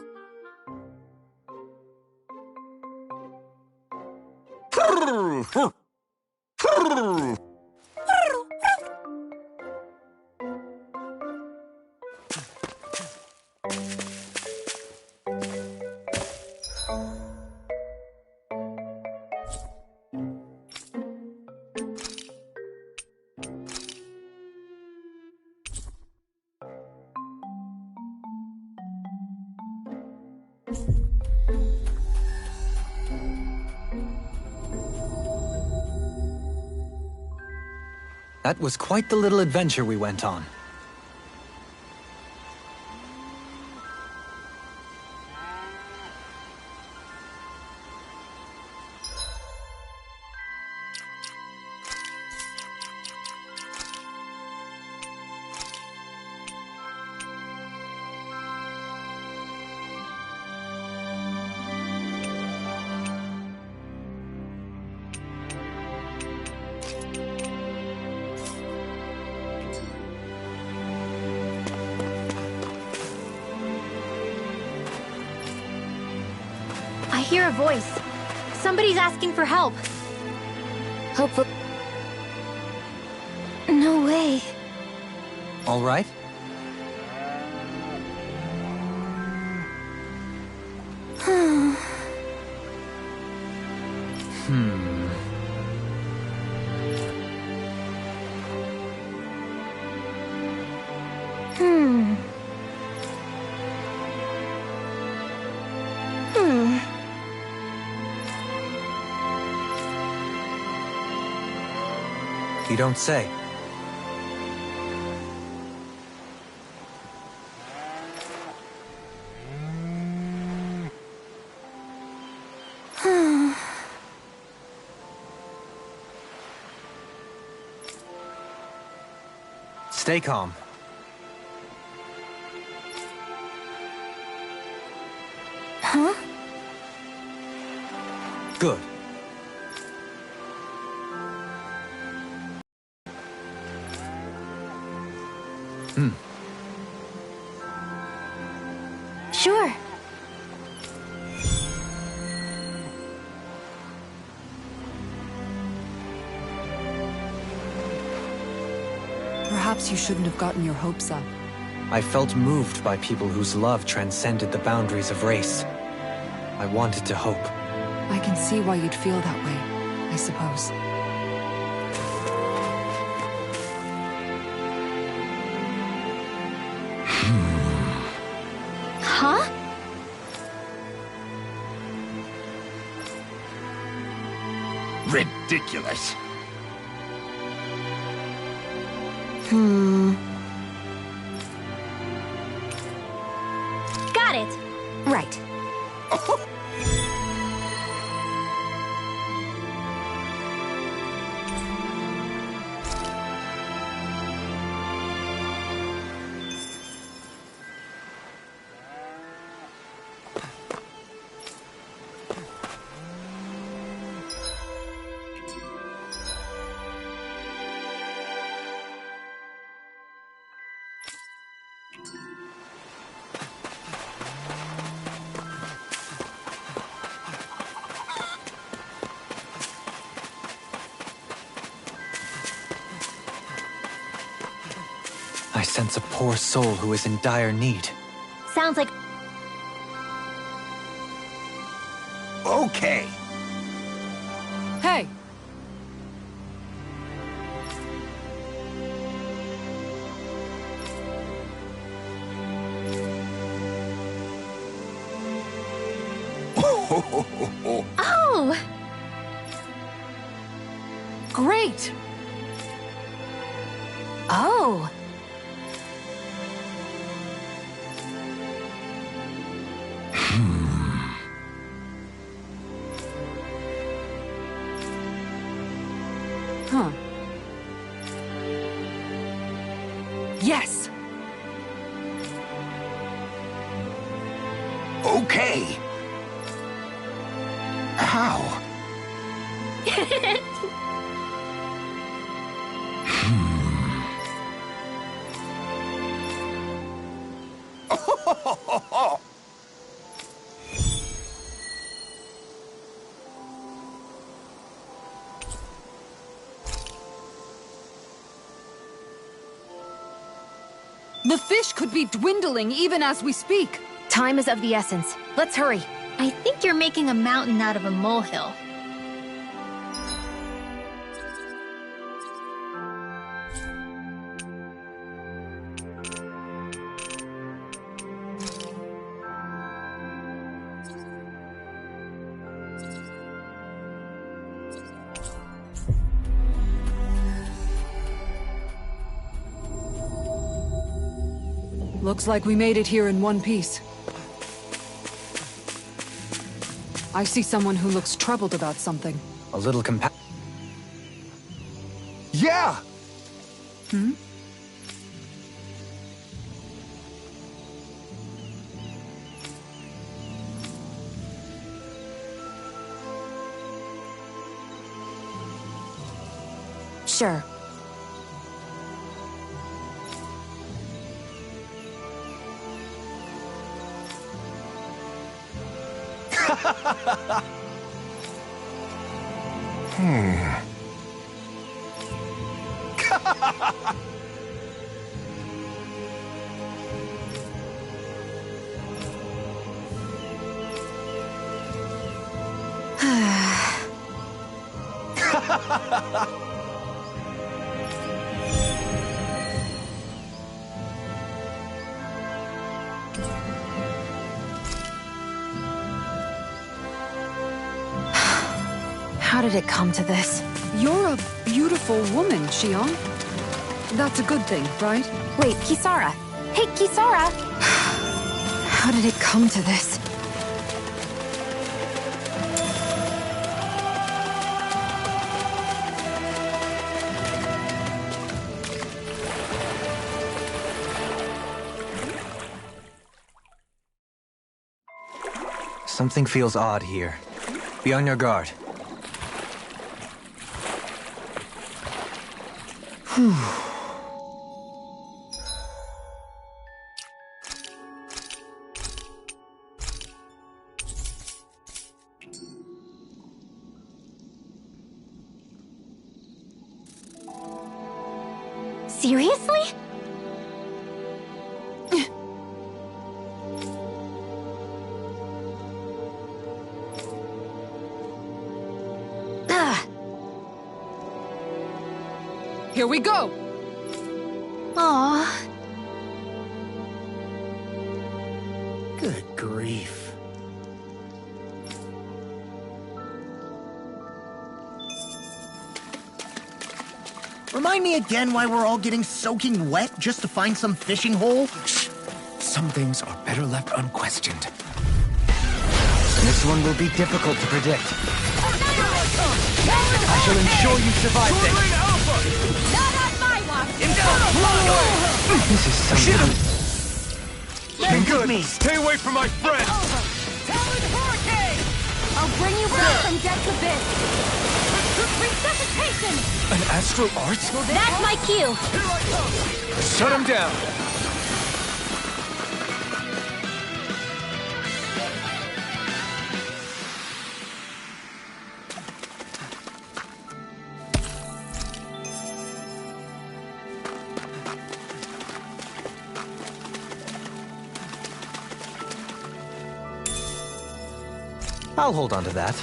That was quite the little adventure we went on. I hear a voice. Somebody's asking for help. Hopefully... No way. All right? You don't say. Stay calm. Huh? Good. Sure. Perhaps you shouldn't have gotten your hopes up. I felt moved by people whose love transcended the boundaries of race. I wanted to hope. I can see why you'd feel that way, I suppose. Huh? Ridiculous. sense a poor soul who is in dire need. Sounds like... Okay. Hey! Oh! Great! Oh! Huh. Yes! Okay. How? The fish could be dwindling even as we speak. Time is of the essence. Let's hurry. I think you're making a mountain out of a molehill. Looks like we made it here in one piece. I see someone who looks troubled about something. A little Yeah! Hmm? Sure. How did it come to this? You're a beautiful woman, Xion. That's a good thing, right? Wait, Kisara. Hey, Kisara! How did it come to this? Something feels odd here. Be on your guard. Seriously? Here we go! Aww. Good grief. Remind me again why we're all getting soaking wet just to find some fishing hole? Shh. Some things are better left unquestioned. This one will be difficult to predict. I shall ensure you survive this. Not on my watch! This is something. Been good. Stay away from my friend. I'll bring you back from death's abyss! Resuscitation! An astral art? That's my cue! Shut him down. I'll hold on to that.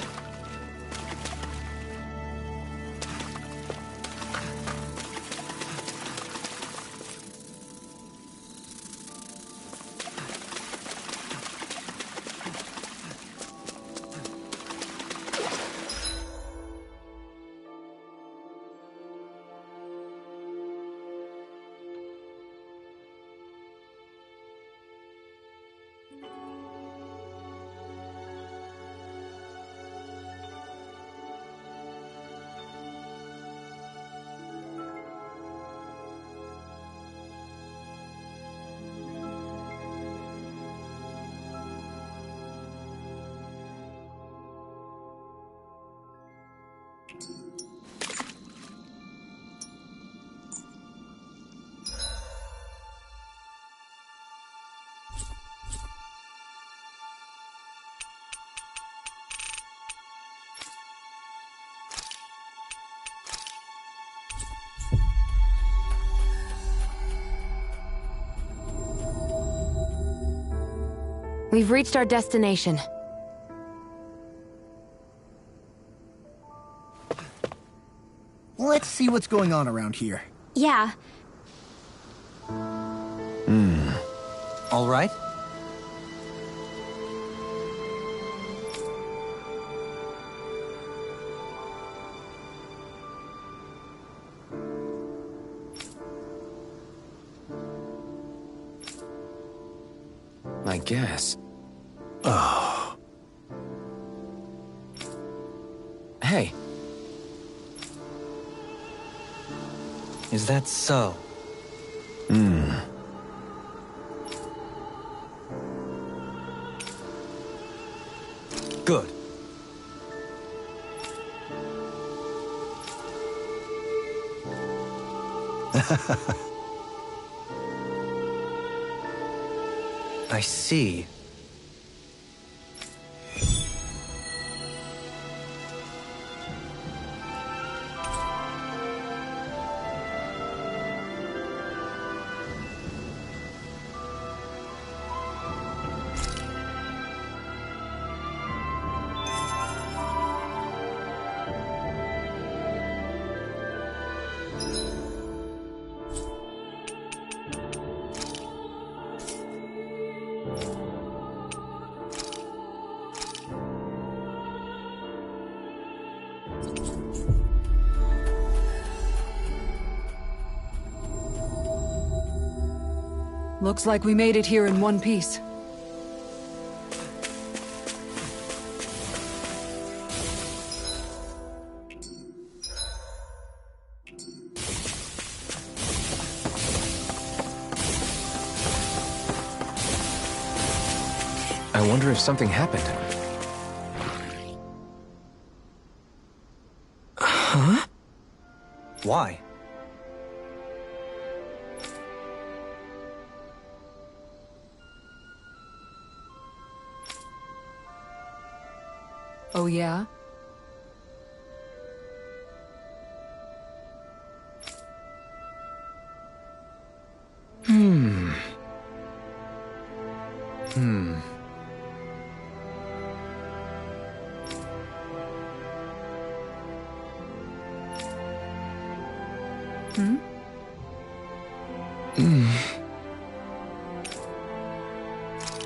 We've reached our destination. Let's see what's going on around here. Yeah. All right. I guess. Oh. Hey. Is that so? Good. I see. Looks like we made it here in one piece. I wonder if something happened. Huh? Why? Oh yeah?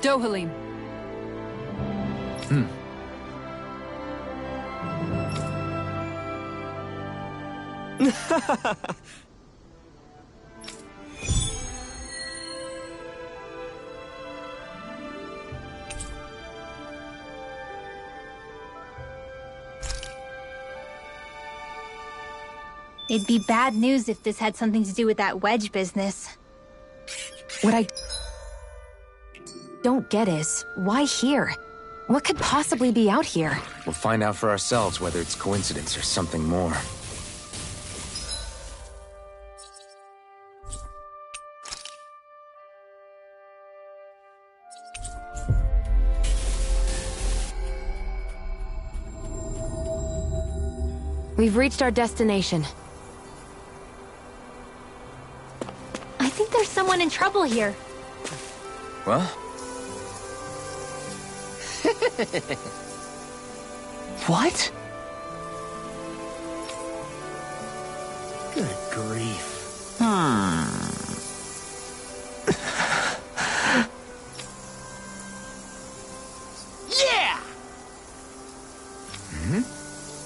Dohalim. It'd be bad news if this had something to do with that wedge business. What I don't get is, why here? What could possibly be out here? We'll find out for ourselves whether it's coincidence or something more. We've reached our destination. I think there's someone in trouble here. Well? What? Good grief. Yeah!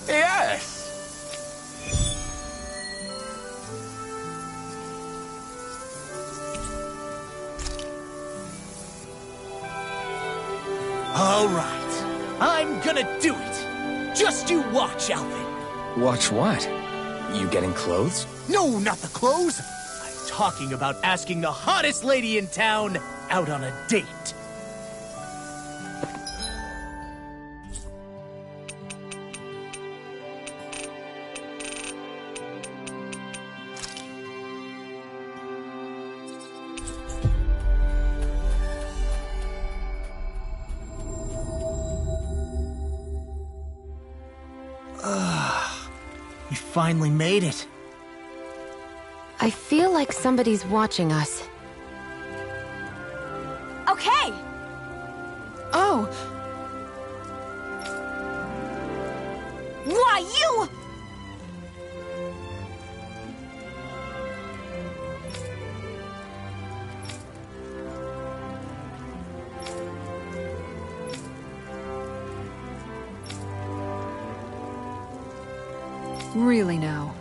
Yes! All right. I'm gonna do it. Just you watch, Alvin. Watch what? You getting clothes? No, not the clothes. I'm talking about asking the hottest lady in town out on a date. We finally made it. I feel like somebody's watching us. Okay! Oh! Why, you... Really now.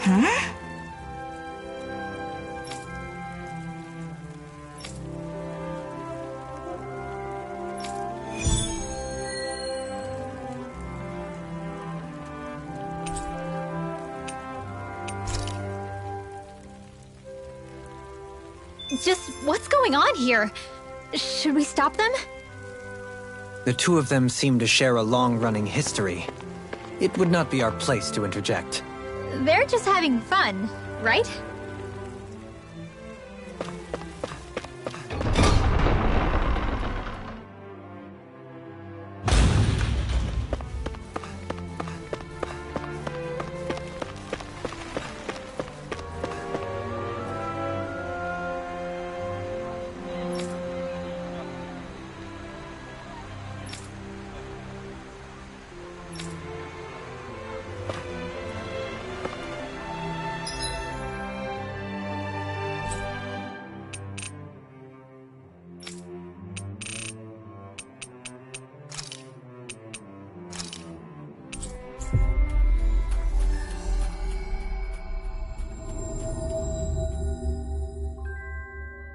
Huh? Just what's going on here? Should we stop them? The two of them seem to share a long-running history. It would not be our place to interject. They're just having fun, right?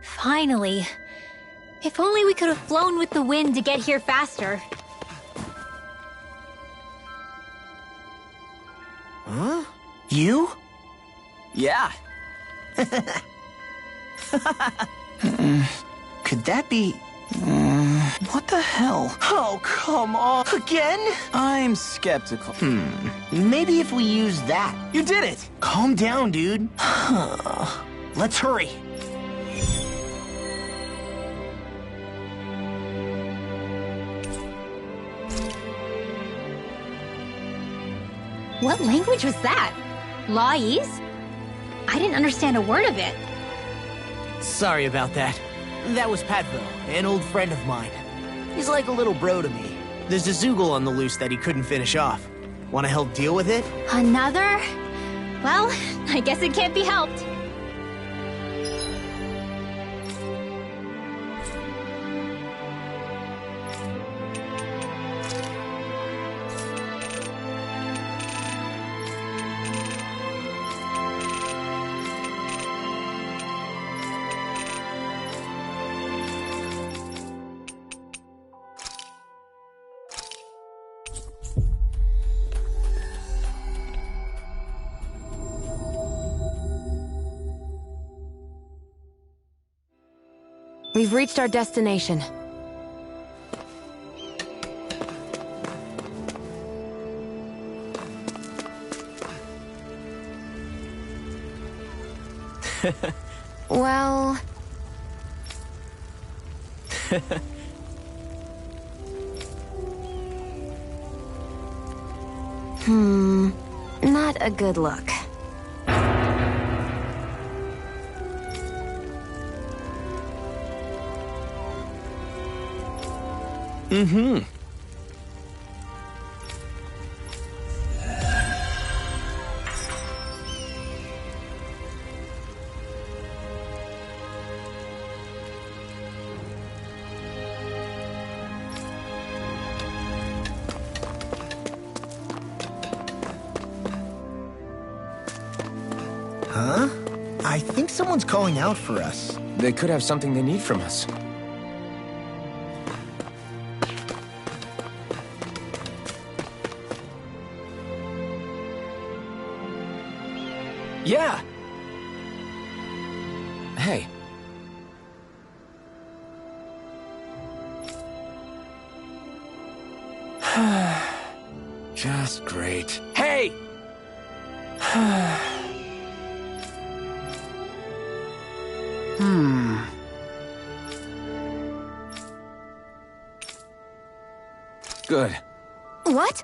Finally. If only we could have flown with the wind to get here faster. Huh? You? Yeah. Could that be... what the hell? Oh, come on. Again? I'm skeptical. Maybe if we use that. You did it! Calm down, dude. Let's hurry. What language was that? Lawese? I didn't understand a word of it. Sorry about that. That was Patvo, an old friend of mine. He's like a little bro to me. There's a Zoogle on the loose that he couldn't finish off. Want to help deal with it? Another? Well, I guess it can't be helped. We've reached our destination. Well... Not a good look. Mm-hmm. Huh? I think someone's calling out for us. They could have something they need from us. Yeah! Hey. Just great. Hey! Good. What?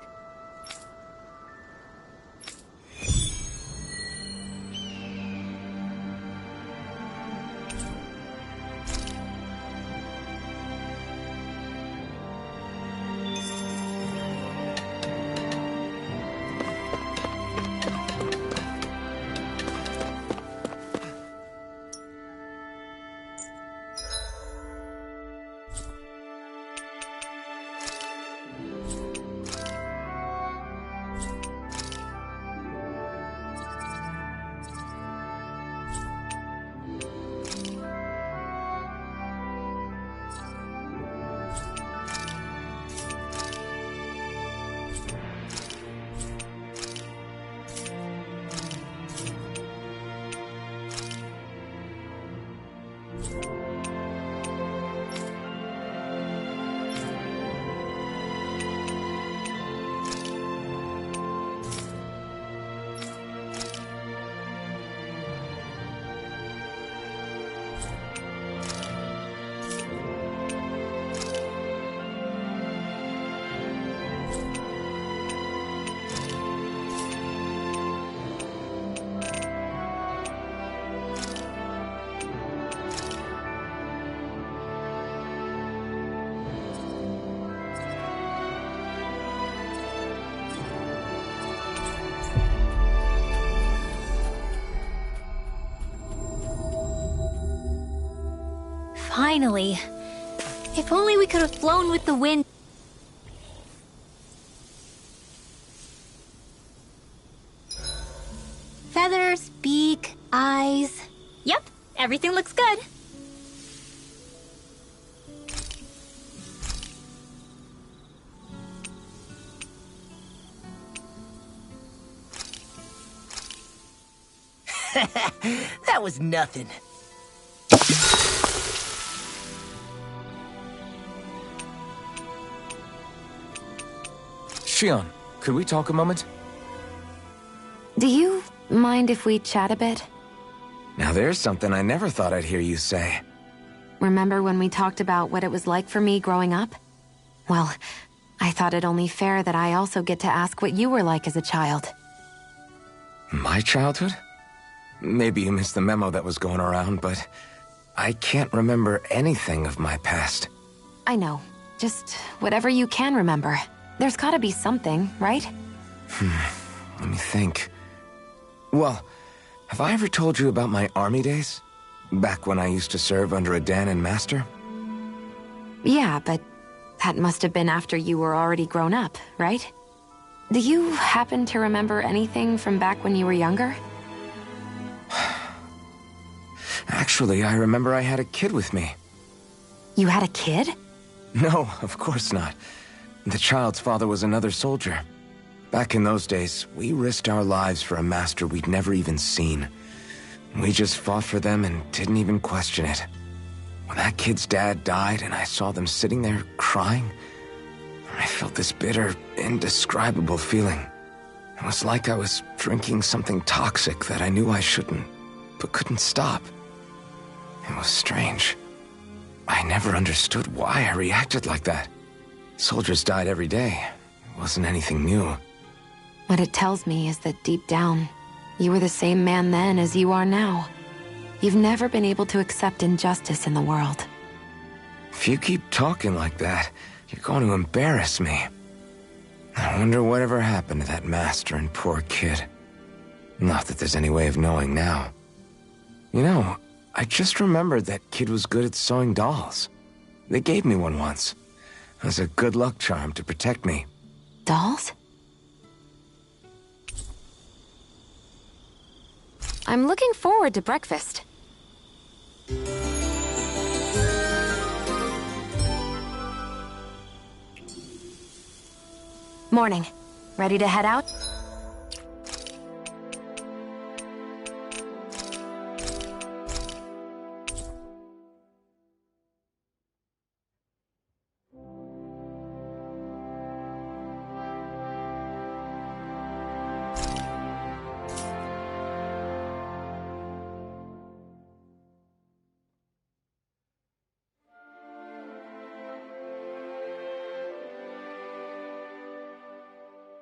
Finally. If only we could have flown with the wind. Feathers, beak, eyes. Yep, everything looks good. That was nothing. Shion, could we talk a moment? Do you mind if we chat a bit? Now there's something I never thought I'd hear you say. Remember when we talked about what it was like for me growing up? Well, I thought it only fair that I also get to ask what you were like as a child. My childhood? Maybe you missed the memo that was going around, but I can't remember anything of my past. I know. Just whatever you can remember. There's gotta be something, right? Let me think. Well, have I ever told you about my army days? Back when I used to serve under a Dahnan master? Yeah, but that must have been after you were already grown up, right? Do you happen to remember anything from back when you were younger? Actually, I remember I had a kid with me. You had a kid? No, of course not. The child's father was another soldier. Back in those days, we risked our lives for a master we'd never even seen. We just fought for them and didn't even question it. When that kid's dad died and I saw them sitting there crying, I felt this bitter, indescribable feeling. It was like I was drinking something toxic that I knew I shouldn't, but couldn't stop. It was strange. I never understood why I reacted like that. Soldiers died every day. It wasn't anything new. What it tells me is that deep down, you were the same man then as you are now. You've never been able to accept injustice in the world. If you keep talking like that, you're going to embarrass me. I wonder whatever happened to that master and poor kid. Not that there's any way of knowing now. You know, I just remembered that kid was good at sewing dolls. They gave me one once. As a good luck charm to protect me. Dolls? I'm looking forward to breakfast. Morning. Ready to head out?